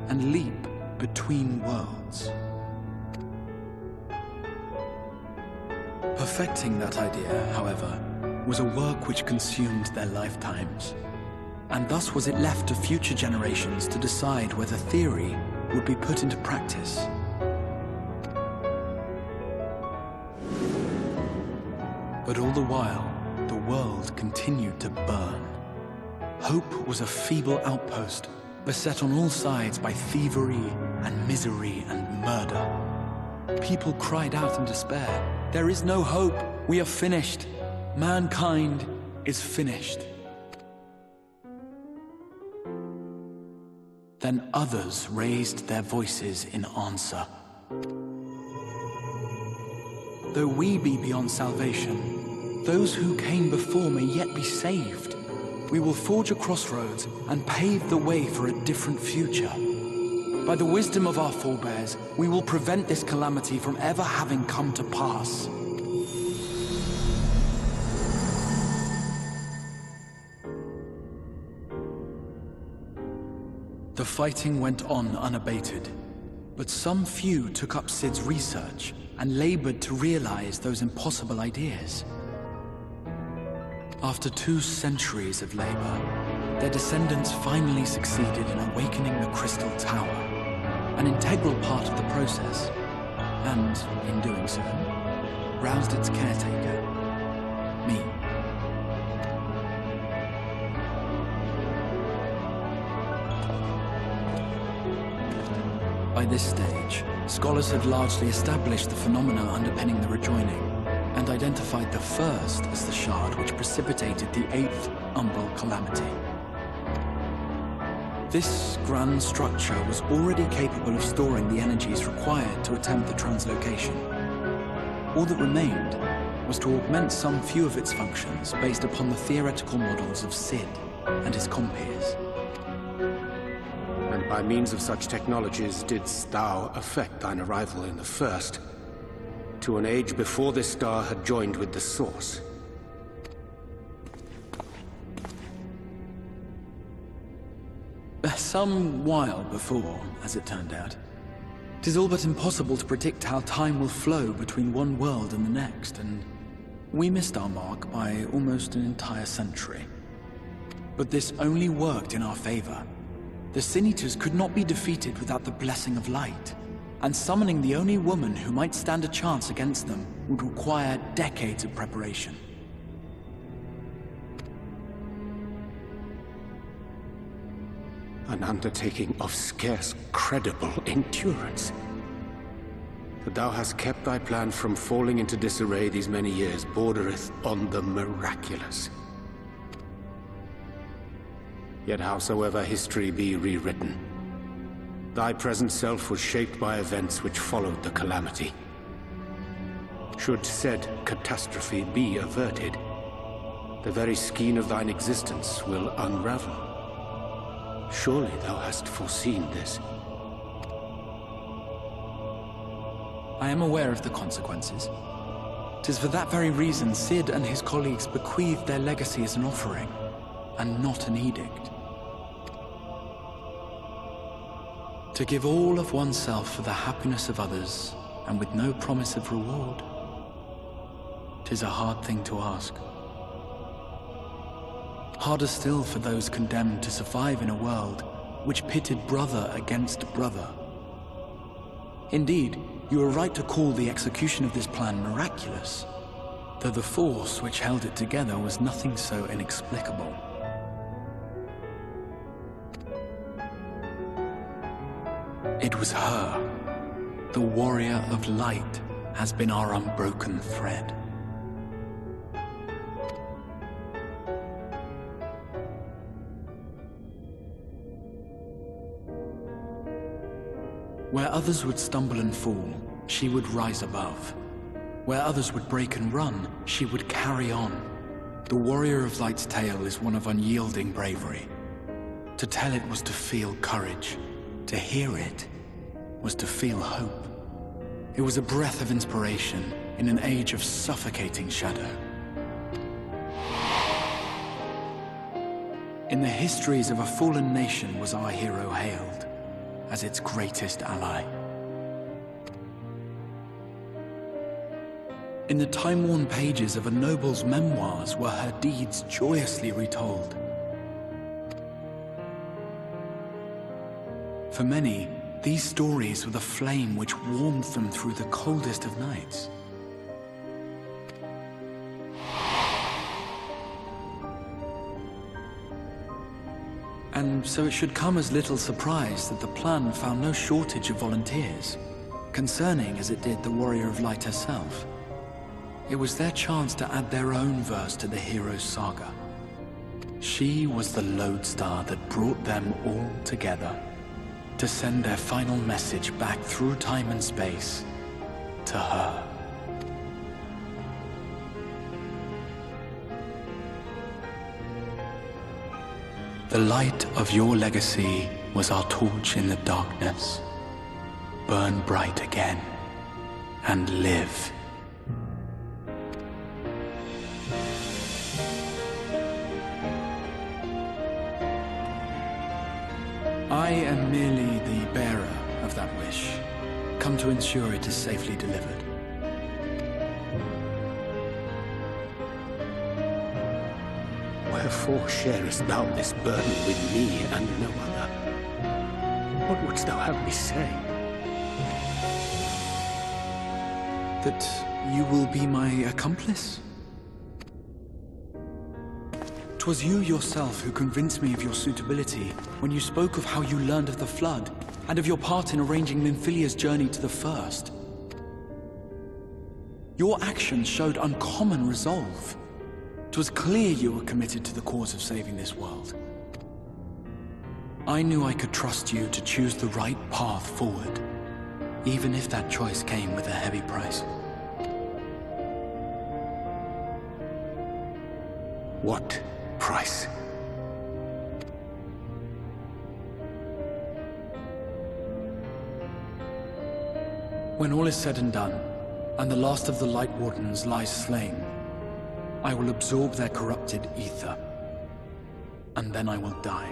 and leap between worlds. Perfecting that idea, however, was a work which consumed their lifetimes, and thus was it left to future generations to decide whether theory would be put into practice. But all the while, the world continued to burn. Hope was a feeble outpost, beset on all sides by thievery and misery and murder. People cried out in despair, "There is no hope! We are finished! Mankind is finished!" Then others raised their voices in answer. Though we be beyond salvation, those who came before may yet be saved. We will forge a crossroads and pave the way for a different future. By the wisdom of our forebears, we will prevent this calamity from ever having come to pass. The fighting went on unabated, but some few took up Sid's research and labored to realize those impossible ideas. After 2 centuries of labor, their descendants finally succeeded in awakening the Crystal Tower, an integral part of the process, and, in doing so, roused its caretaker, me. By this stage, scholars had largely established the phenomena underpinning the rejoining, and identified the first as the shard which precipitated the 8th Umbral Calamity. This grand structure was already capable of storing the energies required to attempt the translocation. All that remained was to augment some few of its functions based upon the theoretical models of Sid and his compeers. And by means of such technologies didst thou effect thine arrival in the first, to an age before this star had joined with the Source. Some while before, as it turned out. 'Tis all but impossible to predict how time will flow between one world and the next, and we missed our mark by almost an entire century. But this only worked in our favor. The Sin Eaters could not be defeated without the blessing of light, and summoning the only woman who might stand a chance against them would require decades of preparation. An undertaking of scarce credible endurance. That thou hast kept thy plan from falling into disarray these many years bordereth on the miraculous. Yet howsoever history be rewritten, thy present self was shaped by events which followed the calamity. Should said catastrophe be averted, the very skein of thine existence will unravel. Surely thou hast foreseen this. I am aware of the consequences. 'Tis for that very reason Sid and his colleagues bequeathed their legacy as an offering, and not an edict. To give all of oneself for the happiness of others, and with no promise of reward, 'tis a hard thing to ask. Harder still for those condemned to survive in a world which pitted brother against brother. Indeed, you are right to call the execution of this plan miraculous, though the force which held it together was nothing so inexplicable. It was her. The Warrior of Light has been our unbroken thread. Where others would stumble and fall, she would rise above. Where others would break and run, she would carry on. The Warrior of Light's tale is one of unyielding bravery. To tell it was to feel courage. To hear it was to feel hope. It was a breath of inspiration in an age of suffocating shadow. In the histories of a fallen nation was our hero hailed as its greatest ally. In the time-worn pages of a noble's memoirs were her deeds joyously retold. For many, these stories were the flame which warmed them through the coldest of nights. And so it should come as little surprise that the plan found no shortage of volunteers, concerning as it did the Warrior of Light herself. It was their chance to add their own verse to the hero's saga. She was the lodestar that brought them all together, to send their final message back through time and space to her. The light of your legacy was our torch in the darkness. Burn bright again and live. I am merely the bearer of that wish, come to ensure it is safely delivered. Wherefore sharest thou this burden with me and no other? What wouldst thou have me say? That you will be my accomplice? 'Twas you yourself who convinced me of your suitability when you spoke of how you learned of the Flood, and of your part in arranging Minfilia's journey to the First. Your actions showed uncommon resolve. 'Twas clear you were committed to the cause of saving this world. I knew I could trust you to choose the right path forward, even if that choice came with a heavy price. What price? When all is said and done, and the last of the Light Wardens lies slain, I will absorb their corrupted ether, and then I will die.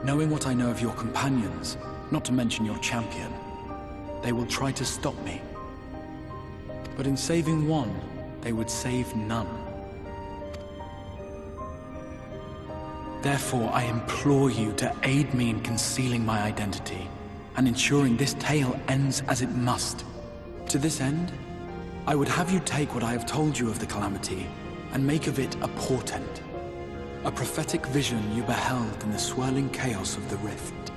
Knowing what I know of your companions, not to mention your champion, they will try to stop me. But in saving one, they would save none. Therefore, I implore you to aid me in concealing my identity, and ensuring this tale ends as it must. To this end, I would have you take what I have told you of the Calamity, and make of it a portent. A prophetic vision you beheld in the swirling chaos of the Rift.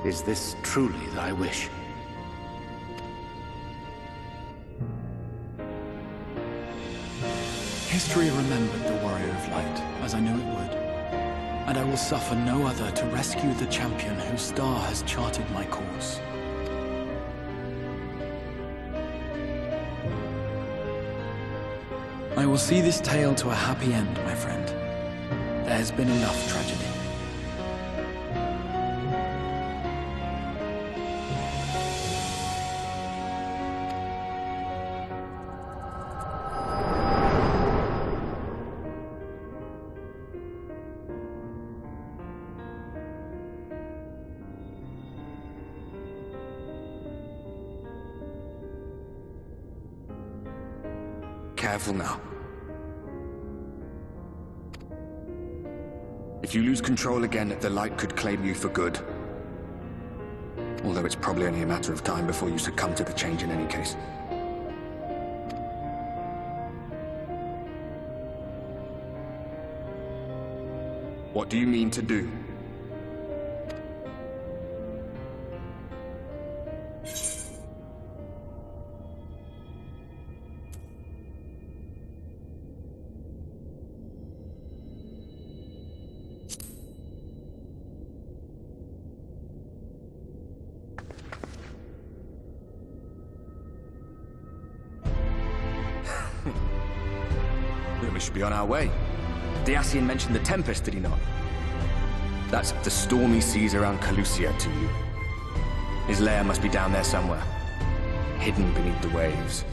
Is this truly thy wish? History remembered the Warrior of Light, as I knew it would. And I will suffer no other to rescue the champion whose star has charted my course. I will see this tale to a happy end, my friend. There has been enough tragedy. Careful now. If you lose control again, the light could claim you for good. Although it's probably only a matter of time before you succumb to the change in any case. What do you mean to do? We should be on our way. Diassian mentioned the Tempest, did he not? That's the stormy seas around Calusia to you. His lair must be down there somewhere, hidden beneath the waves.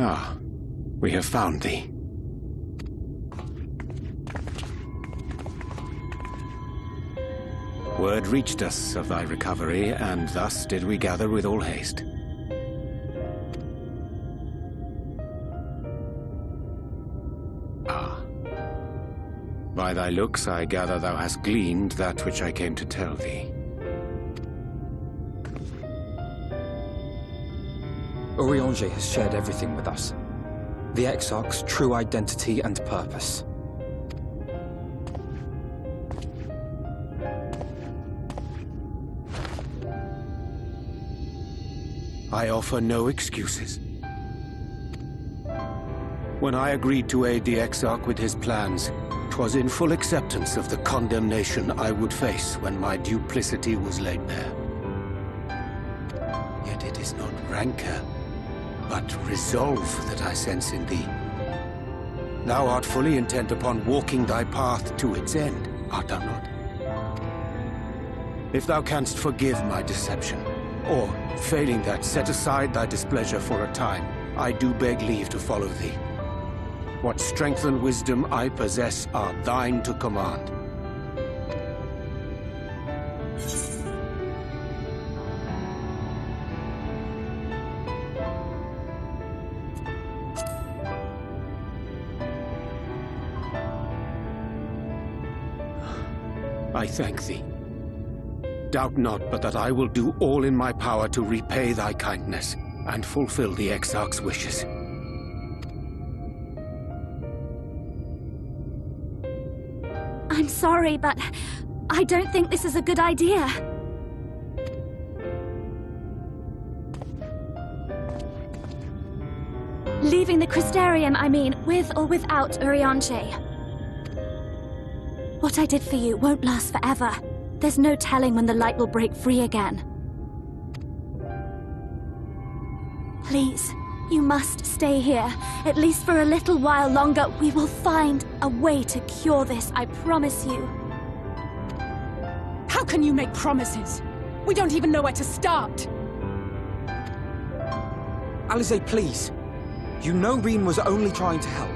Ah, we have found thee. Word reached us of thy recovery, and thus did we gather with all haste. Ah. By thy looks, I gather thou hast gleaned that which I came to tell thee. Urianger has shared everything with us. The Exarch's true identity and purpose. I offer no excuses. When I agreed to aid the Exarch with his plans, 'twas in full acceptance of the condemnation I would face when my duplicity was laid bare. Yet it is not rancor, but resolve that I sense in thee. Thou art fully intent upon walking thy path to its end, art thou not? If thou canst forgive my deception, or, failing that, set aside thy displeasure for a time, I do beg leave to follow thee. What strength and wisdom I possess are thine to command. I thank thee. Doubt not but that I will do all in my power to repay thy kindness and fulfill the Exarch's wishes. I'm sorry, but I don't think this is a good idea. Leaving the Crystarium, I mean, with or without Urianche. What I did for you won't last forever. There's no telling when the light will break free again. Please, you must stay here, at least for a little while longer. We will find a way to cure this, I promise you. How can you make promises? We don't even know where to start. Alize, please. You know Reen was only trying to help.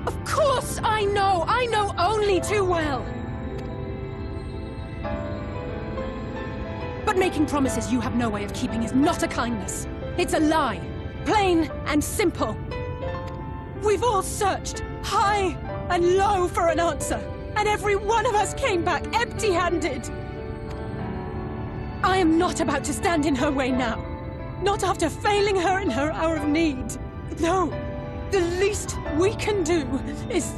Of course I know! I know only too well! But making promises you have no way of keeping is not a kindness. It's a lie. Plain and simple. We've all searched high and low for an answer, and every one of us came back empty-handed. I am not about to stand in her way now. Not after failing her in her hour of need. No, the least we can do is...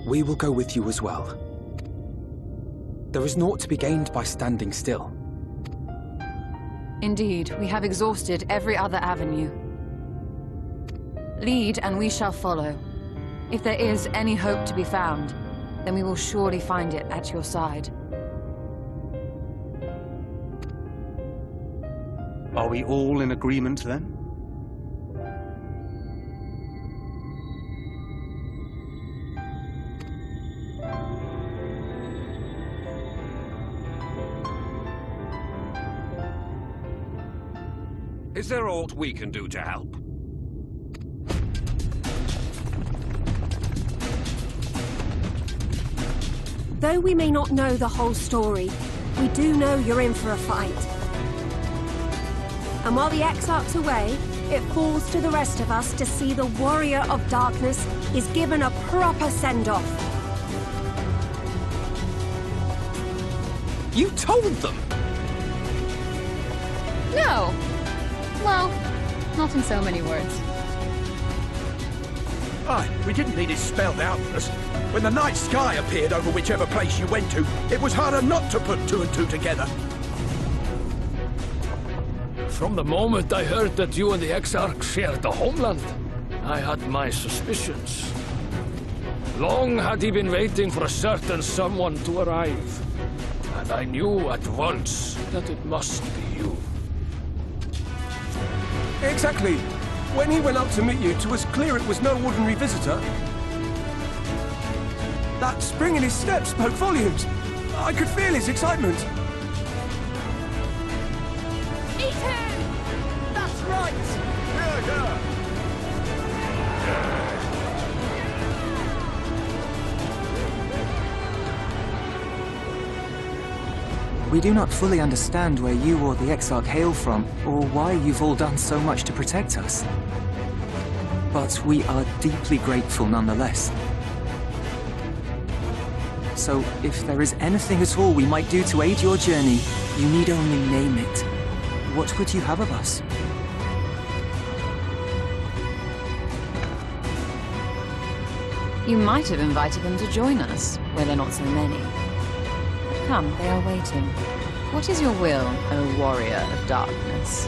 We will go with you as well. There is naught to be gained by standing still. Indeed, we have exhausted every other avenue. Lead, and we shall follow. If there is any hope to be found, then we will surely find it at your side. Are we all in agreement, then? Is there aught we can do to help? Though we may not know the whole story, we do know you're in for a fight. And while the Exarch's away, it falls to the rest of us to see the Warrior of Darkness is given a proper send-off. You told them! No! Well, not in so many words. Aye, we didn't need it spelled out for us. When the night sky appeared over whichever place you went to, it was harder not to put two and two together. From the moment I heard that you and the Exarch shared the homeland, I had my suspicions. Long had he been waiting for a certain someone to arrive, and I knew at once that it must be you. Exactly. When he went up to meet you, it was clear it was no ordinary visitor. That spring in his step spoke volumes. I could feel his excitement. Eat him! That's right! We do not fully understand where you or the Exarch hail from, or why you've all done so much to protect us. But we are deeply grateful nonetheless. So, if there is anything at all we might do to aid your journey, you need only name it. What would you have of us? You might have invited them to join us, where they're not so many. But come, they are waiting. What is your will, O warrior of darkness?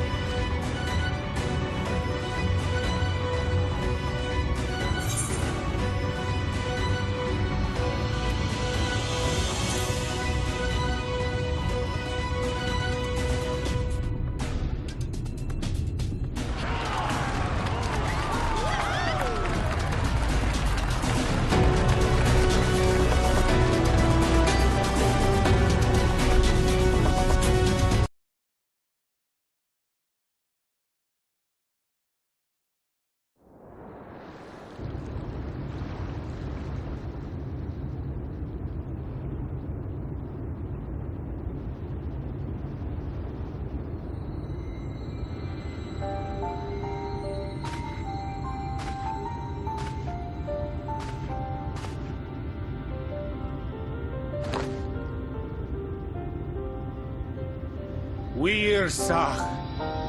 Wir Sach,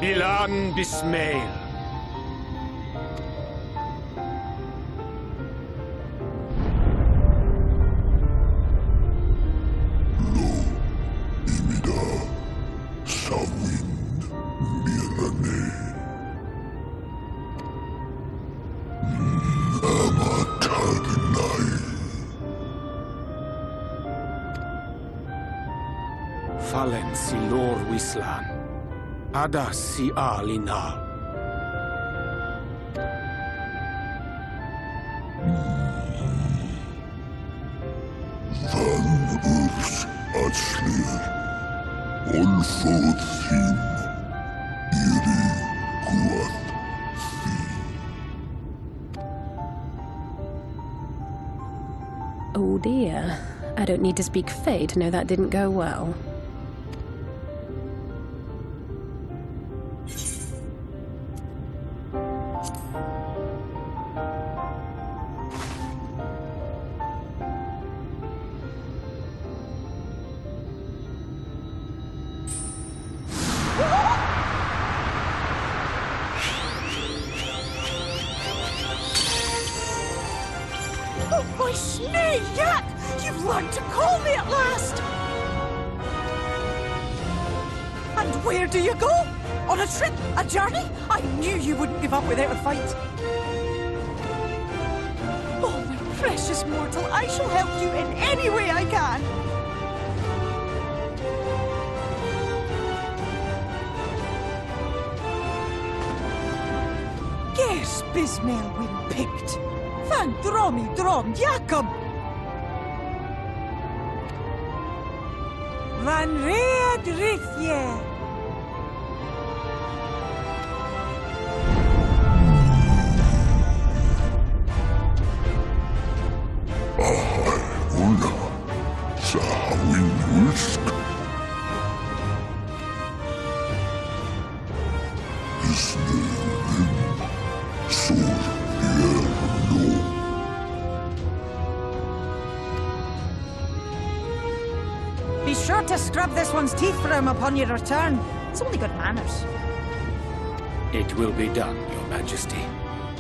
Bilan Bismail. Fallen si lor wislan, ada si alina. Van urs atslir, olfod thim, iri guath Oh dear. I don't need to speak Fey to know that didn't go well. Oh, my snake, Yak! You've learned to call me at last! And where do you go? On a trip? A journey? I knew you wouldn't give up without a fight. Oh, my precious mortal, I shall help you in any way I can. Yes, Bismail win picked. Van dromi drom Jacob. Van red rithje. Ahai Ulla, Sahawin Wisk. Isnerim, Sur Yerno. Be sure to scrub this one's teeth for him upon your return. It's only good manners. It will be done, Your Majesty.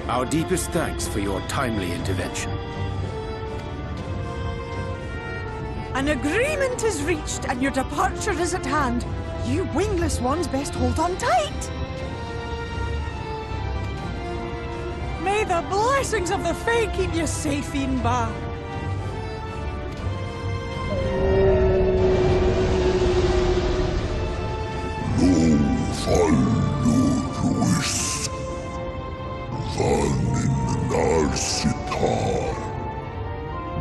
Our deepest thanks for your timely intervention. An agreement is reached and your departure is at hand. You wingless ones best hold on tight. May the blessings of the Fae keep you safe, Inba. Ruis, Vanin Narsitar,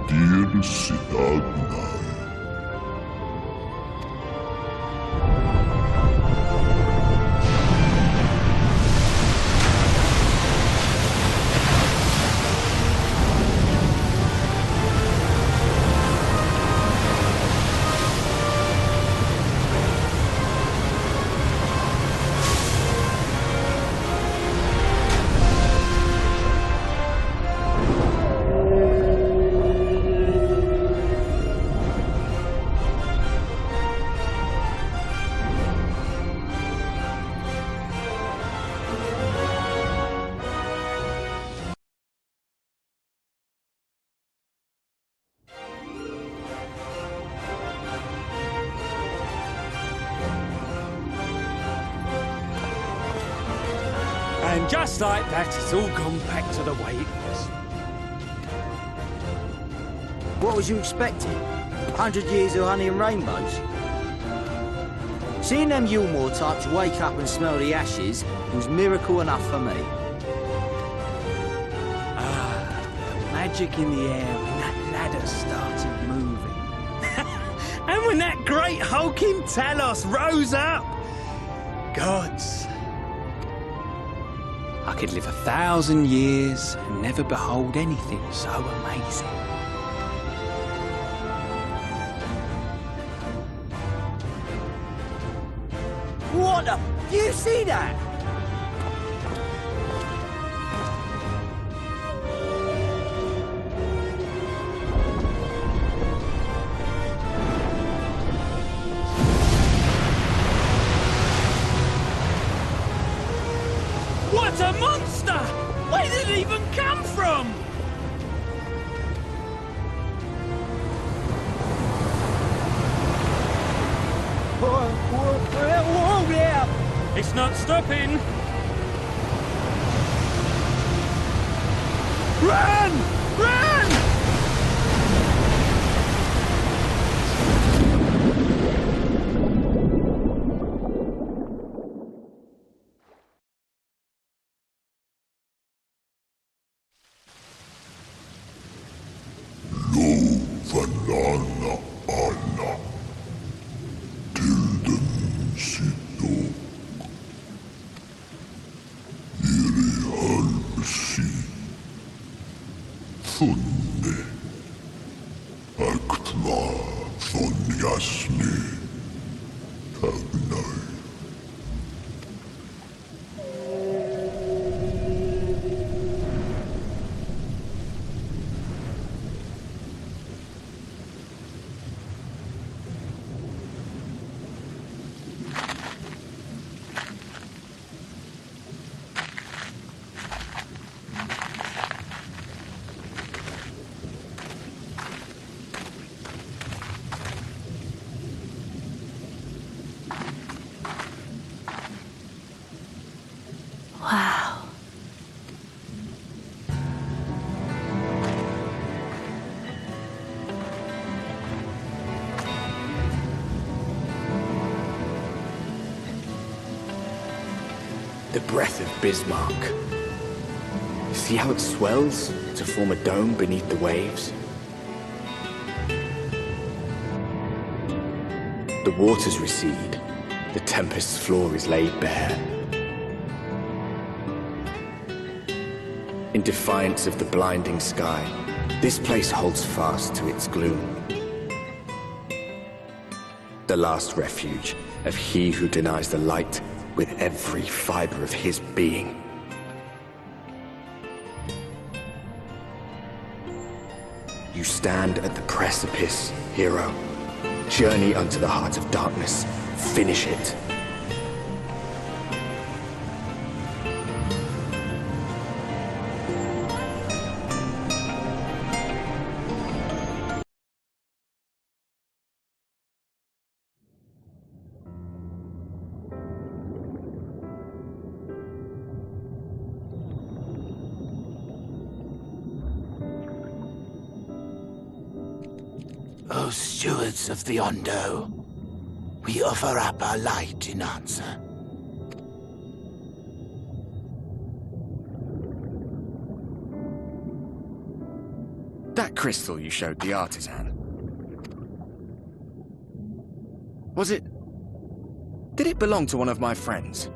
Dir Sidagnai. And just like that, it's all gone back to the way it was. What was you expecting? 100 years of honey and rainbows? Seeing them Yulmore types wake up and smell the ashes was miracle enough for me. Ah, the magic in the air when that ladder started moving. And when that great hulking Talos rose up. Gods. I could live 1,000 years and never behold anything so amazing. What the? Do you see that? What a monster! Where did it even come from? Whoa there! It's not stopping! Run! Run! Vanana Anna Tilden Sito Iri Halsi Funne Aktva Von Jasni Tagnai Wow. The breath of Bismarck. See how it swells to form a dome beneath the waves? The waters recede. The tempest's floor is laid bare. In defiance of the blinding sky, this place holds fast to its gloom. The last refuge of he who denies the light with every fiber of his being. You stand at the precipice, hero. Journey unto the heart of darkness. Finish it. O stewards of the Ondo, we offer up our light in answer. That crystal you showed the artisan. Was it... Did it belong to one of my friends?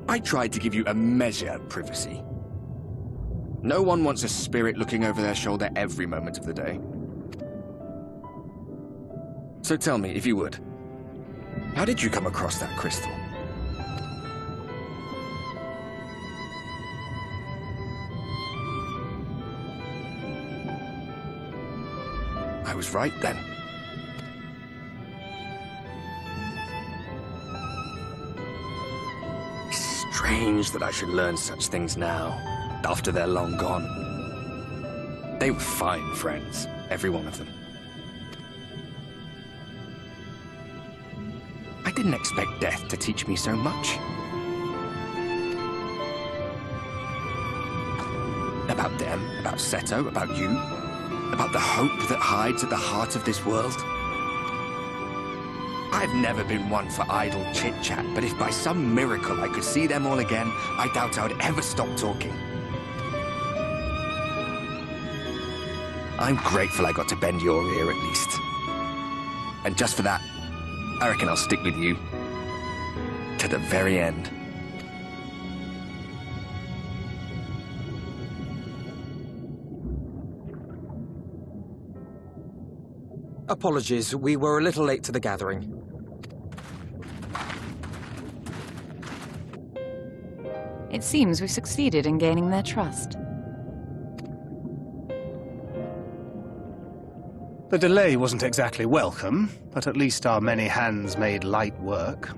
I tried to give you a measure of privacy. No one wants a spirit looking over their shoulder every moment of the day. So tell me, if you would, how did you come across that crystal? I was right then. Strange that I should learn such things now. after they're long gone. They were fine friends, every one of them. I didn't expect death to teach me so much. About them, about Seto, about you, about the hope that hides at the heart of this world. I've never been one for idle chit-chat, but if by some miracle I could see them all again, I doubt I would ever stop talking. I'm grateful I got to bend your ear at least. And just for that, I reckon I'll stick with you to the very end. Apologies, we were a little late to the gathering. It seems we've succeeded in gaining their trust. The delay wasn't exactly welcome, but at least our many hands made light work.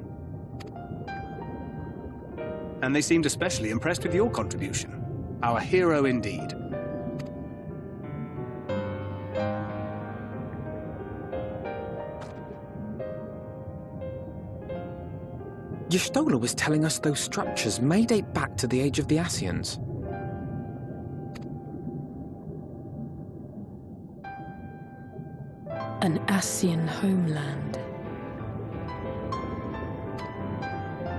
And they seemed especially impressed with your contribution. Our hero indeed. Y'shtola was telling us those structures may date back to the age of the Ascians. An Ascian homeland.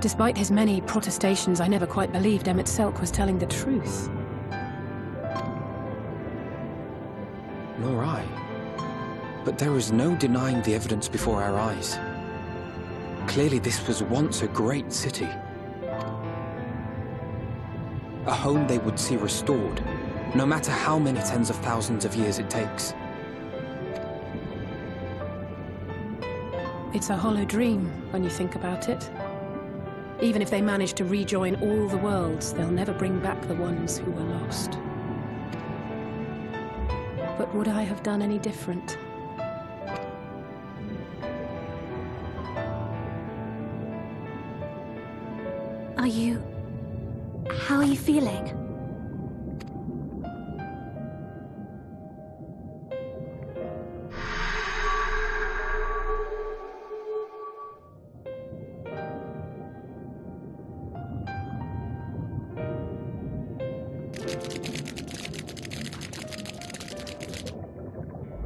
Despite his many protestations, I never quite believed Emmett Selk was telling the truth. Nor I. But there is no denying the evidence before our eyes. Clearly this was once a great city. A home they would see restored, no matter how many tens of thousands of years it takes. It's a hollow dream when you think about it. Even if they manage to rejoin all the worlds, they'll never bring back the ones who were lost. But would I have done any different? How are you feeling?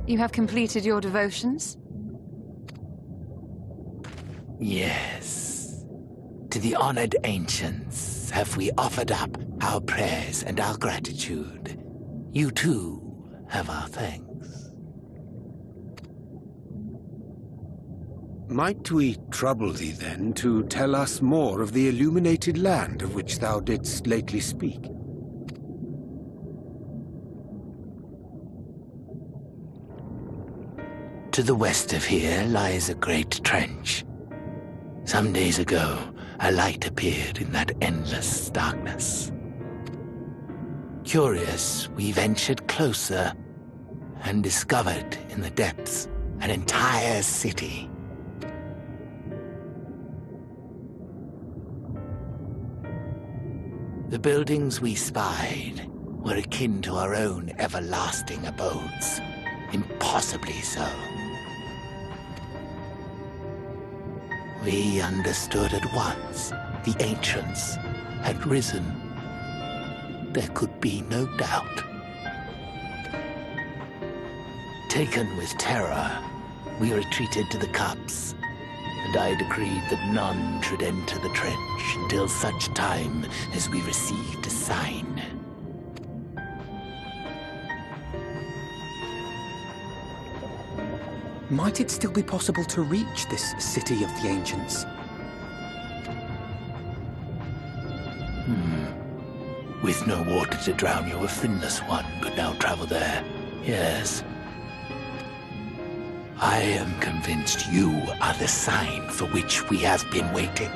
You have completed your devotions? Yes. To the honored ancients have we offered up our prayers and our gratitude. You too have our thanks. Might we trouble thee then to tell us more of the illuminated land of which thou didst lately speak? To the west of here lies a great trench. Some days ago, a light appeared in that endless darkness. Curious, we ventured closer and discovered in the depths an entire city. The buildings we spied were akin to our own everlasting abodes, impossibly so. We understood at once the ancients had risen. There could be no doubt. Taken with terror, we retreated to the cups, and I decreed that none should enter the trench until such time as we received a sign. Might it still be possible to reach this city of the ancients? With no water to drown you, a finless one could now travel there. Yes. I am convinced you are the sign for which we have been waiting.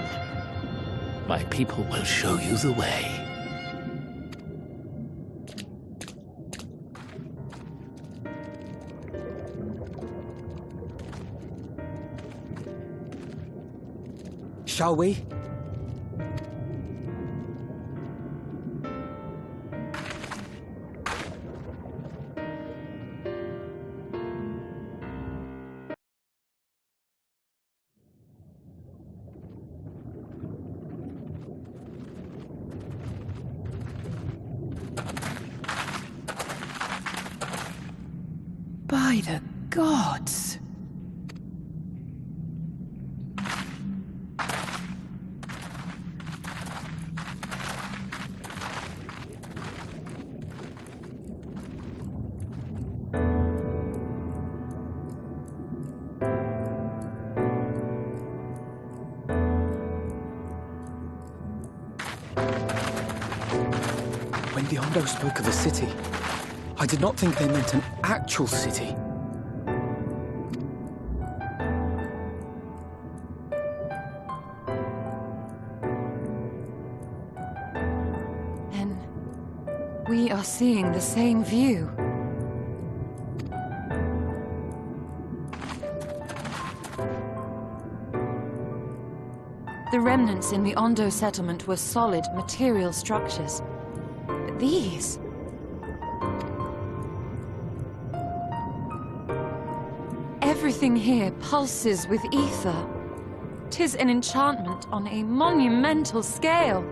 My people will show you the way. Shall we? By the gods! When the Ondo spoke of a city, I did not think they meant an actual city. Then we are seeing the same view. The remnants in the Ondo settlement were solid, material structures. But these... everything here pulses with ether. 'Tis an enchantment on a monumental scale.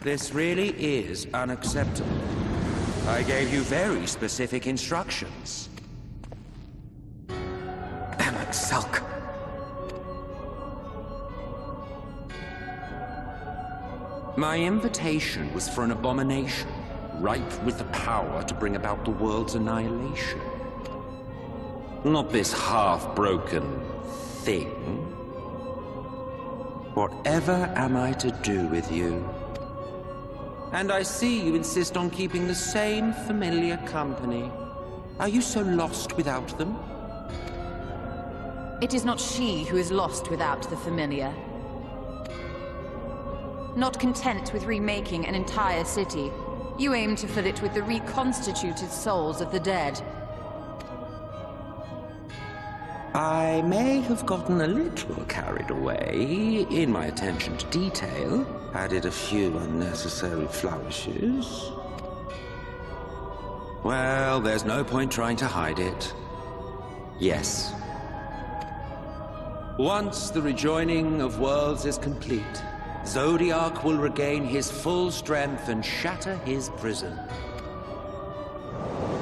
This really is unacceptable. I gave you very specific instructions. Emmet Selk. My invitation was for an abomination, ripe with the power to bring about the world's annihilation. Not this half-broken thing. Whatever am I to do with you? And I see you insist on keeping the same familiar company. Are you so lost without them? It is not she who is lost without the familiar. Not content with remaking an entire city, you aim to fill it with the reconstituted souls of the dead. I may have gotten a little carried away in my attention to detail, added a few unnecessary flourishes. Well, there's no point trying to hide it. Yes. Once the rejoining of worlds is complete, Zodiac will regain his full strength and shatter his prison.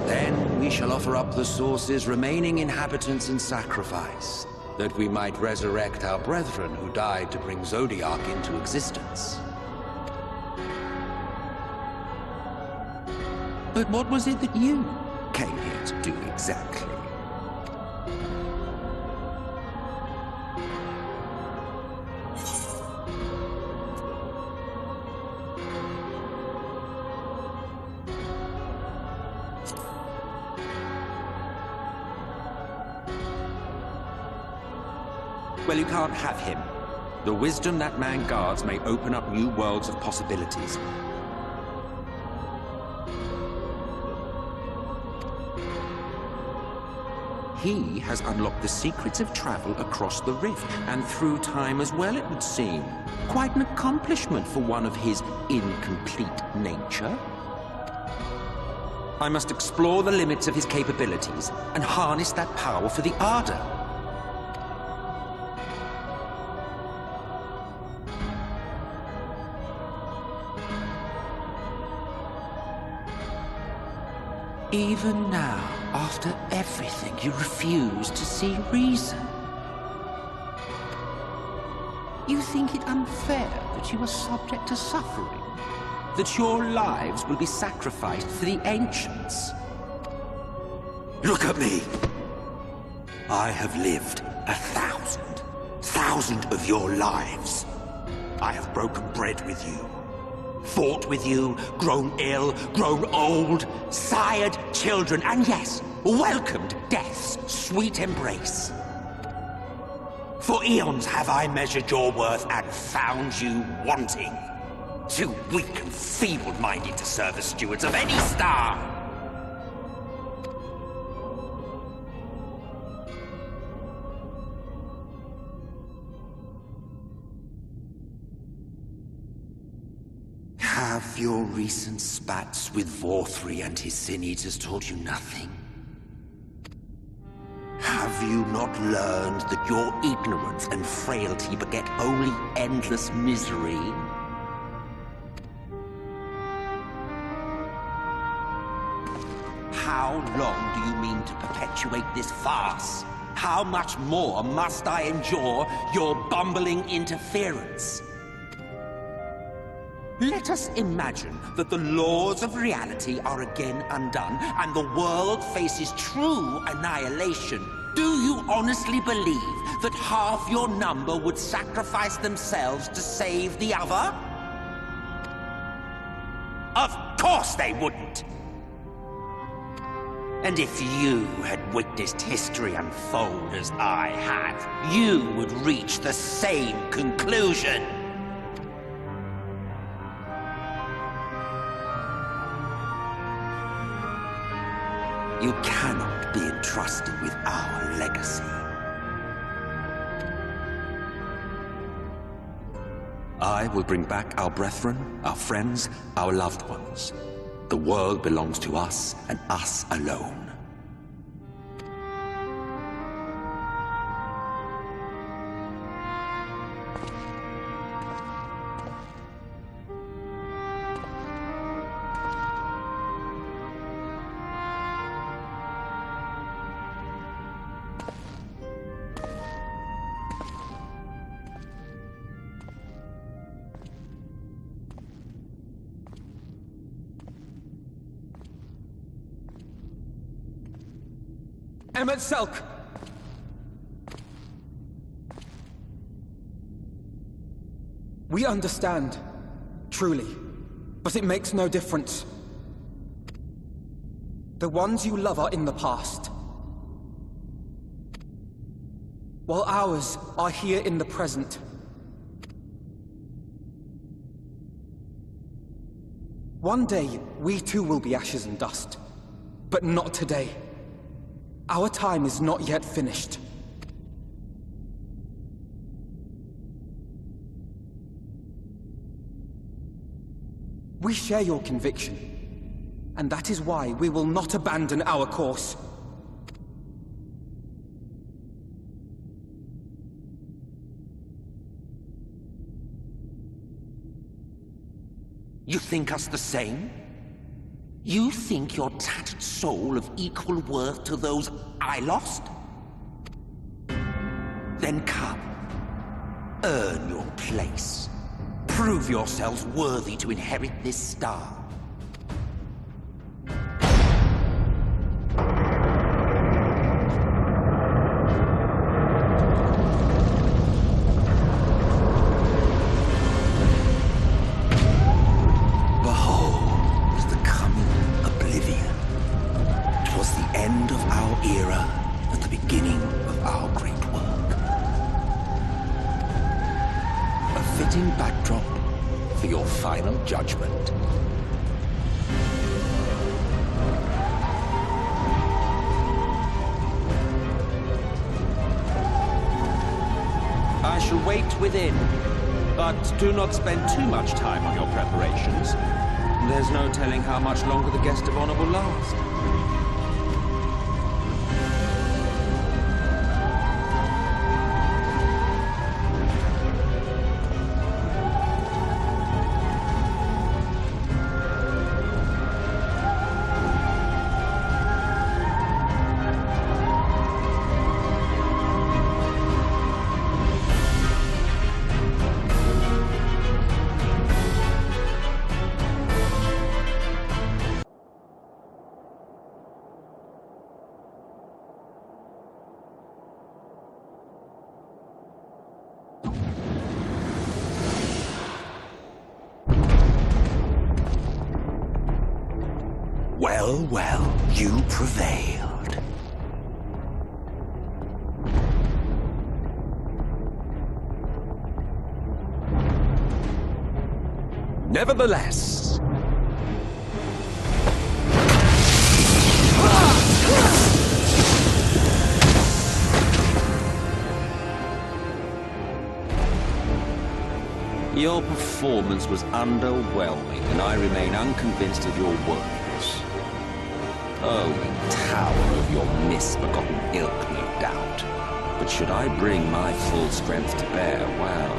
Then we shall offer up the Source's remaining inhabitants in sacrifice, that we might resurrect our brethren who died to bring Zodiac into existence. But what was it that you came here to do exactly? Well, you can't have him. The wisdom that man guards may open up new worlds of possibilities. He has unlocked the secrets of travel across the rift, and through time as well, it would seem. Quite an accomplishment for one of his incomplete nature. I must explore the limits of his capabilities and harness that power for the Ardor. Even now, after everything, you refuse to see reason. You think it unfair that you are subject to suffering? That your lives will be sacrificed for the Ancients? Look at me! I have lived 1,000 of your lives. I have broken bread with you. Fought with you, grown ill, grown old, sired children, and yes, welcomed death's sweet embrace. For eons have I measured your worth and found you wanting. Too weak and feeble-minded to serve as stewards of any star. Have your recent spats with Vorthri and his Sin Eaters taught you nothing? Have you not learned that your ignorance and frailty beget only endless misery? How long do you mean to perpetuate this farce? How much more must I endure your bumbling interference? Let us imagine that the laws of reality are again undone, and the world faces true annihilation. Do you honestly believe that half your number would sacrifice themselves to save the other? Of course they wouldn't! And if you had witnessed history unfold as I have, you would reach the same conclusion. You cannot be entrusted with our legacy. I will bring back our brethren, our friends, our loved ones. The world belongs to us, and us alone. Emmet Selk! We understand, truly, but it makes no difference. The ones you love are in the past, while ours are here in the present. One day, we too will be ashes and dust, but not today. Our time is not yet finished. We share your conviction, and that is why we will not abandon our course. You think us the same? You think your tattered soul of equal worth to those I lost? Then come. Earn your place. Prove yourselves worthy to inherit this star. fitting backdrop for your final judgment. I shall wait within, but do not spend too much time on your preparations. There's no telling how much longer the guest of honor will last. Well, well, you prevailed. Nevertheless, Your performance was underwhelming, and I remain unconvinced of your worthiness. Oh, you tower of your misbegotten ilk, no doubt. But should I bring my full strength to bear, well,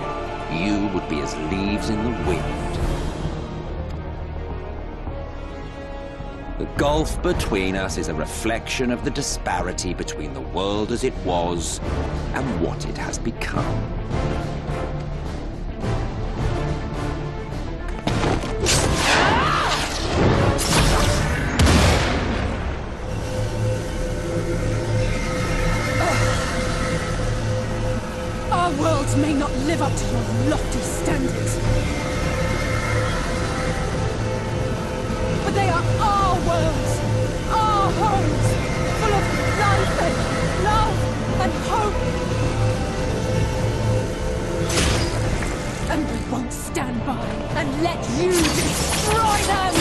you would be as leaves in the wind. The gulf between us is a reflection of the disparity between the world as it was and what it has become. Our worlds may not live up to your lofty standards. But they are our worlds, our homes, full of life and love and hope. And we won't stand by and let you destroy them!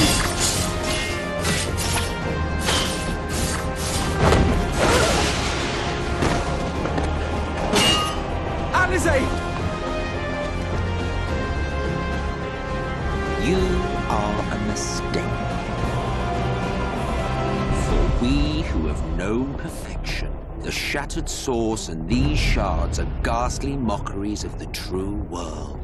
You are a mistake. For we who have known perfection, the shattered source and these shards are ghastly mockeries of the true world.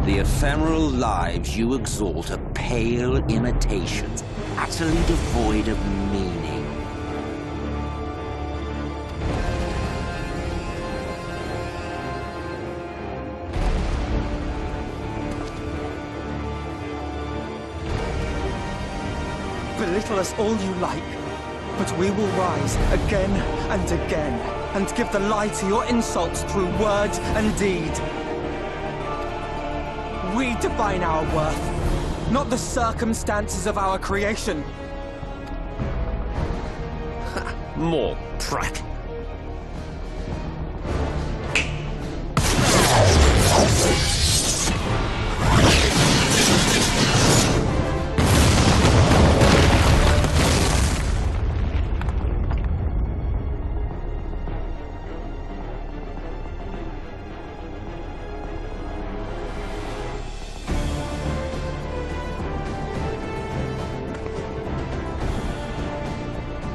The ephemeral lives you exalt are pale imitations, utterly devoid of meaning. Belittle us all you like, but we will rise again and again, and give the lie to your insults through word and deed. We define our worth, not the circumstances of our creation. more prattle.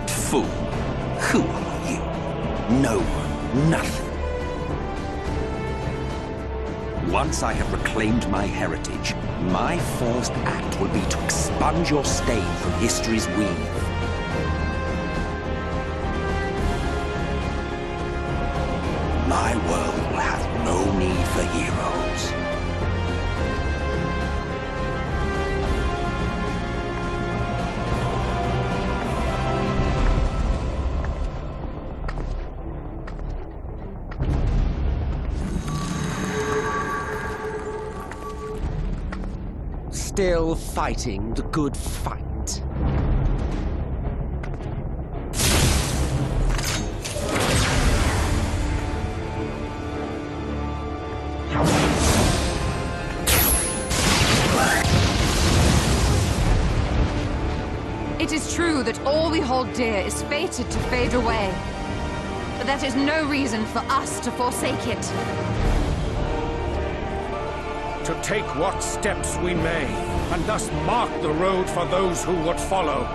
Fool, who are you? No one, nothing. Once I have reclaimed my heritage, my first act will be to expunge your stain from history's weave. My world will have no need for heroes. Still fighting the good fight. It is true that all we hold dear is fated to fade away. But that is no reason for us to forsake it. To take what steps we may, and thus mark the road for those who would follow.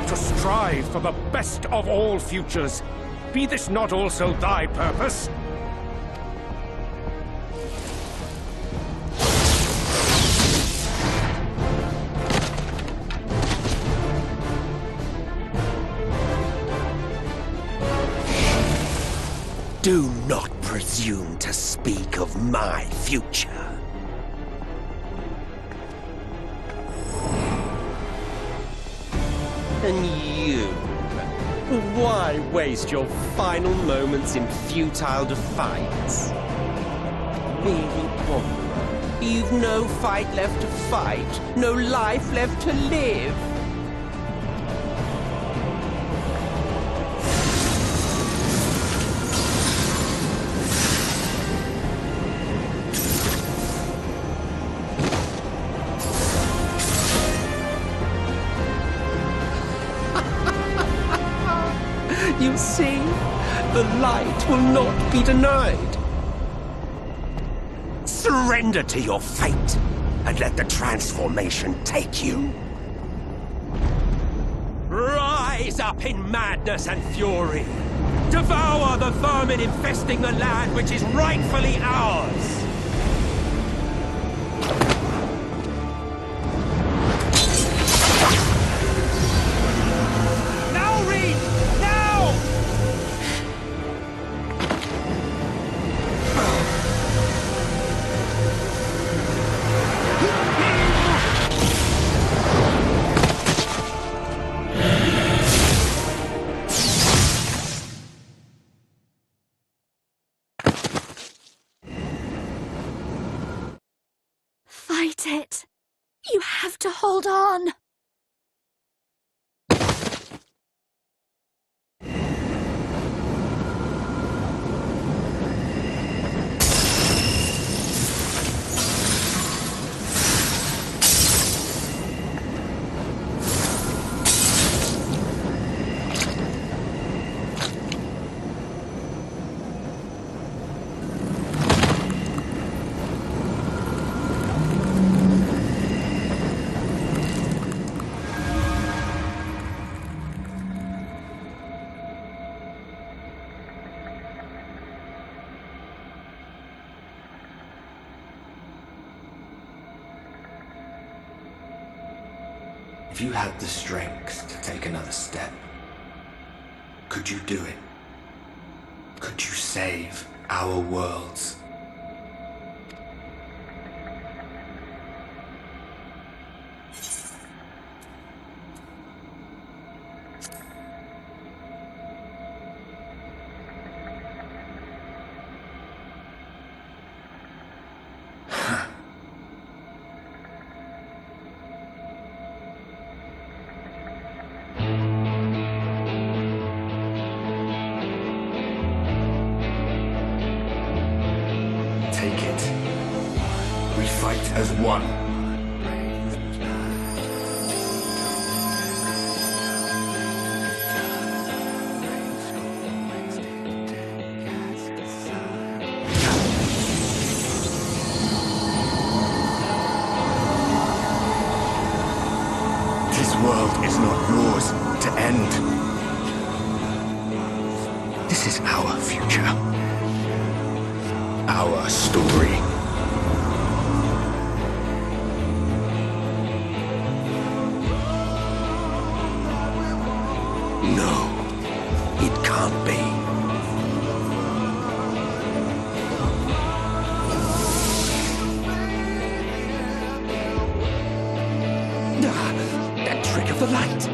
To strive for the best of all futures. Be this not also thy purpose? Do not presume to speak of my future. And you? Why waste your final moments in futile defiance? Weary wanderer, you've no fight left to fight, no life left to live. You see, the light will not be denied. Surrender to your fate, and let the transformation take you. Rise up in madness and fury. Devour the vermin infesting the land which is rightfully ours. Fight it. You have to hold on. If you had the strength to take another step, could you do it? Could you save our worlds? Take it. We fight as one. This world is not yours to end. This is our future. Our story. No, it can't be. That trick of the light.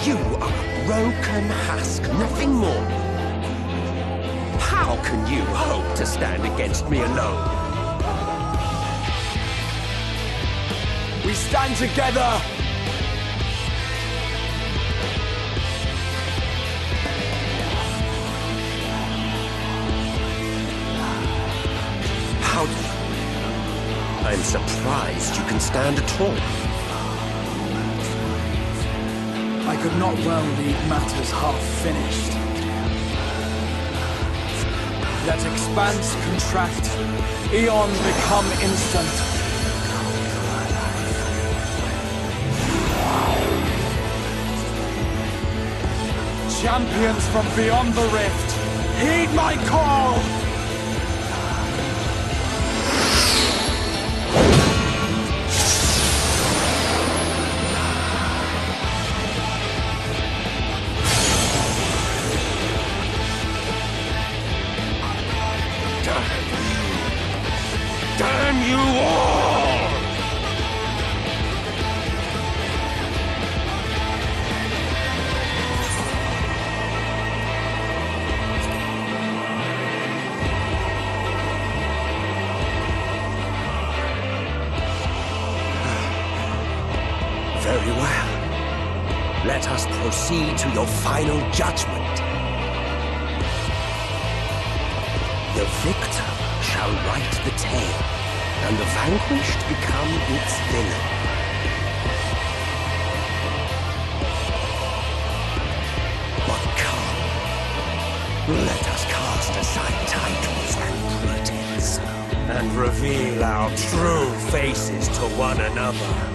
You are a broken husk, nothing more. How can you hope to stand against me alone? We stand together! How do you? I'm surprised you can stand at all. could not well leave matters half finished. Let expanse contract, eon become instant. Champions from beyond the rift, heed my call! Damn you all! Very well. Let us proceed to your final judgment. The victor shall write the tale, and the vanquished become its villain. But come, let us cast aside titles and pretense, and reveal our true faces to one another.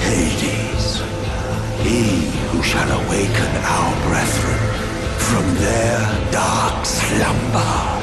Hades, he who shall awaken our brethren from their dark slumber.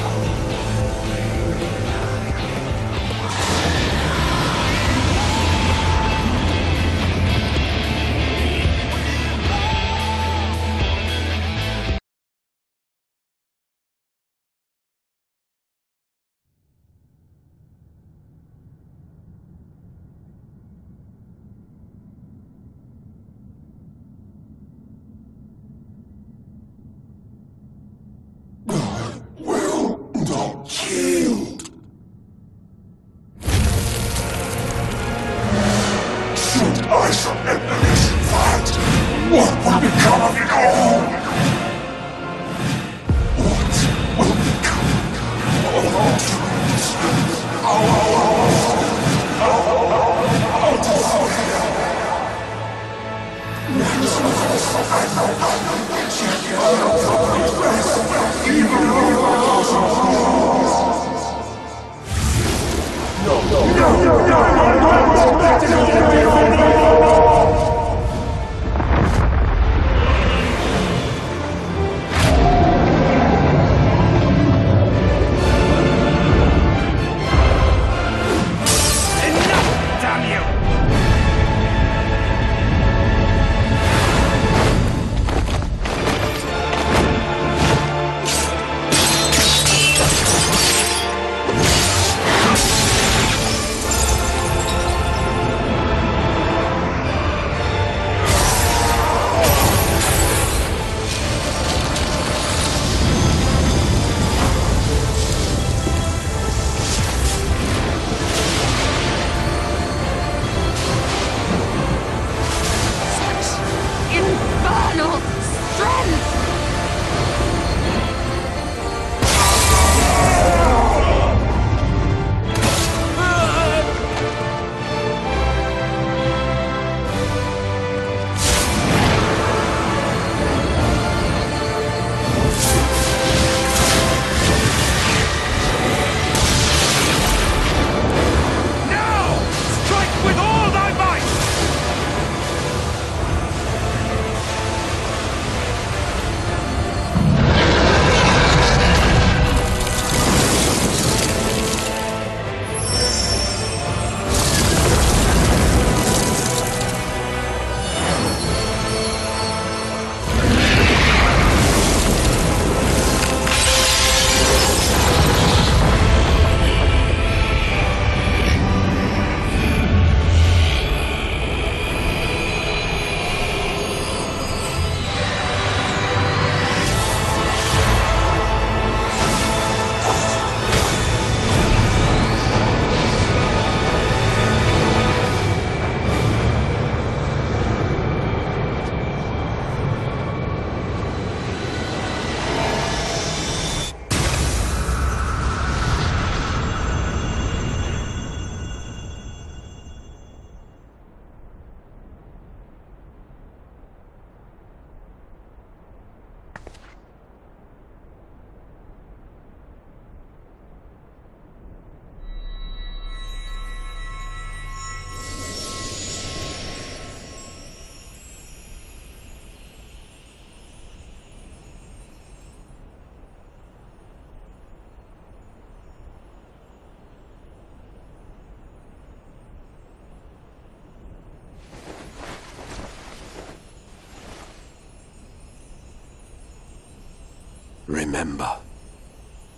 Remember.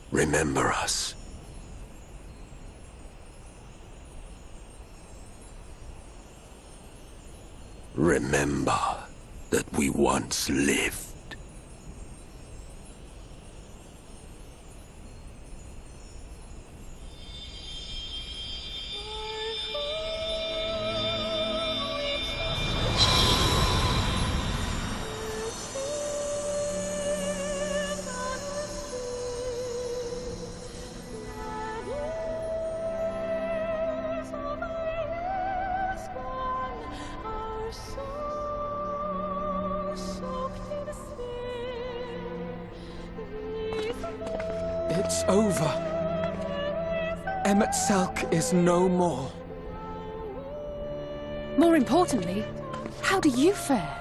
Remember us. Remember that we once lived. It's over. Emmett Selk is no more. More importantly, how do you fare?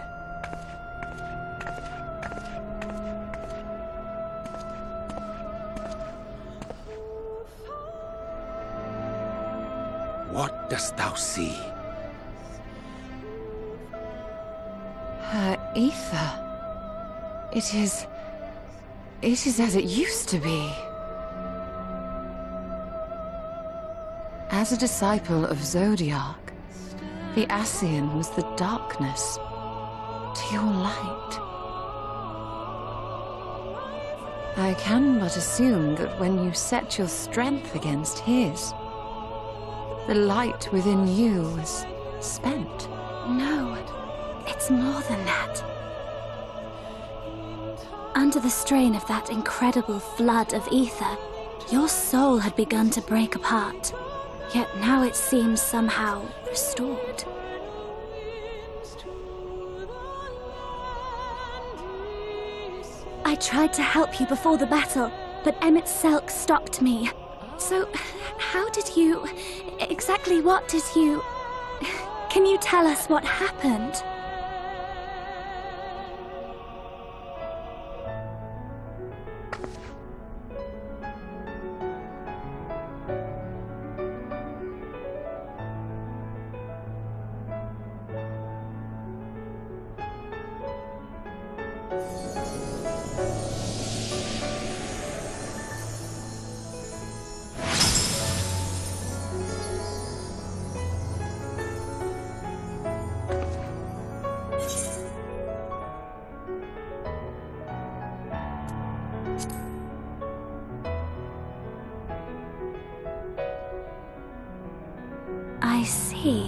What dost thou see? Her ether. It is as it used to be. As a disciple of Zodiac, the Ascian was the darkness to your light. I can but assume that when you set your strength against his, the light within you was spent. No, it's more than that. Under the strain of that incredible flood of ether, your soul had begun to break apart. Yet now it seems somehow restored. I tried to help you before the battle, but Emmett Selk stopped me. So, how did you... exactly what did you... Can you tell us what happened? I see.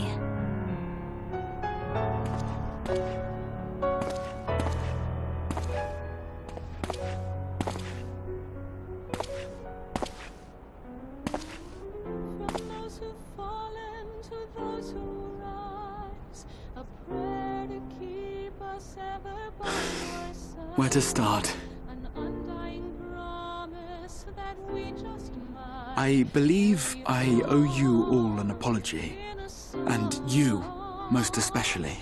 Where to start? I believe I owe you all an apology. And you, most especially.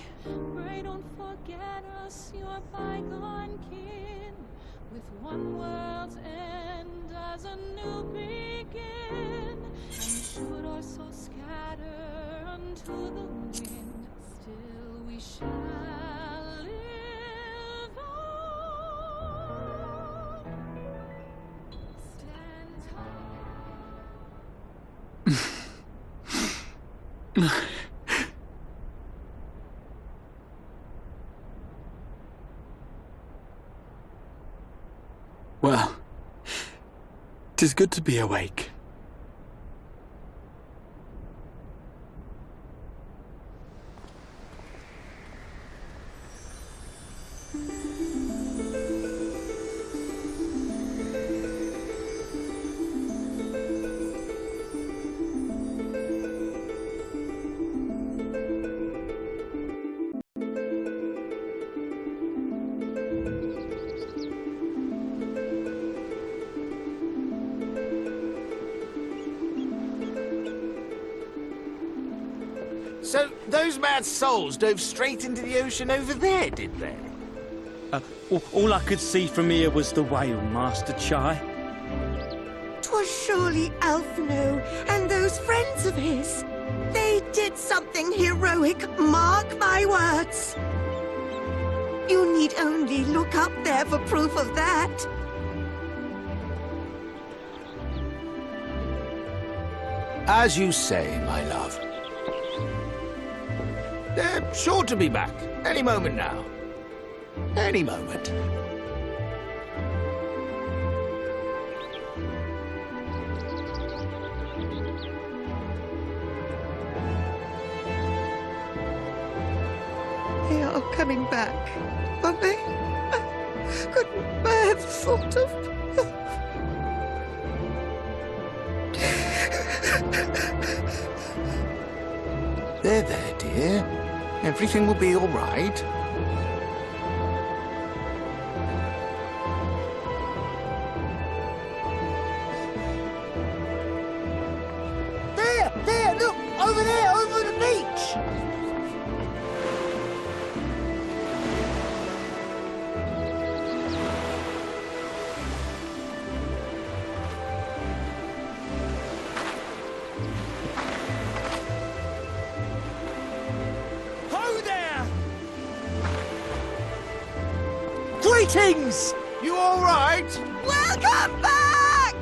Well, 'tis good to be awake. So, those mad souls dove straight into the ocean over there, did they? All I could see from here was the whale, Master Chai. 'Twas surely Alphino and those friends of his. They did something heroic, mark my words. You need only look up there for proof of that. As you say, my love. They're sure to be back. Any moment now. Any moment. They are coming back, aren't they? I couldn't bear the thought of... They're there, dear. Everything will be all right. There, look! Over there, over the beach! Ho there! Greetings! You all right? Welcome back!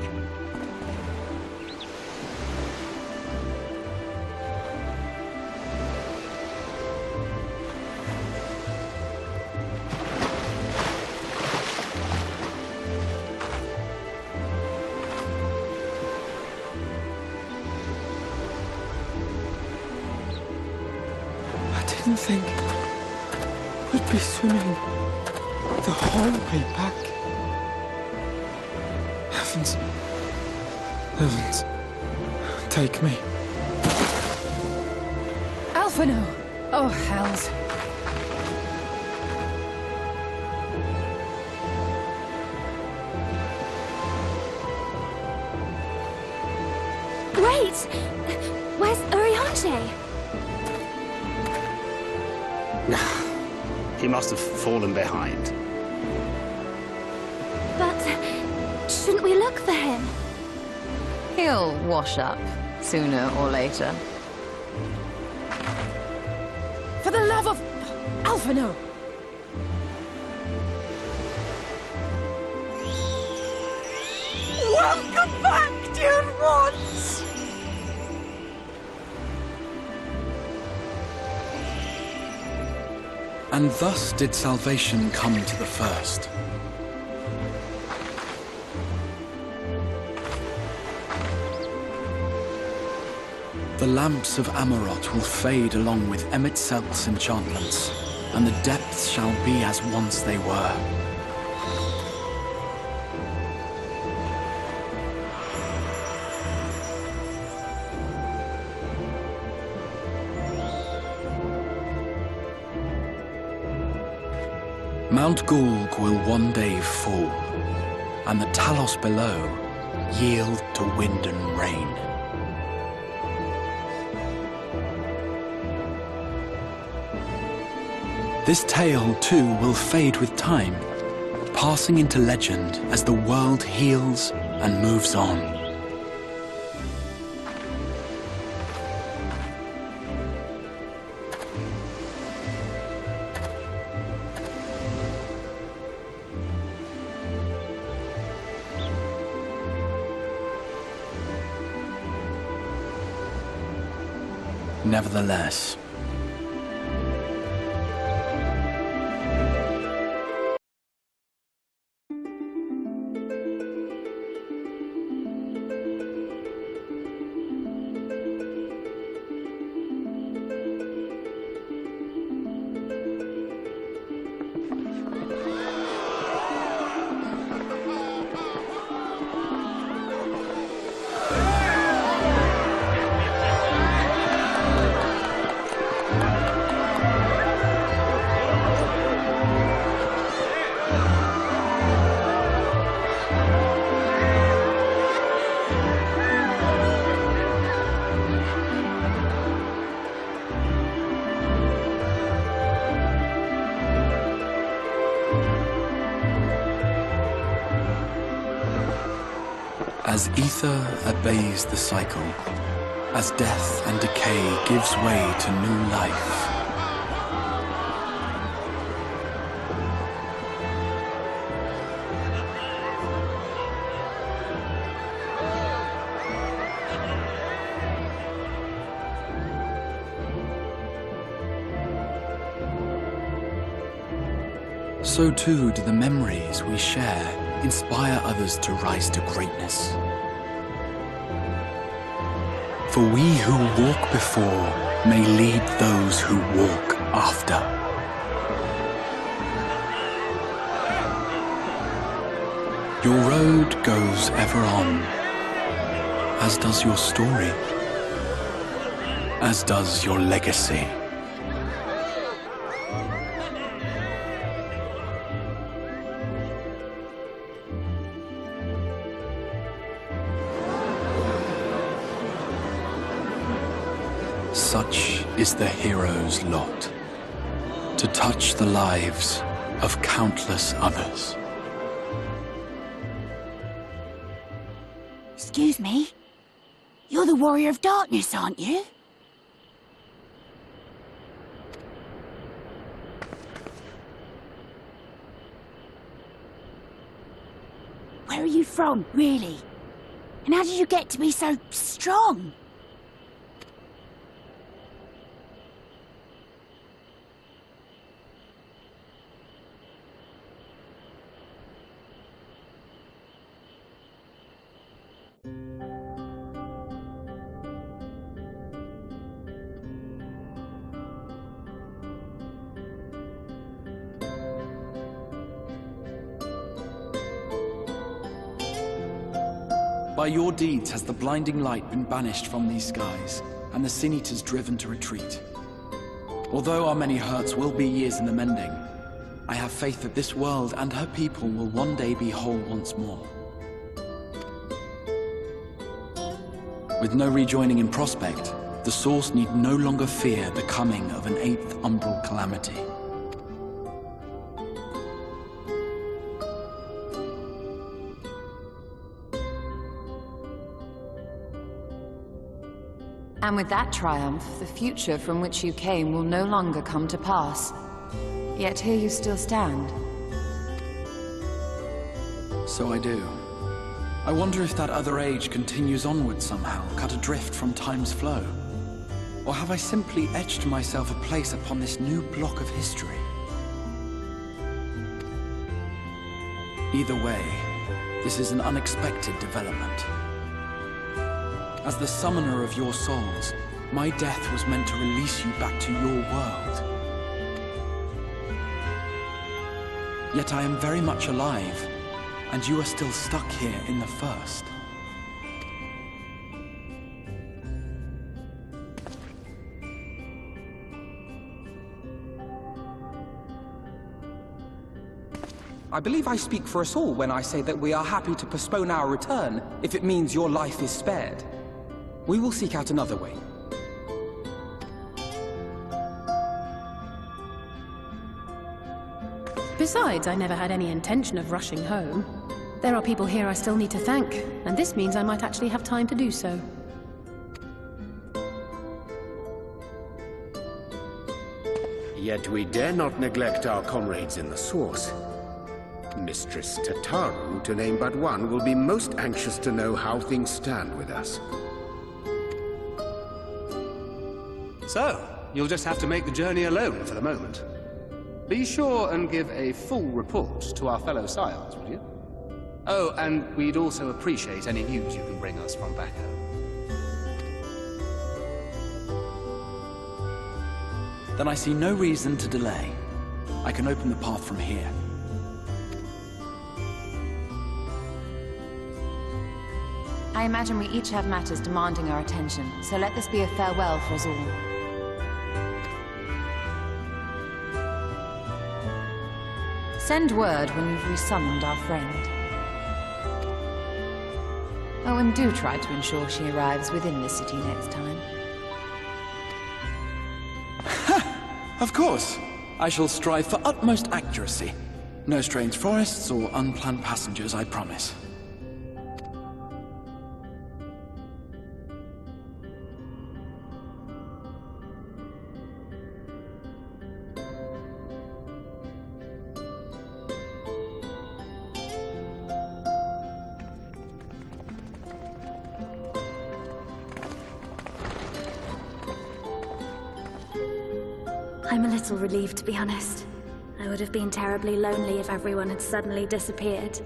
I didn't think we'd be swimming the whole way back. Heavens. Heavens. Take me. Alphino! Oh, hells. Wait! Where's Oriange? He must have fallen behind. But shouldn't we look for him? He'll wash up, sooner or later. For the love of... Alphino! Welcome back, dear ones! And thus did salvation come to the first. The lamps of Amarot will fade along with Emitzel's enchantments, and the depths shall be as once they were. Mount Gulg will one day fall, and the Talos below yield to wind and rain. This tale, too, will fade with time, passing into legend as the world heals and moves on. Nevertheless, as ether obeys the cycle, as death and decay gives way to new life, so too do the memories we share inspire others to rise to greatness. For we who walk before may lead those who walk after. Your road goes ever on, as does your story, as does your legacy. Such is the hero's lot, to touch the lives of countless others. Excuse me? You're the Warrior of Darkness, aren't you? Where are you from, really? And how did you get to be so strong? By your deeds has the blinding light been banished from these skies, and the Sin Eaters driven to retreat. Although our many hurts will be years in the mending, I have faith that this world and her people will one day be whole once more. With no rejoining in prospect, the Source need no longer fear the coming of an 8th umbral calamity. And with that triumph, the future from which you came will no longer come to pass. Yet here you still stand. So I do. I wonder if that other age continues onward somehow, cut adrift from time's flow. Or have I simply etched myself a place upon this new block of history? Either way, this is an unexpected development. As the summoner of your souls, my death was meant to release you back to your world. Yet I am very much alive, and you are still stuck here in the First. I believe I speak for us all when I say that we are happy to postpone our return if it means your life is spared. We will seek out another way. Besides, I never had any intention of rushing home. There are people here I still need to thank, and this means I might actually have time to do so. Yet we dare not neglect our comrades in the Source. Mistress Tataru, to name but one, will be most anxious to know how things stand with us. So, you'll just have to make the journey alone for the moment. Be sure and give a full report to our fellow scions, would you? Oh, and we'd also appreciate any news you can bring us from back home. Then I see no reason to delay. I can open the path from here. I imagine we each have matters demanding our attention, so let this be a farewell for us all. Send word when you've resummoned our friend. Oh, and do try to ensure she arrives within the city next time. Of course. I shall strive for utmost accuracy. No strange forests or unplanned passengers, I promise. I'm a little relieved, to be honest. I I would have been terribly lonely if everyone had suddenly disappeared.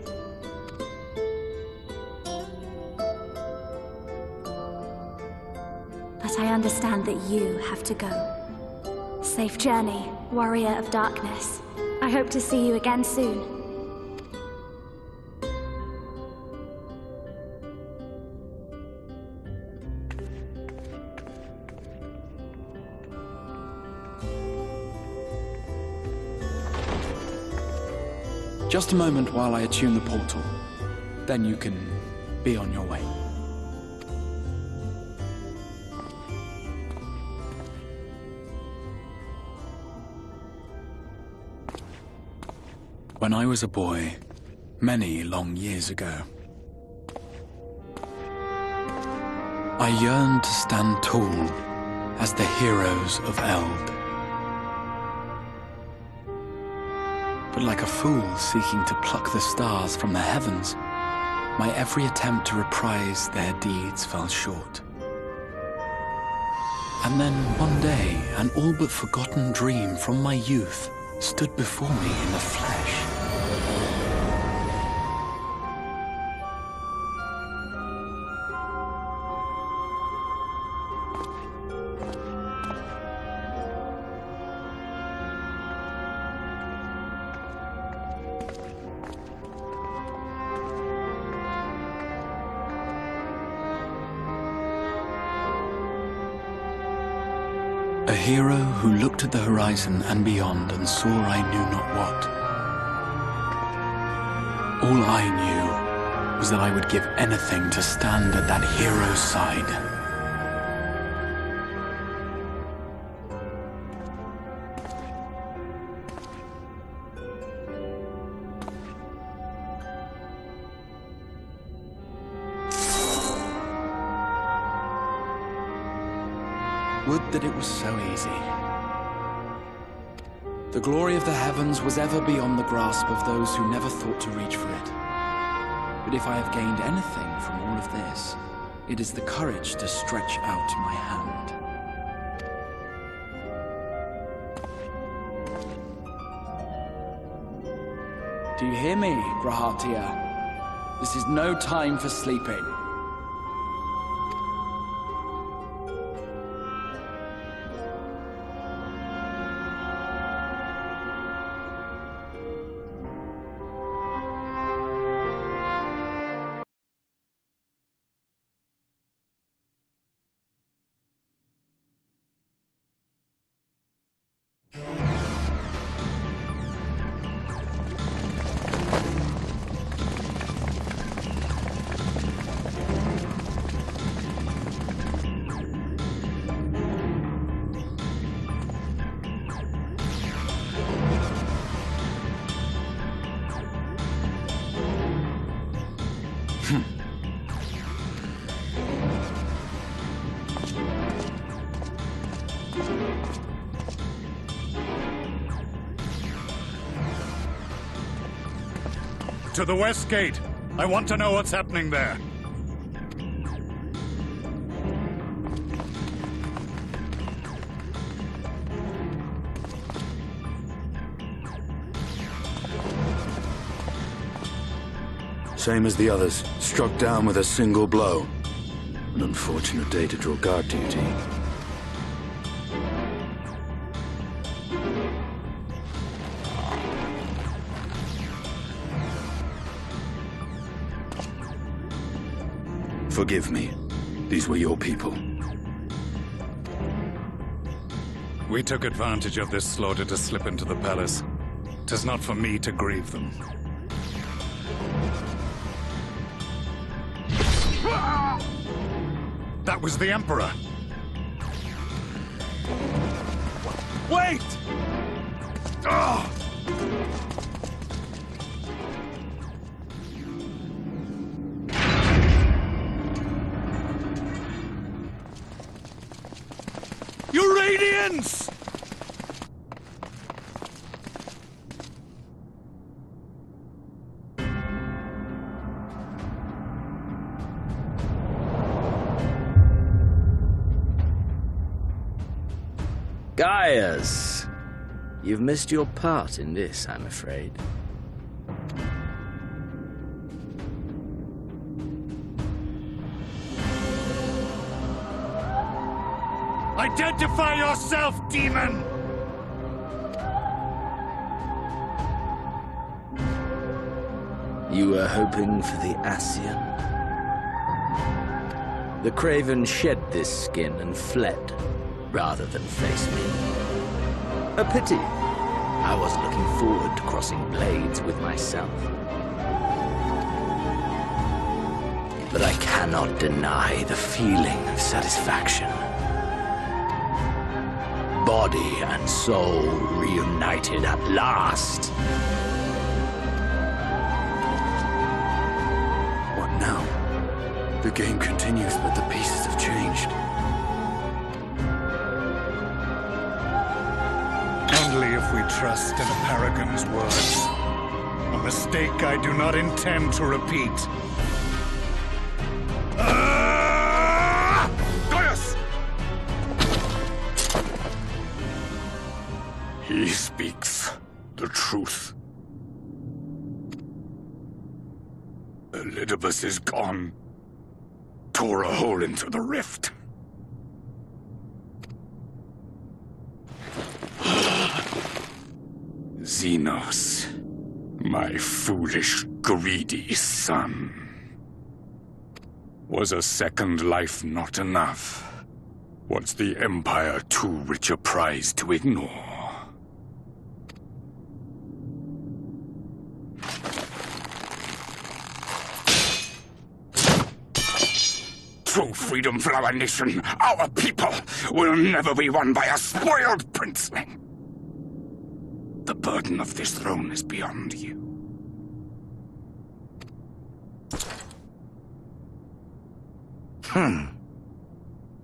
But I understand that you have to go. Safe journey, Warrior of Darkness. I hope to see you again soon. Just a moment while I attune the portal. Then you can be on your way. When I was a boy, many long years ago, I yearned to stand tall as the heroes of Eld. But like a fool seeking to pluck the stars from the heavens, my every attempt to reprise their deeds fell short. And then one day, an all but forgotten dream from my youth stood before me in the flesh. A hero who looked at the horizon and beyond and saw I knew not what. All I knew was that I would give anything to stand at that hero's side. Would that it was so easy. The glory of the heavens was ever beyond the grasp of those who never thought to reach for it. But if I have gained anything from all of this, it is the courage to stretch out my hand. Do you hear me, Grahatia? This is no time for sleeping. To the west gate. I want to know what's happening there. Same as the others, struck down with a single blow. An unfortunate day to draw guard duty. Forgive me. These were your people. We took advantage of this slaughter to slip into the palace. 'Tis not for me to grieve them. That was the Emperor! Wait! Oh! Your Radiance! Gaius, You've missed your part in this, I'm afraid. Identify yourself, demon! You were hoping for the Ascian? The Craven shed this skin and fled, rather than face me. A pity. I was looking forward to crossing blades with myself. But I cannot deny the feeling of satisfaction. Body and soul reunited at last. What now? The game continues, but the pieces have changed. Only if we trust in a paragon's words. A mistake I do not intend to repeat. Goyus! He speaks the truth. Elidibus is gone. Tore a hole into the rift. Xenos, my foolish, greedy son. Was a second life not enough? Was the Empire too rich a prize to ignore? True freedom for our nation, our people, will never be won by a spoiled princeling. The burden of this throne is beyond you.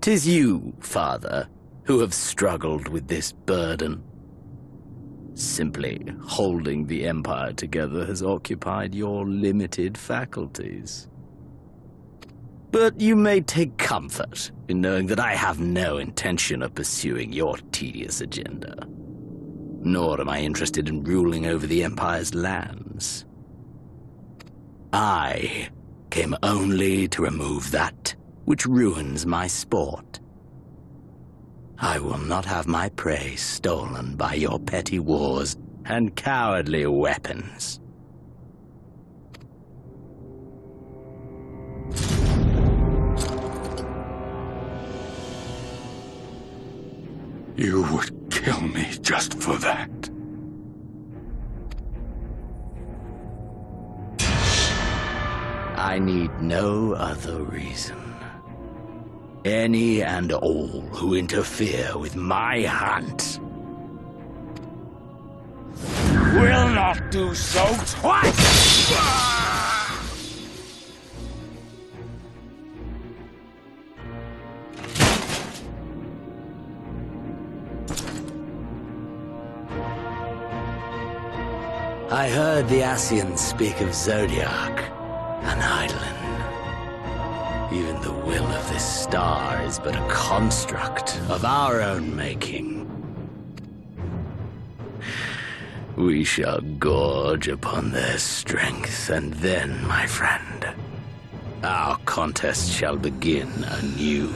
'Tis you, father, who have struggled with this burden. Simply holding the Empire together has occupied your limited faculties. But you may take comfort in knowing that I have no intention of pursuing your tedious agenda. Nor am I interested in ruling over the Empire's lands. I came only to remove that which ruins my sport. I will not have my prey stolen by your petty wars and cowardly weapons. You would kill me just for that. I need no other reason. Any and all who interfere with my hunt will not do so twice! I heard the Ascians speak of Zodiac, an island. Even the will of this star is but a construct of our own making. We shall gorge upon their strength, and then, my friend, our contest shall begin anew.